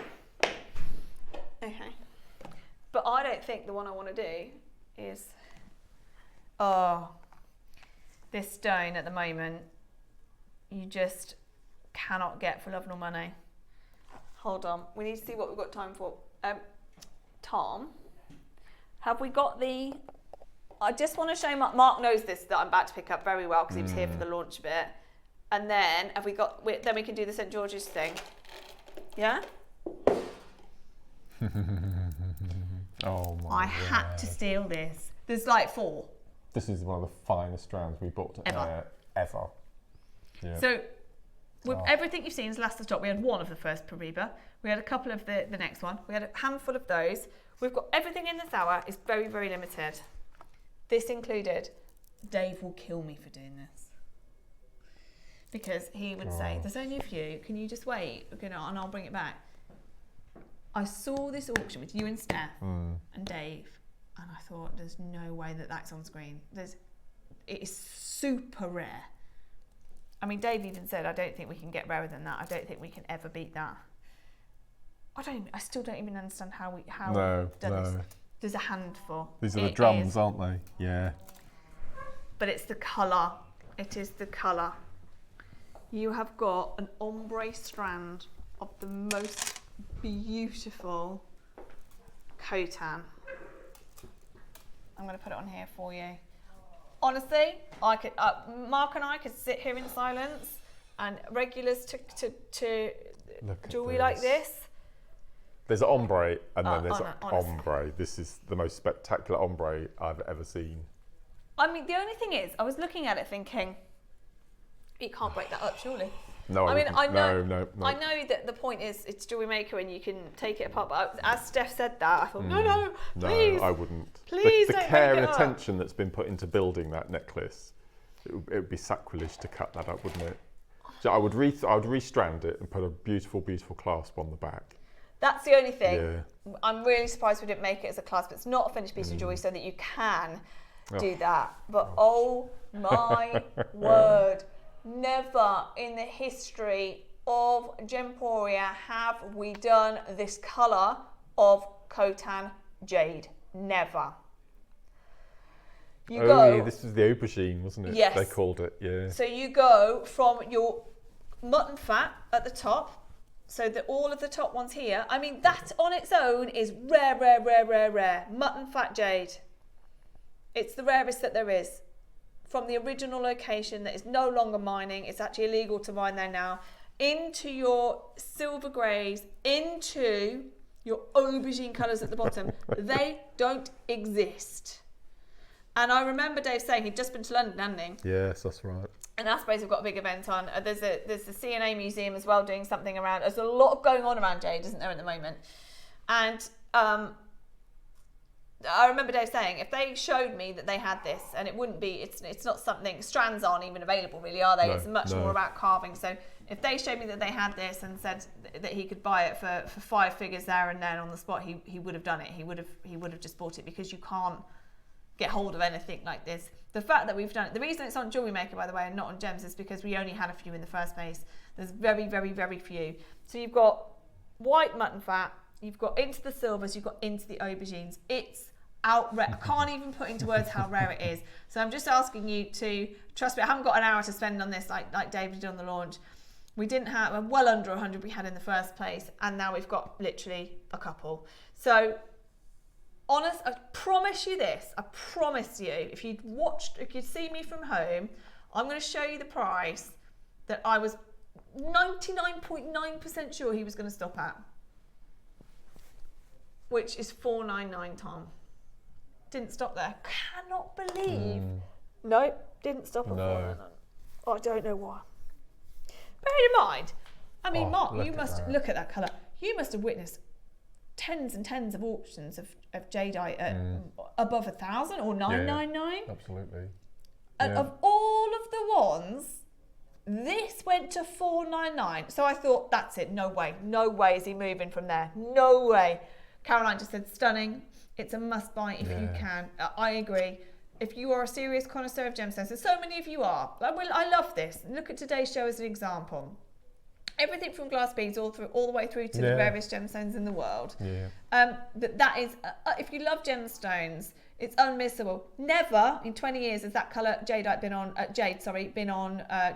Okay. But I don't think the one I want to do is this stone at the moment you just cannot get for love nor money. Hold on, we need to see what we've got time for. Tom, have we got the... I just want to show Mark knows this that I'm about to pick up very well because he was here for the launch bit. And then have we got... Then we can do the St George's thing. Yeah? Oh my I had to steal this. There's like 4. This is one of the finest strands we bought ever. Yeah. So with everything you've seen is last stock. We had 1 of the first Pariba. We had a couple of the next one. We had a handful of those. We've got everything in this hour. It's very, very limited. This included. Dave will kill me for doing this. Because he would say, there's only a few. Can you just wait? And I'll bring it back. I saw this auction with you and Steph and Dave. And I thought, there's no way that that's on screen. It is super rare. I mean, Dave even said, I don't think we can get rarer than that. I don't think we can ever beat that. I still don't even understand how we've done this. There's a handful. These are the drums, aren't they? Yeah. But it's the colour. It is the colour. You have got an ombre strand of the most beautiful Khotan. I'm going to put it on here for you. Honestly, I could Mark and I could sit here in silence, and regulars to jewellery like this. There's ombre, and then there's ombre. This is the most spectacular ombre I've ever seen. I mean, the only thing is, I was looking at it thinking, you can't break that up, surely. No, I know. No. I know that the point is it's JewelleryMaker and you can take it apart. But as Steph said that, I thought, no, please. No, I wouldn't. Please, the care and attention that's been put into building that necklace, it would be sacrilege to cut that up, wouldn't it? So I would restrand it and put a beautiful, beautiful clasp on the back. That's the only thing. Yeah. I'm really surprised we didn't make it as a clasp. It's not a finished piece of jewellery so that you can do that. But oh my word. Never in the history of Gemporia have we done this colour of Khotan jade. Never. This was the aubergine, wasn't it? Yes. They called it, yeah. So you go from your mutton fat at the top, so that all of the top ones here, I mean, that on its own is rare. Mutton fat jade. It's the rarest that there is. From the original location that is no longer mining, it's actually illegal to mine there now, into your silver greys, into your aubergine colours at the bottom. They don't exist. And I remember Dave saying he'd just been to London, hadn't he? Yes, that's right. And I suppose we've got a big event on. There's the CNA Museum as well doing something around. There's a lot going on around jade, isn't there, at the moment? And I remember Dave saying, if they showed me that they had this, and it wouldn't be, it's not something, strands aren't even available really, are they? No, it's much more about carving. So if they showed me that they had this and said that he could buy it for 5 figures there and then on the spot, he would have done it. He would have just bought it, because you can't get hold of anything like this. The fact that we've done it, the reason it's on JewelleryMaker, by the way, and not on Gems, is because we only had a few in the first place. There's very, very, very few. So you've got white mutton fat, you've got into the silvers, you've got into the aubergines. It's outrageous. I can't even put into words how rare it is. So I'm just asking you to trust me. I haven't got an hour to spend on this like David did on the launch. We didn't have well under 100 we had in the first place, and now we've got literally a couple. So honest, I promise you this. I promise you, if you'd see me from home, I'm going to show you the price that I was 99.9% sure he was going to stop at, which is $499, Tom. Didn't stop there. Cannot believe. Nope, didn't stop at $499. I don't know why. Bear in mind, I mean, Mark, you must look at that colour. You must have witnessed tens and tens of auctions of jadeite at above 1,000 or 999. Absolutely. And of all of the ones, this went to $499. So I thought, that's it. No way is he moving from there. No way. Caroline just said stunning. It's a must buy if you can. I agree. If you are a serious connoisseur of gemstones, and so many of you are, I love this. Look at today's show as an example. Everything from glass beads all the way through to the various gemstones in the world. That is, if you love gemstones, it's unmissable. Never in 20 years has that colour jadeite been on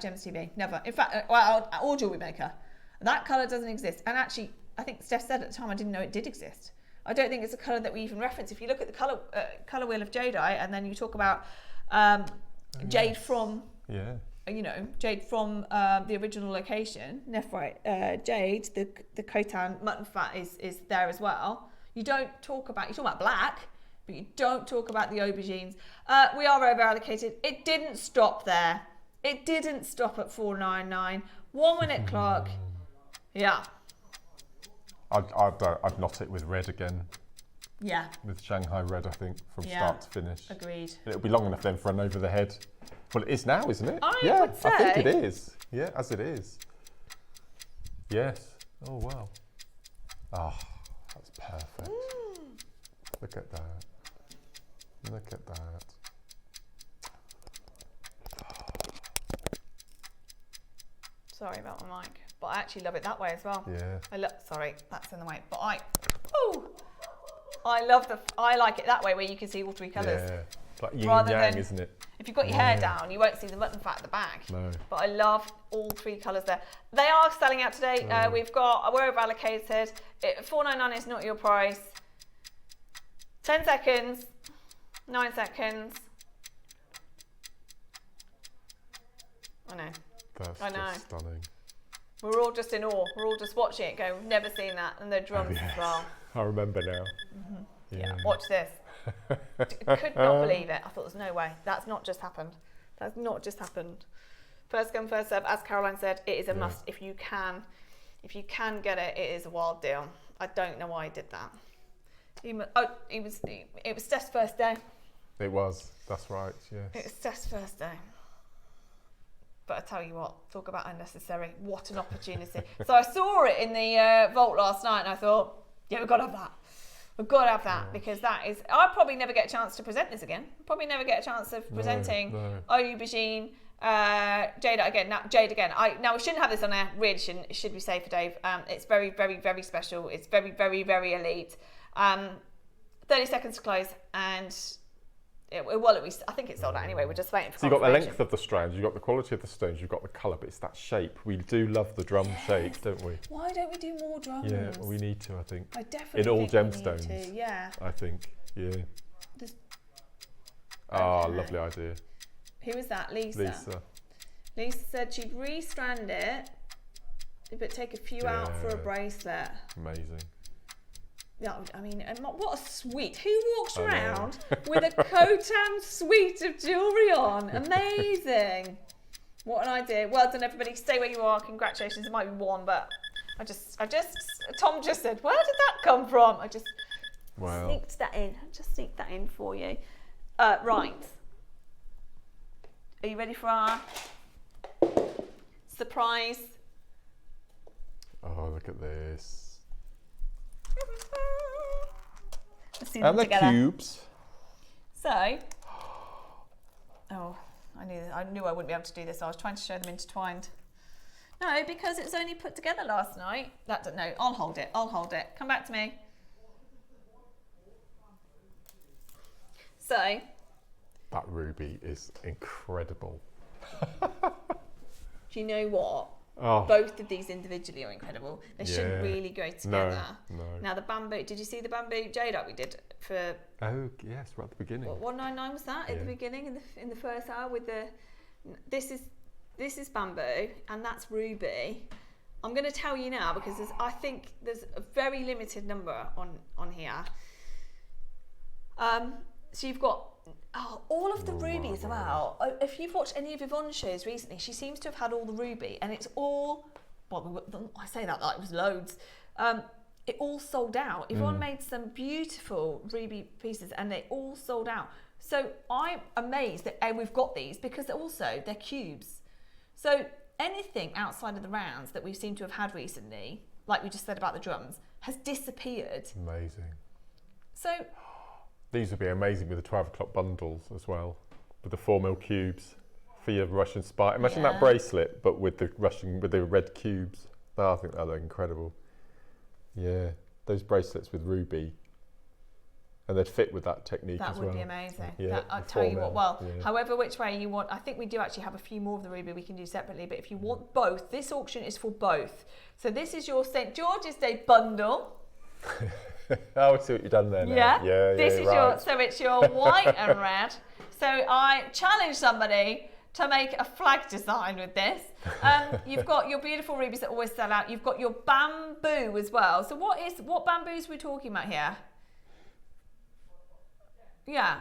Gems TV. Never. In fact, or JewelleryMaker. That colour doesn't exist. And actually, I think Steph said at the time, I didn't know it did exist. I don't think it's a colour that we even reference. If you look at the colour wheel of jadeite, and then you talk about jade from, jade from the original location, nephrite jade, the Khotan mutton fat is there as well. You talk about black, but you don't talk about the aubergines. We are over allocated. It didn't stop there. It didn't stop at $499. 1 minute clock. Yeah. I'd knot it with red again. Yeah. With Shanghai red, I think, from start to finish. Agreed. It'll be long enough then for an over the head. Well, it is now, isn't it? I would say. I think it is. Yeah, as it is. Yes. Oh, wow. Oh, that's perfect. Look at that. Look at that. Sorry about my mic, but I actually love it that way as well. Yeah. Sorry, that's in the way. But I like it that way, where you can see all three colours. Yeah, like yin and yang, isn't it? If you've got your hair down, you won't see the mutton fat at the back. No. But I love all three colours there. They are selling out today. We're over allocated. $499 is not your price. 10 seconds. 9 seconds. I know. That's just stunning. We're all just in awe. We're all just watching it going, we've never seen that. And the drums as well. I remember now. Yeah, watch this. Could not believe it. I thought there's no way. That's not just happened. That's not just happened. First come, first serve. As Caroline said, it is a must. If you can get it, it is a wild deal. I don't know why he did that. It was Steph's first day. It was. That's right. Yes. It was Steph's first day. But I tell you what, talk about unnecessary. What an opportunity. So I saw it in the vault last night, and I thought, yeah, we've got to have that. We've got to have that, because that is. I'll probably never get a chance to present this again. Probably never get a chance of presenting aubergine, jade again. Now jade again. Now we shouldn't have this on air. Really shouldn't. It should be safe for Dave. It's very, very, very special. It's very, very, very elite. 30 seconds to close, and I think it's sold out anyway. We're just waiting for So you've got the length of the strands, you've got the quality of the stones, you've got the colour, but it's that shape. We do love the drum shape, don't we? Why don't we do more drums? Yeah, we need to, I think. I definitely in all think gemstones. we need to, yeah. I think, yeah. Lovely idea. Who was that? Lisa. Lisa said she'd re-strand it, but take a few out for a bracelet. Amazing. Yeah, I mean, what a suite. Who walks around with a Khotan suite of jewellery on? Amazing. What an idea. Well done, everybody. Stay where you are. Congratulations. It might be one, but Tom just said, where did that come from? I just sneaked that in. I just sneaked that in for you. Right. Are you ready for our surprise? Oh, look at this. Let's see And them the together. cubes. So, oh, I knew I wouldn't be able to do this. I was trying to show them intertwined. No, because it was only put together last night. No, I'll hold it. I'll hold it. Come back to me. So. That ruby is incredible. Do you know what? Oh. Both of these individually are incredible. They shouldn't really go together. No. Now the bamboo, did you see the bamboo jadeite we did for? Oh yes, right at the beginning. What, 199 was that at the beginning in the first hour with the? This is bamboo and that's ruby. I'm going to tell you now because I think there's a very limited number on here. So you've got all of the rubies are out. If you've watched any of Yvonne's shows recently, she seems to have had all the ruby, and it's all. Well, I say that like it was loads. It all sold out. Yvonne made some beautiful ruby pieces, and they all sold out. So I'm amazed that we've got these because also they're cubes. So anything outside of the rounds that we seem to have had recently, like we just said about the drums, has disappeared. Amazing. So. These would be amazing with the 12 o'clock bundles as well, with the 4mm cubes for your Russian spire. Imagine that bracelet, but with the red cubes. I think that look incredible. Yeah, those bracelets with ruby, and they'd fit with that technique as well. That would be amazing. Yeah, I'll tell you what. However which way you want, I think we do actually have a few more of the ruby we can do separately. But if you want both, this auction is for both. So this is your St. George's Day bundle. Oh, I see what you've done there now. Yeah. This is right. So it's your white and red. So I challenge somebody to make a flag design with this. You've got your beautiful rubies that always sell out. You've got your bamboo as well. So what bamboos are we talking about here? Yeah.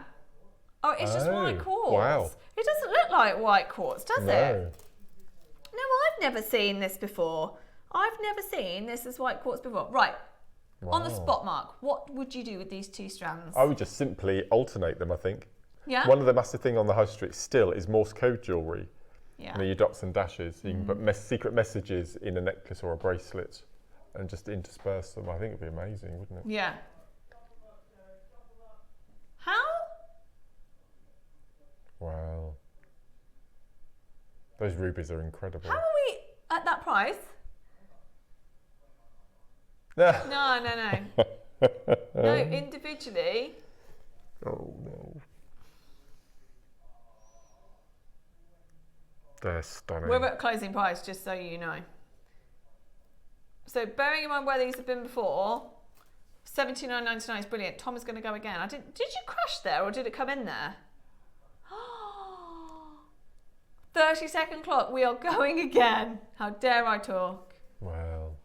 Oh, it's just white quartz. Wow. It doesn't look like white quartz, does it? No, I've never seen this before. I've never seen this as white quartz before. Right. Wow. On the spot, Mark, what would you do with these two strands? I would just simply alternate them, I think. Yeah. One of the massive thing on the high street still is Morse code jewellery. Yeah. You know, your dots and dashes. You can put secret messages in a necklace or a bracelet and just intersperse them. I think it'd be amazing, wouldn't it? Yeah. How? Wow. Those rubies are incredible. How are we at that price? No. No. No, individually. Oh no. They're stunning. We're at closing price, just so you know. So bearing in mind where these have been before, $79.99 is brilliant. Tom is going to go again. Did you crash there or did it come in there? 30-second clock. We are going again. How dare I talk? Wow.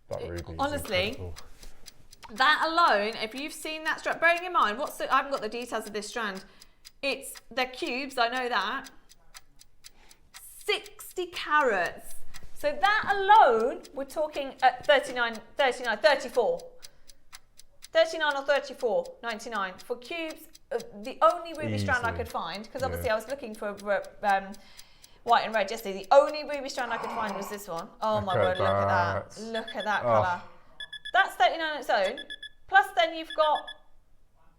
That ruby is honestly, incredible. That alone, if you've seen that strand, bearing in mind, I haven't got the details of this strand. They're cubes, I know that. 60 carats. So that alone, we're talking at 34. 39 or 34.99 for cubes. The only ruby strand I could find, because obviously I was looking for white and red yesterday. The only ruby strand I could find was this one. Oh my word, look at that. Look at that colour. That's 39 on its own. Plus then you've got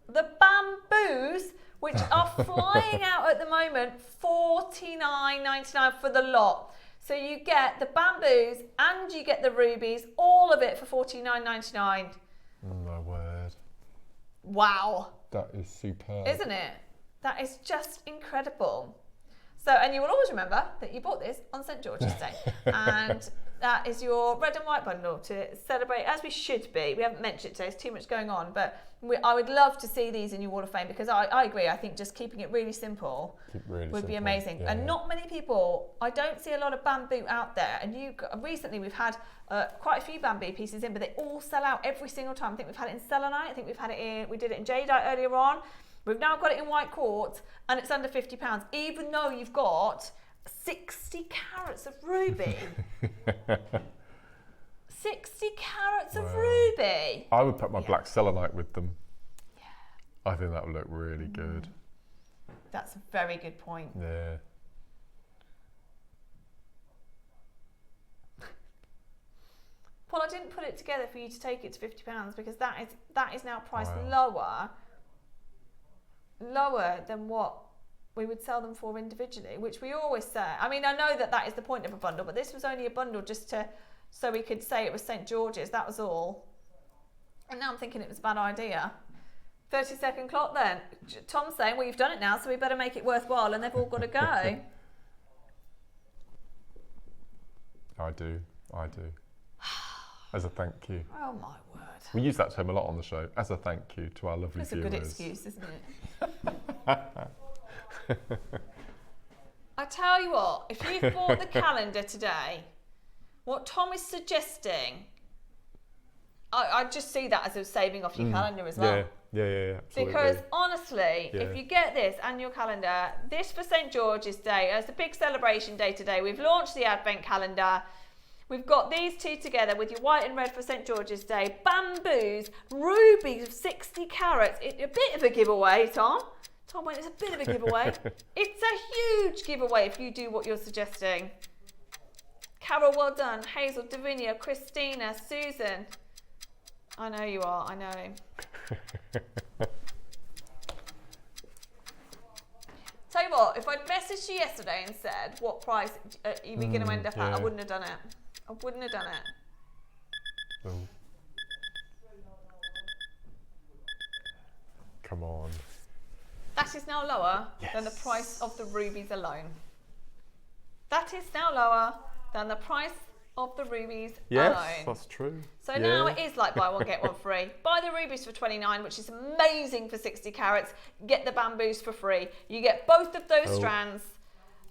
the bamboos, which are flying out at the moment, $49.99 for the lot. So you get the bamboos and you get the rubies, all of it for $49.99. Oh my word. Wow. That is superb. Isn't it? That is just incredible. So, and you will always remember that you bought this on St. George's Day. And that is your red and white bundle to celebrate, as we should be. We haven't mentioned it today, there's too much going on, but I would love to see these in your Wall of Fame because I agree, I think just keeping it really simple would be amazing. Yeah. And not many people, I don't see a lot of bamboo out there. And recently we've had quite a few bamboo pieces in, but they all sell out every single time. I think we've had it in selenite, I think we did it in jadeite earlier on. We've now got it in white quartz and it's under £50, even though you've got 60 carats of ruby. 60 carats of ruby. I would put my black selenite with them. Yeah. I think that would look really good. That's a very good point. Yeah. Paul, I didn't put it together for you to take it to £50 because that is now priced lower lower than what we would sell them for individually, which we always say. I mean, I know that that is the point of a bundle, but this was only a bundle just so we could say it was St. George's, that was all. And now I'm thinking it was a bad idea. 30-second clock then. Tom's saying, well, you've done it now, so we better make it worthwhile, and they've all got to go. I do. As a thank you. Oh my word. We use that term a lot on the show, as a thank you to our lovely That's viewers. a good excuse, isn't it? I tell you what, if you've bought the calendar today, what Tom is suggesting, I just see that as a saving off your calendar as well. Yeah, absolutely. Because honestly, if you get this and your calendar, this for St. George's Day, as a big celebration day today, we've launched the Advent calendar. We've got these two together with your white and red for St. George's Day, bamboos, rubies of 60 carats. It's a bit of a giveaway, Tom. Tom went, it's a bit of a giveaway. It's a huge giveaway if you do what you're suggesting. Carol, well done. Hazel, Davinia, Christina, Susan. I know you are, I know. Tell you what, if I'd messaged you yesterday and said, what price are we going to end up at, I wouldn't have done it. I wouldn't have done it. Oh. Come on. That is now lower than the price of the rubies alone. That is now lower than the price of the rubies alone. Yes, that's true. So now it is like buy one, get one free. Buy the rubies for 29, which is amazing for 60 carats. Get the bamboos for free. You get both of those strands.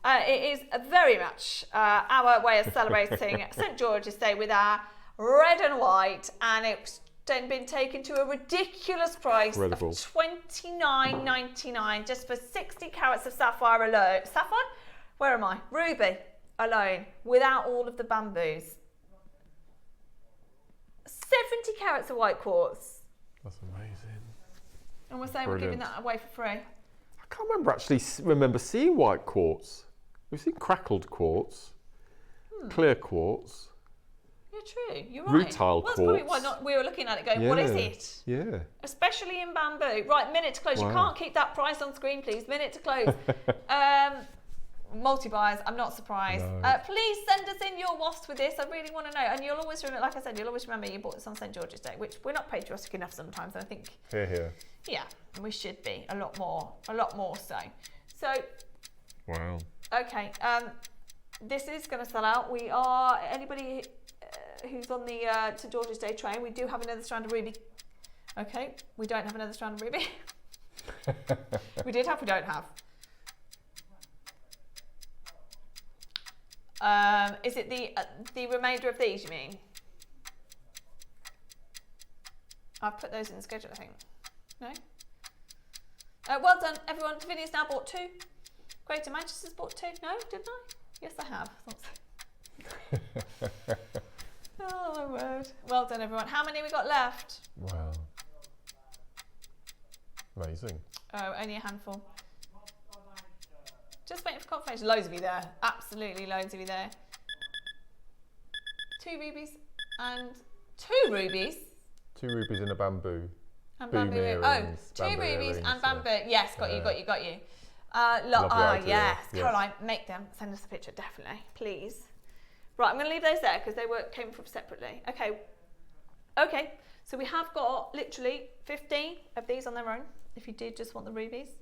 It is very much our way of celebrating St. George's Day with our red and white, and it's then been taken to a ridiculous price of $29.99 just for 60 carats of sapphire alone. Sapphire? Where am I? Ruby alone, without all of the bamboos. 70 carats of white quartz. That's amazing. And we're saying we're giving that away for free. I can't remember seeing white quartz. We've seen crackled quartz, clear quartz. Yeah, true. You're right. Rutile That's quartz. probably why we were looking at it going, what is it? Yeah. Especially in bamboo. Right, minute to close. Wow. You can't keep that price on screen, please. Minute to close. Multi-buyers, I'm not surprised. No. Please send us in your wasps with this. I really want to know. And you'll always remember, like I said, you'll always remember you bought this on St. George's Day, which we're not patriotic enough sometimes. I think. Here. Yeah, we should be a lot more so. So. Wow. Okay. This is going to sell out. We are anybody who's on the St. George's Day train. We do have another strand of ruby. Okay. We don't have another strand of ruby. We did have. We don't have. Is it the remainder of these, you mean? I've put those in the schedule, I think. No? Well done, everyone. Davinia's now bought 2. Greater Manchester's bought 2. No, didn't I? Yes, I have. Oh, my word. Well done, everyone. How many we got left? Wow. Amazing. Oh, only a handful. Just waiting for confirmation. Loads of you there. Absolutely loads of you there. 2 rubies and 2 rubies. 2 rubies and a bamboo. And Boom bamboo. earrings, 2 bamboo rubies earrings, and bamboo. Yes, got you. Lovely idea, Yes. yes. Caroline, make them. Send us a picture, definitely. Please. Right, I'm going to leave those there because they came from separately. Okay. So we have got literally 15 of these on their own, if you did just want the rubies.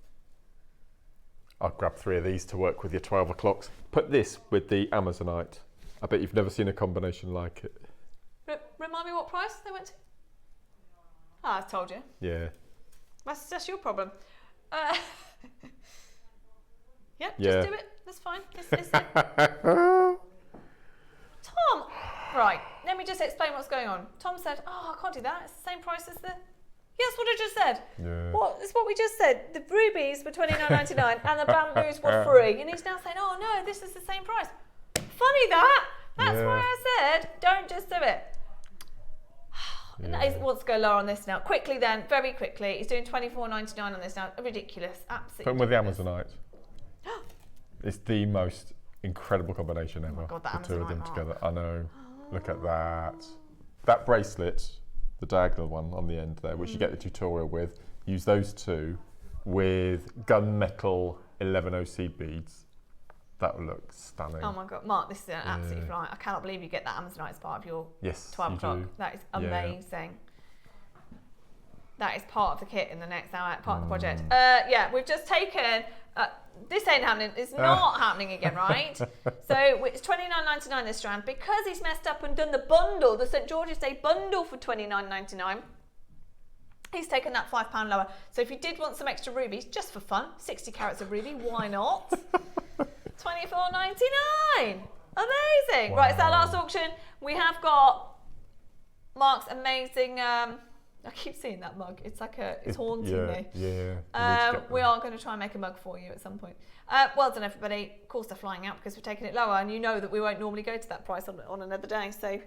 I'll grab 3 of these to work with your 12 o'clocks. Put this with the Amazonite. I bet you've never seen a combination like it. Remind me what price they went to? I told you. Yeah. That's your problem. Yeah, Yeah. just do it. That's fine. Tom, right, let me just explain what's going on. Tom said, oh, I can't do that. It's the same price as the... Yes, what I just said. Yeah. It's what we just said. The rubies were $29.99 and the bamboos were free. And he's now saying, oh, no, this is the same price. Funny that. That's why I said, don't just do it. He wants to go lower on this now. Quickly then, very quickly. He's doing $24.99 on this now. Ridiculous. Absolutely. Put them with the Amazonite. It's the most incredible combination ever. Oh my God, that the 2 of them Amazonite together. I know. Look at that. That bracelet, the diagonal one on the end there, which you get the tutorial with, use those 2 with gunmetal 11OC beads. That will look stunning. Oh my God, Mark, this is an absolute flight. I cannot believe you get that Amazonite as part of your 12 you o'clock. do. That is amazing. That is part of the kit in the next hour, part of the project. Yeah, we've just taken, this ain't happening, it's not happening again, right? So it's $29.99 this strand. Because he's messed up and done the bundle, the St. George's Day bundle for $29.99, he's taken that £5 lower. So if you did want some extra rubies, just for fun, 60 carats of ruby, why not? $24.99. Amazing. Wow. Right, it's our last auction. We have got Mark's amazing, I keep seeing that mug. It's like it's haunting me. Yeah. We are going to try and make a mug for you at some point. Well done, everybody. Of course, they're flying out because we're taking it lower, and you know that we won't normally go to that price on another day. So,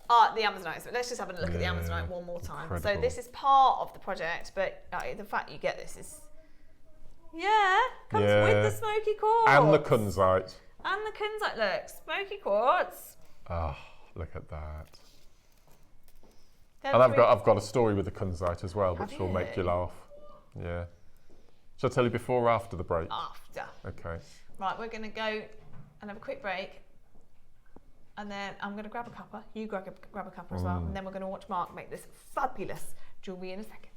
the Amazonite. So let's just have a look at the Amazonite one more time. Incredible. So this is part of the project, but the fact you get this is, comes with the smoky quartz. And the kunzite. And the kunzite, look, smoky quartz. Oh, look at that. Then And I've got a story with the kunzite as well, which will you? make you laugh. Yeah. Shall I tell you before or after the break? After. Okay. Right, we're going to go and have a quick break. And then I'm going to grab a cuppa. You grab a cuppa as well. And then we're going to watch Mark make this fabulous jewellery in a second.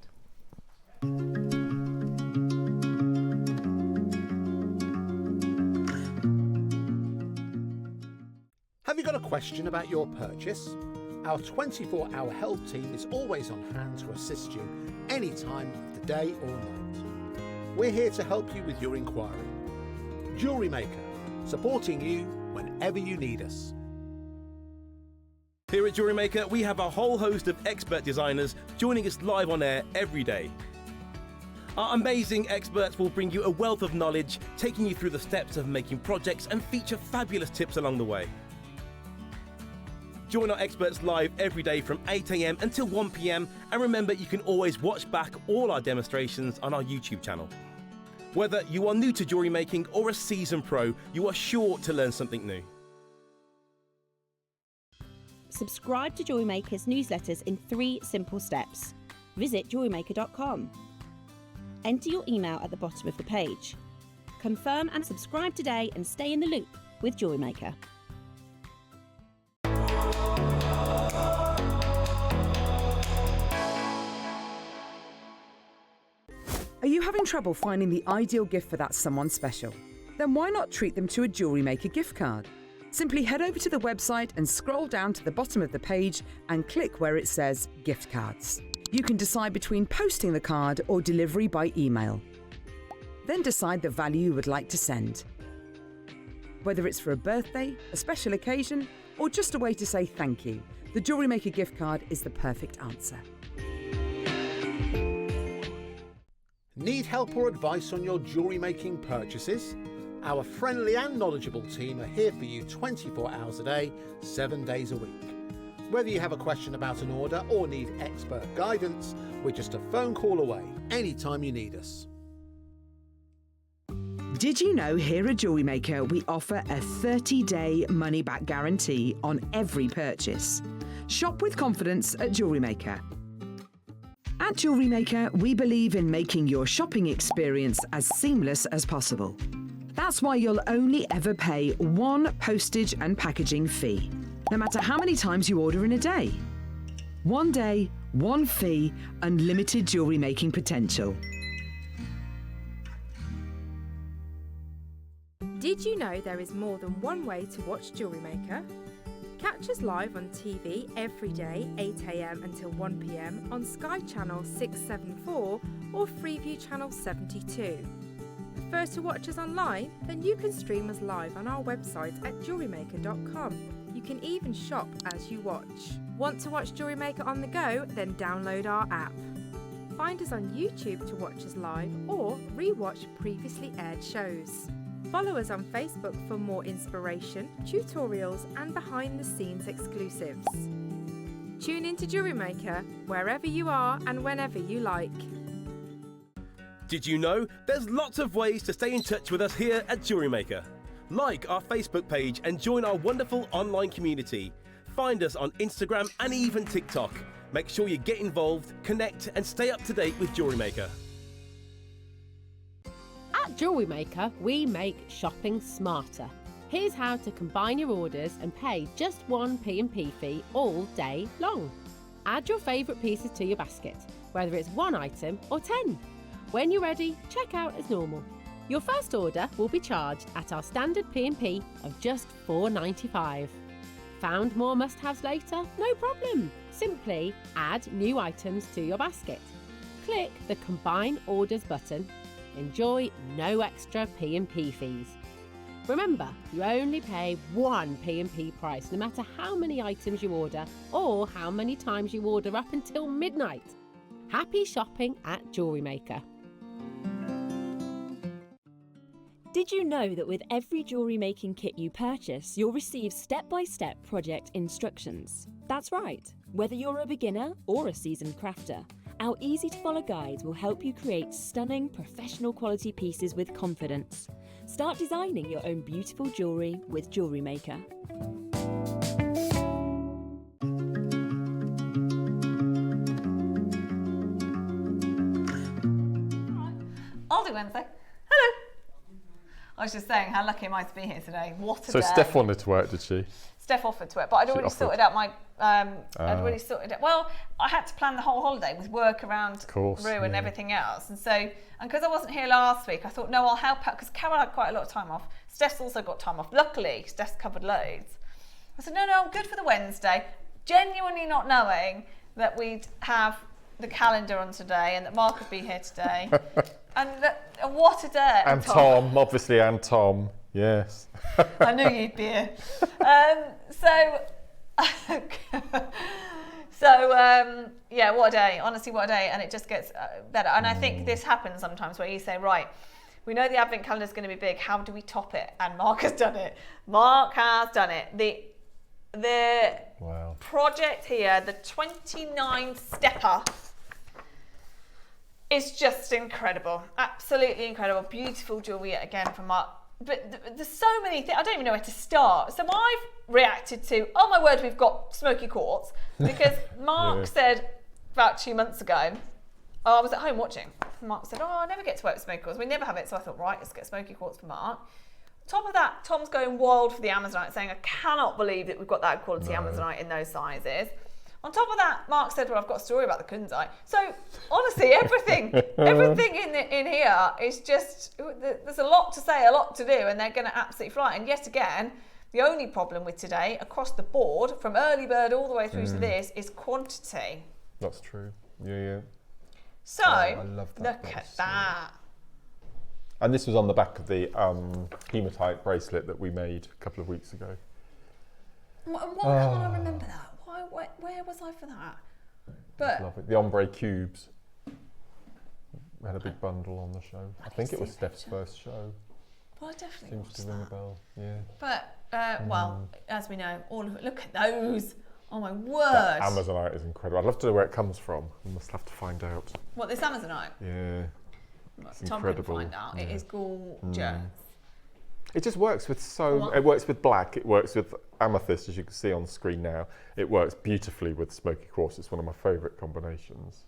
Have you got a question about your purchase? Our 24-hour help team is always on hand to assist you any time of the day or night. We're here to help you with your inquiry. Jewellery Maker, supporting you whenever you need us. Here at Jewellery Maker, we have a whole host of expert designers joining us live on air every day. Our amazing experts will bring you a wealth of knowledge, taking you through the steps of making projects and feature fabulous tips along the way. Join our experts live every day from 8 AM until 1 PM, and remember you can always watch back all our demonstrations on our YouTube channel. Whether you are new to jewellery making or a seasoned pro, you are sure to learn something new. Subscribe to JewelleryMaker's newsletters in 3 simple steps. Visit jewellerymaker.com. Enter your email at the bottom of the page. Confirm and subscribe today and stay in the loop with Jewellery Maker. Are you having trouble finding the ideal gift for that someone special? Then why not treat them to a Jewellery Maker gift card? Simply head over to the website and scroll down to the bottom of the page and click where it says gift cards. You can decide between posting the card or delivery by email. Then decide the value you would like to send. Whether it's for a birthday, a special occasion, or just a way to say thank you, the Jewellery Maker gift card is the perfect answer. Need help or advice on your jewellery making purchases? Our friendly and knowledgeable team are here for you 24 hours a day, 7 days a week. Whether you have a question about an order or need expert guidance, we're just a phone call away anytime you need us. Did you know here at Jewellery Maker we offer a 30-day money-back guarantee on every purchase? Shop with confidence at Jewellery Maker. At Jewellery Maker, we believe in making your shopping experience as seamless as possible. That's why you'll only ever pay 1 postage and packaging fee, no matter how many times you order in a day. 1 day, 1 fee, unlimited jewellery making potential. Did you know there is more than one way to watch Jewellery Maker? Catch us live on TV every day, 8 AM until 1 PM on Sky Channel 674 or Freeview Channel 72. Prefer to watch us online? Then you can stream us live on our website at jewellerymaker.com. You can even shop as you watch. Want to watch Jewellery Maker on the go? Then download our app. Find us on YouTube to watch us live or re-watch previously aired shows. Follow us on Facebook for more inspiration, tutorials and behind-the-scenes exclusives. Tune in to Jewellery Maker wherever you are and whenever you like. Did you know there's lots of ways to stay in touch with us here at Jewellery Maker? Like our Facebook page and join our wonderful online community. Find us on Instagram and even TikTok. Make sure you get involved, connect and stay up to date with Jewellery Maker. At JewelleryMaker, we make shopping smarter. Here's how to combine your orders and pay just one P&P fee all day long. Add your favourite pieces to your basket, whether it's 1 item or 10. When you're ready, check out as normal. Your first order will be charged at our standard P&P of just $4.95. Found more must-haves later? No problem. Simply add new items to your basket. Click the Combine Orders button. Enjoy no extra P&P fees. Remember, you only pay one P&P price no matter how many items you order or how many times you order up until midnight. Happy shopping at JewelleryMaker. Did you know that with every jewellery making kit you purchase, you'll receive step-by-step project instructions? That's right. Whether you're a beginner or a seasoned crafter, our easy-to-follow guides will help you create stunning, professional quality pieces with confidence. Start designing your own beautiful jewellery with JewelleryMaker. I'll do Wednesday. Hello. I was just saying how lucky am I to be here today. What a day. So Steph wanted to work, did she? Steph offered to it, but I'd already sorted out my. I'd already sorted it. Well, I had to plan the whole holiday with work around Rue and everything else, and because I wasn't here last week, I thought no, I'll help out because Carol had quite a lot of time off. Steph's also got time off. Luckily, Steph's covered loads. I said no, I'm good for the Wednesday. Genuinely not knowing that we'd have the calendar on today and that Mark would be here today, and what a day! And Tom, obviously, and Tom. Yes. I knew you'd be here. Yeah, what a day. Honestly, what a day. And it just gets better. And I think this happens sometimes where you say, right, we know the advent calendar is going to be big. How do we top it? And Mark has done it. Mark has done it. The project here, the 29 stepper, is just incredible. Absolutely incredible. Beautiful jewellery yet again from Mark. But there's so many things, I don't even know where to start. So I've reacted to, oh my word, we've got smoky quartz. Because Mark said about 2 months ago, I was at home watching. Mark said, I never get to work with smoky quartz. We never have it. So I thought, right, let's get smoky quartz for Mark. On top of that, Tom's going wild for the Amazonite, saying, I cannot believe that we've got that quality Amazonite in those sizes. On top of that, Mark said, well, I've got a story about the kunzite. So honestly, everything in here is just, there's a lot to say, a lot to do, and they're going to absolutely fly. And yet again, the only problem with today, across the board, from early bird all the way through to this, is quantity. That's true. Yeah. So, I love that look at that. And this was on the back of the hematite bracelet that we made a couple of weeks ago. Why can't I remember that? Where was I for that? But love it. The ombre cubes. We had a big bundle on the show. I think it was Steph's first show. Well, I definitely seems to ring a bell. Yeah. But well, as we know, all of it. Look at those. Oh my word. That Amazonite is incredible. I'd love to know where it comes from. We must have to find out. What, this Amazonite? Yeah. It's Tom incredible. can find out. It is gorgeous. It just works with it works with black, it works with amethyst, as you can see on screen now. It works beautifully with smoky quartz. It's one of my favourite combinations.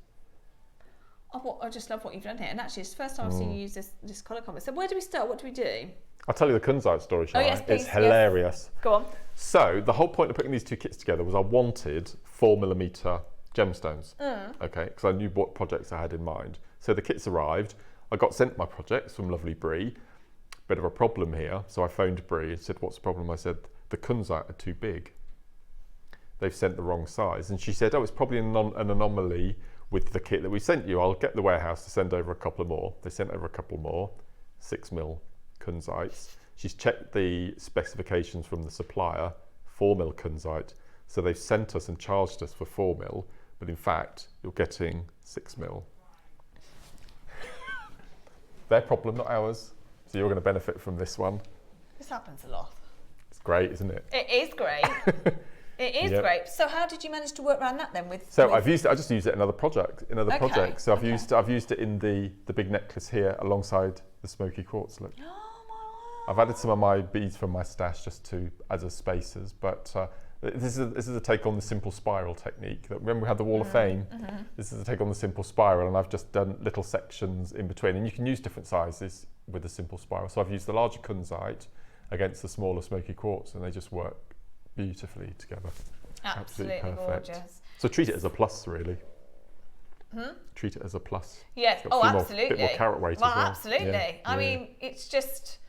I just love what you've done here. And actually, it's the first time I've seen you use this colour combo. So where do we start? What do we do? I'll tell you the kunzite story, shall I? Yes, please. It's hilarious. Go on. So the whole point of putting these two kits together was I wanted 4mm gemstones. Okay, because I knew what projects I had in mind. So the kits arrived. I got sent my projects from lovely Brie. Bit of a problem here, so I phoned Brie and said, what's the problem? I said, the kunzite are too big. They've sent the wrong size. And she said, oh, it's probably an anomaly with the kit that we sent you. I'll get the warehouse to send over a couple more. They sent over a couple more, 6mm kunzites. She's checked the specifications from the supplier, 4mm kunzite. So they've sent us and charged us for 4mm, but in fact, you're getting 6mm. Their problem, not ours. So you're going to benefit from this one. This happens a lot. It's great, isn't it? It is great. It is great. So how did you manage to work around that then? I just used it in another project. So I've used it in the big necklace here alongside the smoky quartz. Look. Oh my word. I've added some of my beads from my stash just as spacers, but This is a take on the simple spiral technique. Remember we had the Wall of Fame? This is a take on the simple spiral, and I've just done little sections in between. And you can use different sizes with the simple spiral. So I've used the larger kunzite against the smaller smoky quartz, and they just work beautifully together. Absolutely perfect. Gorgeous. So treat it as a plus, really. Treat it as a plus. Yes. It's got Absolutely. Bit more carat weight as well. Absolutely. Yeah. I mean, it's just.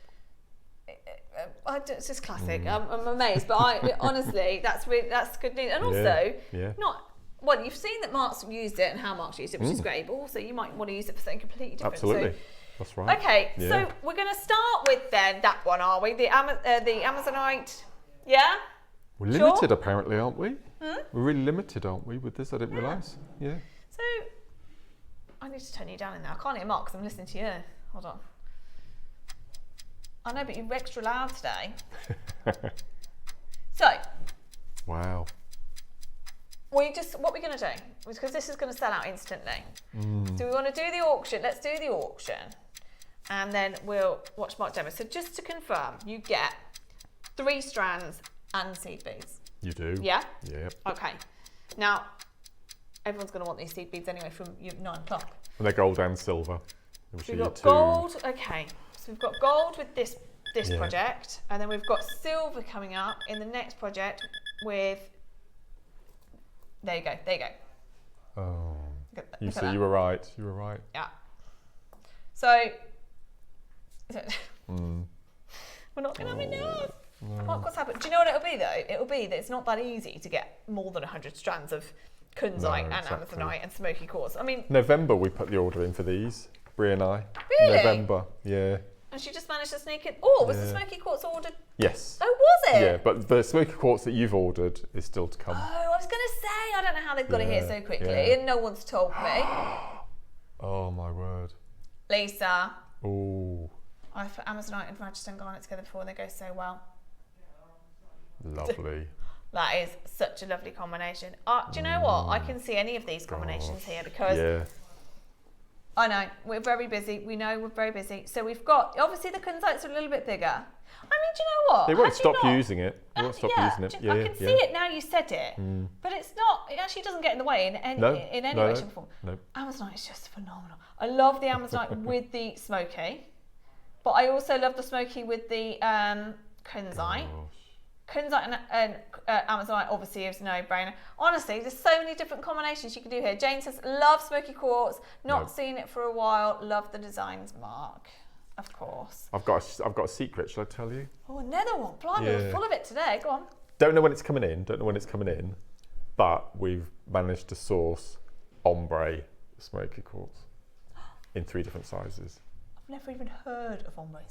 It's just classic. I'm amazed, but honestly, that's good news. And also, not well. You've seen that Mark's used it and how Mark's used it, which is great. But also, you might want to use it for something completely different. Absolutely, so, that's right. Okay, so we're going to start with then that one, are we? The Amazonite. Yeah. We're limited, apparently, aren't we? We're really limited, aren't we? With this, I didn't realise. Yeah. So I need to turn you down in there. I can't hear Mark because I'm listening to you. Hold on. I know, but you're extra loud today. So. Wow. What we're going to do, because this is going to sell out instantly. So we want to do the auction. Let's do the auction. And then we'll watch Mark demo. So just to confirm, you get 3 strands and seed beads. You do? Yeah? Yeah. Okay. Now, everyone's going to want these seed beads anyway from 9 o'clock. And they're gold and silver. So we've got gold, okay. So we've got gold with this Yeah. project, and then we've got silver coming up in the next project with, there you go. Oh, Look at that. you were right. You were right. Yeah. So, we're not going to have enough. Mark, what's happened? Do you know what it'll be though? It'll be that it's not that easy to get more than 100 strands of kunzite and amazonite and smoky quartz. I mean, November we put the order in for these, Brie and I. Really? November, yeah. And she just managed to sneak in. Oh, was the smoky quartz ordered? Yes. Oh, was it? Yeah, but the smoky quartz that you've ordered is still to come. Oh, I was going to say, I don't know how they've got it here so quickly, and no one's told me. Oh my word. Lisa. Oh. I put amazonite and Rajasthan garnet together before, they go so well. Lovely. That is such a lovely combination. Do you know what? I can see any of these combinations here because I know we're very busy. We know we're very busy. So we've got, obviously the kunzite's are a little bit bigger. I mean, do you know what? They won't stop using it. They won't stop using it. I can see it now you said it. But it's not, it actually doesn't get in the way in any way, shape or form. No. Amazonite is just phenomenal. I love the amazonite with the smoky, but I also love the smoky with the kunzite. Kunzite and amazonite obviously is no brainer. Honestly, there's so many different combinations you can do here. Jane says, love smoky quartz, not seen it for a while, love the designs, Mark. Of course. I've got a secret, shall I tell you? Oh, another one. Blimey, we're full of it today. Go on. Don't know when it's coming in, but we've managed to source ombre smoky quartz in 3 different sizes. Never even heard of ombre.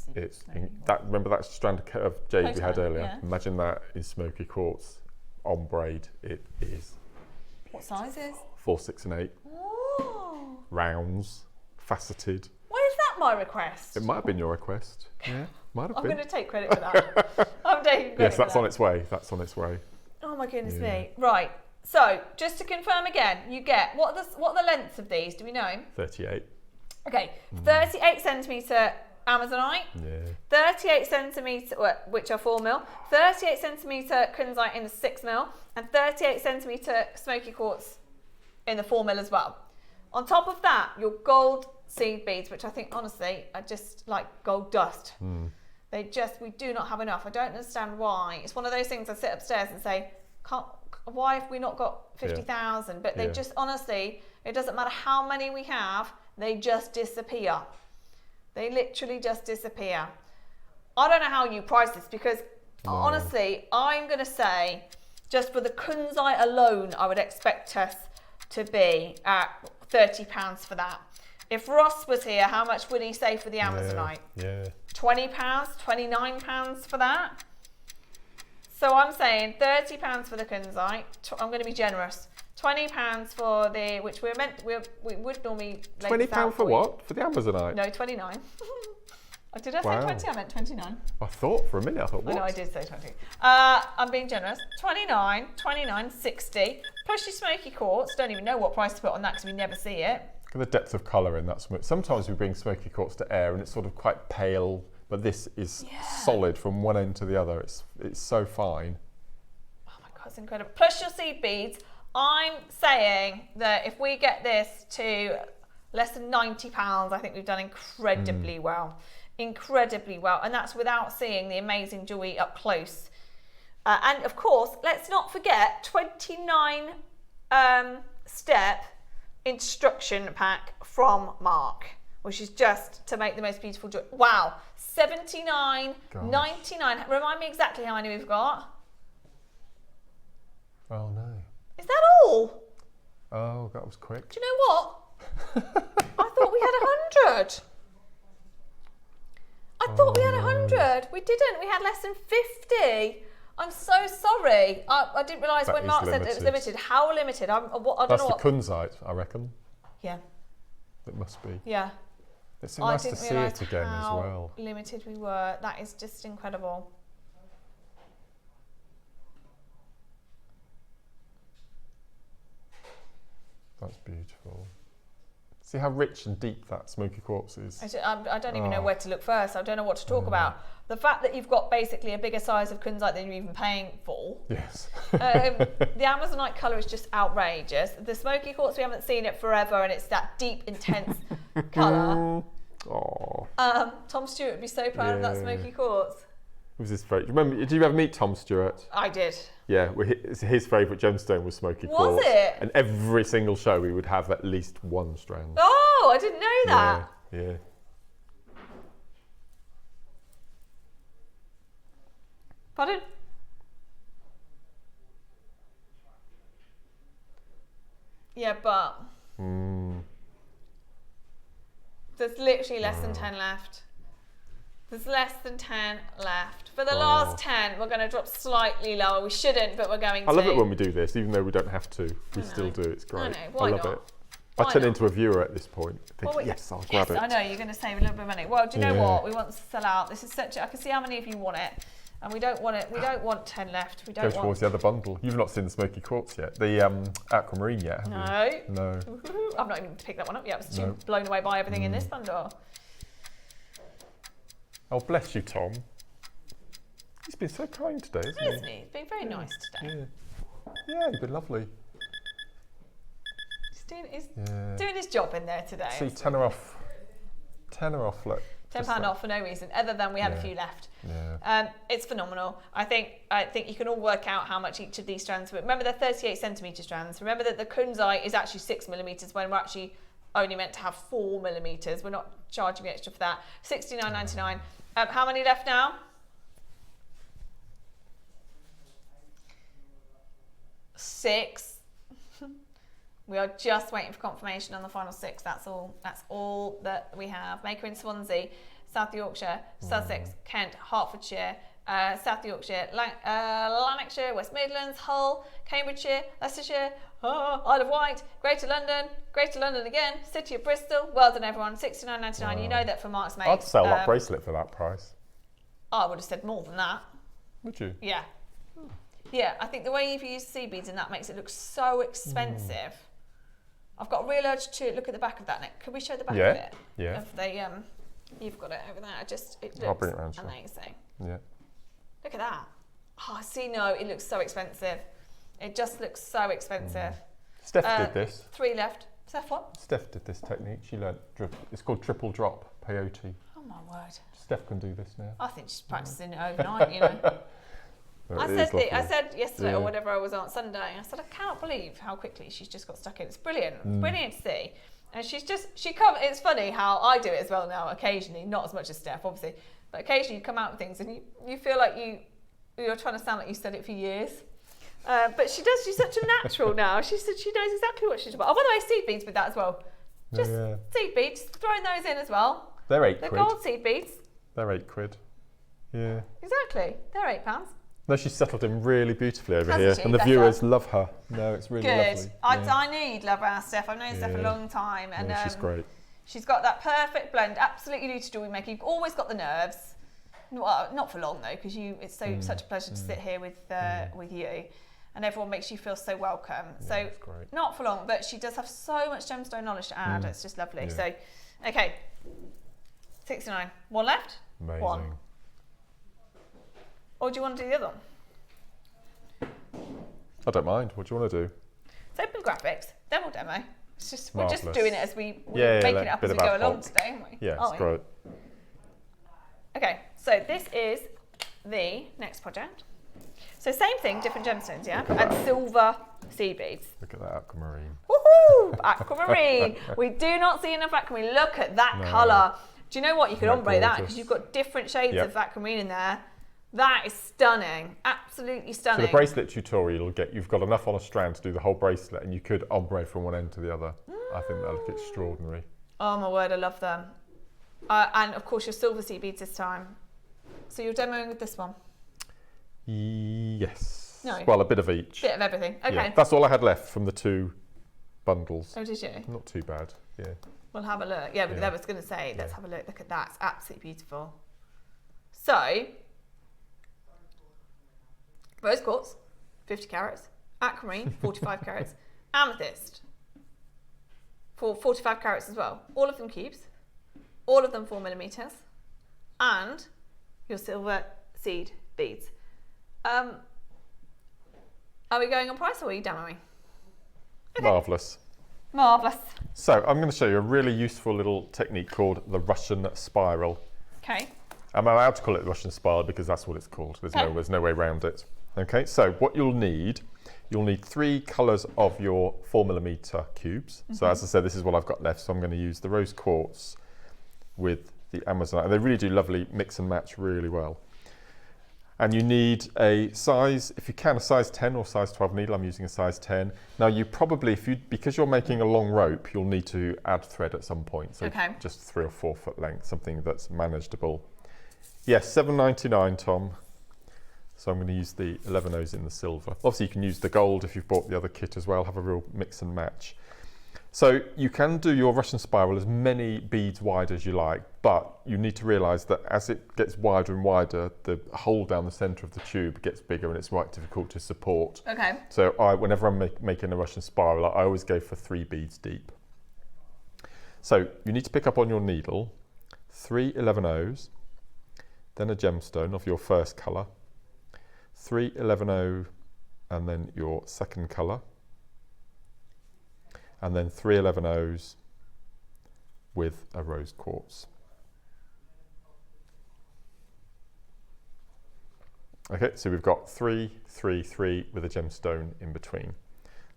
Remember that strand of jade we had earlier? Yeah. Imagine that in smoky quartz, ombre'd it is. What sizes? 4, 6 and 8. Oh. Rounds, faceted. Why is that my request? It might have been your request. Yeah, might have I'm been. going to take credit for that. I'm taking credit Yes, for that's that. on its way. That's on its way. Oh my goodness me. Right. So, just to confirm again, you get, what are the lengths of these? Do we know? 38. Okay, 38 centimetre amazonite, 38 centimetre, which are 4mm, 38 centimetre kunzite in the 6mm, and 38 centimetre smoky quartz in the 4mm as well. On top of that, your gold seed beads, which I think honestly are just like gold dust. We do not have enough. I don't understand why. It's one of those things I sit upstairs and say, why have we not got 50,000? But they just, honestly, it doesn't matter how many we have, they just disappear. They literally just disappear. I don't know how you price this because honestly, I'm going to say just for the kunzite alone, I would expect us to be at £30 for that. If Ross was here, how much would he say for the amazonite? £20, £29 for that. So I'm saying £30 for the kunzite. I'm going to be generous. £20 for the, which we would normally lay this out £20 for what? For the amazonite? No, 29. Did I say 20? I meant 29. I thought for a minute, what? I know I did say 20. I'm being generous. 29, 60. Plus your smoky quartz. Don't even know what price to put on that because we never see it. Look at the depth of colour in that smoke. Sometimes we bring smoky quartz to air and it's sort of quite pale, but this is solid from one end to the other. It's so fine. Oh my God, That's incredible. Plus your seed beads. I'm saying that if we get this to less than £90, I think we've done incredibly well. Incredibly well. And that's without seeing the amazing jewelry up close. And of course, let's not forget 29 step instruction pack from Mark, which is just to make the most beautiful jewelry. Wow, 79.99. Remind me exactly how many we've got. Oh no. Is that all? Oh, that was quick. Do you know what? I thought we had 100. I thought we had 100. We didn't. We had less than 50. I'm so sorry. I didn't realise when Mark said it was limited. How limited? I don't know what. That's the kunzite, I reckon. Yeah. It must be. Yeah. It's so nice to see it again as well. How limited we were. That is just incredible. That's beautiful. See how rich and deep that smoky quartz is? I don't even know where to look first. I don't know what to talk about. The fact that you've got basically a bigger size of kunzite than you're even paying for. Yes. The Amazonite colour is just outrageous. The smoky quartz, we haven't seen it forever, and it's that deep, intense colour. Oh. Tom Stewart would be so proud of that smoky quartz. It was his favourite. Remember, did you ever meet Tom Stewart? I did. Yeah, his favourite gemstone was smoky quartz. Was it? And every single show we would have at least one strand. Oh, I didn't know that. Yeah. Pardon? Yeah, but there's literally less than 10 left. There's less than 10 left. For the last 10, we're going to drop slightly lower. We shouldn't, but we're going to. I love it when we do this, even though we don't have to. We still do. It's great. I know. Why love not? it. I turn into a viewer at this point. I think, yes, I'll grab it. I know, you're going to save a little bit of money. Well, do you know what? We want to sell out. This is such I can see how many of you want it. And we don't want it. We don't want 10 left. We don't Go towards the other bundle. You've not seen the smoky quartz yet. The aquamarine yet, have you? No. I've not even picked that one up yet. I was too blown away by everything in this bundle. Oh, bless you, Tom. He's been so kind today, hasn't he? Isn't he? He's been very nice today. Yeah, you've been lovely. He's doing his job in there today. See, tenner off, look. £10 off for no reason, other than we had a few left. Yeah. It's phenomenal. I think you can all work out how much each of these strands were. Remember, they're 38 centimetre strands. Remember that the kunzite is actually 6 millimetres when we're actually only meant to have 4 millimetres. We're not charging extra for that. $69.99. How many left now? 6. We are just waiting for confirmation on the final 6. That's all that we have. Maker in Swansea, South Yorkshire, Sussex, Kent, Hertfordshire, South Yorkshire, Lanarkshire, West Midlands, Hull, Cambridgeshire, Leicestershire, Isle of Wight, Greater London again, City of Bristol. Well done, everyone. $69.99. You know that for Mark's Makes. I'd sell that bracelet for that price. I would have said more than that. Would you? Yeah. Yeah, I think the way you've used seed beads and that makes it look so expensive. I've got a real urge to look at the back of that, Nick. Could we show the back of it? Yeah. Of the, you've got it over there. It I'll bring looks it round, sure. amazing. Yeah. Look at that. Oh, see, no, it looks so expensive. It just looks so expensive. Steph did this. 3 left. Steph, what? Steph did this technique. She learnt. It's called triple drop peyote. Oh my word. Steph can do this now. I think she's practicing it overnight, you know. I said yesterday or whatever I was on Sunday, I said, I can't believe how quickly she's just got stuck in. It's brilliant. Brilliant to see. And it's funny how I do it as well now, occasionally, not as much as Steph, obviously, but occasionally you come out with things and you feel like you're trying to sound like you said it for years. But she's such a natural now. She said she knows exactly what she's about. Oh, by the way, seed beads with that as well. Just seed beads, throwing those in as well. They're £8. They're gold seed beads. They're £8. Yeah. Exactly. They're £8. No, she's settled in really beautifully over Hasn't here, she? and the Bless viewers her. love her. No, it's really Good. lovely. I need love our Steph. I've known Steph a long time, and she's great. She's got that perfect blend. Absolutely new to jewellery making. You've always got the nerves. Well, not for long though, because it's such a pleasure to sit here with you, and everyone makes you feel so welcome. So not for long, but she does have so much gemstone knowledge to add. It's just lovely. So, okay, 69. One left. Amazing. One. Or do you want to do the other one? I don't mind. What do you want to do? It's open graphics. Demo. It's just we're Marvellous. just doing it as we're Yeah, making like it up bit as of we go ad along hoc. today, aren't we? Yeah, Aren't it's we? great. Okay, so this is the next project. So same thing, different gemstones, yeah? And silver seed beads. Look at that aquamarine. Woohoo! Aquamarine. We do not see enough aquamarine. Look at that No. colour. Do you know what? You could Isn't that ombre that gorgeous? because you've got different shades Yep. of aquamarine in there. That is stunning. Absolutely So stunning. the bracelet tutorial, you've got enough on a strand to do the whole bracelet, and you could ombre from one end to the other. I think that'll look extraordinary. Oh my word, I love them. And of course your silver seed beads this time. So you're demoing with this one? Yes. No. Well, a bit of each. Bit of everything. Okay. Yeah, that's all I had left from the 2 bundles. Oh, did you? Not too bad. Yeah. We'll have a look. Yeah, because Yeah. I was going to say, let's have a look. Look at that. It's absolutely beautiful. So, rose quartz, 50 carats. Aquamarine, 45 carats. Amethyst, for 45 carats as well. All of them cubes. All of them 4mm. And your silver seed beads. Are we going on price or are you demoing? Okay. Marvellous. Marvellous. So I'm going to show you a really useful little technique called the Russian spiral. Okay. I'm allowed to call it the Russian spiral because that's what it's called. There's no way around it. Okay, so what you'll need 3 colours of your 4mm cubes. So as I said, this is what I've got left. So I'm going to use the rose quartz with the Amazonite. And they really do lovely mix and match really well. And you need a size, if you can, a size 10 or size 12 needle. I'm using a size 10. Now you probably, because you're making a long rope, you'll need to add thread at some point. So just 3 or 4 foot length, something that's manageable. Yes, $7.99, Tom. So I'm going to use the 11 in the silver. Obviously you can use the gold if you've bought the other kit as well, have a real mix and match. So you can do your Russian spiral as many beads wide as you like, but you need to realise that as it gets wider and wider, the hole down the centre of the tube gets bigger and it's quite difficult to support. Okay. So whenever I'm making a Russian spiral, I always go for 3 beads deep. So you need to pick up on your needle 3 11-0s, then a gemstone of your first colour, 3 11-0 and then your second colour, and then 3 11-0s with a rose quartz. Okay, so we've got 3, 3, 3 with a gemstone in between.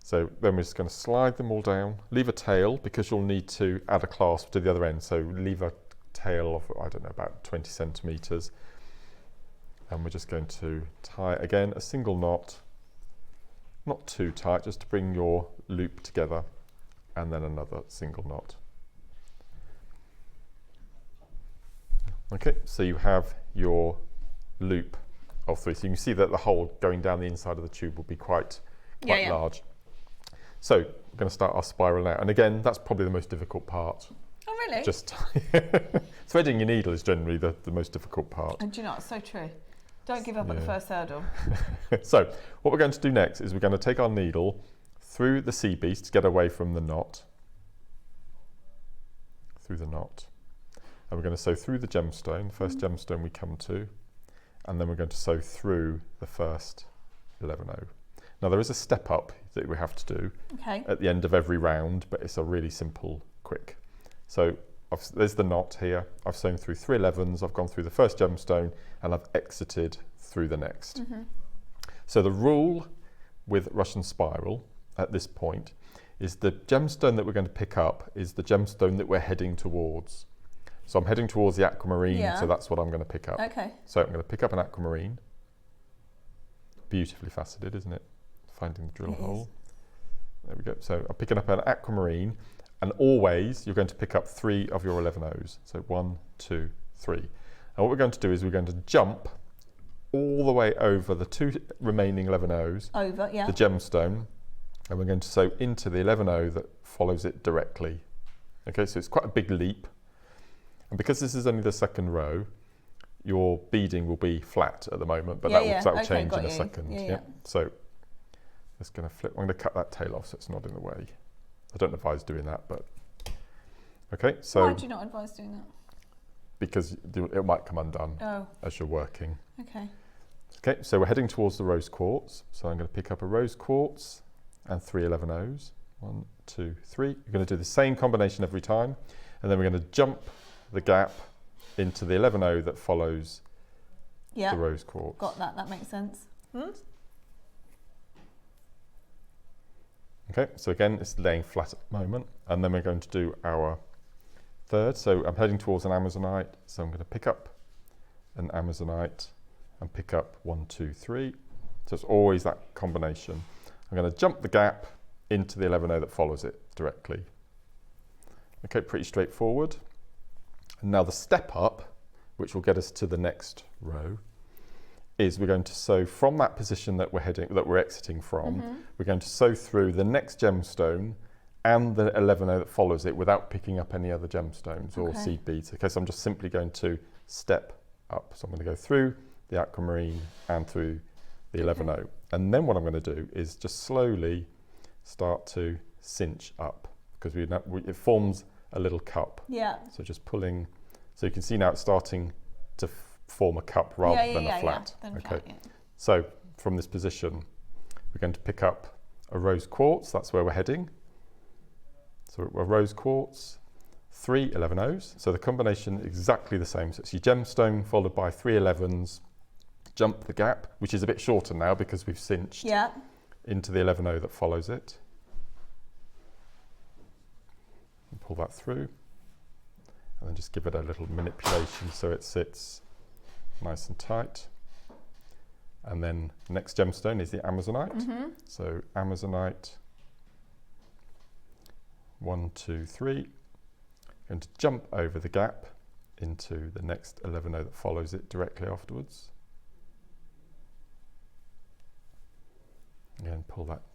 So then we're just going to slide them all down, leave a tail because you'll need to add a clasp to the other end. So leave a tail of, I don't know, about 20 centimetres. And we're just going to tie again a single knot, not too tight, just to bring your loop together, and then another single knot. Okay, so you have your loop of 3. So you can see that the hole going down the inside of the tube will be quite large. So we're going to start our spiral now. And again, that's probably the most difficult part. Oh, really? Just threading your needle is generally the most difficult part. And do you know, it's so true. Don't give up at the first hurdle. So what we're going to do next is we're going to take our needle through the seed beads to get away from the knot. Through the knot. And we're going to sew through the gemstone, the first gemstone we come to, and then we're going to sew through the first 11-0. Now there is a step up that we have to do at the end of every round, but it's a really simple, quick. So there's the knot here. I've sewn through 3 11s, I've gone through the first gemstone, and I've exited through the next. So the rule with Russian spiral at this point is the gemstone that we're going to pick up is the gemstone that we're heading towards. So I'm heading towards the aquamarine, so that's what I'm going to pick up. Okay. So I'm going to pick up an aquamarine. Beautifully faceted, isn't it? Finding the drill hole. There we go. So I'm picking up an aquamarine, and always you're going to pick up 3 of your 11-0s. So 1, 2, 3. And what we're going to do is we're going to jump all the way over the 2 remaining 11-0s, the gemstone, and we're going to sew into the 11-0 that follows it directly. Okay, so it's quite a big leap. And because this is only the second row, your beading will be flat at the moment, but that will change in a second. So just going to flip. I'm going to cut that tail off so it's not in the way. I don't advise doing that, but okay. So why do you not advise doing that? Because it might come undone as you're working. Okay. Okay, so we're heading towards the rose quartz. So I'm going to pick up a rose quartz and 3 11/0s. 1, 2, 3. You're going to do the same combination every time, and then we're going to jump the gap into the 11/0 that follows the rose quartz. Got that. That makes sense. Okay, so again, it's laying flat at the moment, and then we're going to do our third. So I'm heading towards an Amazonite, so I'm going to pick up an Amazonite and pick up 1, 2, 3. So it's always that combination. I'm going to jump the gap into the 11/0 that follows it directly. Okay, pretty straightforward. And now the step up, which will get us to the next row, is we're going to sew from that position that we're exiting from. We're going to sew through the next gemstone and the 11/0 that follows it without picking up any other gemstones or seed beads. Okay, so I'm just simply going to step up. So I'm going to go through the aquamarine and through the 11/0. And then what I'm going to do is just slowly start to cinch up, because it forms a little cup. Yeah. So just pulling, so you can see now it's starting to form a cup rather than a flat. Okay. So from this position, we're going to pick up a rose quartz. That's where we're heading. So a rose quartz, 3 11/0s. So the combination is exactly the same. So it's your gemstone followed by 3 11s. Jump the gap, which is a bit shorter now because we've cinched into the 11/0 that follows it. And pull that through, and then just give it a little manipulation so it sits nice and tight. And then the next gemstone is the Amazonite. So Amazonite, 1, 2, 3. Going to jump over the gap into the next 11/0 that follows it directly afterwards. Again,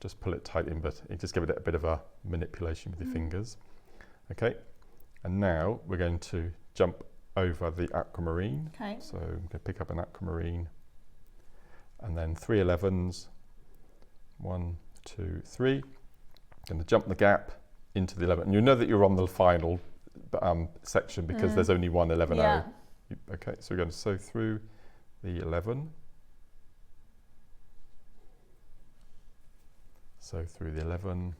just pull it tight in, but you just give it a bit of a manipulation with your fingers. Okay, and now we're going to jump over the aquamarine. Okay. So I'm going to pick up an aquamarine and then 3 11s. 1, 2, 3. Going to jump the gap into the 11. And you know that you're on the final section because there's only one 11/0. Okay, so we're going to sew through the 11. Sew through the 11,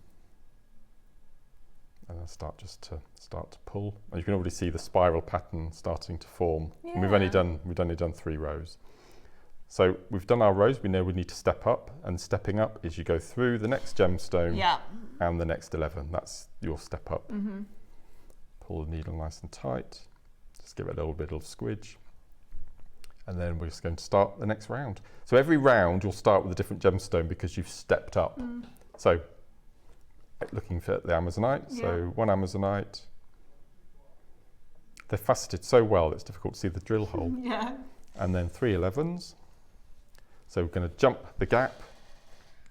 and then start to pull. And you can already see the spiral pattern starting to form. And we've only done 3 rows. So we've done our rows. We know we need to step up, and stepping up is you go through the next gemstone and the next 11. That's your step up. Pull the needle nice and tight. Just give it a little bit of squidge. And then we're just going to start the next round. So every round you'll start with a different gemstone because you've stepped up. So looking for the Amazonite, so 1 Amazonite. They're faceted so well it's difficult to see the drill hole. And then 3 11s. So we're going to jump the gap,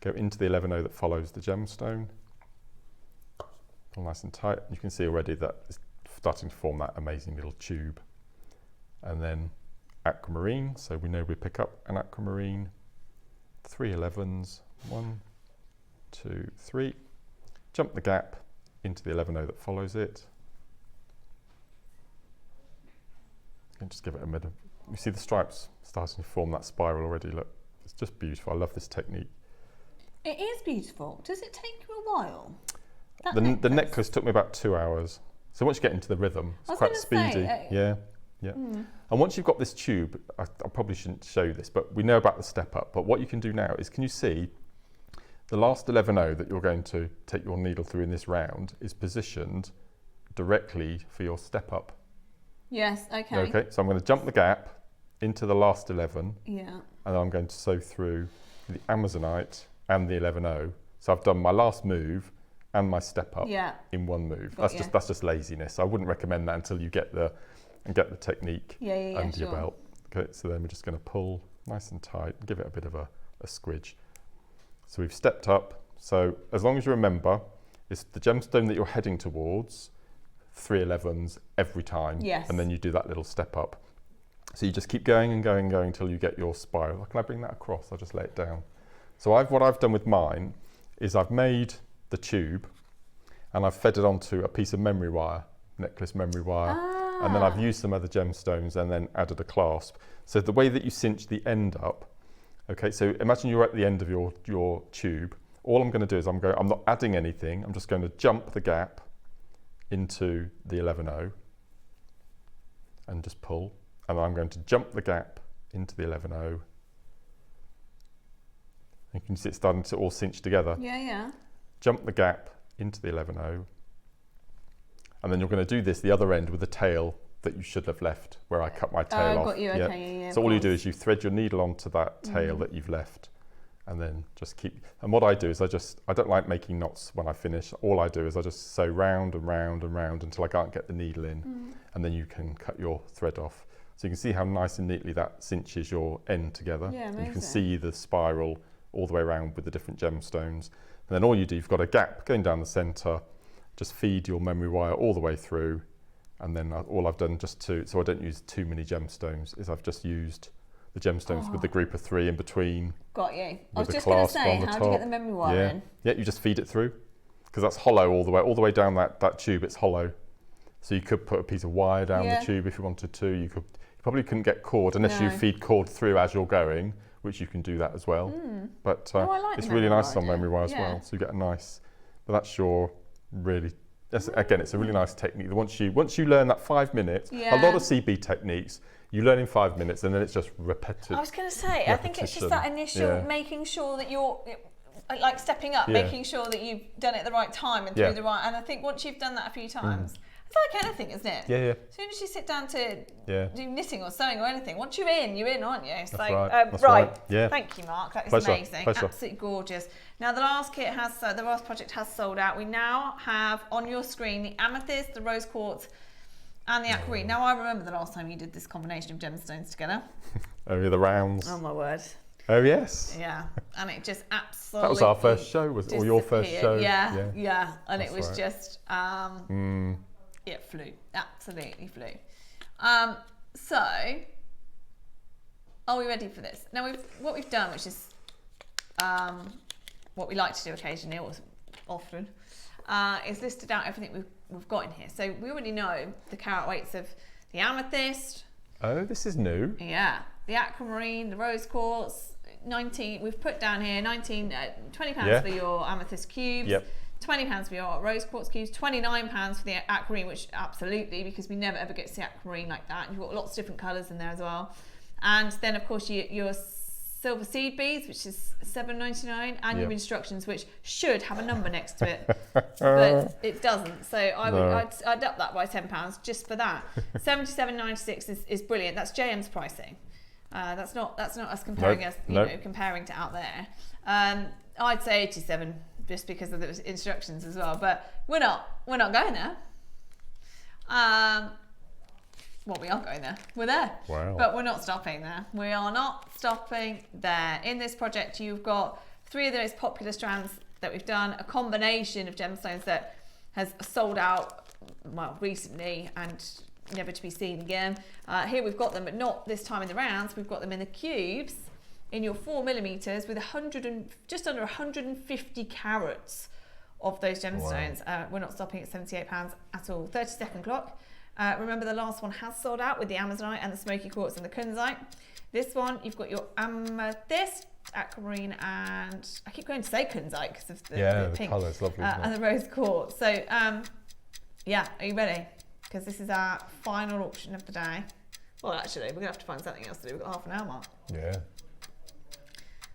go into the 11/0 that follows the gemstone. Pull nice and tight. You can see already that it's starting to form that amazing little tube. And then aquamarine, so we know we pick up an aquamarine, 3 11s, 1, 2, 3, jump the gap into the 11/0 that follows it, and just give it a minute. You see the stripes starting to form that spiral already. Look, it's just beautiful. I love this technique. It is beautiful. Does it take you a while? The necklace took me about 2 hours. So once you get into the rhythm, it's quite speedy. Yeah. And once you've got this tube, I probably shouldn't show you this, but we know about the step up. But what you can do now is, can you see the last 11/0 that you're going to take your needle through in this round is positioned directly for your step up? Yes, okay. Okay, so I'm going to jump the gap into the last 11. Yeah. And I'm going to sew through the Amazonite and the 11/0. So I've done my last move and my step up in one move. That's just laziness. I wouldn't recommend that until you get the technique under your belt. Okay, so then we're just going to pull nice and tight, give it a bit of a squidge. So we've stepped up. So as long as you remember, it's the gemstone that you're heading towards, 3 11s every time, and then you do that little step up. So you just keep going and going and going until you get your spiral. Can I bring that across? I'll just lay it down. So what I've done with mine is I've made the tube and I've fed it onto a piece of memory wire, necklace memory wire, and then I've used some other gemstones and then added a clasp. So the way that you cinch the end up Okay, so imagine you're at the end of your tube. All I'm going to do is I'm not adding anything. I'm just going to jump the gap into the 11/0 and just pull. And then I'm going to jump the gap into the 11/0. You can see it's starting to all cinch together. Yeah, yeah. Jump the gap into the 11/0. And then you're going to do this the other end with the tail that you should have left where I cut my tail off. Got you. Okay, yeah. So all you do is you thread your needle onto that tail that you've left, and then just keep. And what I do is I don't like making knots when I finish. All I do is I just sew round and round and round until I can't get the needle in, and then you can cut your thread off. So you can see how nice and neatly that cinches your end together. Yeah, amazing. And you can see the spiral all the way around with the different gemstones. And then all you do, you've got a gap going down the centre. Just feed your memory wire all the way through. And then all I've done so I don't use too many gemstones, is I've just used the gemstones with the group of 3 in between. Got you. I was just going to say, how do you get the memory wire in? Yeah, you just feed it through, because that's hollow all the way down that tube. It's hollow, so you could put a piece of wire down the tube if you wanted to. You probably couldn't get cord unless you feed cord through as you're going, which you can do that as well. But it's really nice on memory wire as well. So you get a nice. But that's your really. Again, it's a really nice technique. Once you learn that 5 minutes, a lot of CB techniques, you learn in 5 minutes, and then it's just repetitive. I was going to say, I think it's just that initial making sure that you're like stepping up, making sure that you've done it at the right time and through the right. And I think once you've done that a few times, it's like anything, isn't it? Yeah, yeah. As soon as you sit down to do knitting or sewing or anything, once you're in, aren't you? It's That's like, right. That's right. Yeah. Thank you, Mark. That is Pleasure. amazing. Pleasure. Absolutely gorgeous. Now the last project has sold out. We now have on your screen the amethyst, the rose quartz, and the aquamarine. Now I remember the last time you did this combination of gemstones together. Oh, yeah, the rounds. Oh my word. Oh yes. Yeah, and it just absolutely. That was our first show, or your first show? Yeah. And That's it was right. just, it flew, absolutely flew. So, are we ready for this? Now, what we've done, which is what we like to do occasionally, or often, is listed out everything we've got in here. So we already know the carat weights of the amethyst. Oh, this is new. Yeah, the aquamarine, the rose quartz. 19. We've put down here 20 pounds for your amethyst cubes. Yep. 20 pounds for your rose quartz cubes, 29 pounds for the aquamarine, which absolutely, because we never ever get to see aquamarine like that. You've got lots of different colours in there as well. And then of course your silver seed beads, which is $7.99, and your instructions, which should have a number next to it, but it doesn't. So I'd up that by £10 just for that. $77.96 is brilliant. That's JM's pricing. That's not us comparing comparing to out there. I'd say 87 just because of the instructions as well, but we're not going there. Well, we are going there. We're there. Wow. But we're not stopping there. We are not stopping there. In this project, you've got 3 of those popular strands that we've done, a combination of gemstones that has sold out, well, recently and never to be seen again. Here we've got them, but not this time in the rounds. We've got them in the cubes in your 4mm with just under 150 carats of those gemstones. Wow. We're not stopping at £78 at all. 30-second clock. Remember, the last one has sold out with the amazonite and the smoky quartz and the kunzite. This one, you've got your amethyst, aquamarine, and I keep going to say kunzite because of the pink. The colour's lovely, and the rose quartz. So, yeah, are you ready? Because this is our final auction of the day. Well, actually, we're going to have to find something else to do. We've got half an hour, Mark. Yeah.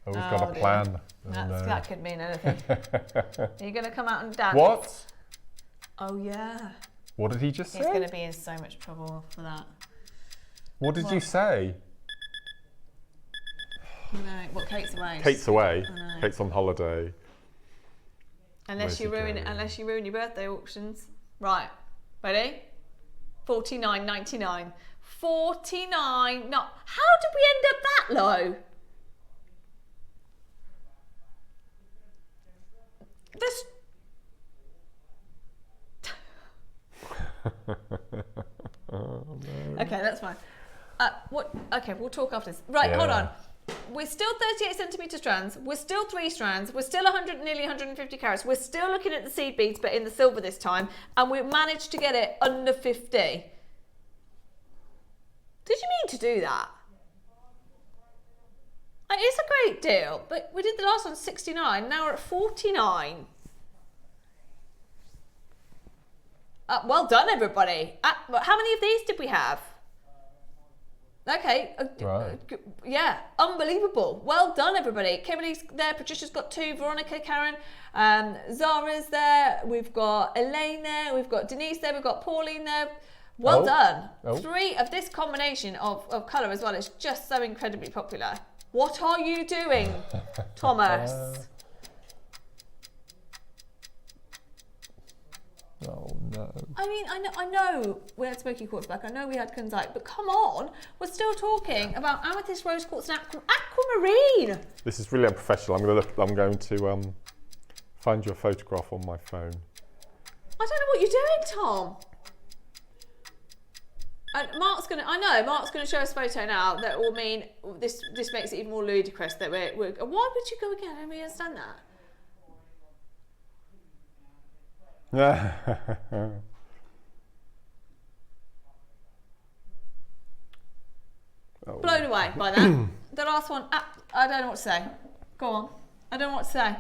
Oh, we've got a plan. That could mean anything. Are you going to come out and dance? What? Oh, yeah. What did he just say? He's going to be in so much trouble for that. What did you say? No, what? Kate's away. Kate's away. Kate's on holiday. Unless you ruin your birthday auctions. Right. Ready? $49.99. $49. No. How did we end up that low? This. Oh, no. Okay, that's fine. What? Okay, we'll talk after this. Right, hold on. We're still 38cm strands. We're still 3 strands. We're still nearly 150 carats. We're still looking at the seed beads, but in the silver this time, and we managed to get it under 50. Did you mean to do that? It is a great deal, but we did the last one 69, now we're at 49. Well done, everybody. How many of these did we have? Okay. Right. Yeah, unbelievable. Well done, everybody. Kimberly's there, Patricia's got 2, Veronica, Karen, Zara's there, we've got Elaine there, we've got Denise there, we've got Pauline there. Well done. 3 of this combination of colour as well is just so incredibly popular. What are you doing, Thomas? Oh no. I mean, I know we had smoky quartz back, I know we had kunzite, but come on, we're still talking about amethyst, rose quartz and aquamarine. This is really unprofessional. I'm going to find your photograph on my phone. I don't know what you're doing, Tom. And Mark's gonna show us a photo now that will mean this makes it even more ludicrous that we're why would you go again? I don't really understand that. Blown away by that. The last one, I don't know what to say. Go on. I don't know what to say.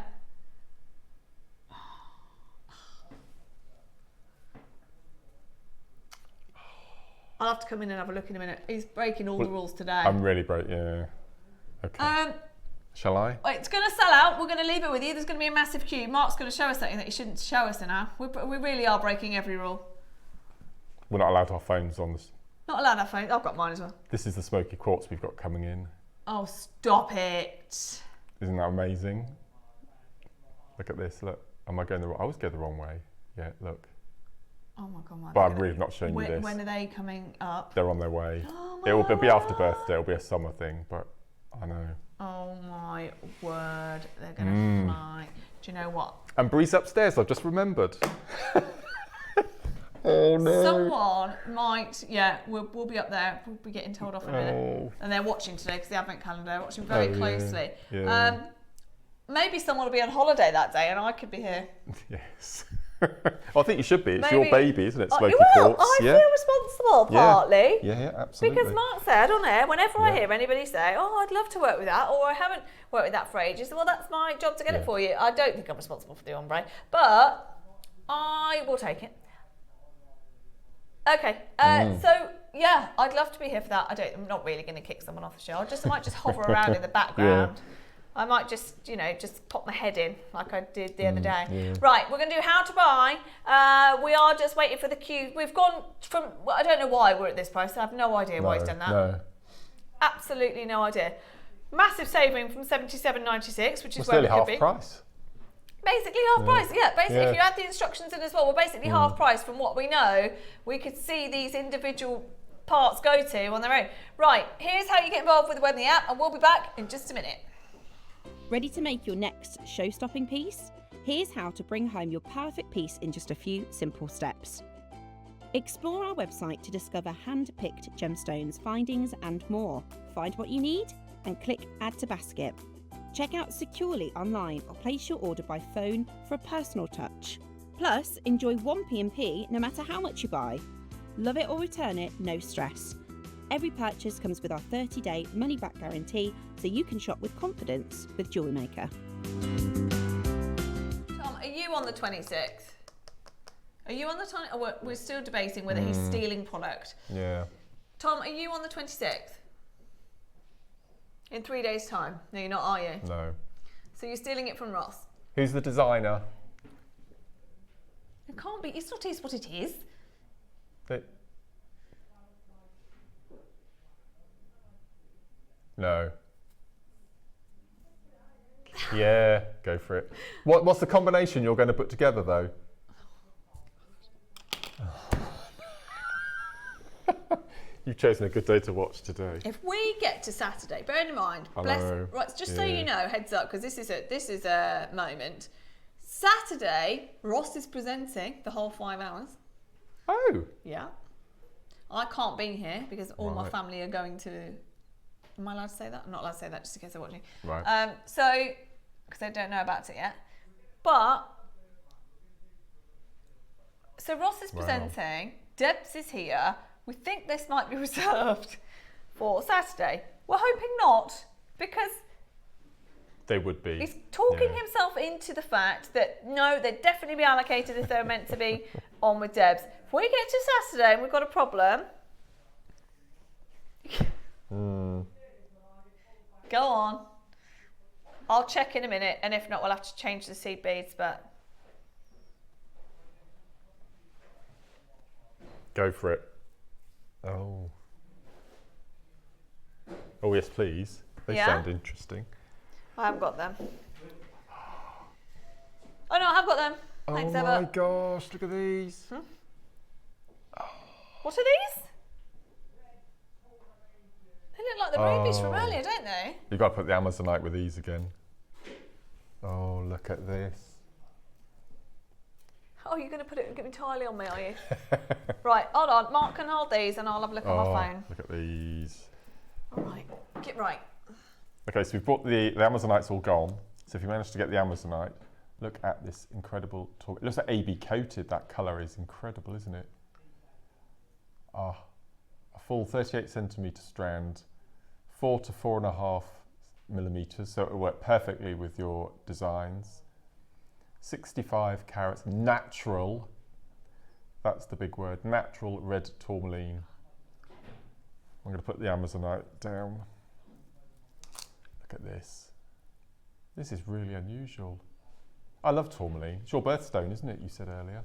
I'll have to come in and have a look in a minute. He's breaking all the rules today. I'm really breaking, yeah. Okay. Shall I? It's going to sell out. We're going to leave it with you. There's going to be a massive queue. Mark's going to show us something that he shouldn't show us now. We really are breaking every rule. We're not allowed our phones on this. Not allowed our phones. I've got mine as well. This is the smoky quartz we've got coming in. Oh, stop it. Isn't that amazing? Look at this, look. Am I going the wrong? I always go the wrong way. Yeah, look. Oh my God, but I'm really not showing you this. When are they coming up? They're on their way. Oh It'll be after birthday, it'll be a summer thing, but I know. Oh my word, they're going to fly. Do you know what? And Bree's upstairs, I've just remembered. Oh no. Someone might, we'll be up there. We'll be getting told off in a minute. And they're watching today because the advent calendar, watching very closely. Yeah. Maybe someone will be on holiday that day and I could be here. Yes. I think you should be. It's your baby, isn't it? Smoky quartz. I feel responsible partly. Yeah, absolutely. Because Mark said on air, whenever I hear anybody say, "Oh, I'd love to work with that," or "I haven't worked with that for ages," well, that's my job to get it for you. I don't think I'm responsible for the ombre, but I will take it. Okay, so yeah, I'd love to be here for that. I'm not really going to kick someone off the show. I might just hover around in the background. Yeah. I might just, just pop my head in like I did the other day. Yeah. Right, we're going to do how to buy. We are just waiting for the queue. We've gone from, I don't know why we're at this price. I have no idea why he's done that. No. Absolutely no idea. Massive saving from $77.96, which is where we could be. Half price. Basically half price, basically if you add the instructions in as well, we're basically half price from what we know we could see these individual parts go to on their own. Right, here's how you get involved with the web and the app, and we'll be back in just a minute. Ready to make your next show-stopping piece? Here's how to bring home your perfect piece in just a few simple steps. Explore our website to discover hand-picked gemstones, findings and more. Find what you need and click Add to Basket. Check out securely online or place your order by phone for a personal touch. Plus, enjoy 1 P&P no matter how much you buy. Love it or return it, no stress. Every purchase comes with our 30-day money-back guarantee, so you can shop with confidence with JewelleryMaker. Tom, are you on the 26th? Are you on the 20th? Oh, we're still debating whether he's stealing product. Yeah. Tom, are you on the 26th? In 3 days' time? No, you're not, are you? No. So you're stealing it from Ross? Who's the designer? It can't be. It's not what it is. No. Yeah, go for it. What's the combination you're going to put together, though? You've chosen a good day to watch today. If we get to Saturday, bear in mind, right, just so you know, heads up, because this is a moment. Saturday, Ross is presenting the whole 5 hours. Oh. Yeah. I can't be here because all my family are going to. Am I allowed to say that? I'm not allowed to say that just in case they're watching. Right. So, because they don't know about it yet. But, so Ross is presenting, Debs is here. We think this might be reserved for Saturday. We're hoping not, because They would be. He's talking himself into the fact that, no, they'd definitely be allocated if they were meant to be on with Debs. If we get to Saturday and we've got a problem... Go on. I'll check in a minute, and if not, we'll have to change the seed beads, but... Go for it. Oh. Oh, yes, please. They sound interesting. I haven't got them. Oh, no, I have got them. Thanks, oh, Emma. my gosh, look at these. What are these? They look like the rubies from earlier, don't they? You've got to put the Amazonite with these again. Oh, look at this. Oh, you're going to put it entirely on me, are you? Right, hold on. Mark can hold these and I'll have a look on my phone. Look at these. All right, get right. Okay, so we've brought the Amazonite's all gone. So if you manage to get the Amazonite, look at this incredible it looks like AB coated. That colour is incredible, isn't it? A full 38 centimetre strand, 4 to 4.5 millimetres, so it will work perfectly with your designs. 65 carats, natural, that's the big word, natural red tourmaline. I'm going to put the Amazonite down. Look at this. This is really unusual. I love tourmaline. It's your birthstone, isn't it, you said earlier?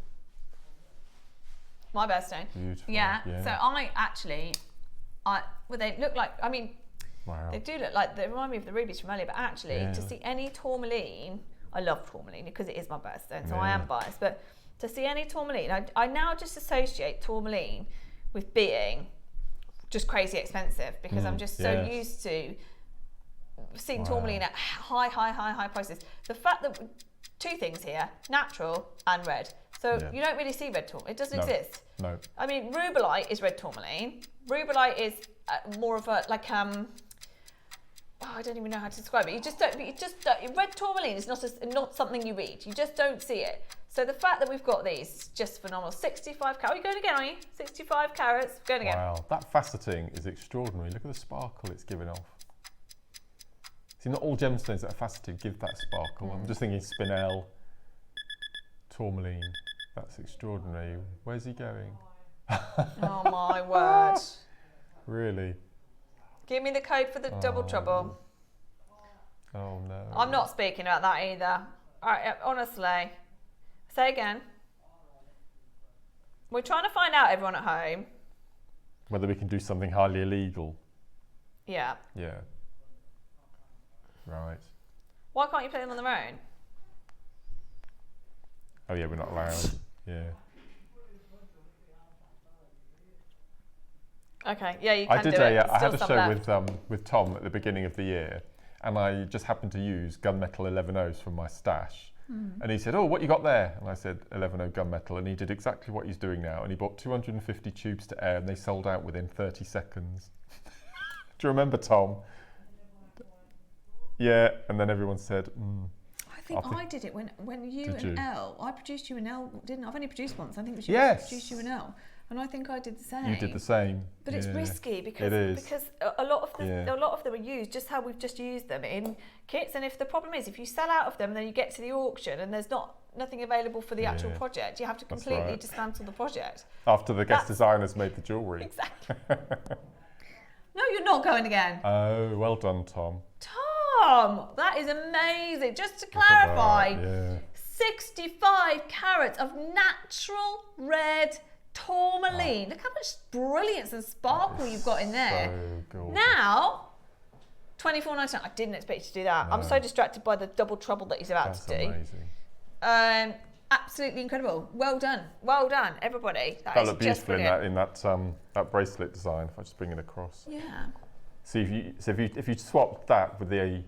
My birthstone. Beautiful. Yeah. So well, they look like, I mean, they do look like, they remind me of the rubies from earlier, but actually to see any tourmaline, I love tourmaline because it is my birthstone, so I am biased, but to see any tourmaline, I now just associate tourmaline with being just crazy expensive because I'm just so used to seeing tourmaline at high prices. The fact that, two things here, natural and red. So you don't really see red tourmaline. It doesn't exist. No. I mean, rubellite is red tourmaline. Rubellite is more of a like I don't even know how to describe it. You just don't. Red tourmaline is not something you read. You just don't see it. So the fact that we've got these, just phenomenal. 65 carats. Are you going again? Are you? 65 carats. Going again. Wow, that faceting is extraordinary. Look at the sparkle it's giving off. See, not all gemstones that are faceted give that sparkle. I'm just thinking spinel, tourmaline. That's extraordinary. Where's he going? Oh my word. Really? Give me the code for the double trouble. Oh no. I'm not speaking about that either. Honestly. Say again. We're trying to find out, everyone at home, whether we can do something highly illegal. Yeah. Yeah. Right. Why can't you play them on their own? Oh yeah, we're not allowed. Yeah. Okay. Yeah, you can do it. I had a show with Tom at the beginning of the year, and I just happened to use gunmetal 11.0s from my stash. And he said, "Oh, what you got there?" And I said, 11.0 gunmetal, and he did exactly what he's doing now. And he bought 250 tubes to air, and they sold out within 30 seconds. Do you remember, Tom? Yeah. And then everyone said, I think I did it when you and Elle. I produced you and Elle, didn't I? I've only produced once. I think it was you produced you and Elle. And I think I did the same. You did the same. But it's risky because a lot of them are used just how we've just used them in kits. And if the problem is, if you sell out of them, then you get to the auction and there's nothing available for the actual project. You have to completely dismantle the project. After the guest designers made the jewellery. Exactly. No, you're not going again. Oh, well done, Tom. Tom, that is amazing. Just to clarify, 65 carats of natural red tourmaline. Look how much brilliance and sparkle you've got in there. So gorgeous. Now, $24.99. I didn't expect you to do that. No. I'm so distracted by the double trouble that he's about to do. Amazing. Absolutely incredible. Well done. Well done, everybody. That looked beautiful in that bracelet design. If I just bring it across. Yeah. See, if you swapped that with the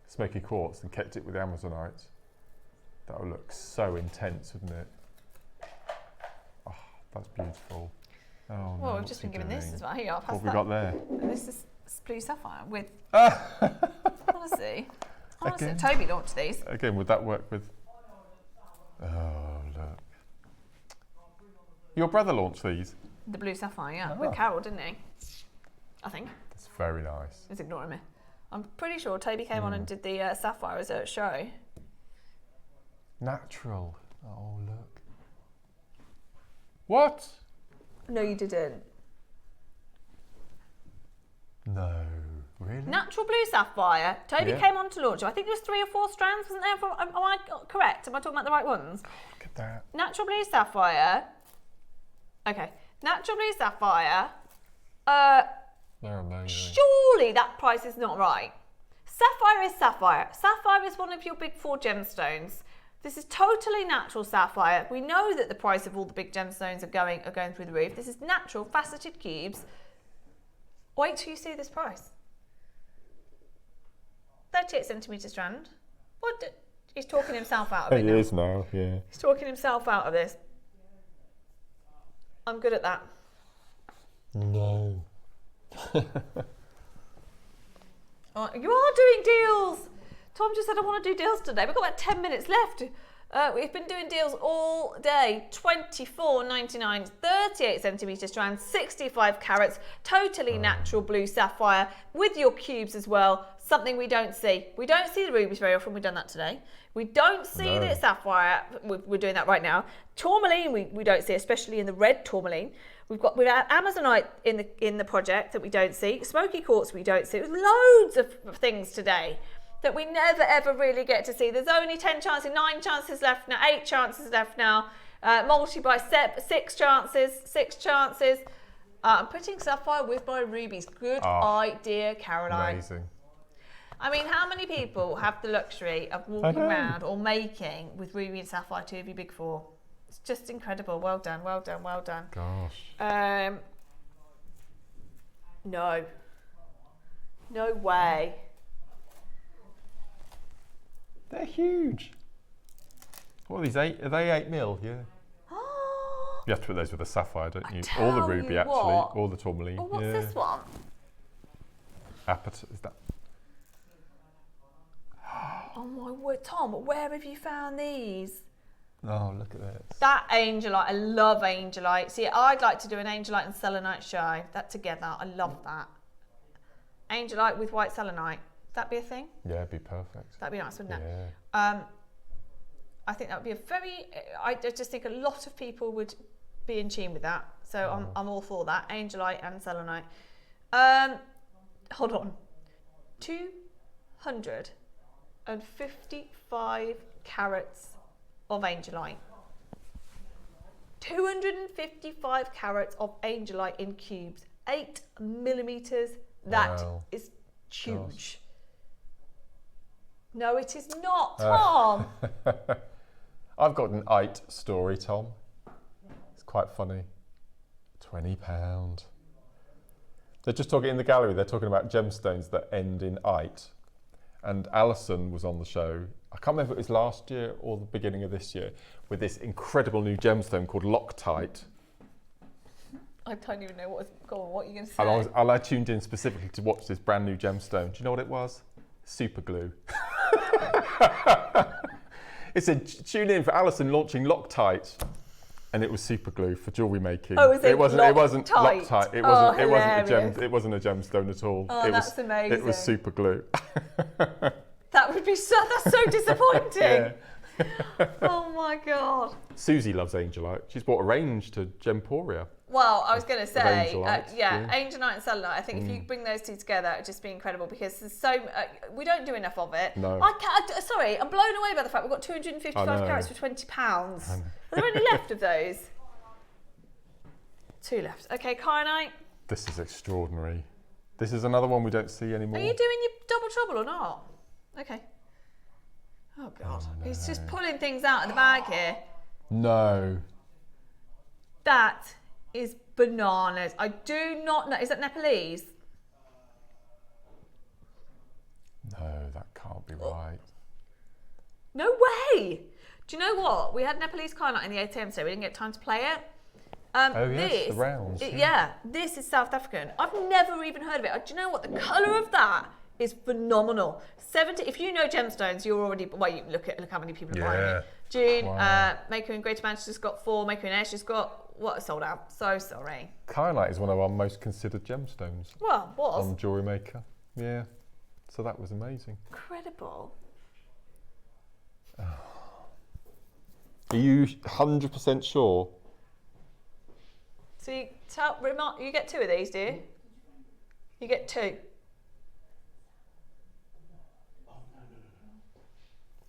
smoky quartz and kept it with the Amazonite, that would look so intense, wouldn't it? Oh, that's beautiful. Oh, well, we've just been given this as well. Here, I'll pass what have we got there? This is blue sapphire with. Honestly, Toby launched these. Again, would that work with? Oh, look. Your brother launched these? The blue sapphire, yeah. With Carol, didn't he? I think. That's very nice. He's ignoring me. I'm pretty sure Toby came on and did the sapphire as a show. Natural. Oh, look. What? No, you didn't. No, really? Natural blue sapphire. Toby came on to launch it. I think there was 3 or 4 strands, wasn't there? Am I correct? Am I talking about the right ones? Oh, look at that. Natural blue sapphire. Okay. Natural blue sapphire. They're amazing. Surely that price is not right. Sapphire is sapphire. Sapphire is one of your big 4 gemstones. This is totally natural sapphire. We know that the price of all the big gemstones are going through the roof. This is natural faceted cubes. Wait till you see this price. 38 centimetre strand. What? He's talking himself out of it now. He is now, yeah. He's talking himself out of this. I'm good at that. No. Oh, you are doing deals. Tom just said I want to do deals today. We've got about 10 minutes left. We've been doing deals all day. $24.99, 38 centimetre strands, 65 carats, totally natural blue sapphire with your cubes as well. Something we don't see. We don't see the rubies very often. We've done that today. We don't see the sapphire. We're doing that right now. Tourmaline we don't see, especially in the red tourmaline. We've got Amazonite in the project that we don't see. Smoky quartz we don't see. There's loads of things today that we never ever really get to see. There's only 10 chances, 9 chances left now, 8 chances left now. Multi by 6 chances. I'm putting sapphire with my rubies. Good idea, Caroline. Amazing. I mean, how many people have the luxury of walking around or making with ruby and sapphire 2 of your big 4? It's just incredible. Well done, well done, well done. Gosh. No. No way. They're huge. What are these, 8? Are they 8 mil? Yeah. You have to put those with a sapphire, don't you? Or the ruby, actually. Or the tourmaline. Oh, what's this one? Is that? Oh my word, Tom, where have you found these? Oh, look at this. That angelite, I love angelite. See, I'd like to do an angelite and selenite show. That together, I love that. Angelite with white selenite. That be a thing? Yeah, it'd be perfect. That'd be nice, wouldn't it? Yeah. I think that would be I just think a lot of people would be in tune with that. So I'm all for that. Angelite and selenite. Hold on. 255 carats of angelite. 255 carats of angelite in cubes. 8 millimeters. That is huge. Gosh. No, it is not, Tom. I've got an ite story, Tom. It's quite funny. £20. They're just talking in the gallery. They're talking about gemstones that end in ite. And Alison was on the show. I can't remember if it was last year or the beginning of this year, with this incredible new gemstone called Loctite. I don't even know what are you going to say? And I tuned in specifically to watch this brand new gemstone. Do you know what it was? Super glue. It said, tune in for Alison launching Loctite. And it was super glue for jewellery making. Oh, it wasn't Loctite. It wasn't a gemstone at all. Oh, that's amazing. It was super glue. That's so disappointing. Oh my God. Susie loves angelite. She's bought a range to Gemporia. Well, I was going to say, angelite, and selenite. I think if you bring those 2 together, it would just be incredible because there's we don't do enough of it. No. Sorry, I'm blown away by the fact we've got 255 carats for £20. Are there any left of those? 2 left. Okay, kyanite. This is extraordinary. This is another one we don't see anymore. Are you doing your double trouble or not? Okay. Oh God, he's just pulling things out of the bag here. No. That is bananas. I do not know. Is that Nepalese? No, that can't be right. No way. Do you know what? We had Nepalese kyanite in the ATM today. We didn't get time to play it. Yes, the rounds. This is South African. I've never even heard of it. Do you know what? The colour of that is phenomenal. 70. If you know gemstones, you're already. Well, you look how many people are buying it. June, Maker in Greater Manchester's got 4. Maker in Ayrshire's got sold out. So sorry. Kyanite is one of our most considered gemstones. Well, was on JewelleryMaker. Yeah. So that was amazing. Incredible. Are you 100% sure? So you get 2 of these, do you? You get 2.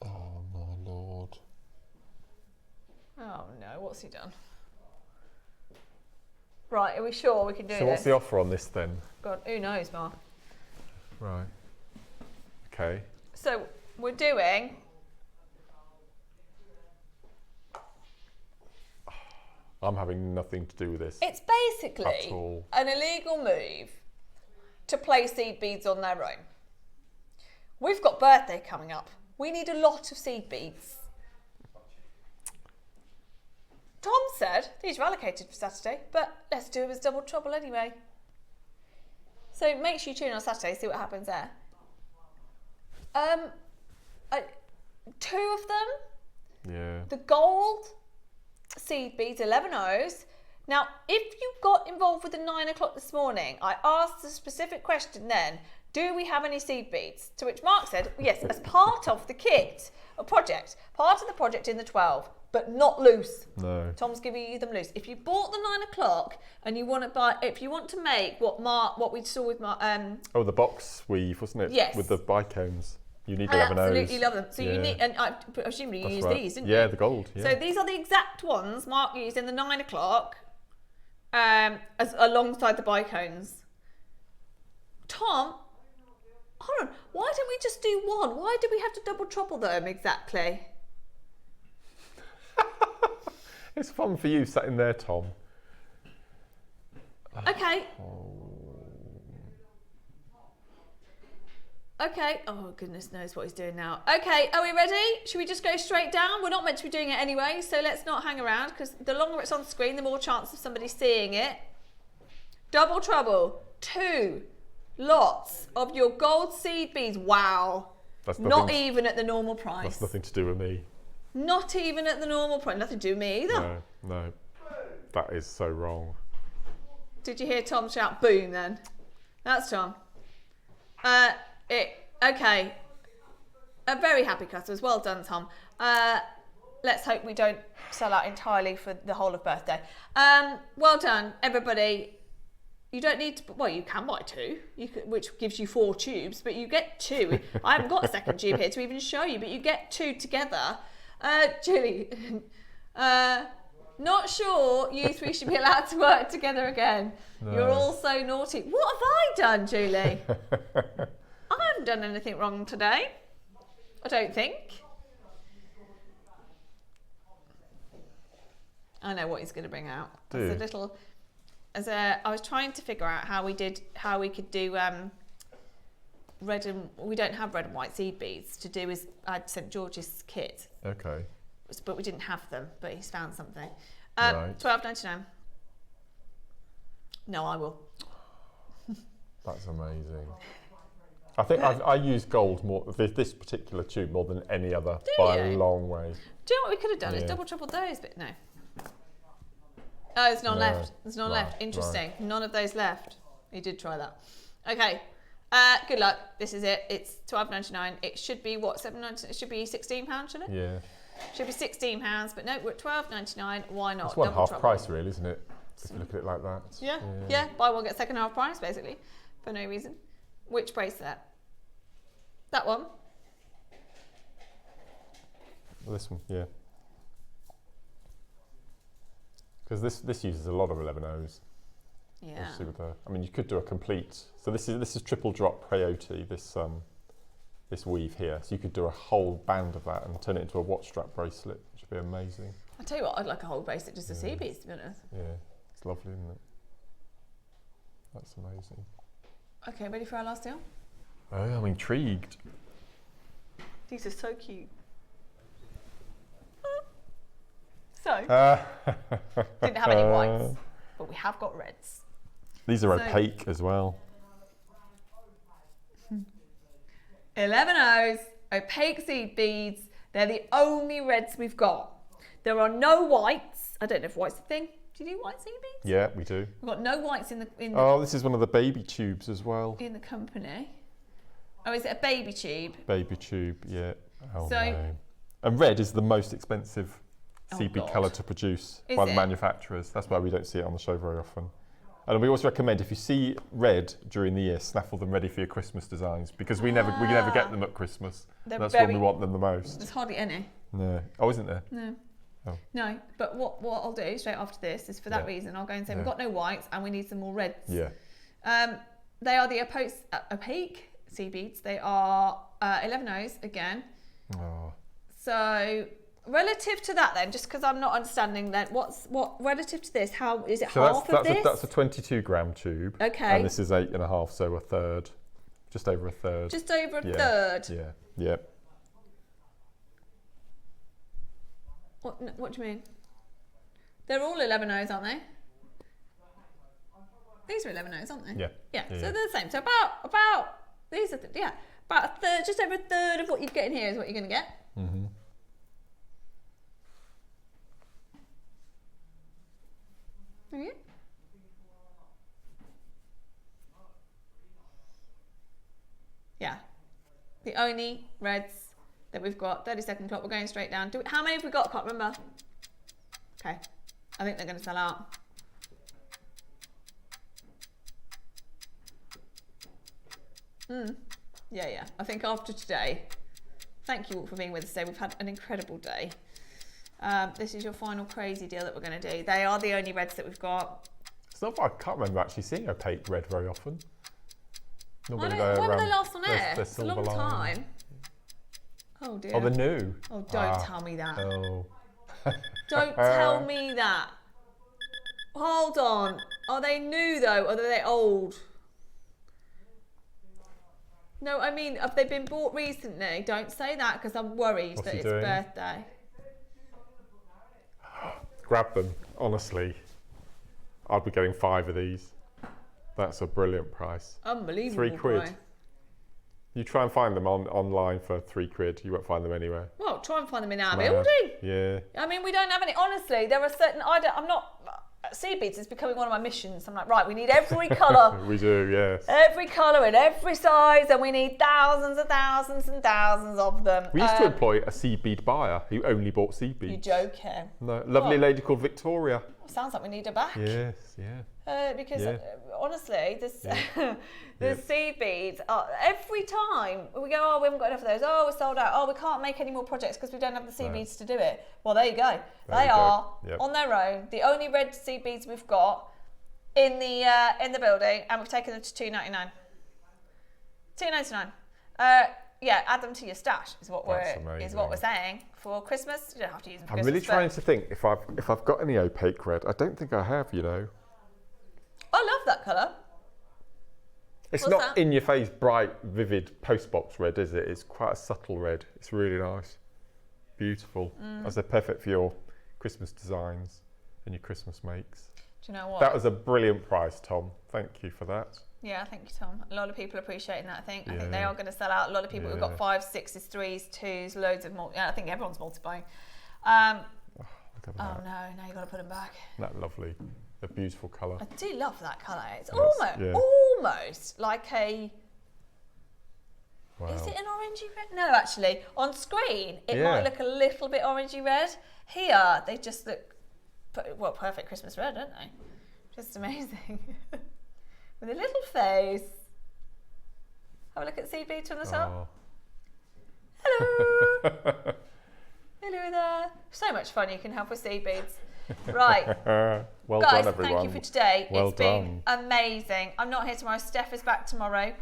Oh my lord. Oh no, what's he done? Right, are we sure we can do this? So what's the offer on this then? God, who knows, Mark? Right. Okay. So we're doing... I'm having nothing to do with this. It's basically at all. an illegal move to place seed beads on their own. We've got birthday coming up. We need a lot of seed beads. Tom said these are allocated for Saturday, but let's do it as double trouble anyway. So make sure you tune in on Saturday, see what happens there. 2 of them. Yeah. The gold seed beads, 11 O's. Now, if you got involved with the 9 o'clock this morning, I asked a specific question then, do we have any seed beads? To which Mark said, yes, as part of the kit, a project, part of the project in the 12, but not loose. No. Tom's giving you them loose. If you bought the 9 o'clock and you want to buy, if you want to make what we saw with Mark, oh, the box weave, wasn't it? Yes. With the bicones. You need I 11 O's. absolutely love them. So yeah. you need, and I presumably you That's use right. these, didn't you? Yeah, the gold. Yeah. So these are the exact ones Mark used in the 9 o'clock, as alongside the bicones. Tom, hold on. Why don't we just do one? Why do we have to double trouble them exactly? It's fun for you sat in there, Tom. Okay. Okay. Oh, goodness knows what he's doing now. Okay, are we ready? Should we just go straight down? We're not meant to be doing it anyway, so let's not hang around, because the longer it's on screen, the more chance of somebody seeing it. Double trouble. 2 lots of your gold seed beads. Wow. That's not even at the normal price. That's nothing to do with me. Not even at the normal price. Nothing to do with me either. No. That is so wrong. Did you hear Tom shout boom then? That's Tom. Okay. Very happy customers. Well done, Tom. Let's hope we don't sell out entirely for the whole of birthday. Well done, everybody. You don't need to, well, you can buy 2, which gives you 4 tubes, but you get 2. I haven't got a second tube here to even show you, but you get 2 together. Julie, not sure you 3 should be allowed to work together again. No. You're all so naughty. What have I done, Julie? I haven't done anything wrong today. I don't think. I know what he's going to bring out. It's a little. I was trying to figure out how we could do red and we don't have red and white seed beads to do as I'd sent George's kit. Okay. But we didn't have them. But he's found something. Right. $12.99. No, I will. That's amazing. I think I use gold more, this particular tube more than any other by a long way. Do you know what we could have done? Is double trouble those, but no. Oh, there's none left. There's none left. Interesting. Right. None of those left. He did try that. Okay. Good luck. This is it. It's $12.99. It should be what? $7.99. It should be £16, shouldn't it? Yeah. Should be £16, but no, we're at $12.99. Why not? It's one half price, really, isn't it? If you look at it like that. Yeah. Buy one get second half price, basically, for no reason. Which bracelet? That one. Well, this one, yeah. Because this uses a lot of 11 O's. Yeah. Obviously with I mean, you could do a complete. So this is triple drop peyote. This weave here. So you could do a whole band of that and turn it into a watch strap bracelet, which would be amazing. I tell you what, I'd like a whole bracelet just to see beads, to be honest. Yeah, it's lovely, isn't it? That's amazing. Okay, ready for our last deal? Oh, I'm intrigued. These are so cute. So, didn't have any whites, but we have got reds. These are opaque as well. 11 O's, opaque seed beads. They're the only reds we've got. There are no whites. I don't know if white's a thing. Do you do white seed beads? Yeah, we do. We've got no whites in the oh, this is one of the baby tubes as well. In the company. Oh, is it a baby tube? Baby tube, yeah. Oh, So- no. And red is the most expensive Oh, seed bead God. colour to produce Is by the it? manufacturers. That's why we don't see it on the show very often. And we always recommend, if you see red during the year, snaffle them ready for your Christmas designs, because we never get them at Christmas. They're That's very- when we want them the most. There's hardly any. No. Oh, isn't there? No. Oh. No, but what I'll do straight after this is for that Yeah. reason, I'll go and say, we've Yeah. got no whites and we need some more reds. Yeah. They are the opaque sea beads. They are 11 O's again. Oh. So relative to that then, just because I'm not understanding then, what relative to this, how is it So half of this? that's a 22 gram tube. Okay. And this is 8.5, so a third. Just over a third. Just over a Yeah. third. Yeah. Yeah. What do you mean? They're all 11 O's, aren't they? These are 11 O's, aren't they? Yeah. Yeah, Yeah, so yeah. they're the same. So about these are about a third, just over a third of what you get in here is what you're going to get. Mm-hmm. There you go. Yeah. The only reds that we've got. 30-second clock. We're going straight down. How many have we got? I can't remember. Okay. I think they're going to sell out. Yeah. I think after today, thank you all for being with us today. We've had an incredible day. This is your final crazy deal that we're going to do. They are the only reds that we've got. It's not, I can't remember actually seeing opaque red very often. When were they last on air? They're It's a long silver line. time. Oh dear. Oh, they're new. Oh, don't tell me that. Oh. Don't tell me that. Hold on. Are they new though, or are they old? No, I mean, have they been bought recently? Don't say that because I'm worried What's that he it's doing? birthday. Grab them, honestly. I'll be getting 5 of these. That's a brilliant price. Unbelievable. £3. Boy. You try and find them online for £3. You won't find them anywhere. Well, try and find them in our Mad. building. Yeah. I mean, we don't have any. Honestly, there are certain. I'm not. Seed beads is becoming one of my missions. I'm like, right, we need every colour. We do, yes. Every colour in every size, and we need thousands and thousands and thousands of them. We used to employ a seed bead buyer who only bought seed beads. You're joking. No, lovely lady called Victoria. Sounds like we need her back. Yes, yeah. Because Yeah. Honestly, the seed beads are, every time we go, oh, we haven't got enough of those. Oh, we're sold out. Oh, we can't make any more projects because we don't have the seed beads to do it. Well, there you go. There you They go. are Yep. on their own. The only red seed beads we've got in the building, and we've taken them to $2.99. $2.99. Yeah, add them to your stash is what we're saying for Christmas. You don't have to use them for I'm Christmas. really trying to think if I've got any opaque red. I don't think I have, you know. I love that colour. It's What's not that? in your face, bright, vivid postbox red, is it? It's quite a subtle red. It's really nice. Beautiful. As they're perfect for your Christmas designs and your Christmas makes. Do you know what? That was a brilliant price, Tom. Thank you for that. Yeah, thank you, Tom. A lot of people are appreciating that. I think they Yeah. are going to sell out. A lot of people. We've got Yeah. 5s, 6s, 3s, 2s, loads of more. Yeah, I think everyone's multiplying. Look at Oh that. no, now you've got to put them back. That lovely. A beautiful colour. I do love that colour. It's Yes, almost like a. Wow. Is it an orangey red? No, actually, on screen it Yeah. might look a little bit orangey red. Here they just look, well, perfect Christmas red, don't they? Just amazing. With a little face. Have a look at seed beads from the top. Oh. Hello. Hello there. So much fun you can have with seed beads. Right. Well Guys, done, everyone. thank you for today. Well It's been amazing. I'm not here tomorrow. Steph is back tomorrow.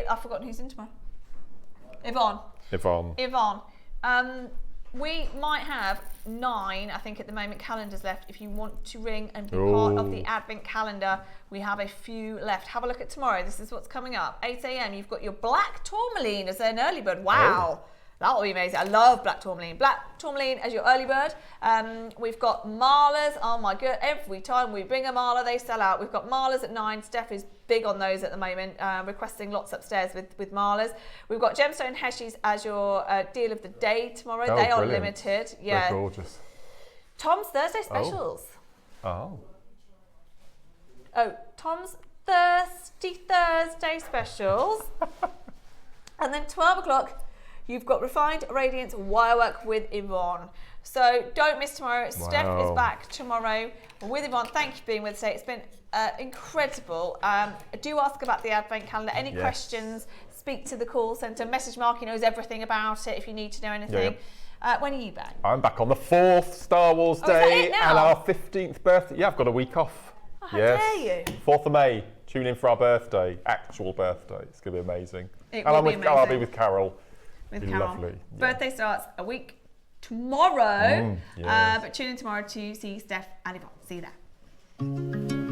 I've forgotten who's in tomorrow. Yvonne. We might have 9, I think, at the moment, calendars left. If you want to ring and be part of the Advent calendar, we have a few left. Have a look at tomorrow. This is what's coming up. 8 a.m. You've got your black tourmaline as an early bird. Wow. That will be amazing. I love black tourmaline. Black tourmaline as your early bird. We've got malas. Oh my god, every time we bring a mala, they sell out. We've got malas at 9. Steph is big on those at the moment, requesting lots upstairs with malas. We've got gemstone heshies as your deal of the day tomorrow. Oh, they are brilliant. limited. Yeah. They're gorgeous. Tom's Thursday specials. Oh. Oh, Tom's Thirsty Thursday specials. And then 12 o'clock, you've got Refined Radiance Wirework with Yvonne. So don't miss tomorrow. Steph is back tomorrow with Yvonne. Thank you for being with us today. It's been incredible. Do ask about the Advent calendar. Any questions, speak to the call centre. Message Mark, he knows everything about it if you need to know anything. When are you back? I'm back on the 4th Star Wars Day and our 15th birthday. Yeah, I've got a week off. Oh, how dare you? 4th of May. Tune in for our birthday, actual birthday. It's going to be amazing. I'll be with Carol. With Carol. Lovely. Birthday starts a week tomorrow. But tune in tomorrow to see Steph and Yvonne. See you there.